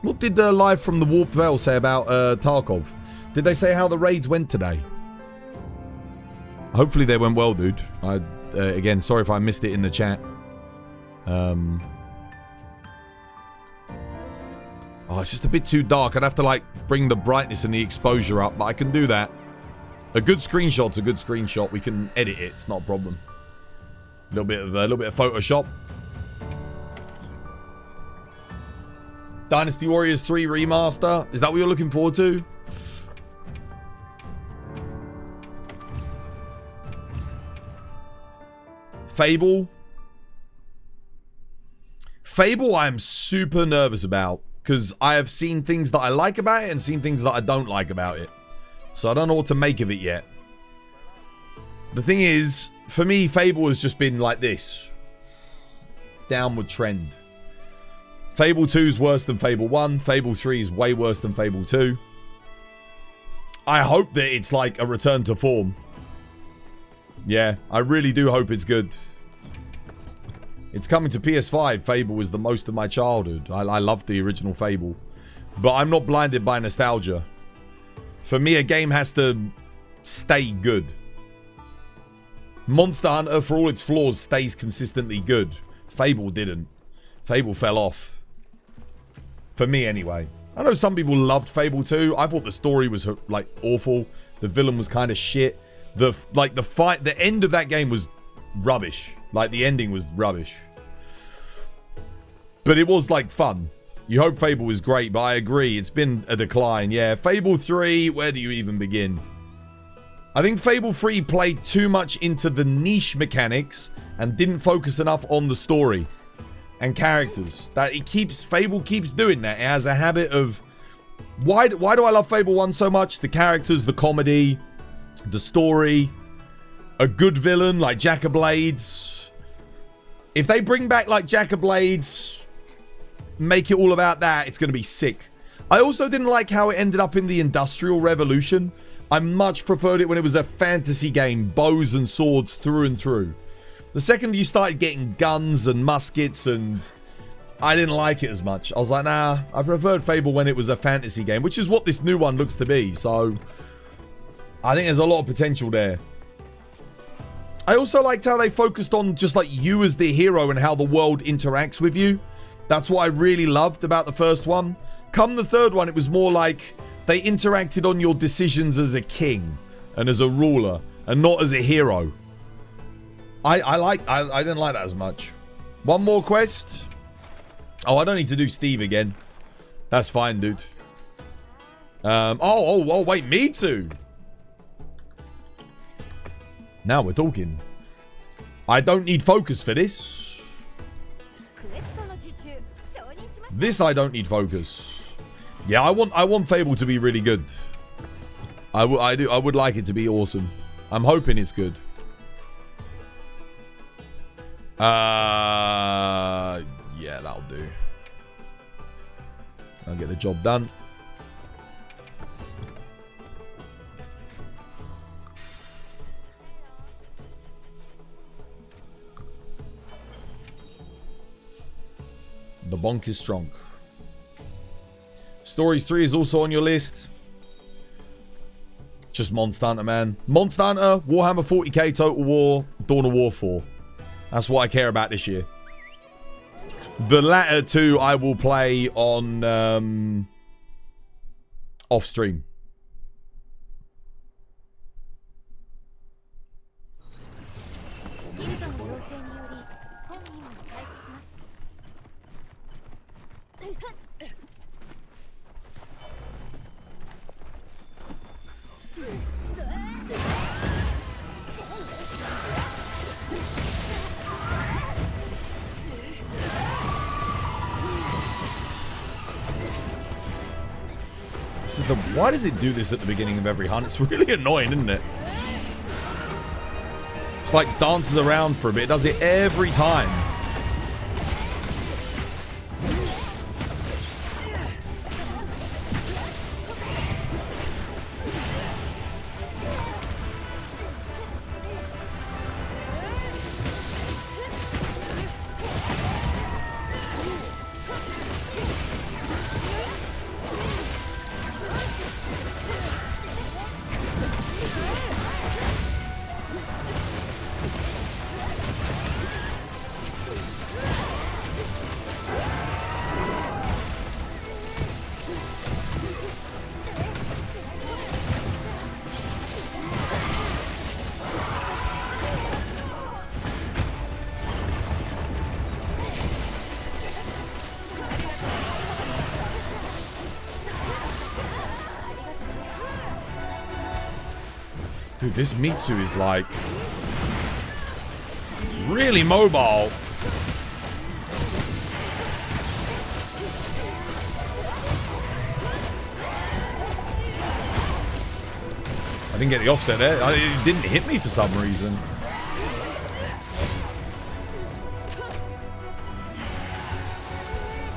What did Live from the Warped Veil say about Tarkov? Did they say how the raids went today? Hopefully they went well, dude. Again, sorry if I missed it in the chat. Oh, it's just a bit too dark. I'd have to, like, bring the brightness and the exposure up, but I can do that. A good screenshot's a good screenshot. We can edit it. It's not a problem. A little bit of Photoshop. Dynasty Warriors 3 Remaster. Is that what you're looking forward to? Fable. Fable I am super nervous about. Because I have seen things that I like about it and seen things that I don't like about it. So I don't know what to make of it yet. The thing is, for me, Fable has just been like this. Downward trend. Fable 2 is worse than Fable 1. Fable 3 is way worse than Fable 2. I hope that it's like a return to form. Yeah, I really do hope it's good. It's coming to PS5. Fable was the most of my childhood. I loved the original Fable. But I'm not blinded by nostalgia. For me, a game has to stay good. Monster Hunter, for all its flaws, stays consistently good. Fable didn't. Fable fell off. For me, anyway. I know some people loved Fable 2. I thought the story was, like, awful. The villain was kind of shit. The end of that game was rubbish. Like, the ending was rubbish. But it was, like, fun. You hope Fable was great, but I agree. It's been a decline. Yeah, Fable 3, where do you even begin? I think Fable 3 played too much into the niche mechanics and didn't focus enough on the story and characters. Fable keeps doing that. It has a habit of... Why do I love Fable 1 so much? The characters, the comedy, the story, a good villain like Jack of Blades. If they bring back like Jack of Blades, make it all about that, it's going to be sick. I also didn't like how it ended up in the Industrial Revolution. I much preferred it when it was a fantasy game, bows and swords through and through. The second you started getting guns and muskets, and I didn't like it as much. I was like, nah, I preferred Fable when it was a fantasy game, which is what this new one looks to be. So I think there's a lot of potential there. I also liked how they focused on just like you as the hero and how the world interacts with you. That's what I really loved about the first one. Come the third one, it was more like they interacted on your decisions as a king and as a ruler and not as a hero. I didn't like that as much. One more quest. Oh, I don't need to do Steve again. That's fine, dude. Oh, wait, me too. Now we're talking. I don't need focus for this. This I don't need focus. Yeah, I want Fable to be really good. I would like it to be awesome. I'm hoping it's good. Yeah, that'll do. I'll get the job done. The bonk is strong. Stories 3 is also on your list. Just Monster Hunter, man. Monster Hunter, Warhammer 40k, Total War, Dawn of War 4. That's what I care about this year. The latter two I will play on off stream. This is the... Why does it do this at the beginning of every hunt? It's really annoying, isn't it? It's like dances around for a bit. It does it every time. Dude, this Mitsu is like really mobile. I didn't get the offset there. It didn't hit me for some reason.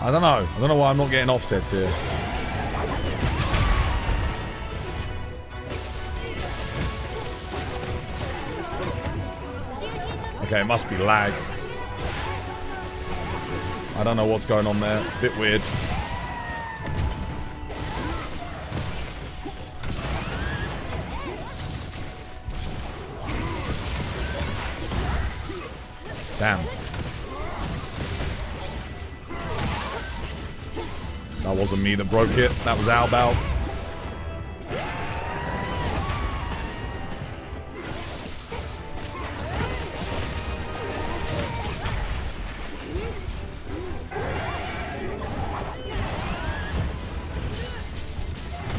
I don't know. I don't know why I'm not getting offsets here. Okay, it must be lag. I don't know what's going on there. Bit weird. Damn. That wasn't me that broke it. That was Albal.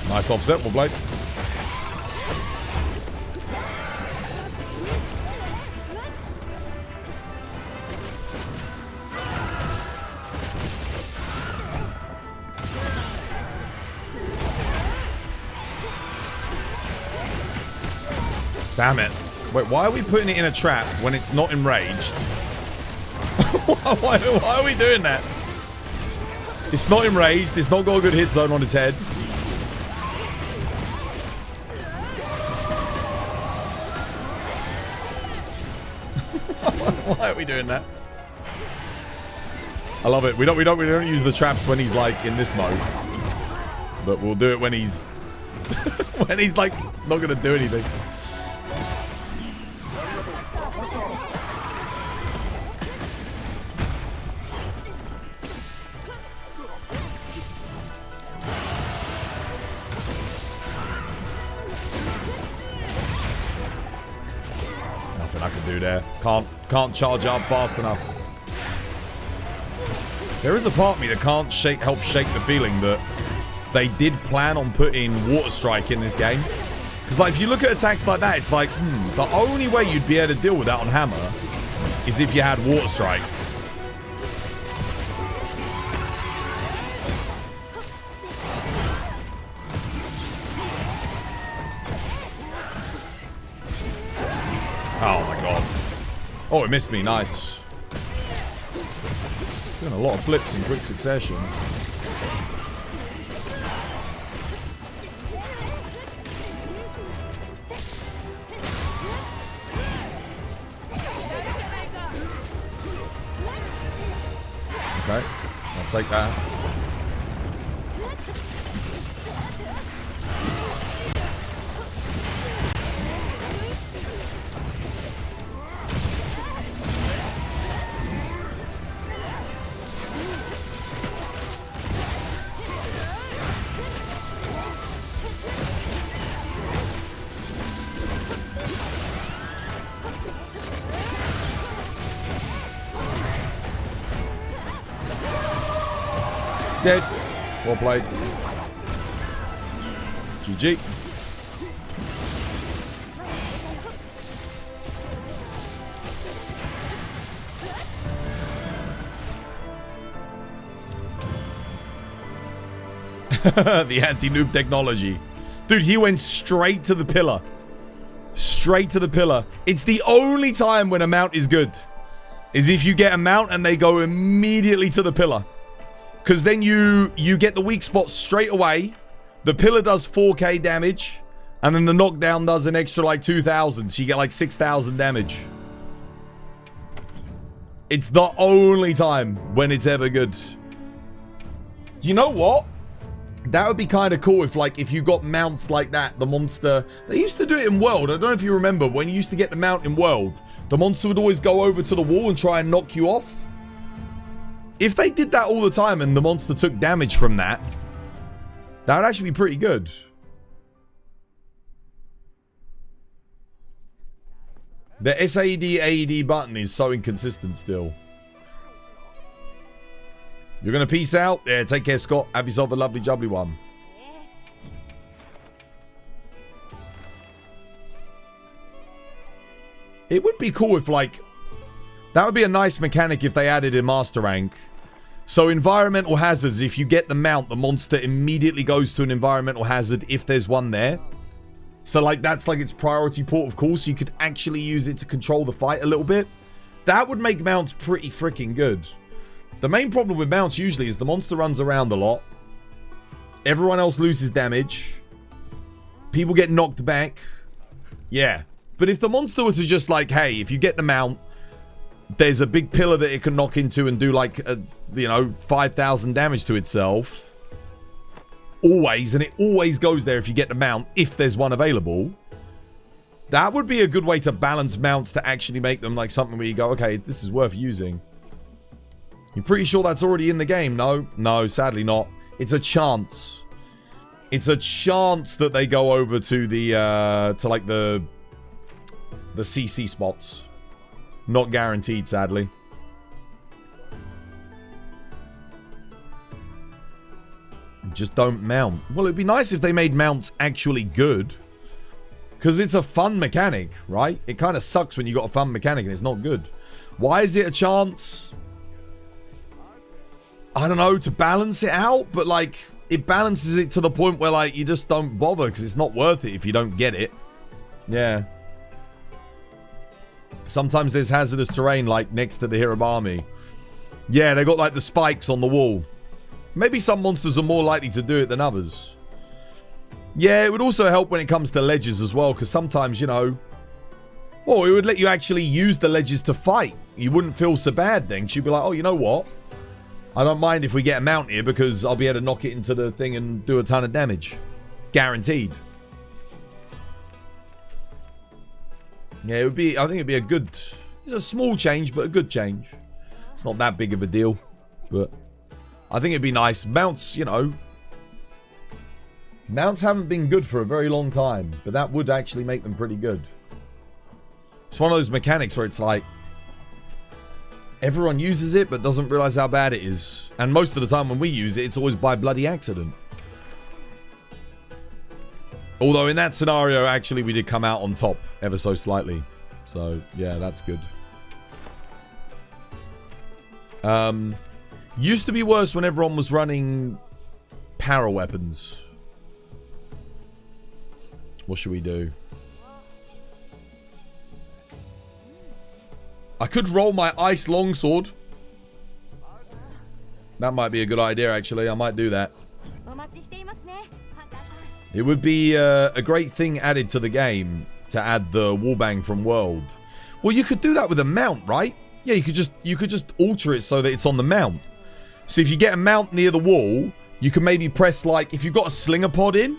Nice offset, well played. Damn it. Wait, why are we putting it in a trap when it's not enraged? why are we doing that? It's not enraged. It's not got a good hit zone on its head. Why are we doing that? I love it. We don't use the traps when he's like in this mode, but we'll do it when he's when he's like not gonna do anything. Nothing I can do there. Can't charge up fast enough. There is a part of me that can't help shake the feeling that they did plan on putting Water Strike in this game. Because like, if you look at attacks like that, it's like, the only way you'd be able to deal with that on Hammer is if you had Water Strike. Oh my god. Oh, it missed me. Nice. Doing a lot of flips in quick succession. Okay, I'll take that. Dead. Well played. GG. The anti-noob technology. Dude, he went straight to the pillar. Straight to the pillar. It's the only time when a mount is good. Is if you get a mount and they go immediately to the pillar. Because then you get the weak spot straight away. The pillar does 4k damage. And then the knockdown does an extra like 2,000. So you get like 6,000 damage. It's the only time when it's ever good. You know what? That would be kind of cool if you got mounts like that. The monster... They used to do it in World. I don't know if you remember. When you used to get the mount in World, the monster would always go over to the wall and try and knock you off. If they did that all the time and the monster took damage from that, that would actually be pretty good. The SAD AED button is so inconsistent still. You're going to peace out? Yeah, take care, Scott. Have yourself a lovely, jubbly one. It would be cool if, like... That would be a nice mechanic if they added in Master Rank. So, environmental hazards. If you get the mount, the monster immediately goes to an environmental hazard if there's one there. So, like, that's like its priority port of call. So, you could actually use it to control the fight a little bit. That would make mounts pretty freaking good. The main problem with mounts usually is the monster runs around a lot. Everyone else loses damage. People get knocked back. Yeah. But if the monster were to just like, hey, if you get the mount, there's a big pillar that it can knock into and do like, 5,000 damage to itself. Always. And it always goes there if you get the mount, if there's one available. That would be a good way to balance mounts to actually make them like something where you go, okay, this is worth using. You're pretty sure that's already in the game? No. No, sadly not. It's a chance. It's a chance that they go over to the, the CC spots. Not guaranteed, sadly. Just don't mount. Well, it'd be nice if they made mounts actually good. Because it's a fun mechanic, right? It kind of sucks when you got a fun mechanic and it's not good. Why is it a chance? I don't know, to balance it out, but like, it balances it to the point where like, you just don't bother because it's not worth it if you don't get it. Yeah. Sometimes there's hazardous terrain like next to the Hirabami. Yeah, they got like the spikes on the wall. Maybe some monsters are more likely to do it than others. Yeah, it would also help when it comes to ledges as well, because sometimes, you know... Well, it would let you actually use the ledges to fight. You wouldn't feel so bad then, because you'd be like, oh, you know what? I don't mind if we get a mount here, because I'll be able to knock it into the thing and do a ton of damage. Guaranteed. Yeah, it would be... I think it'd be a good... It's a small change, but a good change. It's not that big of a deal, but... I think it'd be nice. Mounts, you know... Mounts haven't been good for a very long time, but that would actually make them pretty good. It's one of those mechanics where it's like... Everyone uses it, but doesn't realize how bad it is. And most of the time when we use it, it's always by bloody accident. Although in that scenario, actually, we did come out on top ever so slightly. So, yeah, that's good. Used to be worse when everyone was running power weapons. What should we do? I could roll my ice longsword. That might be a good idea, actually. I might do that. It would be a great thing added to the game to add the wallbang from World. Well, you could do that with a mount, right? Yeah, you could just alter it so that it's on the mount. So if you get a mount near the wall, you can maybe press like, if you've got a slinger pod in,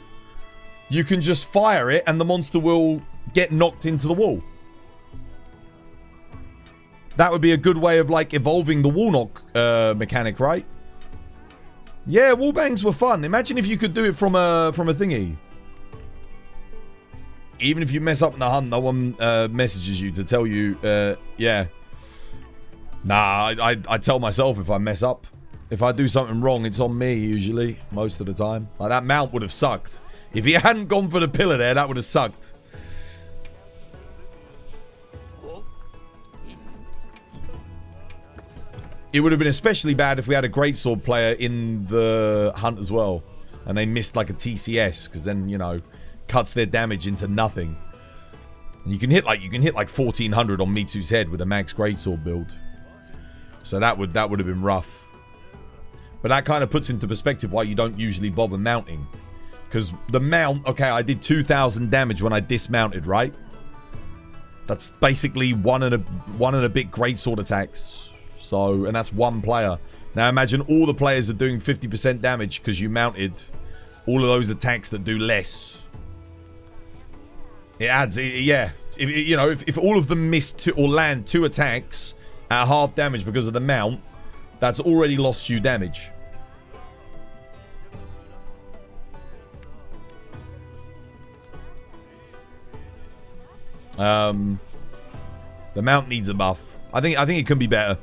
you can just fire it and the monster will get knocked into the wall. That would be a good way of like evolving the wall knock mechanic, right? Yeah, wall bangs were fun. Imagine if you could do it from a thingy. Even if you mess up in the hunt, no one messages you to tell you, yeah. Nah, I tell myself if I mess up. If I do something wrong, it's on me usually, most of the time. Like that mount would have sucked. If he hadn't gone for the pillar there, that would have sucked. It would have been especially bad if we had a greatsword player in the hunt as well. and they missed like a TCS, because then, you know, cuts their damage into nothing. And you can hit like 1400 on Mitsu's head with a max greatsword build. So that would have been rough. But that kind of puts into perspective why you don't usually bother mounting. Because the mount, okay, I did 2000 damage when I dismounted, right? That's basically one and a bit greatsword attacks. So, and that's one player. Now imagine all the players are doing 50% damage because you mounted all of those attacks that do less. It adds, yeah. If all of them miss or land 2 attacks at half damage because of the mount, that's already lost you damage. The mount needs a buff. I think it can be better.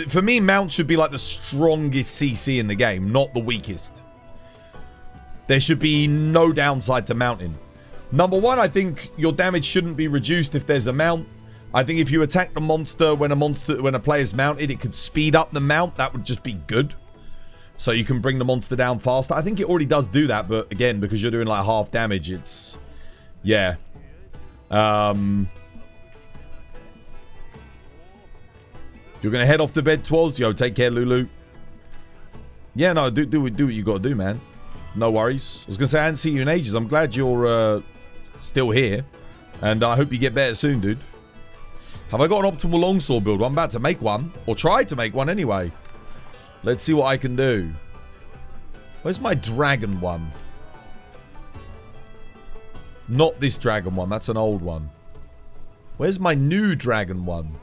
For me, mount should be like the strongest CC in the game, not the weakest. There should be no downside to mounting. Number one, I think your damage shouldn't be reduced if there's a mount. I think if you attack the monster when a player's mounted, it could speed up the mount. That would just be good. So you can bring the monster down faster. I think it already does do that, but again, because you're doing like half damage, it's... Yeah. You're gonna head off to bed, Twos? Yo, take care, Lulu. Yeah, no, do what you gotta do, man. No worries. I was gonna say, I hadn't seen you in ages. I'm glad you're still here. And I hope you get better soon, dude. Have I got an optimal longsword build? Well, I'm about to make one. Or try to make one anyway. Let's see what I can do. Where's my dragon one? Not this dragon one. That's an old one. Where's my new dragon one?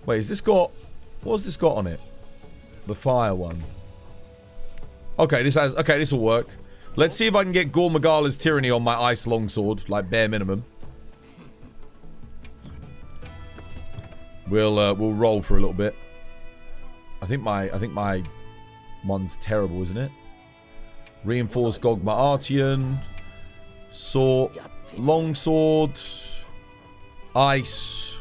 Wait, has this got... What's this got on it? The fire one. Okay, this has... Okay, this will work. Let's see if I can get Gogmazios' Tyranny on my ice longsword. Like, bare minimum. We'll roll for a little bit. I think my one's terrible, isn't it? Reinforced Gogmazios. Sword. Longsword. Ice.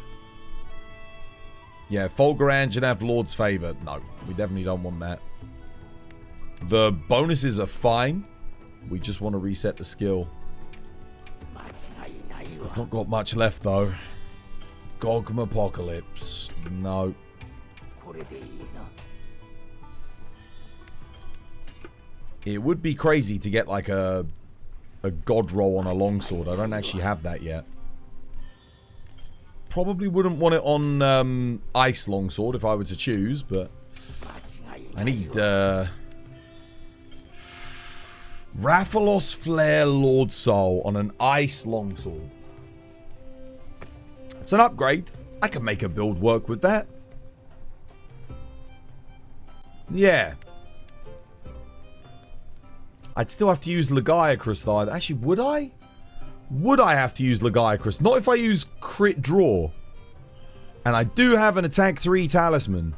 Yeah, Fulgurant and have Lord's Favor. No, we definitely don't want that. The bonuses are fine. We just want to reset the skill. I've not got much left, though. Gogmapocalypse. No. It would be crazy to get, like, a god roll on a longsword. I don't actually have that yet. Probably wouldn't want it on ice longsword if I were to choose, but I need Rathalos Flare Lord Soul on an ice longsword. It's an upgrade. I can make a build work with that. Yeah. I'd still have to use Legiacrus though. Actually, would I? Would I have to use Legiacrus? Not if I use crit draw. And I do have an attack 3 talisman.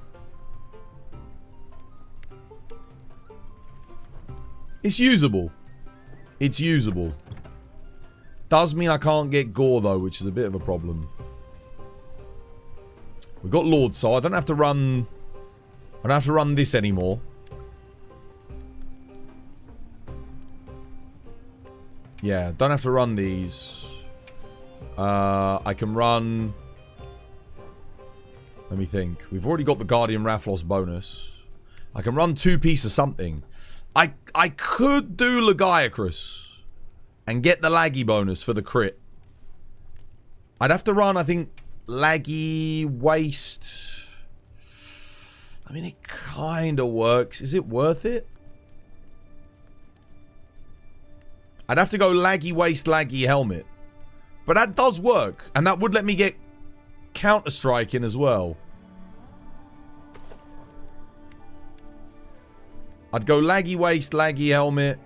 It's usable. It's usable. Does mean I can't get Gore though, which is a bit of a problem. We've got Lord Soul. I don't have to run... I don't have to run this anymore. Yeah, don't have to run these. I can run... Let me think. We've already got the Guardian Rathalos bonus. I can run 2 pieces of something. I could do Legiacrus and get the laggy bonus for the crit. I'd have to run, I think, laggy waste. I mean, it kind of works. Is it worth it? I'd have to go laggy waist, laggy helmet. But that does work. And that would let me get Counter-Strike in as well. I'd go laggy waist, laggy helmet.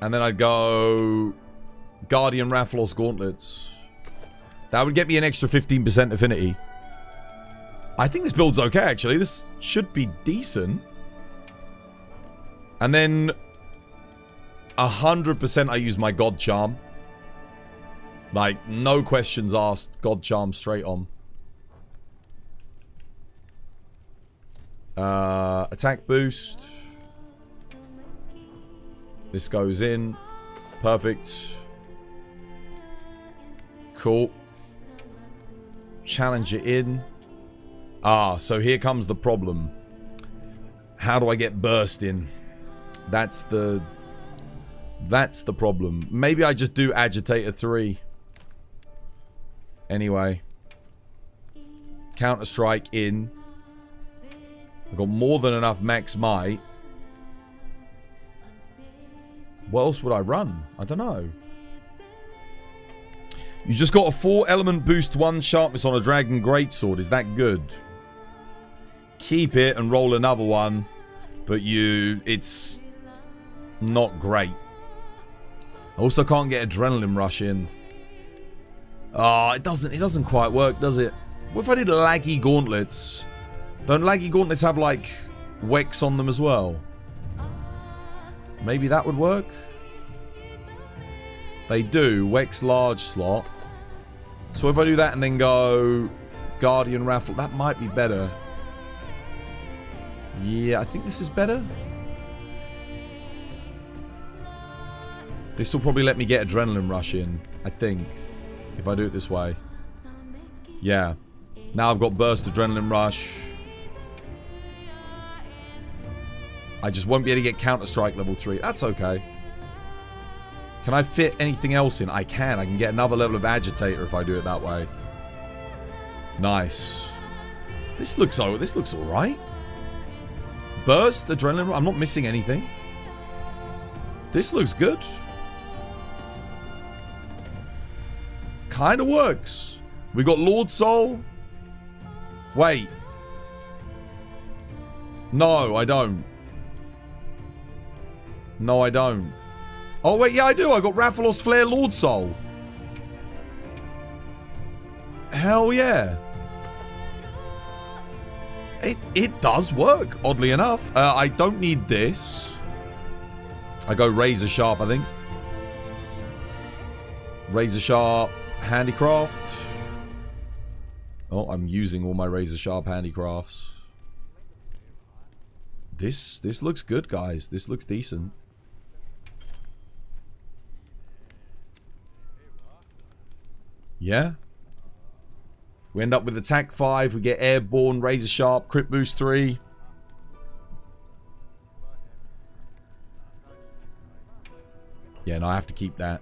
And then I'd go Guardian Rathalos Gauntlets. That would get me an extra 15% affinity. I think this build's okay, actually. This should be decent. And then 100% I use my God Charm. Like, no questions asked. God Charm straight on. Attack boost. This goes in. Perfect. Cool. Challenge it in. So here comes the problem. How do I get burst in? That's the problem. Maybe I just do Agitator 3. Anyway. Counter-Strike in. I've got more than enough max might. What else would I run? I don't know. You just got a 4-element boost 1 sharpness on a Dragon Greatsword. Is that good? Keep it and roll another one. But it's not great. I also can't get Adrenaline Rush in. It doesn't quite work, does it? What if I did Laggy Gauntlets? Don't Laggy Gauntlets have, like, Wex on them as well? Maybe that would work? They do. Wex large slot. So if I do that and then go Guardian Raffle, that might be better. Yeah, I think this is better. This will probably let me get Adrenaline Rush in, I think. If I do it this way. Yeah. Now I've got Burst Adrenaline Rush. I just won't be able to get Counter-Strike level 3. That's okay. Can I fit anything else in? I can. I can get another level of Agitator if I do it that way. Nice. This looks alright. Burst, Adrenaline. I'm not missing anything. This looks good. Kind of works. We got Lord Soul. Wait. No, I don't. No, I don't. Oh, wait, yeah, I do. I got Rathalos Flare Lord Soul. Hell yeah. It does work, oddly enough. I don't need this. I go Razor Sharp, I think. Razor Sharp Handicraft. Oh, I'm using all my Razor Sharp Handicrafts. This looks good, guys. This looks decent. Yeah. We end up with Attack 5. We get Airborne, Razor Sharp, Crit Boost 3. Yeah, no, I have to keep that.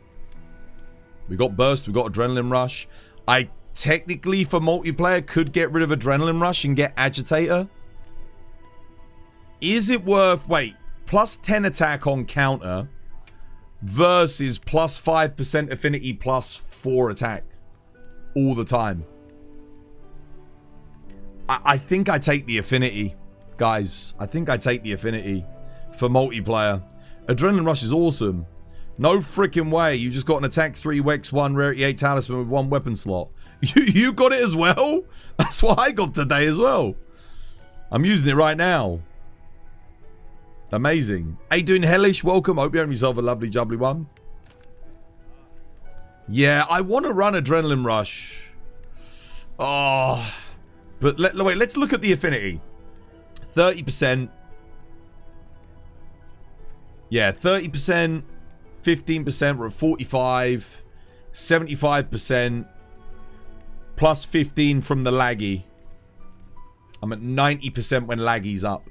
We got Burst. We got Adrenaline Rush. I technically, for multiplayer, could get rid of Adrenaline Rush and get Agitator. Is it worth... Wait. Plus 10 attack on counter versus plus 5% affinity plus 4 attack. All the time. I think I take the affinity. Guys, I think I take the affinity for multiplayer. Adrenaline Rush is awesome. No freaking way. You just got an attack 3, Wex 1, rarity 8 talisman with 1 weapon slot. You got it as well? That's what I got today as well. I'm using it right now. Amazing. Hey, doing Hellish? Welcome. Hope you have yourself a lovely jubbly one. Yeah, I want to run Adrenaline Rush. Oh. But wait, let's look at the affinity. 30%. Yeah, 30%. 15%. We're at 45. 75%. Plus 15 from the laggy. I'm at 90% when laggy's up.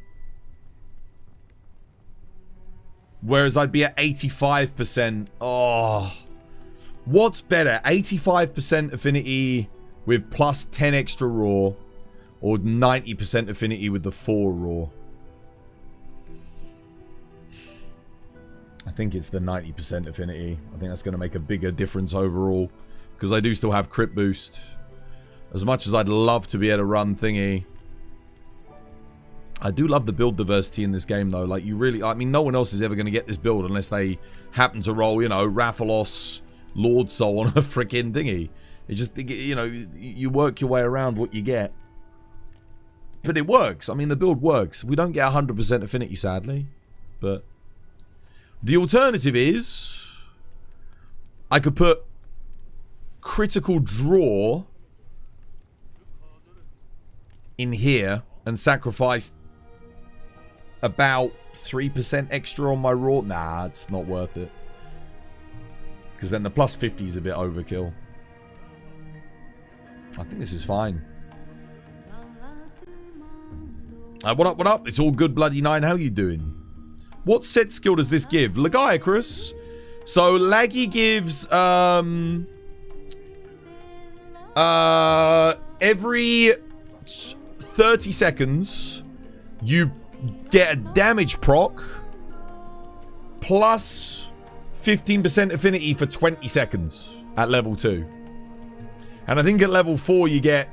Whereas I'd be at 85%. Oh. What's better? 85% affinity with plus 10 extra raw. Or 90% affinity with the 4 raw. I think it's the 90% affinity. I think that's going to make a bigger difference overall. Because I do still have crit boost. As much as I'd love to be able to run thingy. I do love the build diversity in this game though. Like you really... I mean no one else is ever going to get this build unless they happen to roll, you know, Rathalos, Lord Soul on a freaking thingy. It just, you know, you work your way around what you get. But it works. I mean, the build works. We don't get 100% affinity, sadly. But the alternative is I could put critical draw in here and sacrifice about 3% extra on my raw. Nah, it's not worth it. Because then the plus 50 is a bit overkill. I think this is fine. What up, what up? It's all good, Bloody Nine. How you doing? What set skill does this give? Lagiacrus. So, Laggy gives, every 30 seconds, you get a damage proc plus 15% affinity for 20 seconds at level 2. And I think at level 4 you get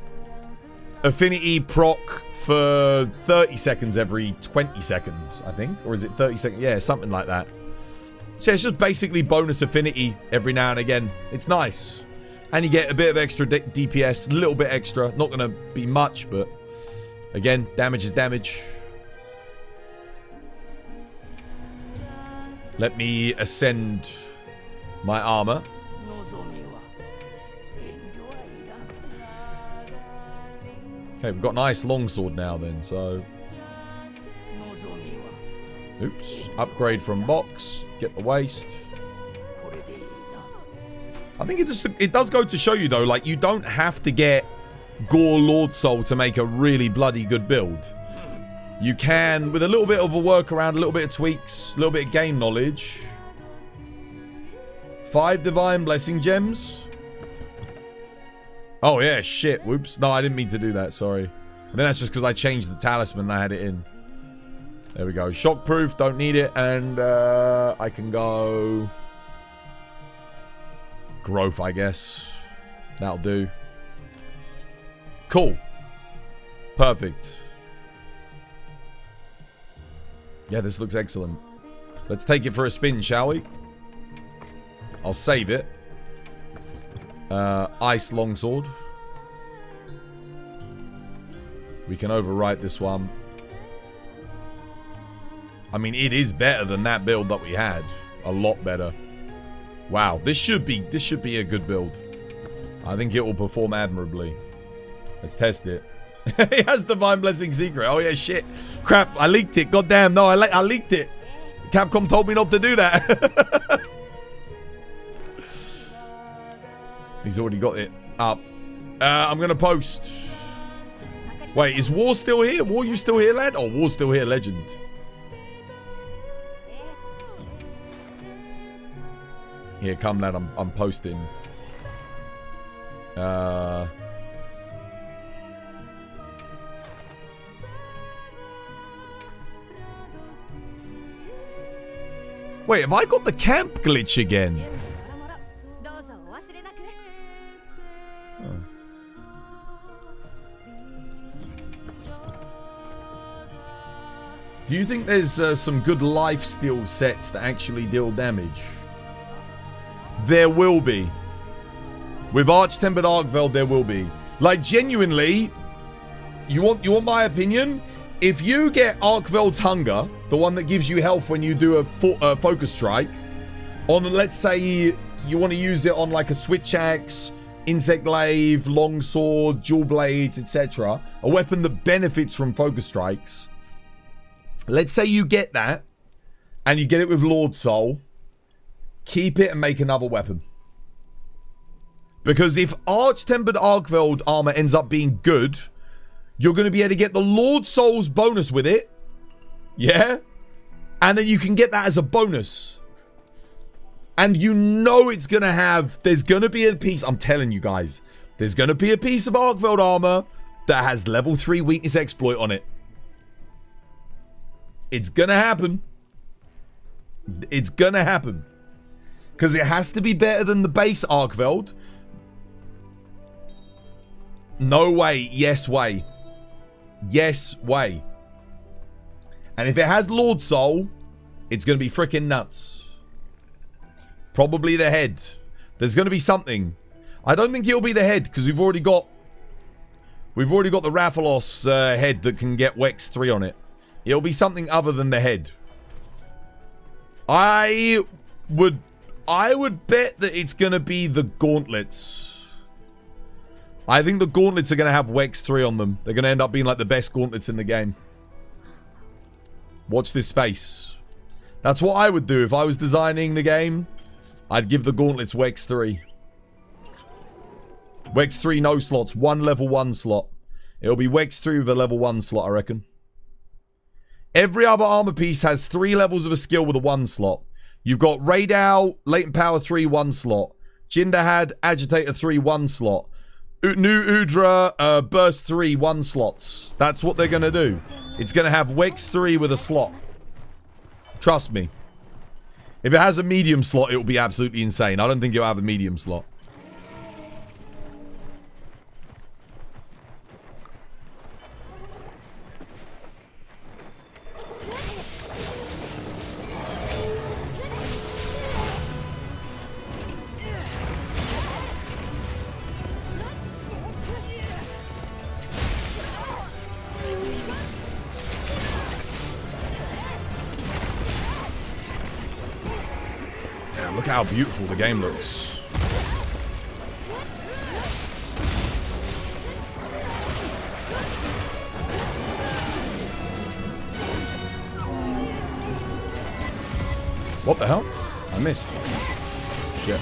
affinity proc for 30 seconds every 20 seconds, I think. Or is it 30 seconds? Yeah, something like that. So yeah, it's just basically bonus affinity every now and again. It's nice. And you get a bit of extra DPS, a little bit extra. Not going to be much, but again, damage is damage. Let me ascend my armor. Okay, we've got a nice longsword now then, so... Oops. Upgrade from box. Get the waist. I think it does go to show you, though, like, you don't have to get Gore Lord Soul to make a really bloody good build. You can, with a little bit of a workaround, a little bit of tweaks, a little bit of game knowledge. 5 Divine Blessing Gems. Oh, yeah, shit. Whoops. No, I didn't mean to do that. Sorry. I think that's just because I changed the talisman and I had it in. There we go. Shockproof. Don't need it. And I can go... Growth, I guess. That'll do. Cool. Perfect. Yeah, this looks excellent. Let's take it for a spin, shall we? I'll save it. Ice Longsword. We can overwrite this one. I mean, it is better than that build that we had. A lot better. Wow, this should be a good build. I think it will perform admirably. Let's test it. He has Divine Blessing Secret. Oh yeah, shit. Crap, I leaked it. Goddamn, no, I leaked it. Capcom told me not to do that. He's already got it up. I'm gonna post. Wait, is War still here? War, you still here, lad? Oh, War's still here, legend. Here, come, lad. I'm posting. Wait, have I got the camp glitch again? Oh. Do you think there's some good lifesteal sets that actually deal damage? There will be. With Tempered Arkveld, there will be. Like, genuinely, you want my opinion? If you get Arkveld's Hunger, the one that gives you health when you do a focus strike, on, let's say, you want to use it on like a switch axe, insect glaive, longsword, dual blades, etc. A weapon that benefits from focus strikes. Let's say you get that, and you get it with Lord Soul. Keep it and make another weapon. Because if Tempered Arkveld armor ends up being good, you're going to be able to get the Lord Soul's bonus with it. Yeah? And then you can get that as a bonus. And you know it's going to have... There's going to be a piece... I'm telling you guys. There's going to be a piece of Arkveld armor that has level 3 weakness exploit on it. It's going to happen. It's going to happen. Because it has to be better than the base Arkveld. No way. Yes way. Yes way. And if it has Lord Soul, it's going to be freaking nuts. Probably the head. There's going to be something. I don't think it'll be the head, because we've already got the Rathalos head that can get Wex 3 on it. It'll be something other than the head. I would bet that it's going to be the gauntlets. I think the gauntlets are going to have Wex 3 on them. They're going to end up being like the best gauntlets in the game. Watch this space. That's what I would do if I was designing the game. I'd give the gauntlets Wex 3. Wex 3 no slots. One level 1 slot. It'll be Wex 3 with a level 1 slot, I reckon. Every other armor piece has 3 levels of a skill with a 1 slot. You've got Radau, Latent Power 3, 1 slot. Jin Dahaad, Agitator 3, 1 slot. New Udra, Burst 3, 1 slots. That's what they're going to do. It's going to have Wex 3 with a slot. Trust me. If it has a medium slot, it will be absolutely insane. I don't think it'll have a medium slot. Look how beautiful the game looks. What the hell? I missed. Shit.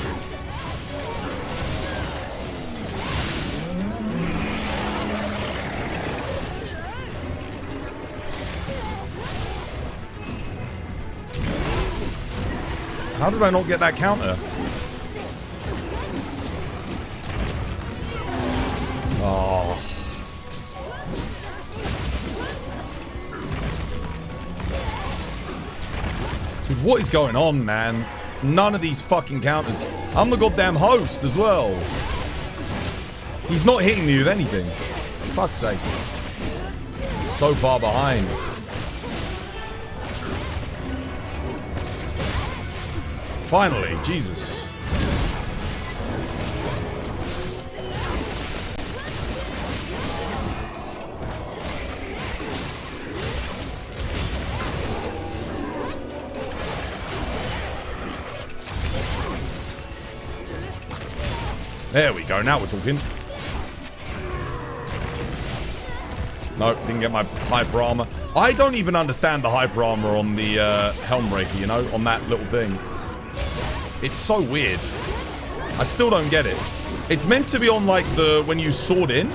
How did I not get that counter? Oh. Dude, what is going on, man? None of these fucking counters. I'm the goddamn host as well. He's not hitting me with anything. Fuck's sake. So far behind. Finally, Jesus. There we go, now we're talking. Nope, didn't get my hyper armor. I don't even understand the hyper armor on the Helmbreaker, you know, on that little thing. It's so weird. I still don't get it. It's meant to be on, like, the... when you sword in.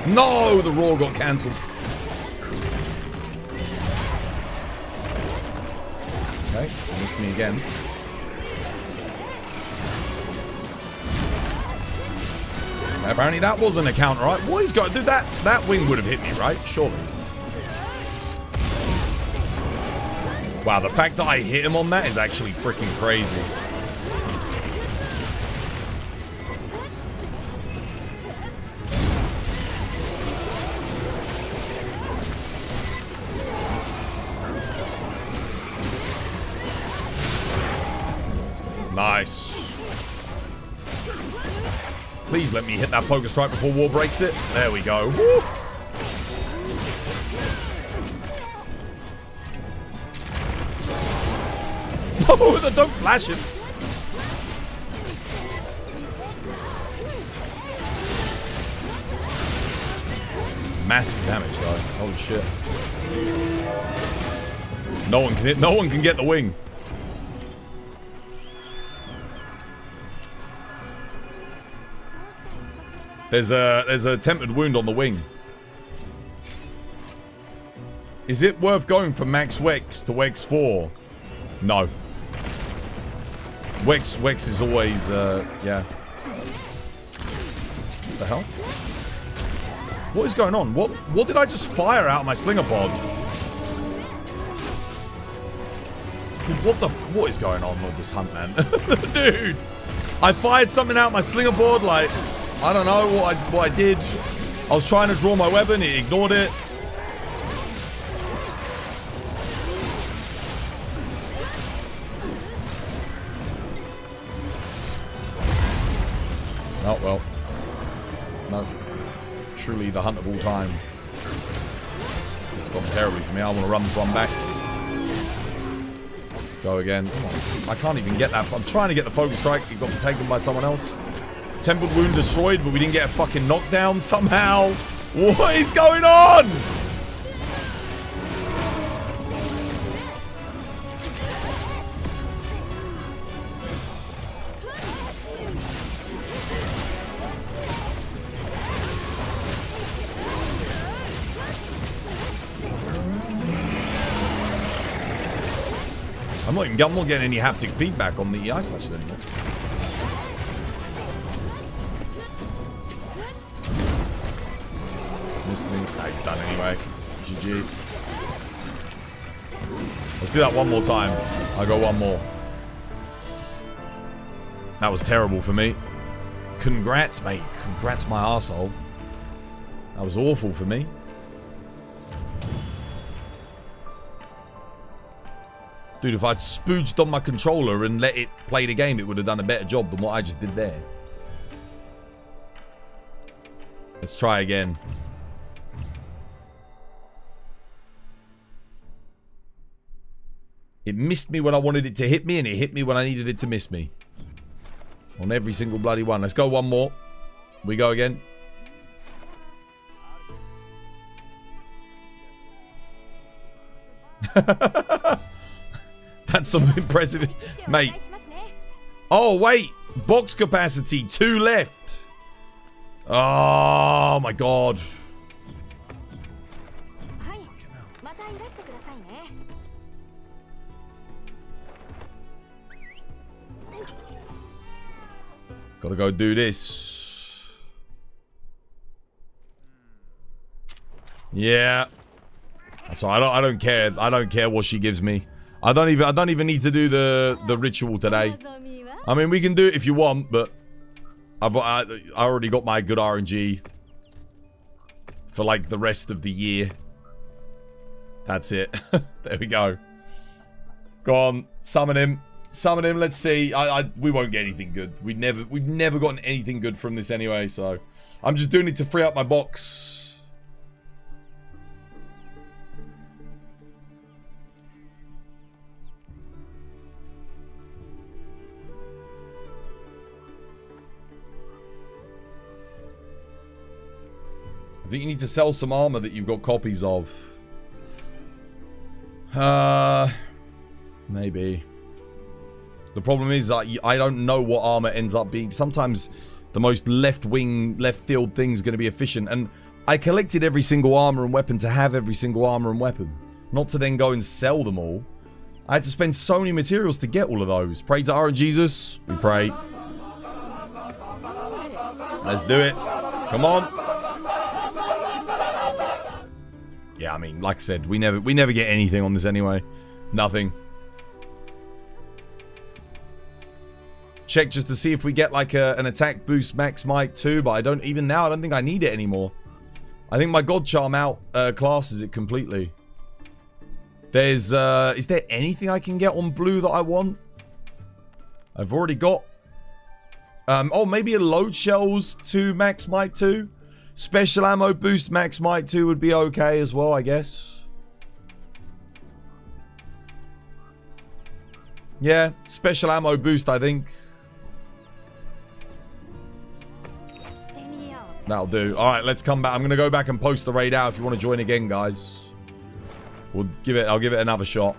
No, the roar got cancelled. Okay, missed me again. Apparently that wasn't a counter, right? What he's got? Dude, that wing would have hit me, right? Surely. Wow, the fact that I hit him on that is actually freaking crazy. Nice. Please let me hit that focus strike before War breaks it. There we go. Woo. Oh, don't flash him. Massive damage, though. Holy shit. No one can hit. No one can get the wing. There's a tempered wound on the wing. Is it worth going from max Wex to Wex 4? No. Wex is always yeah. What the hell? What is going on? What did I just fire out of my slinger pod? Dude, what is going on with this hunt, man? Dude, I fired something out of my slinger board, like, I don't know what I did. I was trying to draw my weapon, it ignored it. Oh, well. No. Truly the hunt of all time. This has gone terribly for me. I want to run this one back. Go again. I can't even get that. I'm trying to get the focus strike. It got taken by someone else. Tempered wound destroyed, but we didn't get a fucking knockdown somehow. What is going on? I'm not getting any haptic feedback on the EI slashes anymore. Missed me. Nah, he's done anyway. GG. Let's do that one more time. I go one more. That was terrible for me. Congrats, mate. Congrats, my arsehole. That was awful for me. Dude, if I'd spooged on my controller and let it play the game, it would have done a better job than what I just did there. Let's try again. It missed me when I wanted it to hit me, and it hit me when I needed it to miss me. On every single bloody one. Let's go one more. We go again. That's some impressive... Mate. Oh, wait. Box capacity. 2 left. Oh, my God. Gotta go do this. Yeah. So I don't care. I don't care what she gives me. I don't even need to do the ritual today. I mean, we can do it if you want, but I already got my good RNG for like the rest of the year. That's it. There we go. Go on, summon him. Summon him. Let's see. We won't get anything good. We've never gotten anything good from this anyway. So I'm just doing it to free up my box. I think you need to sell some armor that you've got copies of. Maybe. The problem is I don't know what armor ends up being. Sometimes the most left field thing is going to be efficient. And I collected every single armor and weapon to have every single armor and weapon. Not to then go and sell them all. I had to spend so many materials to get all of those. Pray to our Jesus. We pray. Let's do it. Come on. Yeah, I mean, like I said, we never get anything on this anyway. Nothing. Check just to see if we get like an attack boost max might too, but I don't think I need it anymore. I think my God Charm out classes it completely. There's is there anything I can get on blue that I want? I've already got oh, maybe a load shells to max might 2. Special ammo boost max might 2 would be okay as well, I guess. Yeah, special ammo boost, I think. That'll do. Alright, let's come back. I'm going to go back and post the raid out if you want to join again, guys. I'll give it another shot.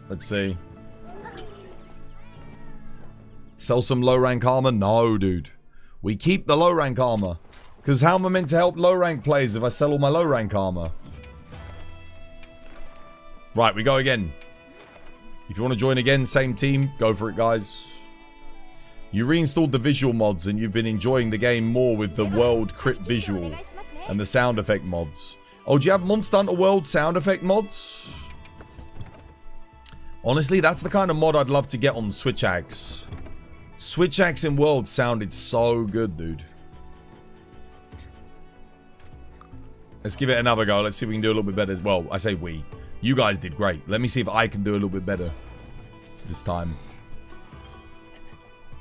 Let's see. Sell some low rank armor? No, dude. We keep the low rank armor. Because how am I meant to help low rank players if I sell all my low rank armor? Right, we go again. If you want to join again, same team, go for it, guys. You reinstalled the visual mods and you've been enjoying the game more with the world crit visual and the sound effect mods. Oh, do you have Monster Hunter World sound effect mods? Honestly, that's the kind of mod I'd love to get on Switch Axe. Switch Axe in World sounded so good, dude. Let's give it another go. Let's see if we can do a little bit better. Well, I say we. You guys did great. Let me see if I can do a little bit better this time.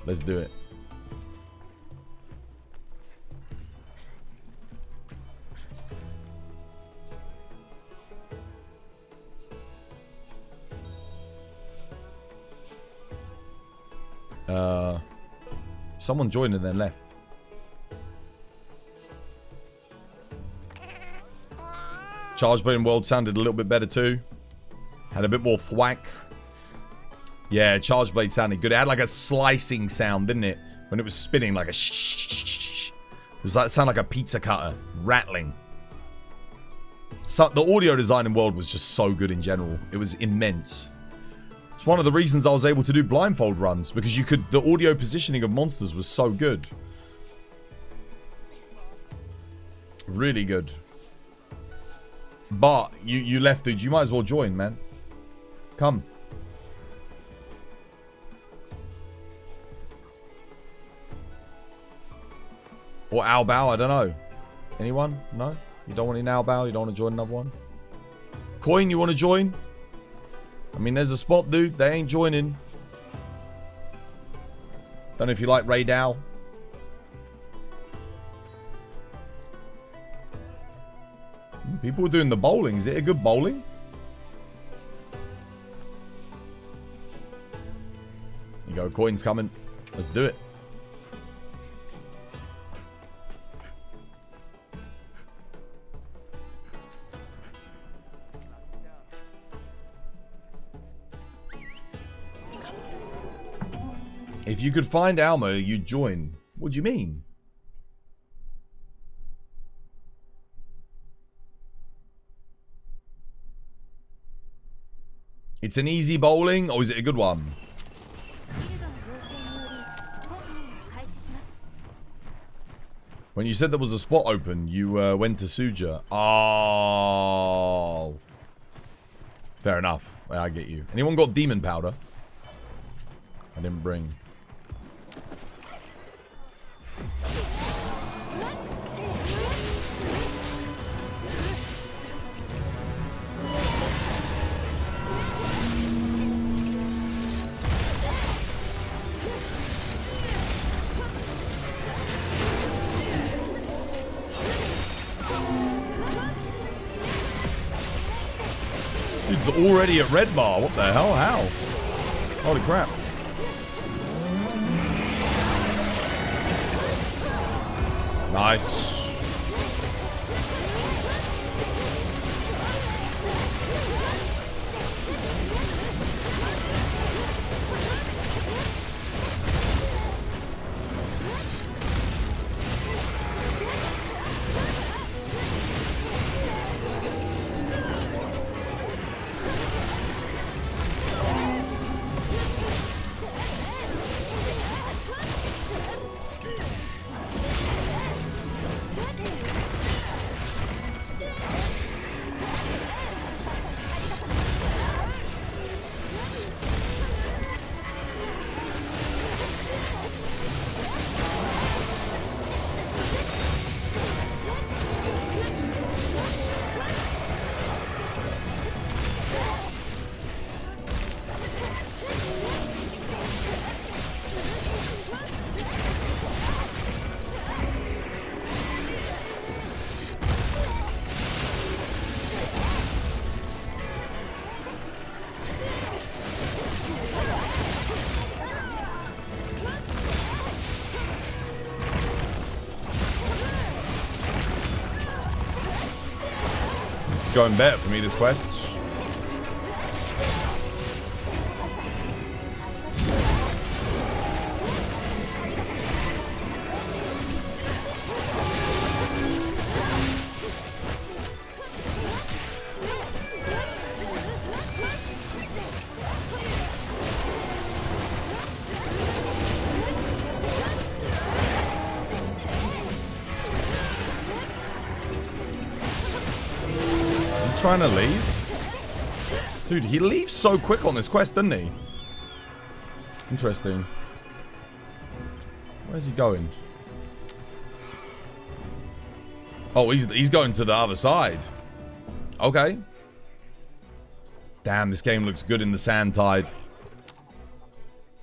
Let's do it. Someone joined and then left. Charge Blade in World sounded a little bit better too. Had a bit more thwack. Yeah, Charge Blade sounded good. It had like a slicing sound, didn't it? When it was spinning, like a shh. It was like, it sounded like a pizza cutter rattling. So, the audio design in World was just so good in general. It was immense. It's one of the reasons I was able to do blindfold runs, because you could. The audio positioning of monsters was so good. Really good. But you left, dude. You might as well join, man. Come. Or Al Bao, I don't know. Anyone? No? You don't want any Al Bao? You don't want to join another one? Coin, you want to join? I mean, there's a spot, dude. They ain't joining. Don't know if you like Ray Dow. People are doing the bowling. Is it a good bowling? You go, coin's coming. Let's do it. If you could find Alma, you'd join. What do you mean? It's an easy bowling, or is it a good one? When you said there was a spot open, you went to Suja. Oh. Fair enough. I get you. Anyone got demon powder? I didn't bring. Dude's already at red bar. What the hell? How? Holy crap. Nice. It's going better for me, this quest. Trying to leave? Dude, he leaves so quick on this quest, doesn't he? Interesting. Where's he going? Oh, he's going to the other side. Okay. Damn, this game looks good in the sand tide.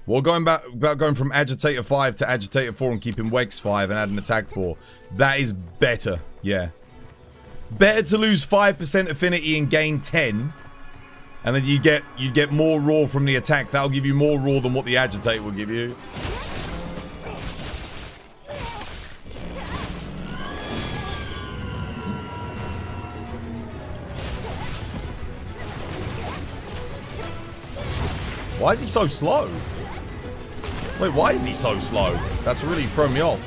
Well, going back about going from Agitator 5 to Agitator 4 and keeping Wex 5 and adding Attack 4. That is better. Yeah. Better to lose 5% affinity and gain 10 And then you get more raw from the attack. That'll give you more raw than what the agitate will give you. Why is he so slow? Wait, why is he so slow? That's really thrown me off.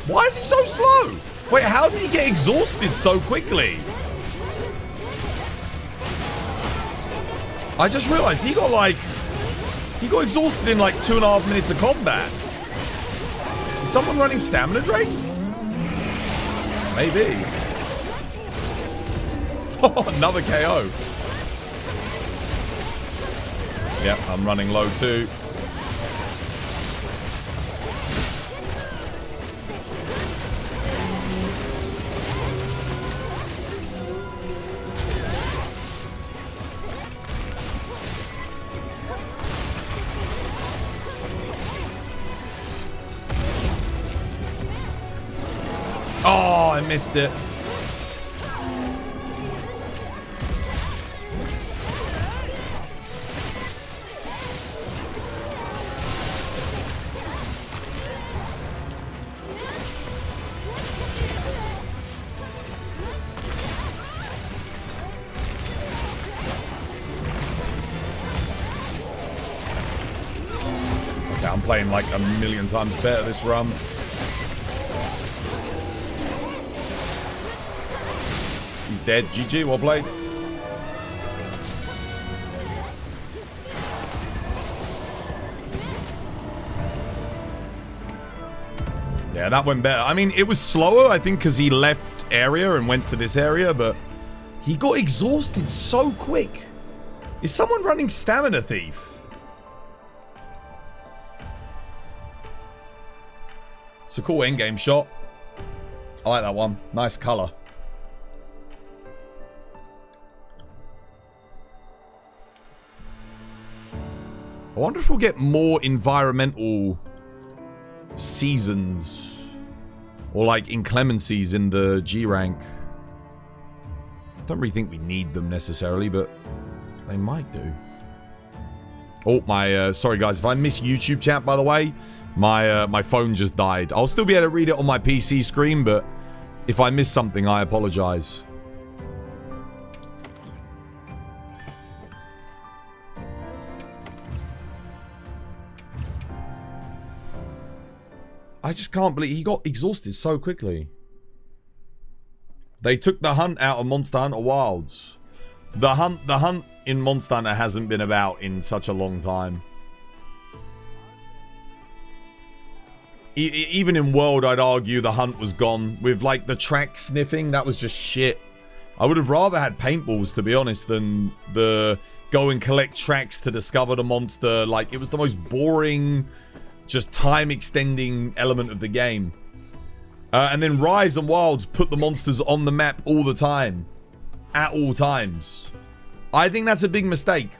Why is he so slow? Wait, how did he get exhausted so quickly? I just realized he got exhausted in like 2.5 minutes of combat. Is someone running stamina drain? Maybe. Another KO. Yep, I'm running low too. Oh, I missed it. Okay, I'm playing like a million times better this run. He's dead. GG, well played. Yeah, that went better. I mean, it was slower, I think, because he left area and went to this area, but he got exhausted so quick. Is someone running Stamina Thief? It's a cool endgame shot. I like that one. Nice color. I wonder if we'll get more environmental seasons or like inclemencies in the G rank. Don't really think we need them necessarily, but they might do. Oh, my sorry guys, if I miss YouTube chat, by the way, my phone just died. I'll still be able to read it on my PC screen, but if I miss something, I apologize. I just can't believe he got exhausted so quickly. They took the hunt out of Monster Hunter Wilds. The hunt in Monster Hunter hasn't been about in such a long time. Even in World, I'd argue the hunt was gone. With like the track sniffing, that was just shit. I would have rather had paintballs, to be honest, than the go and collect tracks to discover the monster. Like, it was the most boring, just time extending element of the game. And then Rise and Wilds put the monsters on the map all the time. At all times. I think that's a big mistake.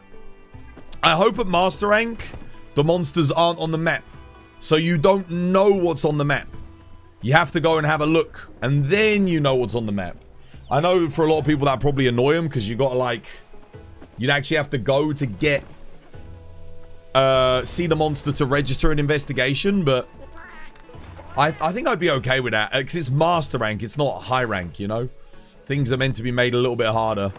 I hope at Master Rank, the monsters aren't on the map. So you don't know what's on the map. You have to go and have a look. And then you know what's on the map. I know for a lot of people that probably annoy them, because you got to like... You'd actually have to go to get... see the monster to register an investigation, but... I think I'd be okay with that. Because it's Master Rank, it's not high rank, you know? Things are meant to be made a little bit harder.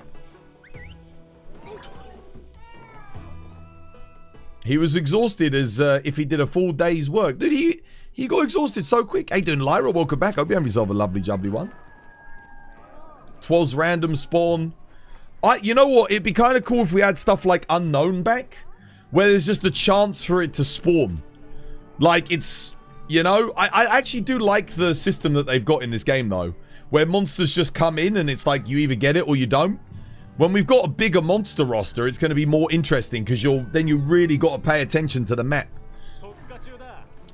He was exhausted as if he did a full day's work. Dude, he got exhausted so quick. Hey, doing Lyra, welcome back. Hope you have yourself a lovely jubbly one. 'Twas random spawn. You know what? It'd be kind of cool if we had stuff like Unknown back. Where there's just a chance for it to spawn. Like, it's... You know? I actually do like the system that they've got in this game, though. Where monsters just come in and it's like you either get it or you don't. When we've got a bigger monster roster, it's going to be more interesting because then you really got to pay attention to the map.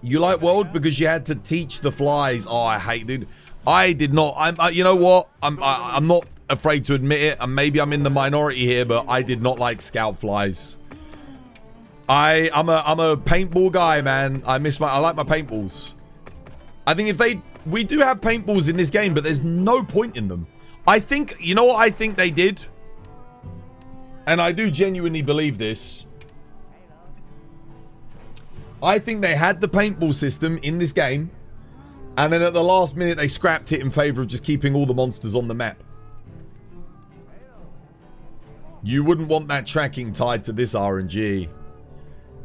You like World because you had to teach the flies. Oh, I hate, dude. I did not. You know what? I'm not afraid to admit it, and maybe I'm in the minority here, but I did not like scout flies. I'm a paintball guy, man. I like my paintballs. I think we do have paintballs in this game, but there's no point in them. I think, you know what I think they did? And I do genuinely believe this. I think they had the paintball system in this game, and then at the last minute they scrapped it in favor of just keeping all the monsters on the map. You wouldn't want that tracking tied to this RNG.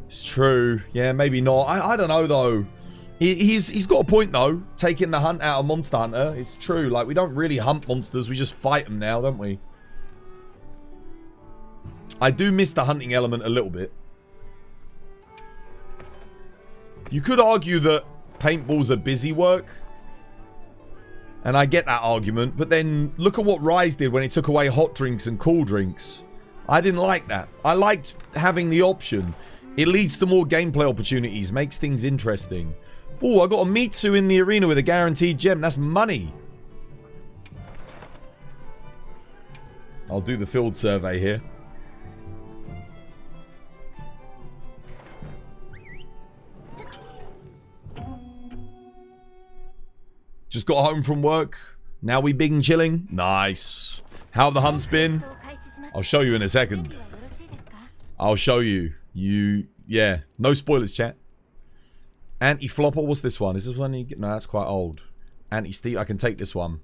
It's true. Yeah, maybe not. I don't know, though. He's got a point, though. Taking the hunt out of Monster Hunter. It's true. Like, we don't really hunt monsters. We just fight them now, don't we? I do miss the hunting element a little bit. You could argue that paintballs are busy work. And I get that argument. But then, look at what Rise did when it took away hot drinks and cool drinks. I didn't like that. I liked having the option. It leads to more gameplay opportunities, makes things interesting. Oh, I got a Mitsu in the arena with a guaranteed gem. That's money. I'll do the field survey here. Just got home from work. Now we big and chilling. Nice. How have the hunts been? I'll show you in a second. I'll show you. Yeah. No spoilers, chat. Anti-flopper, what's this one? Is this one you get? No, that's quite old. Anti-Steve, I can take this one.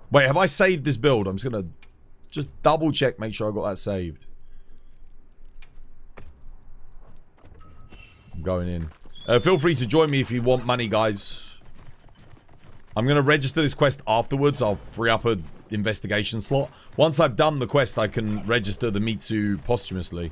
Wait, have I saved this build? I'm just gonna double check, make sure I got that saved. I'm going in. Feel free to join me if you want money, guys. I'm gonna register this quest afterwards. I'll free up an investigation slot. Once I've done the quest, I can register the Mitsu posthumously.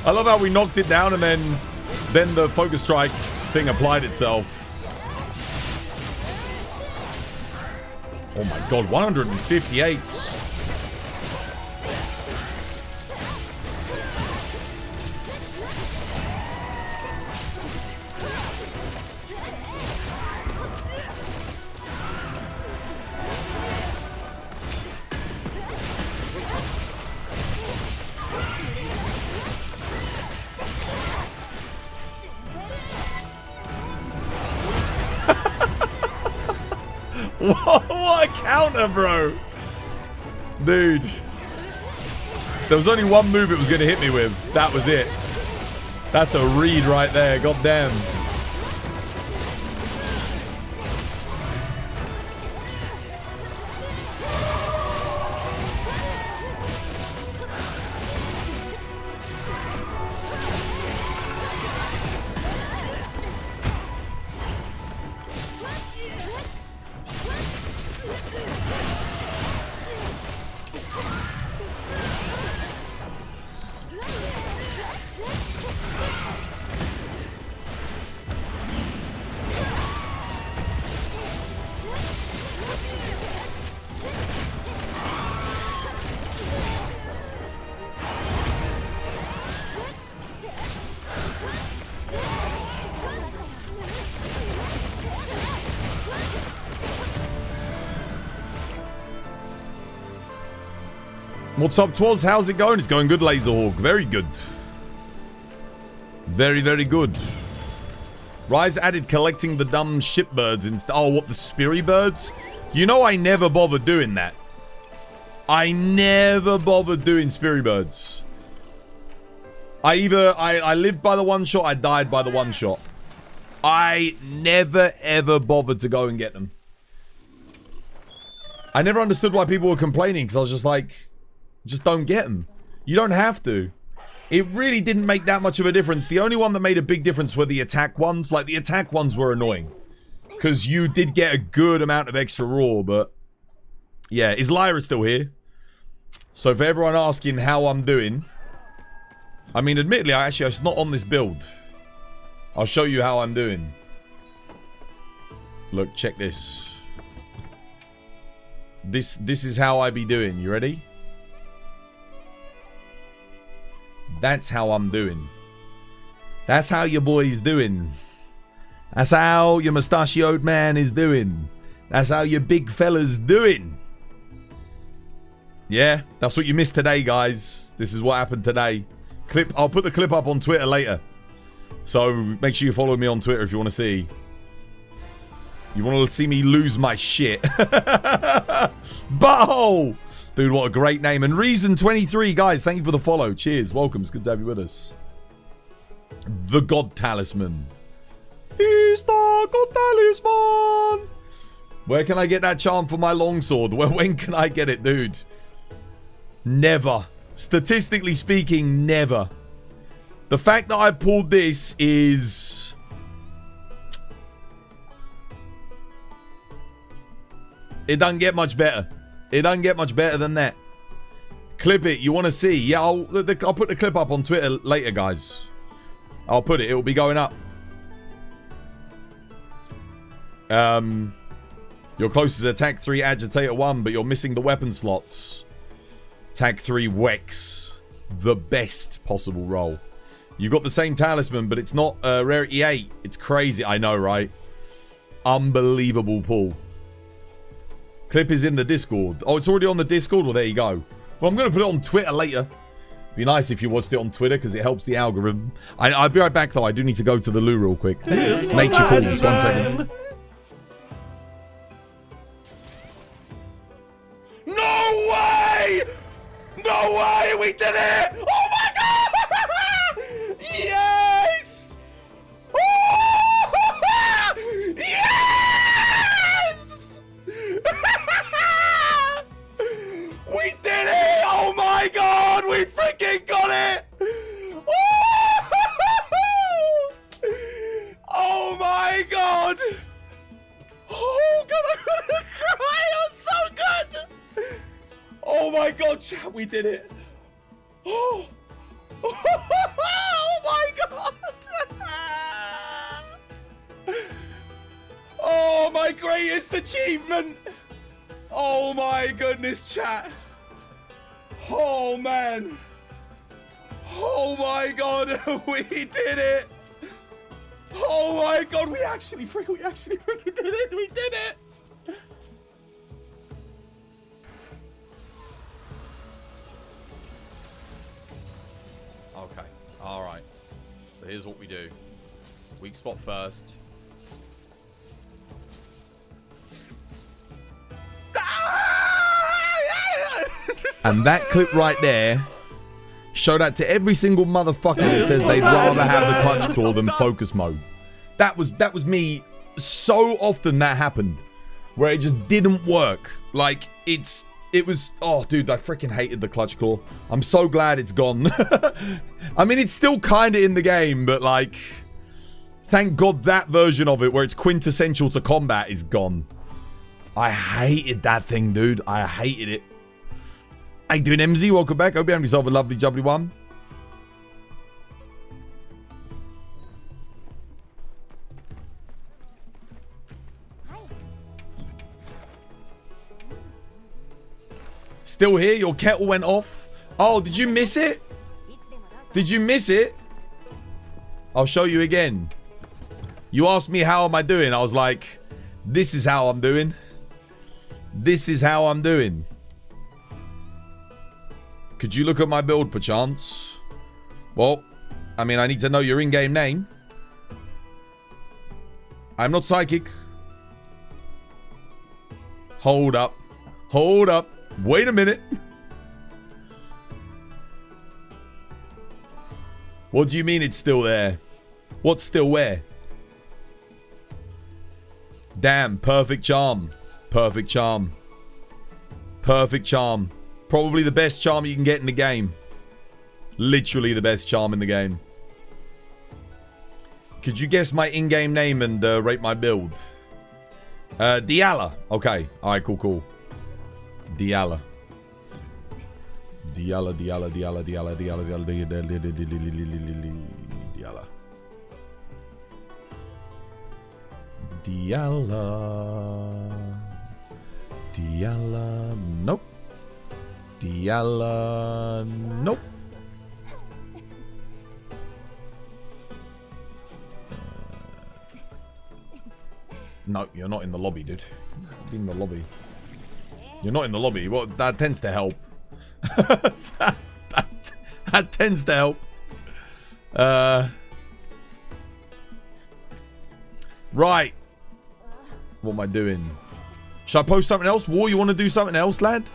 I love how we knocked it down and then the focus strike thing applied itself. Oh my god, 158. What a counter, bro. Dude. There was only one move it was going to hit me with. That was it. That's a read right there. God damn. What's up, Twas? How's it going? It's going good, Laserhawk. Very good. Very, very good. Rise added collecting the dumb shipbirds instead. Oh, what, the Spiri birds? You know I never bothered doing that. I never bothered doing Spiri birds. I lived by the one shot, I died by the one shot. I never ever bothered to go and get them. I never understood why people were complaining, because I was just like, just don't get them. You don't have to. It really didn't make that much of a difference. The only one that made a big difference were the attack ones. Like, the attack ones were annoying. Because you did get a good amount of extra raw, but... Yeah, is Lyra still here? So for everyone asking how I'm doing... I mean, admittedly, it's not on this build. I'll show you how I'm doing. Look, check this. This is how I be doing. You ready? That's how I'm doing. That's how your boy's doing. That's how your mustachioed man is doing. That's how your big fella's doing. Yeah, that's what you missed today, guys. This is what happened today. I'll put the clip up on Twitter later. So make sure you follow me on Twitter if you want to see. You want to see me lose my shit. Butthole! Dude, what a great name. And Reason23, guys, thank you for the follow. Cheers. Welcome. It's good to have you with us. The God Talisman. He's the God Talisman. Where can I get that charm for my longsword? When can I get it, dude? Never. Statistically speaking, never. The fact that I pulled this is... It doesn't get much better. It doesn't get much better than that. Clip it. You want to see? Yeah, I'll put the clip up on Twitter later, guys. I'll put it. It will be going up. Your closest attack 3 agitator 1, but you're missing the weapon slots. Attack 3 Wex. The best possible roll. You got the same talisman, but it's not rarity 8. It's crazy. I know, right? Unbelievable pull. Clip is in the Discord. Oh, it's already on the Discord? Well, there you go. Well, I'm going to put it on Twitter later. Be nice if you watched it on Twitter, because it helps the algorithm. I'll be right back, though. I do need to go to the loo real quick. Nature calls. 1 second. No way! No way! We did it! Oh my god! Yes! Yes! We did it! Oh my god! We freaking got it! Oh my god! Oh god, I'm gonna cry! It was so good! Oh my god, chat, we did it! Oh, oh my god! Oh, my greatest achievement! Oh my goodness, chat! Oh man! Oh my god, we did it! Oh my god, we actually freaking did it! We did it! Okay, alright. So here's what we do. Weak spot first. And that clip right there showed that to every single motherfucker that says they'd rather have the clutch claw than focus mode. That was me. So often that happened where it just didn't work. Like it was, oh dude, I freaking hated the clutch claw. I'm so glad it's gone. I mean, it's still kind of in the game, but like, thank God that version of it where it's quintessential to combat is gone. I hated that thing, dude. I hated it. How you doing, MZ? Welcome back. Hope you have yourself a lovely, jubbly one. Still here? Your kettle went off? Oh, did you miss it? Did you miss it? I'll show you again. You asked me how am I doing? I was like, this is how I'm doing. This is how I'm doing. Could you look at my build, perchance? Well, I mean, I need to know your in-game name. I'm not psychic. Hold up. Hold up. Wait a minute. What do you mean it's still there? What's still where? Damn, perfect charm. Perfect charm. Perfect charm. Probably the best charm you can get in the game. Literally the best charm in the game. Could you guess my in-game name and rate my build? Diala. Okay. Alright, cool. Diala. Diala. Nope. Diala. Nope. No, you're not in the lobby, dude. Be in the lobby. You're not in the lobby. Well, that tends to help. that tends to help. Right. What am I doing? Should I post something else? War, you want to do something else, lad?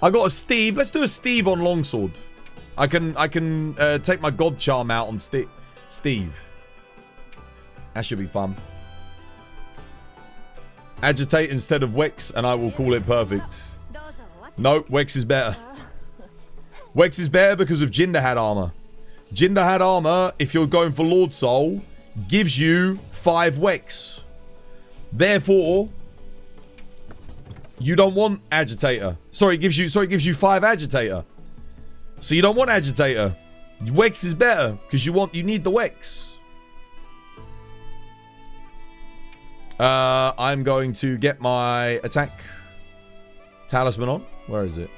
I got a Steve. Let's do a Steve on longsword. I can take my god charm out on Steve. That should be fun. Agitate instead of Wex, and I will call it perfect. No, Wex is better. Wex is better because of Jin Dahaad armor. Jin Dahaad armor, if you're going for Lord Soul, gives you 5 Wex. Therefore, you don't want Agitator. Sorry, it gives you 5 Agitator. So you don't want Agitator. Wex is better because you need the Wex. I'm going to get my attack talisman on. Where is it?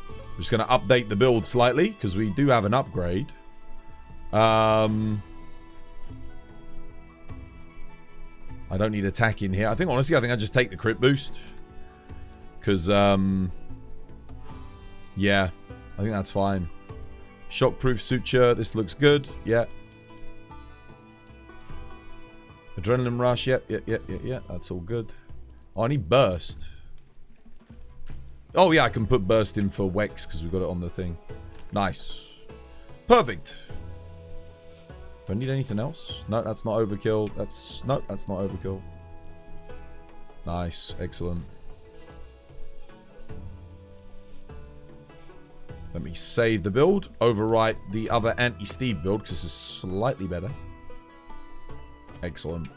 I'm just going to update the build slightly because we do have an upgrade. I don't need attack in here. Honestly, I think I just take the crit boost. Because, yeah, I think that's fine. Shockproof suture. This looks good. Yeah. Adrenaline rush. Yep. That's all good. Oh, I need burst. Oh, yeah, I can put burst in for Wex because we've got it on the thing. Nice. Perfect. Do I need anything else? No, that's not overkill. No, that's not overkill. Nice. Excellent. Let me save the build. Overwrite the other anti-Steve build because this is slightly better. Excellent.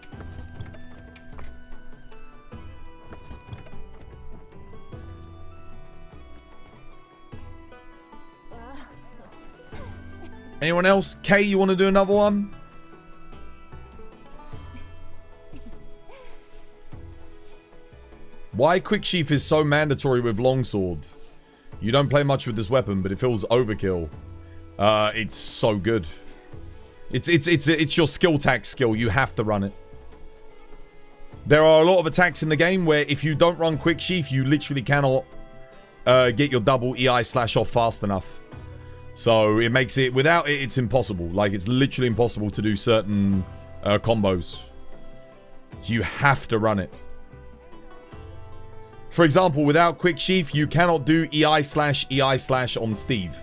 Anyone else? Kay, you want to do another one? Why Quick Sheath is so mandatory with Longsword? You don't play much with this weapon, but it feels overkill. It's so good. It's your skill tag skill. You have to run it. There are a lot of attacks in the game where if you don't run Quick Sheath, you literally cannot get your double EI slash off fast enough. So it makes it, without it, it's impossible. Like, it's literally impossible to do certain combos. So you have to run it. For example, without Quick Sheath, you cannot do EI slash on Steve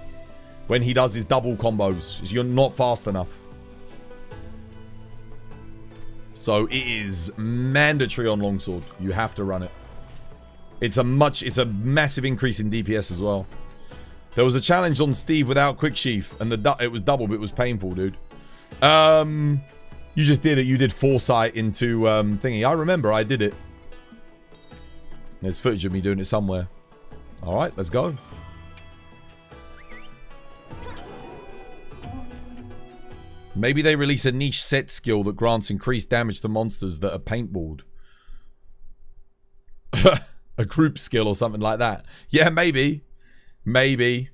when he does his double combos. You're not fast enough. So it is mandatory on Longsword. You have to run it. It's a massive increase in DPS as well. There was a challenge on Steve without Quick Sheath, and it was double, but it was painful, dude. You just did it. You did foresight into thingy. I remember I did it. There's footage of me doing it somewhere. Alright, let's go. Maybe they release a niche set skill that grants increased damage to monsters that are paintballed. A group skill or something like that. Yeah, maybe. Maybe.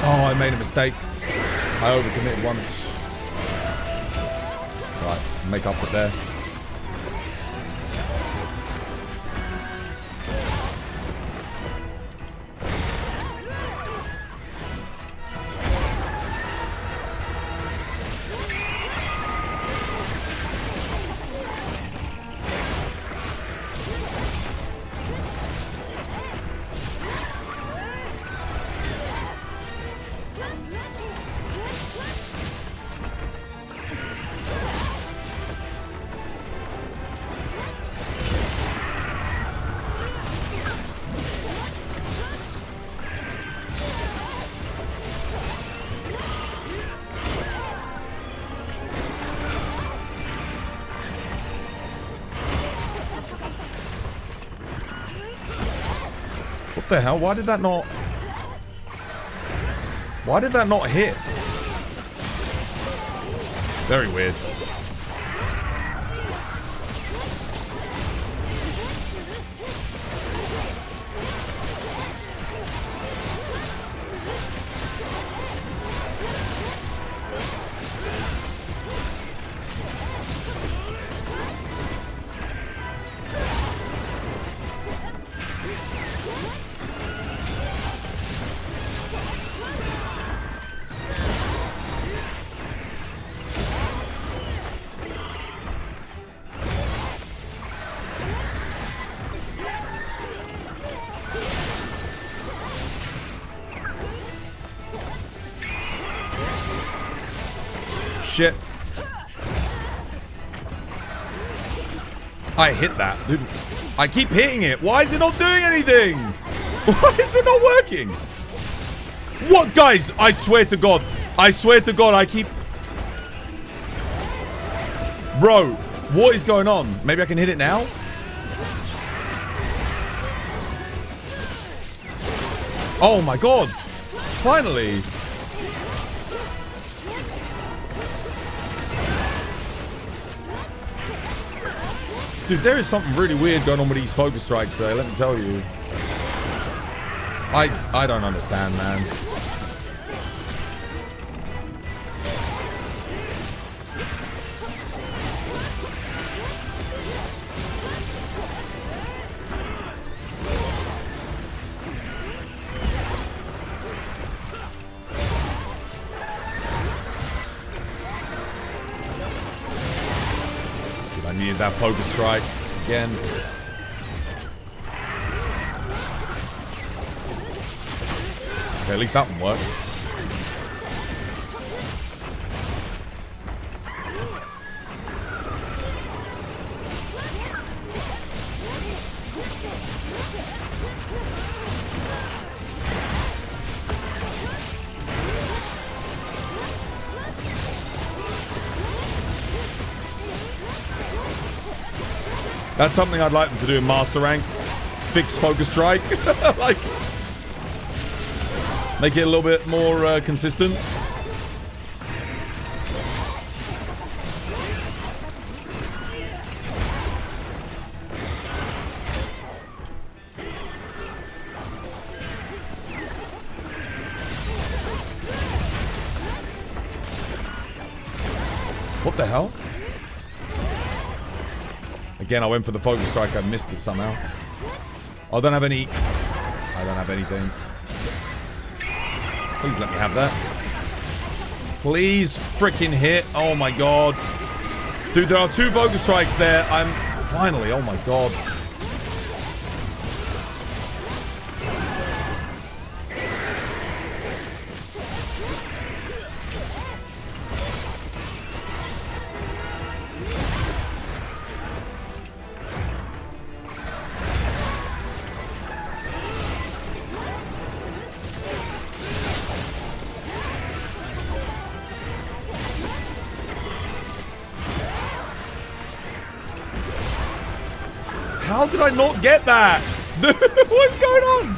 Oh, I I made a mistake. I overcommitted once. Alright, make up for it there. What the hell? Why did that not... Why did that not hit? Very weird. Shit. I hit that. Dude, I keep hitting it. Why is it not doing anything? Why is it not working? What, guys? I swear to God. I swear to God, I keep... Bro, what is going on? Maybe I can hit it now? Oh my God. Finally. Dude, there is something really weird going on with these focus strikes today, let me tell you. I don't understand, man. Needed that focus strike again. Okay, at least that one worked. That's something I'd like them to do in Master Rank. Fix Focus Strike. Like, make it a little bit more consistent. What the hell? Again, I went for the focus strike. I missed it somehow. I don't have any... I don't have anything. Please let me have that. Please freaking hit. Oh my God. Dude, there are 2 focus strikes there. I'm... Finally. Oh my God. How did I not get that? What's going on?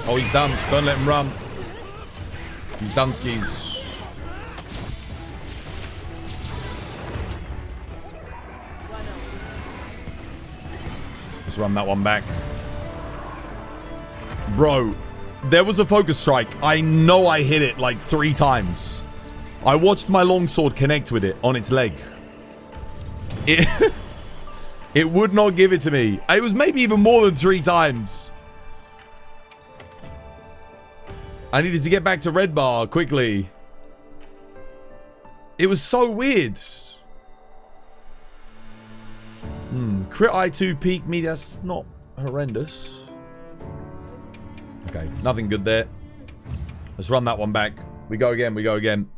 Oh, he's done. Don't let him run. He's done skis. Let's run that one back. Bro, there was a focus strike. I know I hit it like 3 times. I watched my longsword connect with it on its leg. It would not give it to me. It was maybe even more than 3 times. I needed to get back to red bar quickly. It was so weird. Crit I2 peak me. That's not horrendous. Okay, nothing good there. Let's run that one back. We go again. We go again.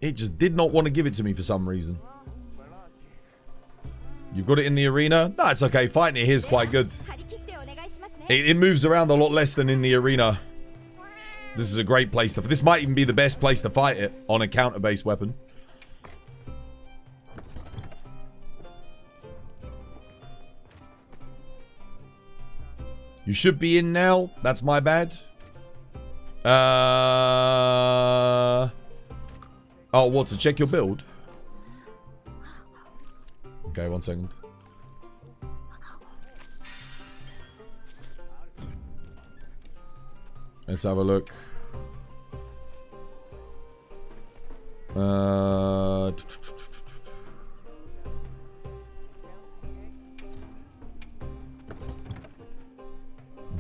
It just did not want to give it to me for some reason. You've got it in the arena? No, it's okay. Fighting it here is quite good. It moves around a lot less than in the arena. This is a great place to... This might even be the best place to fight it on a counter-based weapon. You should be in now. That's my bad. Oh, what? To check your build? Okay, 1 second. Let's have a look.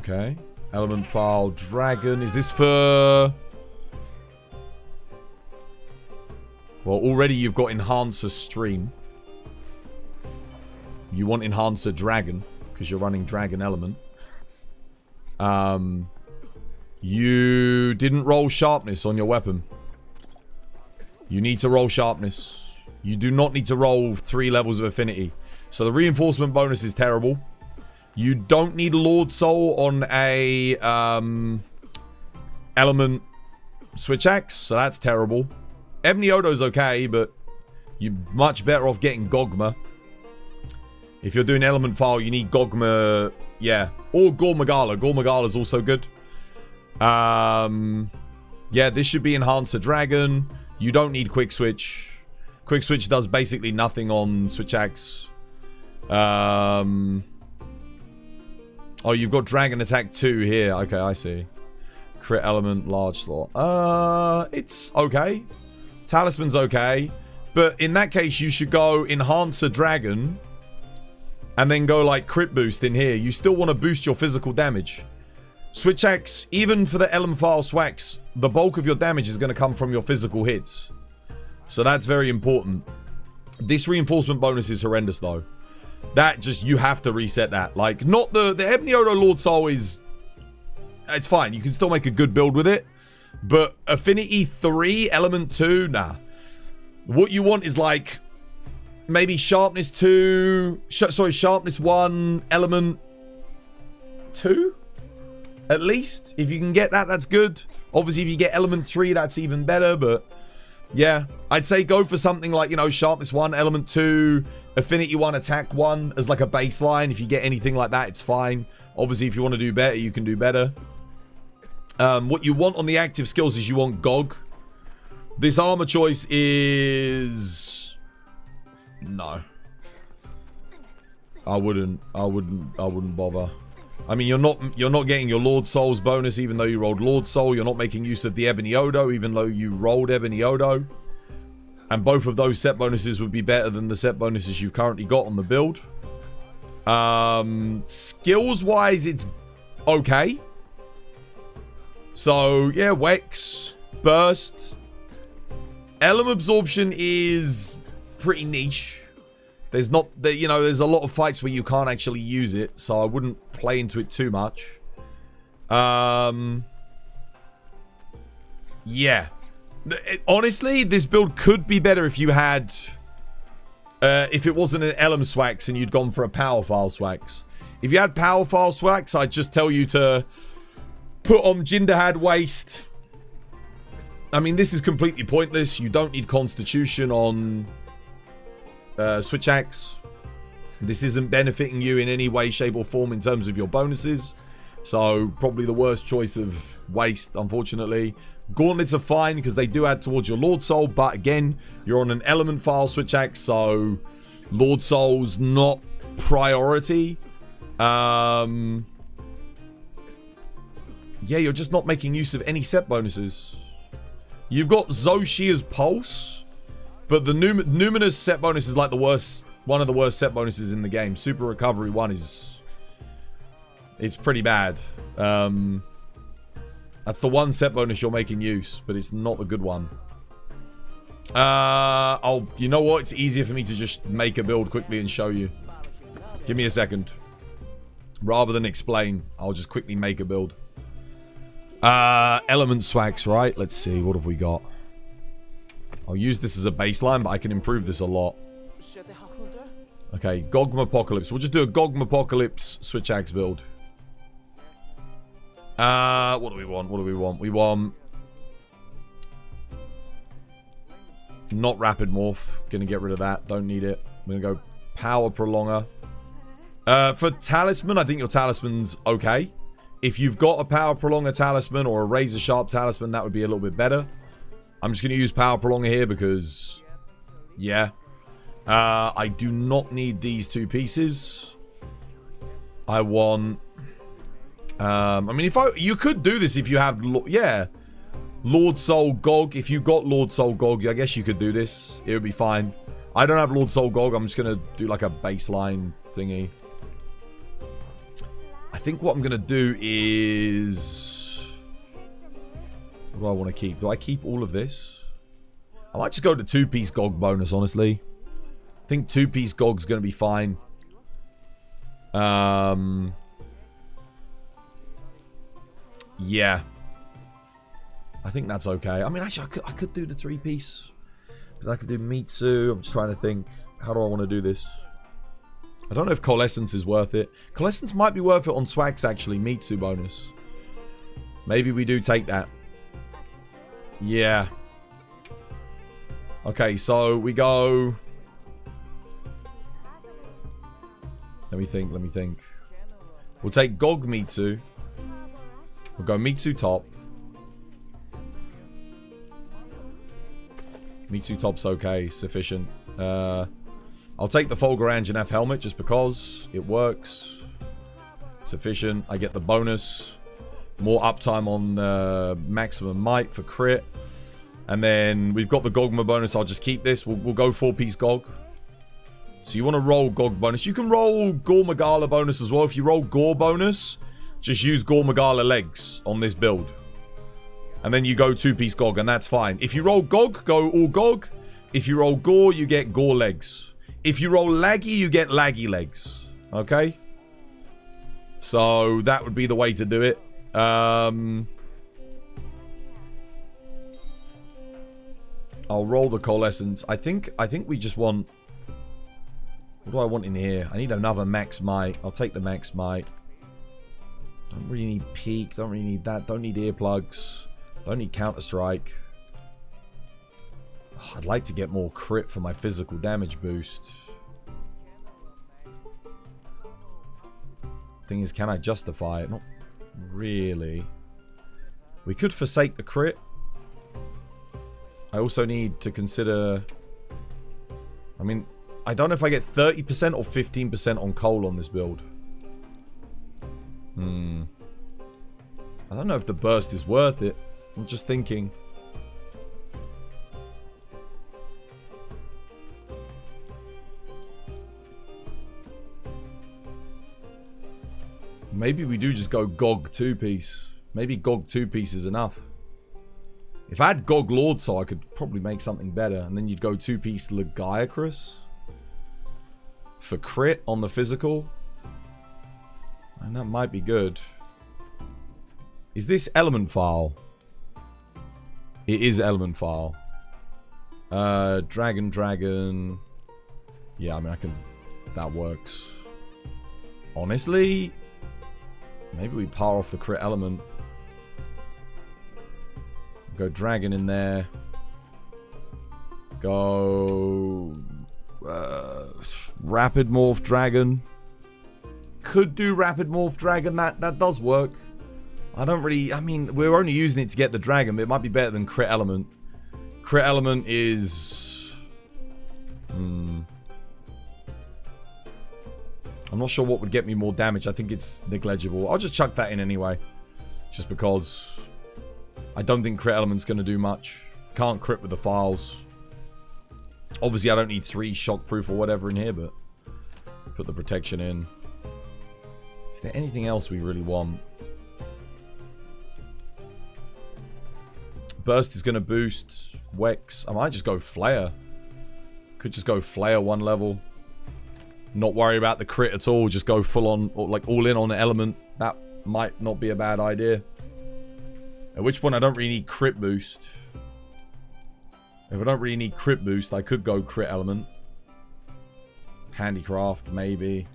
Okay. Element file dragon. Is this for... Well, already you've got Enhancer Stream. You want Enhancer Dragon, because you're running Dragon Element. You didn't roll Sharpness on your weapon. You need to roll Sharpness. You do not need to roll 3 levels of Affinity. So the reinforcement bonus is terrible. You don't need Lord Soul on a Element Switch Axe, so that's terrible. Ebony Odo's okay, but you're much better off getting Gogma. If you're doing Element File, you need Gogma, yeah. Or Gormagala. Gormagala's also good. Yeah, this should be Enhancer Dragon. You don't need Quick Switch. Quick Switch does basically nothing on Switch Axe. Oh, you've got Dragon Attack 2 here. Okay, I see. Crit Element, large slot. It's okay. Talisman's okay. But in that case, you should go Enhancer Dragon. And then go like Crit Boost in here. You still want to boost your physical damage. Switch Axe, even for the Element File Swax, the bulk of your damage is going to come from your physical hits. So that's very important. This reinforcement bonus is horrendous though. That just, you have to reset that. Like, not the Ebony Odo Lord Soul is... It's fine. You can still make a good build with it. But Affinity 3, Element 2, nah. What you want is like... Maybe Sharpness 2... Sharpness 1, Element 2? At least. If you can get that, that's good. Obviously, if you get Element 3, that's even better, but... Yeah. I'd say go for something like, you know, Sharpness 1, Element 2, Affinity 1, Attack 1 as like a baseline. If you get anything like that, it's fine. Obviously, if you want to do better, you can do better. What you want on the active skills is you want Gog. This armor choice is... No. I wouldn't bother. I mean, you're not getting your Lord Soul's bonus even though you rolled Lord Soul. You're not making use of the Ebony Odo even though you rolled Ebony Odo. And both of those set bonuses would be better than the set bonuses you've currently got on the build. Skills-wise, it's okay. So, yeah, Wex, Burst. Elm Absorption is pretty niche. There's not, you know, there's a lot of fights where you can't actually use it, so I wouldn't play into it too much. Yeah. Honestly, this build could be better if you had... if it wasn't an Elm Swax and you'd gone for a Power File Swax. If you had Power File Swax, I'd just tell you to put on Jin Dahaad Waste. I mean, this is completely pointless. You don't need Constitution on Switch Axe. This isn't benefiting you in any way, shape, or form in terms of your bonuses. So, probably the worst choice of Waste, unfortunately. Gauntlets are fine because they do add towards your Lord Soul, but again, you're on an element file switch axe, so Lord Soul's not priority. Yeah, you're just not making use of any set bonuses. You've got Zoshia's Pulse, but the Numinous set bonus is like the worst, one of the worst set bonuses in the game. Super Recovery 1 is... it's pretty bad. That's the one set bonus you're making use, but it's not the good one. You know what? It's easier for me to just make a build quickly and show you. Give me a second. Rather than explain, I'll just quickly make a build. Element swags, right? Let's see. What have we got? I'll use this as a baseline, but I can improve this a lot. Okay, Gogmapocalypse. We'll just do a Gogmapocalypse switch axe build. What do we want? What do we want? We want... not Rapid Morph. Gonna get rid of that. Don't need it. I'm gonna go Power Prolonger. For Talisman, I think your Talisman's okay. If you've got a Power Prolonger Talisman or a Razor Sharp Talisman, that would be a little bit better. I'm just gonna use Power Prolonger here because... yeah. I do not need these two pieces. I want... I mean, you could do this if you have, yeah, Lord Soul Gog. If you got Lord Soul Gog, I guess you could do this. It would be fine. I don't have Lord Soul Gog. I'm just gonna do like a baseline thingy. I think what I'm gonna do is, what do I want to keep? Do I keep all of this? I might just go to 2-piece Gog bonus. Honestly, I think 2-piece Gog's gonna be fine. Yeah. I think that's okay. I mean, actually, I could do the 3-piece. But I could do Mitsu. I'm just trying to think. How do I want to do this? I don't know if Coalescence is worth it. Coalescence might be worth it on Swags, actually. Mitsu bonus. Maybe we do take that. Yeah. Okay, so we go... let me think, let me think. We'll take Gog Mitsu. We'll go Mitsu top. Mitsu top's okay, sufficient. I'll take the Fulgur Anjanath helmet just because it works. Sufficient. I get the bonus. More uptime on maximum might for crit. And then we've got the Gogma bonus. I'll just keep this. We'll go 4-piece Gog. So you want to roll Gog bonus. You can roll Gore Magala bonus as well. If you roll Gore bonus, just use Gore Magala legs on this build. And then you go 2-piece Gog, and that's fine. If you roll Gog, go all Gog. If you roll Gore, you get Gore legs. If you roll Laggy, you get Laggy legs. Okay? So that would be the way to do it. I'll roll the Coalescence. I think we just want... what do I want in here? I need another Max Might. I'll take the Max Might. Don't really need Peak. Don't really need that. Don't need earplugs. Don't need Counter-Strike. Oh, I'd like to get more crit for my physical damage boost. Thing is, can I justify it? Not really. We could forsake the crit. I also need to consider... I mean, I don't know if I get 30% or 15% on coal on this build. I don't know if the burst is worth it. I'm just thinking. Maybe we do just go Gog 2-piece. Maybe Gog 2-piece is enough. If I had Gog Lord Soul, I could probably make something better. And then you'd go 2-piece Legiacrus for crit on the physical. And that might be good. Is this element file? It is element file. Dragon. Yeah, I mean, I can... that works. Honestly, maybe we power off the crit element. Go dragon in there. Go... rapid morph dragon. Could do rapid morph dragon. That does work. I don't really... I mean, we're only using it to get the dragon, but it might be better than crit element. Crit element is... I'm not sure what would get me more damage. I think it's negligible. I'll just chuck that in anyway. Just because I don't think crit element's going to do much. Can't crit with the files. Obviously, I don't need 3 shockproof or whatever in here, but put the protection in. Is there anything else we really want? Burst is going to boost Wex. I might just go Flare. Could just go Flare 1 level. Not worry about the crit at all. Just go full on, or like all in on the element. That might not be a bad idea. At which point I don't really need crit boost. If I don't really need crit boost, I could go crit element. Handicraft, maybe.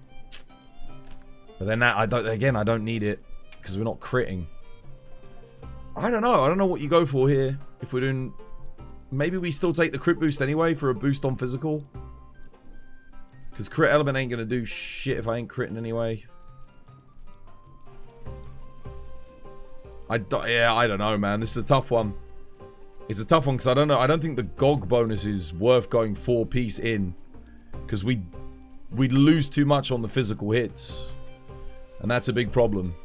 But then that, I don't need it. Because we're not critting. I don't know. I don't know what you go for here. If we're doing... Maybe we still take the crit boost anyway for a boost on physical. Because crit element ain't going to do shit if I ain't critting anyway. Yeah, I don't know, man. This is a tough one. It's a tough one because I don't know. I don't think the GOG bonus is worth going 4-piece in. Because we'd lose too much on the physical hits. And that's a big problem.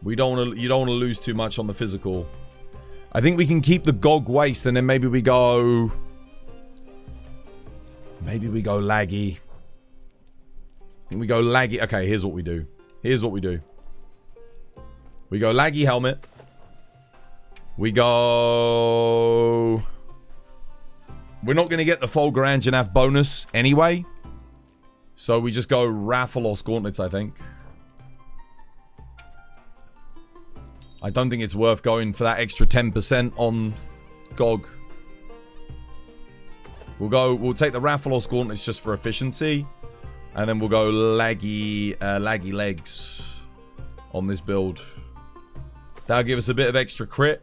You don't want to lose too much on the physical. I think we can keep the GOG waste and then maybe we go... Maybe we go laggy. I think we go laggy. Okay, here's what we do. Here's what we do. We go laggy helmet. We go... We're not going to get the Folger Anjanath bonus anyway. So we just go Rathalos Gauntlets, I think. I don't think it's worth going for that extra 10% on GOG. We'll take the Rathalos Gauntlets just for efficiency. And then we'll go laggy legs on this build. That'll give us a bit of extra crit.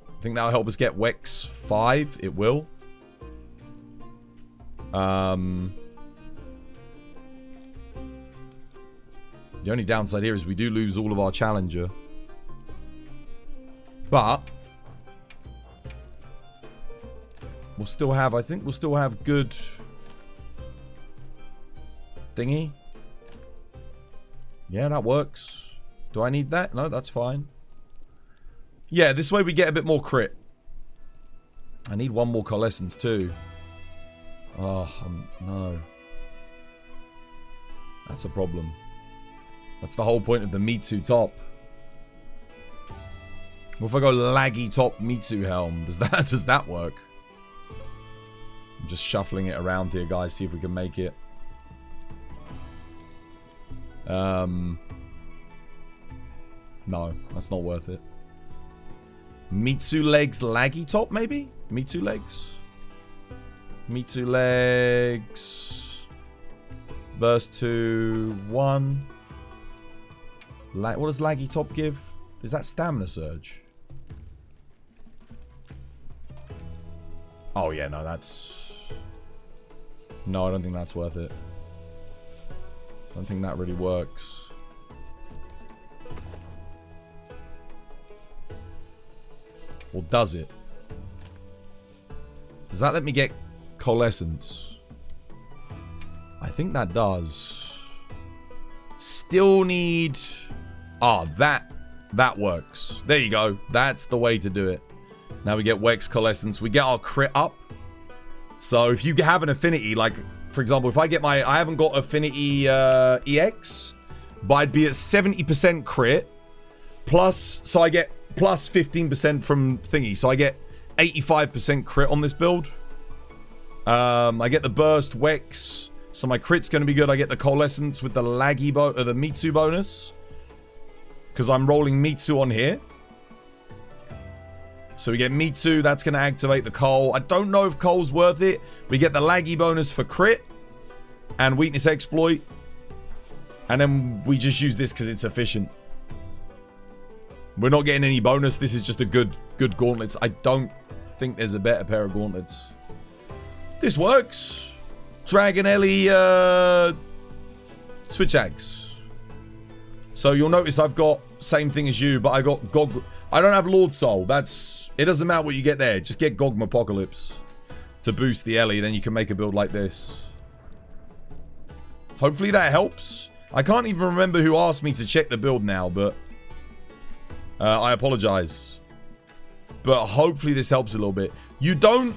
I think that'll help us get Wex 5. It will. The only downside here is we do lose all of our Challenger. But we'll still have, I think we'll still have good thingy. Yeah, that works. Do I need that? No, that's fine. Yeah, this way we get a bit more crit. I need 1 more Coalescence too. Oh, no. That's a problem. That's the whole point of the Mitsu top. What if I go laggy top Mitsu helm? Does that work? I'm just shuffling it around here, guys. See if we can make it. No, that's not worth it. Mitsu legs laggy top, maybe? Mitsu legs? Mitsu legs. Burst 2, 1. What does laggy top give? Is that stamina surge? Oh yeah, no, that's... No, I don't think that's worth it. I don't think that really works. Or does it? Does that let me get Coalescence? I think that does. Still need... Ah, that works. There you go. That's the way to do it. Now we get Wex Coalescence. We get our crit up. So if you have an affinity, like, for example, if I get my... I haven't got affinity EX, but I'd be at 70% crit. Plus, so I get plus 15% from thingy. So I get 85% crit on this build. I get the burst Wex. So my crit's going to be good. I get the Coalescence with the laggy the Mitsu bonus. Because I'm rolling Mitsu on here. So we get Mitsu. That's going to activate the Coal. I don't know if Coal's worth it. We get the laggy bonus for crit. And weakness exploit. And then we just use this because it's efficient. We're not getting any bonus. This is just a good gauntlets. I don't think there's a better pair of gauntlets. This works. Dragon Ellie Switch Axe. So you'll notice I've got same thing as you, but I got Gog. I don't have Lord Soul. It doesn't matter what you get there. Just get Gogmapocalypse to boost the Ellie. Then you can make a build like this. Hopefully that helps. I can't even remember who asked me to check the build now, but I apologize. But hopefully this helps a little bit. You don't...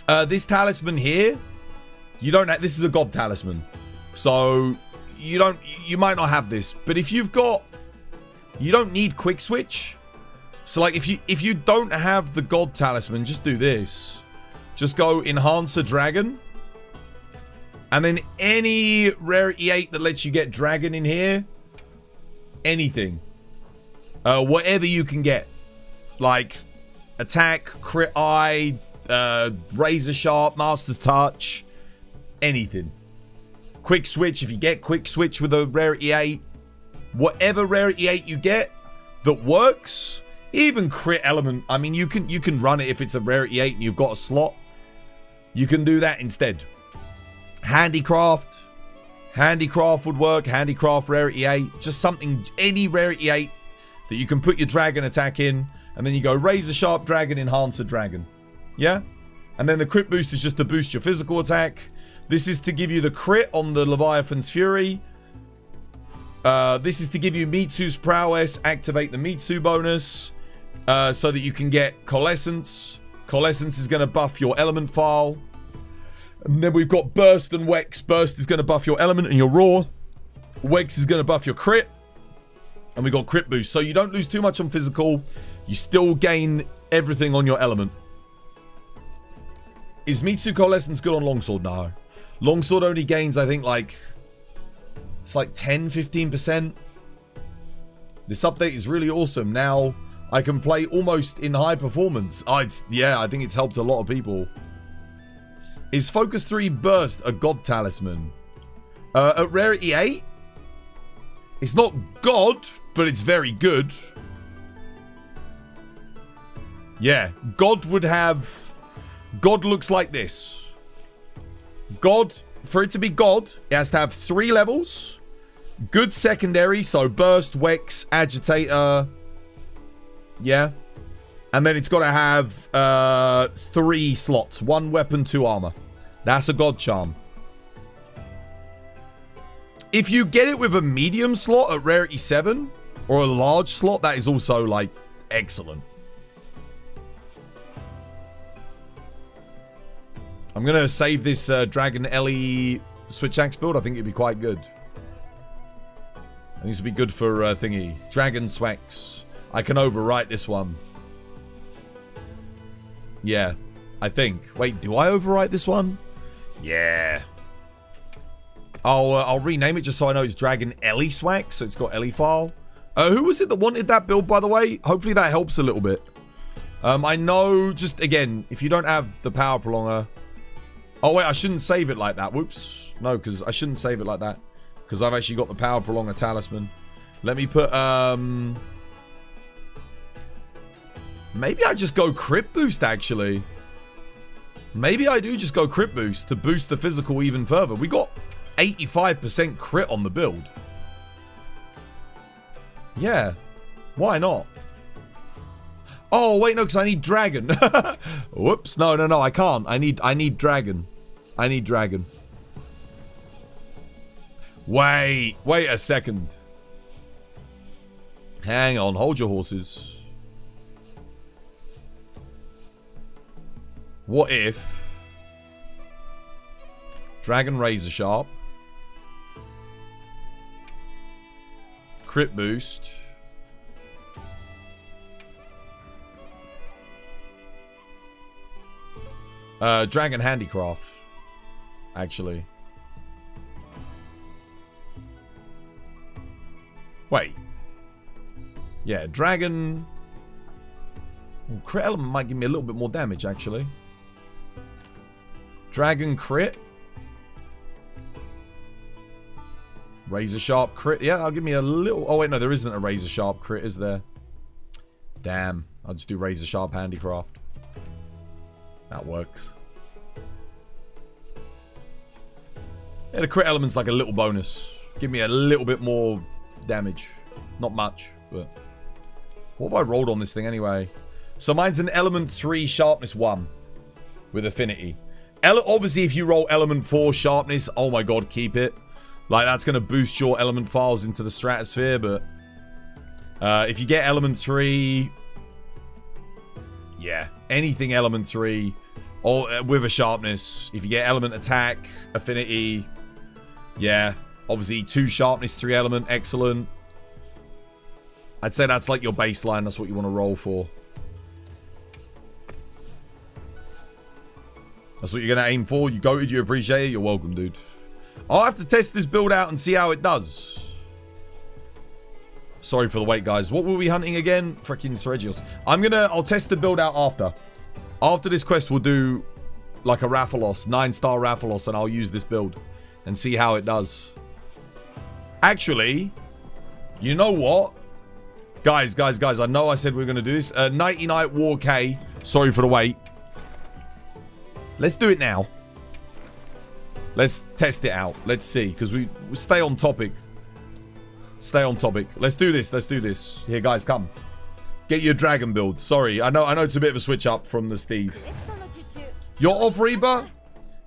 this talisman here, you don't... This is a God talisman. So, you might not have this. But if you've got... You don't need quick switch. So, like, if you don't have the God talisman, just do this. Just go Enhancer Dragon. And then any Rarity 8 that lets you get Dragon in here. Anything. Whatever you can get. Like, Attack, Crit Eye, Razor Sharp, Master's Touch. Anything. Quick Switch, if you get Quick Switch with a Rarity 8. Whatever Rarity 8 you get that works. Even Crit Element. I mean, you can run it if it's a Rarity 8 and you've got a slot. You can do that instead. Handicraft. Handicraft would work. Handicraft Rarity 8. Just something, any Rarity 8 that you can put your dragon attack in. And then you go Razor Sharp Dragon, Enhancer Dragon. Yeah? And then the crit boost is just to boost your physical attack. This is to give you the crit on the Leviathan's Fury. This is to give you Mitsu's Prowess. Activate the Mitsu bonus. So that you can get Coalescence. Coalescence is going to buff your element file. And then we've got Burst and Wex. Burst is going to buff your element and your raw. Wex is going to buff your crit. And we got crit boost. So you don't lose too much on physical. You still gain everything on your element. Is Mitsu Coalescence good on Longsword? No. Longsword only gains, I think, like... It's like 10-15%. This update is really awesome. Now, I can play almost in high performance. Yeah, I think it's helped a lot of people. Is Focus 3 Burst a God Talisman? At Rarity 8? It's not God, but it's very good. Yeah, God would have... God looks like this. God, for it to be God, it has to have 3 levels. Good secondary, so Burst, Wex, Agitator. Yeah. And then it's got to have 3 slots. 1 weapon, 2 armor. That's a God charm. If you get it with a medium slot at Rarity 7, or a large slot, that is also, like, excellent. I'm going to save this Dragon Ellie Switch Axe build. I think it'd be quite good. I think this would be good for thingy. Dragon Swax. I can overwrite this one. Yeah, I think. Wait, do I overwrite this one? Yeah. I'll rename it just so I know it's Dragon Ellie Swax. So it's got Ellie file. Who was it that wanted that build, by the way? Hopefully that helps a little bit. I know, just again, if you don't have the power prolonger... Oh, wait, I shouldn't save it like that. Whoops. No, because I shouldn't save it like that. Because I've actually got the power prolonger talisman. Let me put, maybe I just go crit boost, actually. Maybe I do just go crit boost to boost the physical even further. We got 85% crit on the build. Yeah. Why not? Oh, wait, no, because I need dragon. Whoops. No, I can't. I need dragon. I need dragon. Wait a second. Hang on, hold your horses. What if Dragon Razor Sharp, crit boost, Dragon Handicraft, actually. Wait. Yeah, Dragon... Crit element might give me a little bit more damage, actually. Dragon crit. Razor Sharp crit. Yeah, that'll give me a little... Oh, wait, no, there isn't a Razor Sharp crit, is there? Damn. I'll just do Razor Sharp Handicraft. That works. Yeah, the crit element's like a little bonus. Give me a little bit more damage. Not much, but... What have I rolled on this thing anyway? So mine's an element 3 sharpness 1 with affinity. Obviously, if you roll element 4 sharpness, oh my god, keep it. Like, that's going to boost your element files into the stratosphere, but... if you get element 3... Yeah, anything element 3... Or with a sharpness. If you get element attack, affinity... Yeah, obviously 2 sharpness, 3 element, excellent. I'd say that's like your baseline. That's what you want to roll for. That's what you're going to aim for. You goated, you appreciate it. You're welcome, dude. I'll have to test this build out and see how it does. Sorry for the wait, guys. What were we hunting again? Freaking Sergios. I'll test the build out after. After this quest, we'll do like a Rathalos, 9-star Rathalos, and I'll use this build and see how it does. Actually, you know what? Guys, I know I said we were going to do this. Nighty Night War K. Sorry for the wait. Let's do it now. Let's test it out. Let's see, because we stay on topic. Stay on topic. Let's do this. Let's do this. Here, guys, come. Get your dragon build. Sorry, I know it's a bit of a switch up from the Steve. You're off, Reba?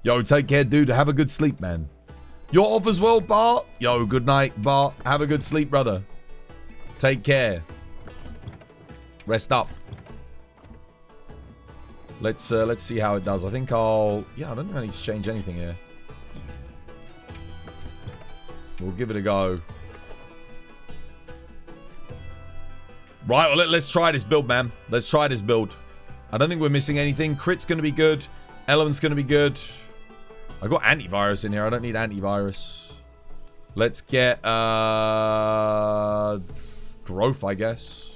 Yo, take care, dude. Have a good sleep, man. You're off as well, Bart? Yo, good night, Bart. Have a good sleep, brother. Take care. Rest up. Let's see how it does. I think I don't think I need to change anything here. We'll give it a go. Right, well, let's try this build, man. Let's try this build. I don't think we're missing anything. Crit's going to be good. Element's going to be good. I got antivirus in here. I don't need antivirus. Let's get growth, I guess.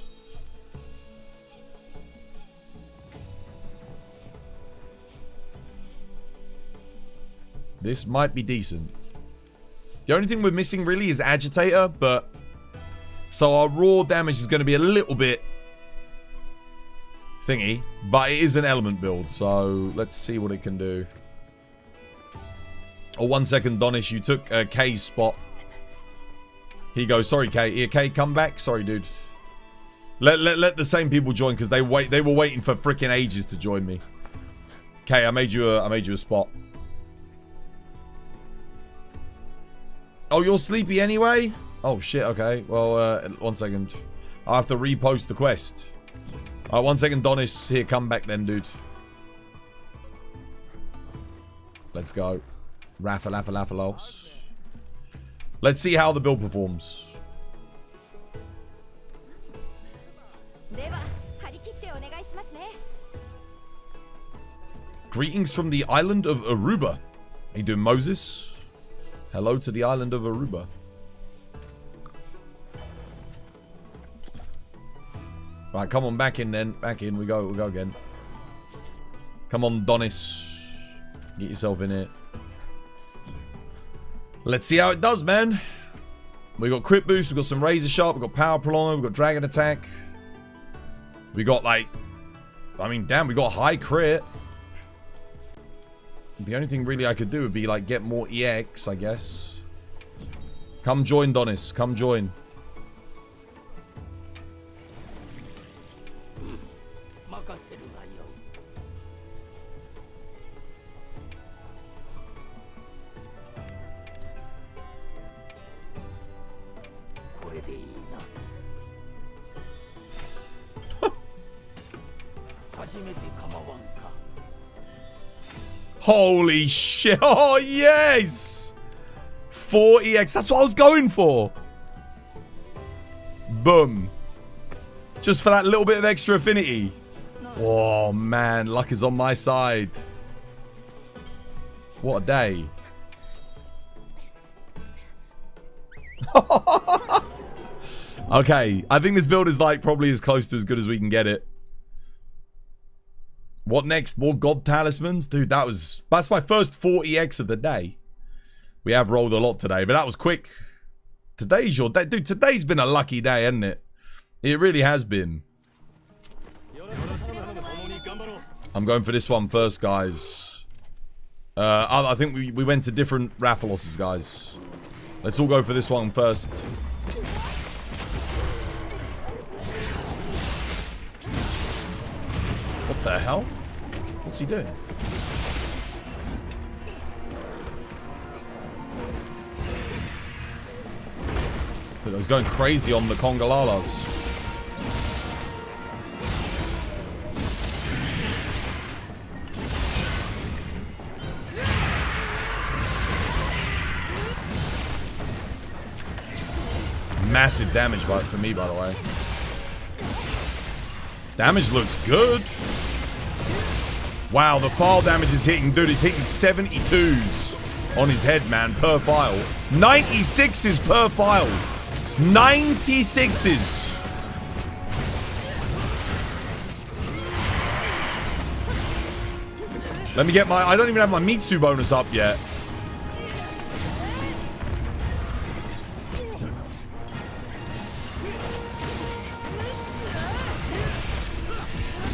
This might be decent. The only thing we're missing really is agitator, but so our raw damage is going to be a little bit thingy, but it is an element build, so let's see what it can do. Oh, 1 second, Donish, you took K's spot. Here you go. Sorry, K. Here, K, come back. Sorry, dude. Let the same people join because they were waiting for freaking ages to join me. K, I made you a spot. Oh, you're sleepy anyway? Oh shit. Okay. Well, 1 second. I have to repost the quest. All right, 1 second, Donish. Here, come back then, dude. Let's go. Rathalos. Let's see how the build performs. Greetings from the island of Aruba. How you doing, Moses? Hello to the island of Aruba. Right, come on, back in then. Back in. We go again. Come on, Donis. Get yourself in here. Let's see how it does, man. We got crit boost. We got some razor sharp. We got power prolonger. We got dragon attack. We got like, I mean, damn, we got high crit. The only thing really I could do would be like get more EX, I guess. Come join, Donis. Come join. Holy shit. Oh, yes. 4EX. That's what I was going for. Boom. Just for that little bit of extra affinity. Oh, man. Luck is on my side. What a day. Okay. I think this build is like probably as close to as good as we can get it. What next? More God Talismans? Dude, that's my first 4EX of the day. We have rolled a lot today, but that was quick. Today's your day. Dude, today's been a lucky day, hasn't it? It really has been. I'm going for this one first, guys. I think we went to different Rathaloses, guys. Let's all go for this one first. What the hell? What's he doing? Look, he's going crazy on the Congolalas. Massive damage for me, by the way. Damage looks good. Wow, the file damage is hitting. Dude, he's hitting 72s on his head, man, per file. 96s per file. 96s. Let me get my... I don't even have my Mitsu bonus up yet.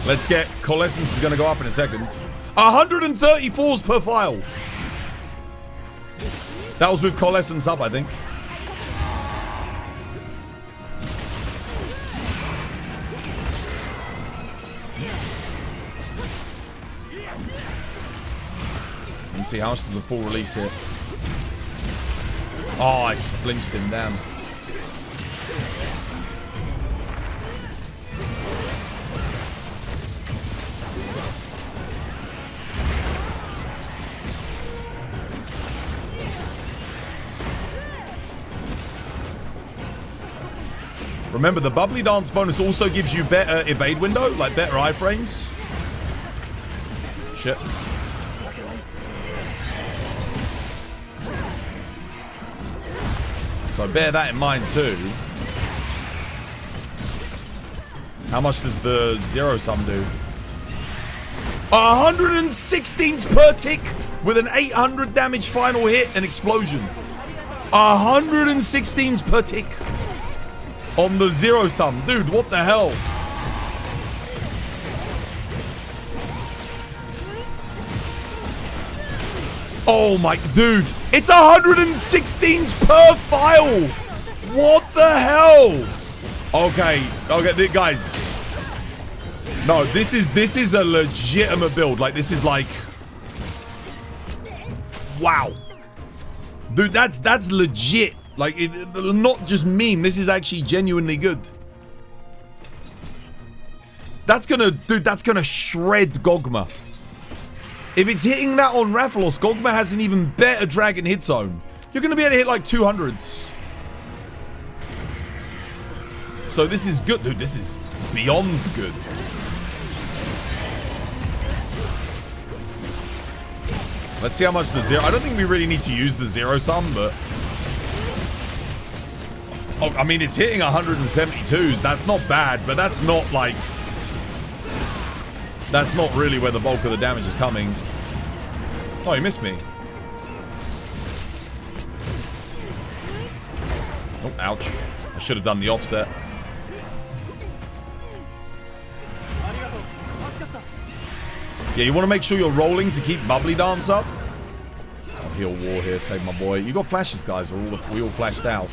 Let's get... Coalescence is going to go up in a second. 134s per file. That was with Coalescence up, I think. Let me see, how much did the full release hit? Oh, I flinched him, damn. Remember, the bubbly dance bonus also gives you better evade window, like better iframes. Shit. So bear that in mind too. How much does the zero sum do? 116s per tick with an 800 damage final hit and explosion. 116s per tick. On the zero sum. Dude, what the hell? Oh my... Dude. It's 116s per file. What the hell? Okay. Okay, guys. No, this is a legitimate build. Like, this is like... Wow. Dude, that's legit. Like, not just meme. This is actually genuinely good. That's gonna... Dude, that's gonna shred Gogma. If it's hitting that on Rathalos, Gogma has an even better dragon hit zone. You're gonna be able to hit like 200s. So this is good. Dude, this is beyond good. Let's see how much the zero... I don't think we really need to use the zero sum, but... Oh, I mean, it's hitting 172s. That's not bad, but that's not like... That's not really where the bulk of the damage is coming. Oh, he missed me. Oh, ouch. I should have done the offset. Yeah, you want to make sure you're rolling to keep Bubbly Dance up. I'll heal War here, save my boy. You got flashes, guys, or we all flashed out.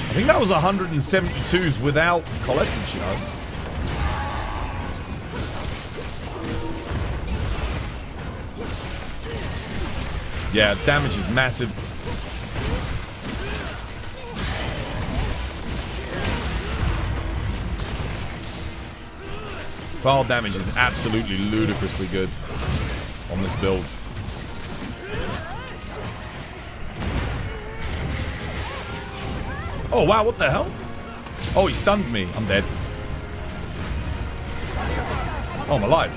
I think that was 172s without Coalescence, you know. Yeah, damage is massive. File damage is absolutely ludicrously good on this build. Oh, wow, what the hell? Oh, he stunned me. I'm dead. Oh, I'm alive.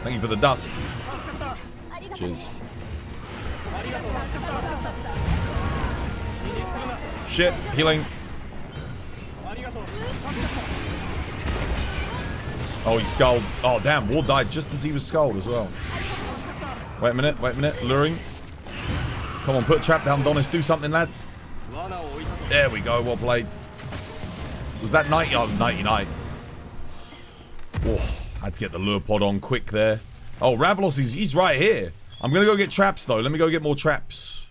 Thank you for the dust. Cheers. Shit, healing. Oh, he skulled. Oh, damn, War died just as he was skulled as well. Wait a minute, luring. Come on, put a trap down, Donis, do something, lad. There we go, well played. Was that 90? Oh, it was 99. Oh, had to get the lure pod on quick there. Oh, Ravlos, he's right here. I'm going to go get traps, though. Let me go get more traps.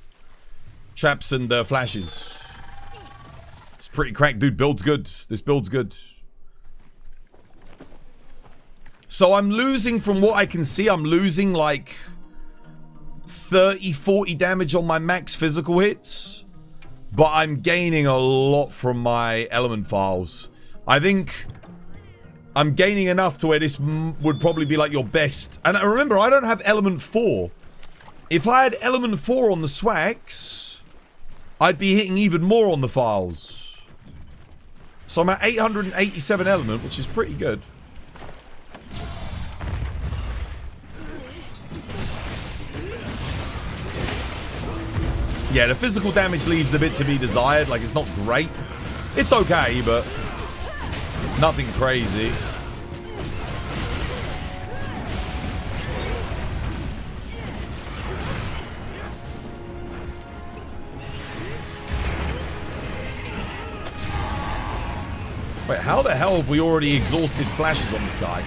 Traps and flashes. It's pretty cracked, dude. Build's good. This build's good. So I'm losing, from what I can see, I'm losing like 30, 40 damage on my max physical hits. But I'm gaining a lot from my element files. I think I'm gaining enough to where this would probably be like your best. And remember, I don't have element 4. If I had element 4 on the swags, I'd be hitting even more on the files. So I'm at 887 element, which is pretty good. Yeah, the physical damage leaves a bit to be desired. Like, it's not great. It's okay, but nothing crazy. Wait, how the hell have we already exhausted flashes on this guy?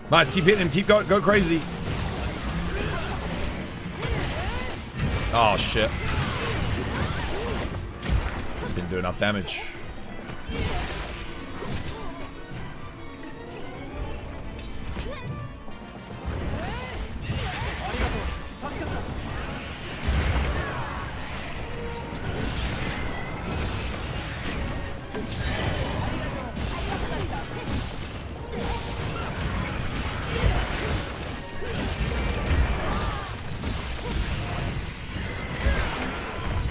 Nice, keep hitting him, keep going, go crazy. Oh shit. Didn't do enough damage.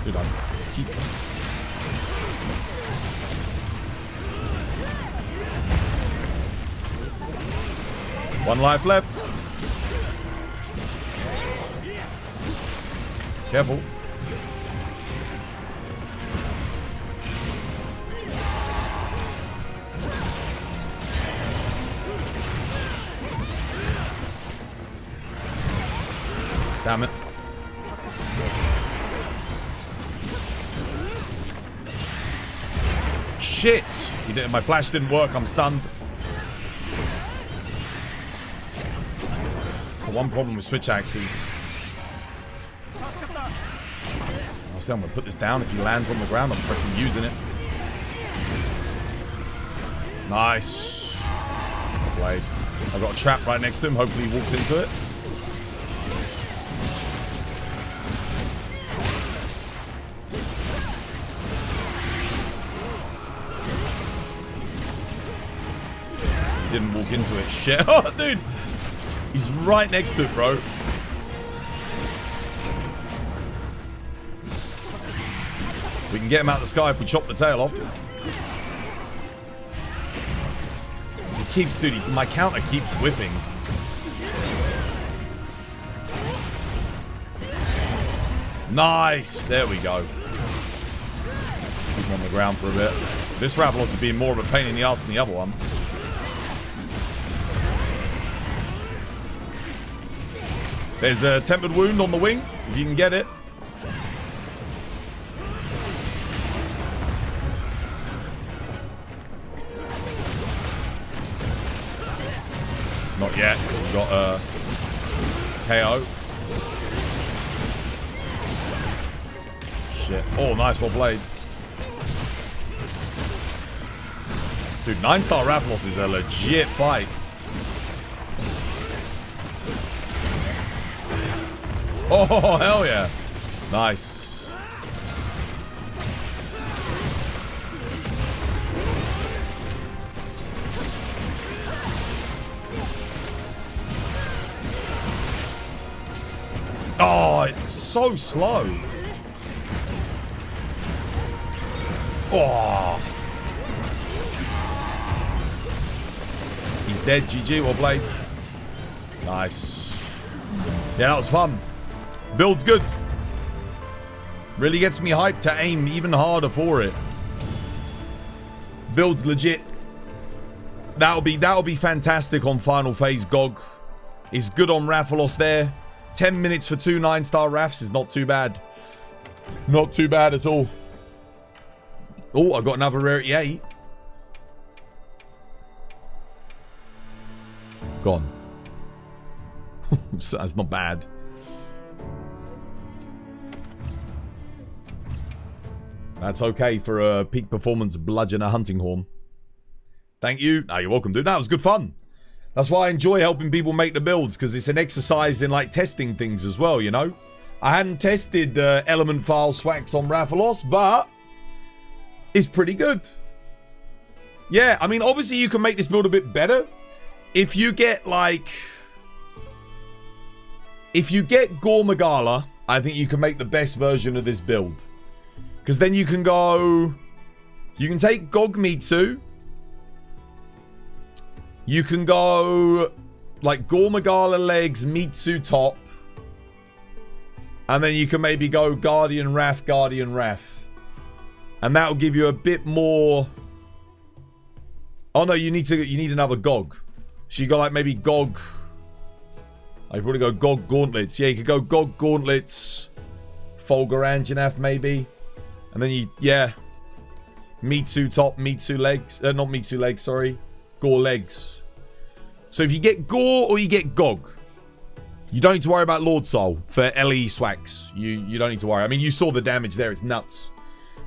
Dude, I'm keep. One life left. Careful. Damn it. Shit! My flash didn't work, I'm stunned. It's the one problem with switch axes. I'll say I'm gonna put this down. If he lands on the ground, I'm freaking using it. Nice. Blade. I've got a trap right next to him. Hopefully he walks into it. Didn't walk into it. Shit. Oh, dude. He's right next to it, bro. We can get him out of the sky if we chop the tail off. He keeps, dude, my counter keeps whiffing. Nice. There we go. Keep him on the ground for a bit. This Ravlos is being more of a pain in the ass than the other one. There's a tempered wound on the wing, if you can get it. Not yet. We've got a KO. Shit. Oh, nice, well played. Dude, 9-star Ravlos is a legit fight. Oh, hell yeah. Nice. Oh, it's so slow. Oh. He's dead, GG, well played. Nice. Yeah, that was fun. Build's good. Really gets me hyped to aim even harder for it. Build's legit. That'll be fantastic on final phase Gog. It's good on Rathalos there. 10 minutes for 2 9-star Raths is not too bad. Not too bad at all. Oh, I got another rarity 8. Gone. So that's not bad. That's okay for a peak performance bludgeon a hunting horn. Thank you. No, you're welcome, dude. That was good fun. That's why I enjoy helping people make the builds, because it's an exercise in like testing things as well, you know? I hadn't tested element file swax on Rathalos, but it's pretty good. Yeah, I mean, obviously you can make this build a bit better. If you get like... If you get Gore Magala, I think you can make the best version of this build. Because then you can go... You can take Gogmazios. You can go like Gore Magala legs, Mitsu top. And then you can maybe go Guardian Wrath, Guardian Wrath. And that'll give you a bit more... Oh no, you need another Gog. So you got like maybe Gog... I'd probably go Gog Gauntlets. Yeah, you could go Gog Gauntlets. Folgaranjanath maybe. And then you... Yeah. Mitsu top, Mitsu legs. Not Mitsu legs, sorry. Gore legs. So if you get Gore or you get Gog, you don't need to worry about Lord Soul for LE swags. You don't need to worry. I mean, you saw the damage there. It's nuts.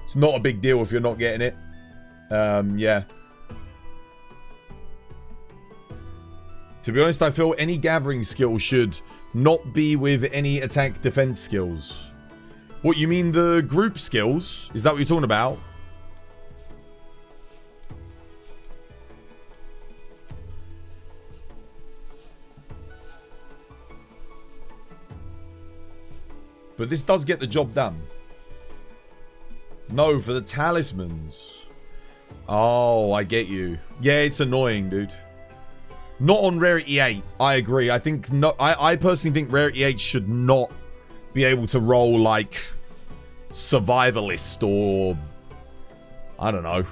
It's not a big deal if you're not getting it. Yeah. To be honest, I feel any gathering skill should not be with any attack defense skills. What, you mean the group skills? Is that what you're talking about? But this does get the job done. No, for the talismans. Oh, I get you. Yeah, it's annoying, dude. Not on Rarity 8. I agree. I think no. I personally think Rarity 8 should not be able to roll like Survivalist or I don't know.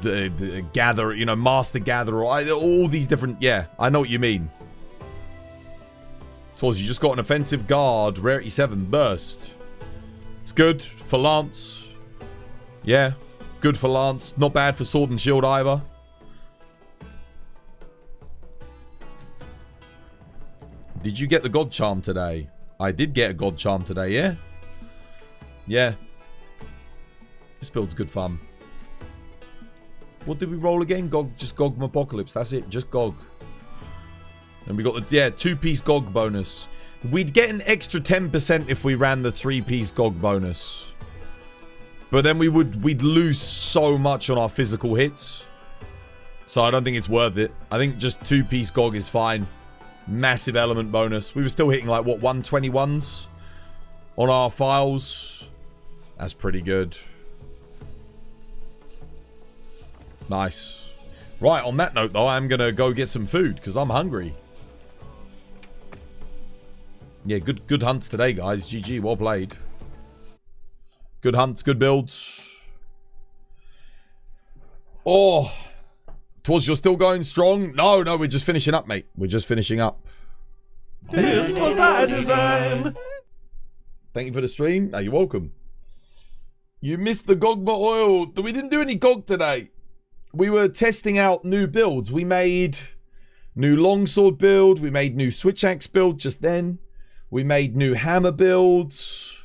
The Gather, you know, Master Gatherer. All these different. Yeah, I know what you mean. Towards you just got an offensive guard, Rarity 7 burst. It's good for Lance. Yeah, good for Lance. Not bad for Sword and Shield either. Did you get the God Charm today? I did get a God Charm today, yeah? Yeah. This build's good fun. What did we roll again? Just Gog Apocalypse. That's it. Just Gog. And we got the, yeah, 2-piece Gog bonus. We'd get an extra 10% if we ran the 3-piece Gog bonus. But then we'd lose so much on our physical hits. So I don't think it's worth it. I think just 2-piece Gog is fine. Massive element bonus. We were still hitting like, what, 121s on our files. That's pretty good. Nice. Right, on that note though, I'm going to go get some food because I'm hungry. Yeah, good hunts today, guys. GG, well played. Good hunts, good builds. Oh, Twas, you're still going strong? No, we're just finishing up, mate. We're just finishing up. This was my design. Thank you for the stream. No, you're welcome. You missed the Gogma oil. We didn't do any Gog today. We were testing out new builds. We made new longsword build. We made new switch axe build just then. We made new hammer builds.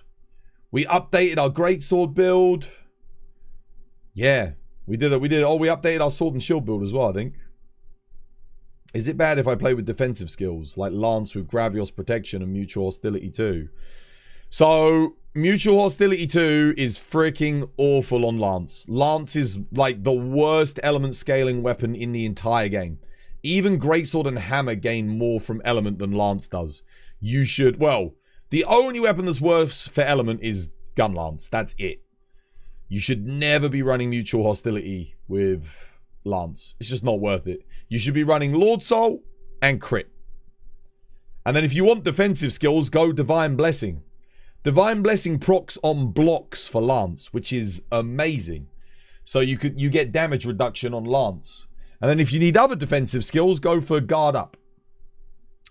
We updated our greatsword build. Yeah, we did it. We updated our sword and shield build as well, I think. Is it bad if I play with defensive skills like Lance with Gravios protection and mutual hostility 2? So mutual hostility 2 is freaking awful on Lance. Lance is like the worst element scaling weapon in the entire game. Even greatsword and hammer gain more from element than Lance does. You should, well, the only weapon that's worse for element is gun lance. That's it. You should never be running mutual hostility with Lance. It's just not worth it. You should be running Lord Soul and crit. And then if you want defensive skills, go Divine Blessing. Divine Blessing procs on blocks for Lance, which is amazing. So you get damage reduction on Lance. And then if you need other defensive skills, go for guard up.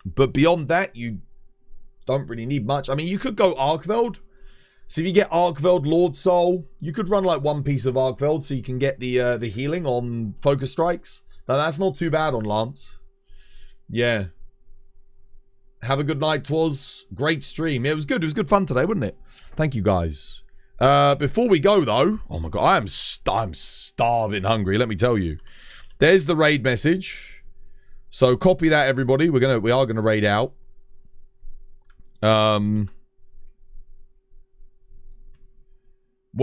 But beyond that, you don't really need much. I mean, you could go Arkveld. So if you get Arkveld, Lord Soul, you could run like one piece of Arkveld so you can get the healing on focus strikes. Now that's not too bad on Lance. Yeah. Have a good night, Twas. Great stream. It was good. It was good fun today, wasn't it? Thank you, guys. Before we go, though, oh my god, I'm starving hungry. Let me tell you. There's the raid message. So copy that, everybody. We are gonna raid out. What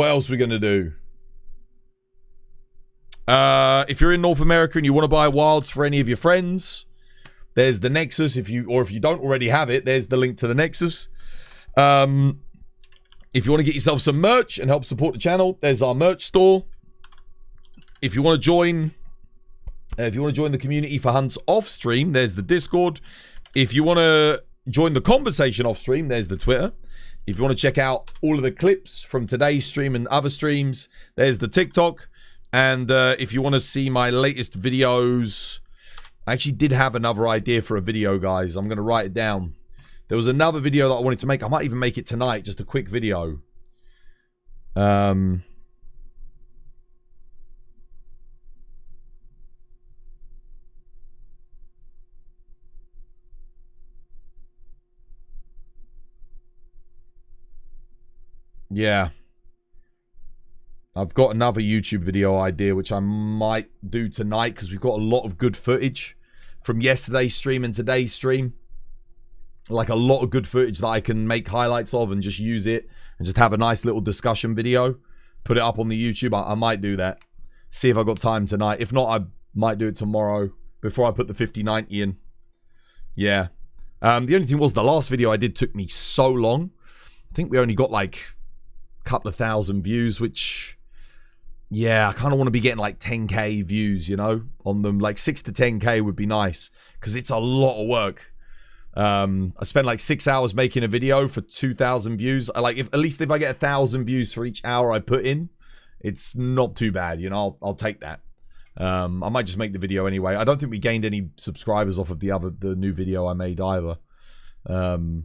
else are we gonna do? If you're in North America and you want to buy wilds for any of your friends, there's the Nexus. If you don't already have it, there's the link to the Nexus. If you want to get yourself some merch and help support the channel, there's our merch store. If you want to join, the community for hunts off stream, there's the Discord. If you want to join the conversation off stream, there's the Twitter. If you want to check out all of the clips from today's stream and other streams, there's the TikTok. And if you want to see my latest videos, I actually did have another idea for a video, guys. I'm going to write it down. There was another video that I wanted to make. I might even make it tonight, just a quick video. Yeah. I've got another YouTube video idea, which I might do tonight, because we've got a lot of good footage from yesterday's stream and today's stream. Like a lot of good footage that I can make highlights of and just use it and just have a nice little discussion video. Put it up on the YouTube. I might do that. See if I got time tonight. If not, I might do it tomorrow before I put the 5090 in. Yeah. The only thing was the last video I did took me so long. I think we only got like a couple of thousand views, which... yeah, I kind of want to be getting like 10k views, you know, on them. Like 6 to 10k would be nice, because it's a lot of work. I spent like 6 hours making a video for 2,000 views. At least if I get 1,000 views for each hour I put in, it's not too bad, you know. I'll take that. I might just make the video anyway. I don't think we gained any subscribers off of the new video I made either. It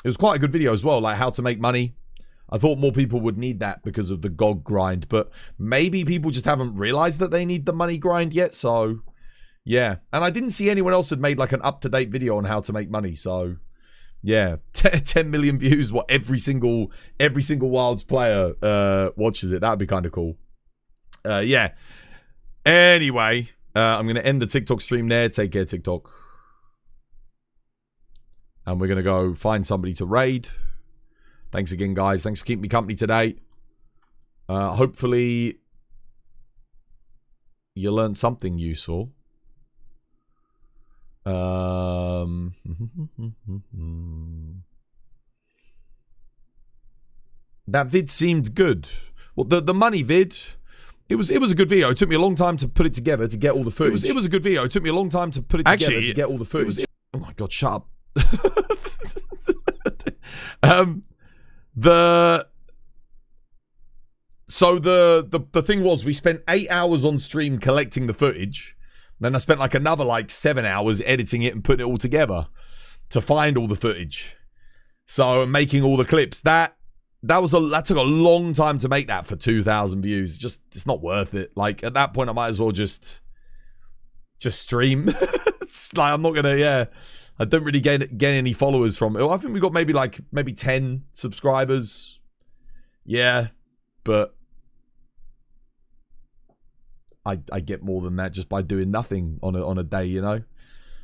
was quite a good video as well, like how to make money. I thought more people would need that because of the GOG grind, but maybe people just haven't realized that they need the money grind yet, so yeah. And I didn't see anyone else had made like an up-to-date video on how to make money, so yeah. 10 million views, what, every single Wilds player watches it. That'd be kind of cool. Yeah. Anyway, I'm going to end the TikTok stream there. Take care, TikTok. And we're going to go find somebody to raid. Thanks again, guys. Thanks for keeping me company today. Hopefully, you learned something useful. That vid seemed good. Well, the money vid, it was a good video. It took me a long time to put it together to get all the footage. It was a good video. It took me a long time to put it together to get all the footage. Oh my god, shut up. The thing was, we spent 8 hours on stream collecting the footage. Then I spent like another like 7 hours editing it and putting it all together to find all the footage. So making all the clips. That took a long time to make that for 2,000 views. It's not worth it. Like at that point I might as well just stream. It's like I'm not gonna, yeah. I don't really get any followers from it. I think we got maybe 10 subscribers. Yeah, but I get more than that just by doing nothing on a day, you know?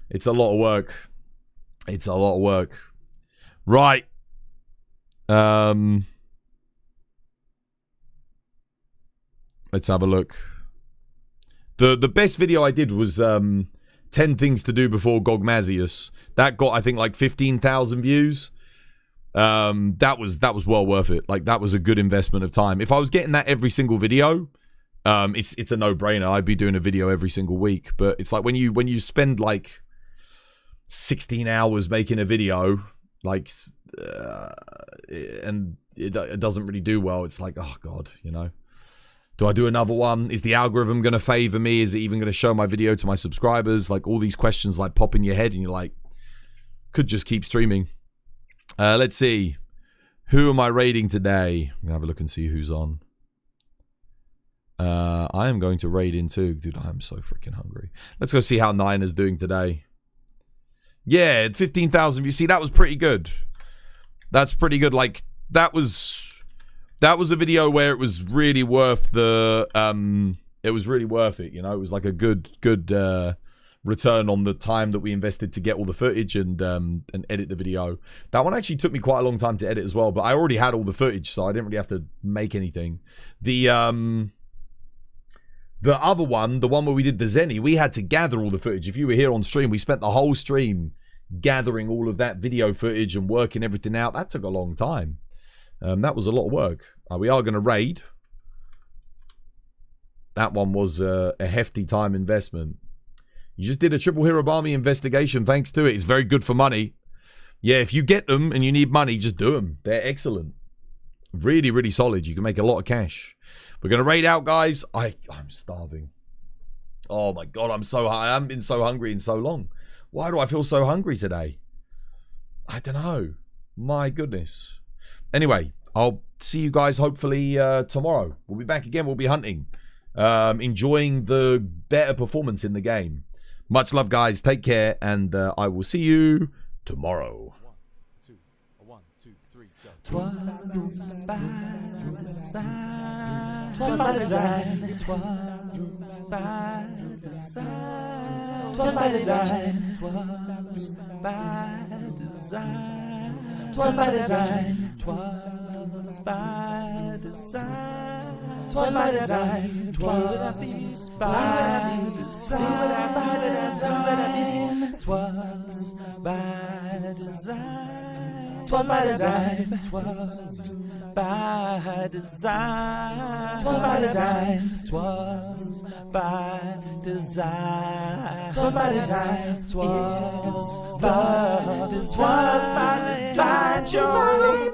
It's a lot of work. It's a lot of work. Right. Let's have a look. The best video I did was 10 things to do before Gogmazios. That got, I think, like 15,000 views. That was well worth it. Like, that was a good investment of time. If I was getting that every single video, it's a no-brainer. I'd be doing a video every single week. But it's like when you spend like 16 hours making a video, like, and it doesn't really do well. It's like, oh god, you know. Do I do another one? Is the algorithm going to favor me? Is it even going to show my video to my subscribers? Like, all these questions like pop in your head and you're like, could just keep streaming. Let's see. Who am I raiding today? I'm going to have a look and see who's on. I am going to raid in too. Dude, I am so freaking hungry. Let's go see how Nine is doing today. Yeah, 15,000. You see, that was pretty good. That's pretty good. Like, that was a video where it was really worth the it was really worth it, you know. It was like a good return on the time that we invested to get all the footage and edit the video. That one actually took me quite a long time to edit as well, but I already had all the footage, so I didn't really have to make anything. The other one, the one where we did the Zenny, we had to gather all the footage. If you were here on stream, we spent the whole stream gathering all of that video footage and working everything out. That took a long time. That was a lot of work. We are going to raid. That one was a hefty time investment. You just did a triple hero army investigation. Thanks to it. It's very good for money. Yeah, if you get them and you need money, just do them. They're excellent. Really, really solid. You can make a lot of cash. We're going to raid out, guys. I'm starving. Oh my God, I haven't been so hungry in so long. Why do I feel so hungry today? I don't know. My goodness. Anyway, I'll see you guys hopefully tomorrow. We'll be back again. We'll be hunting. Enjoying the better performance in the game. Much love, guys. Take care, and I will see you tomorrow. 1, 2, 3, go. Twas by design. Twas by design. Twas by design. Twas by design. Twas by design. Twas by design. Twas by design. Twas by design. Twas by design. Twas by design. Twas by design. Twas by design. Twas by design. Twas by design. Twas by design.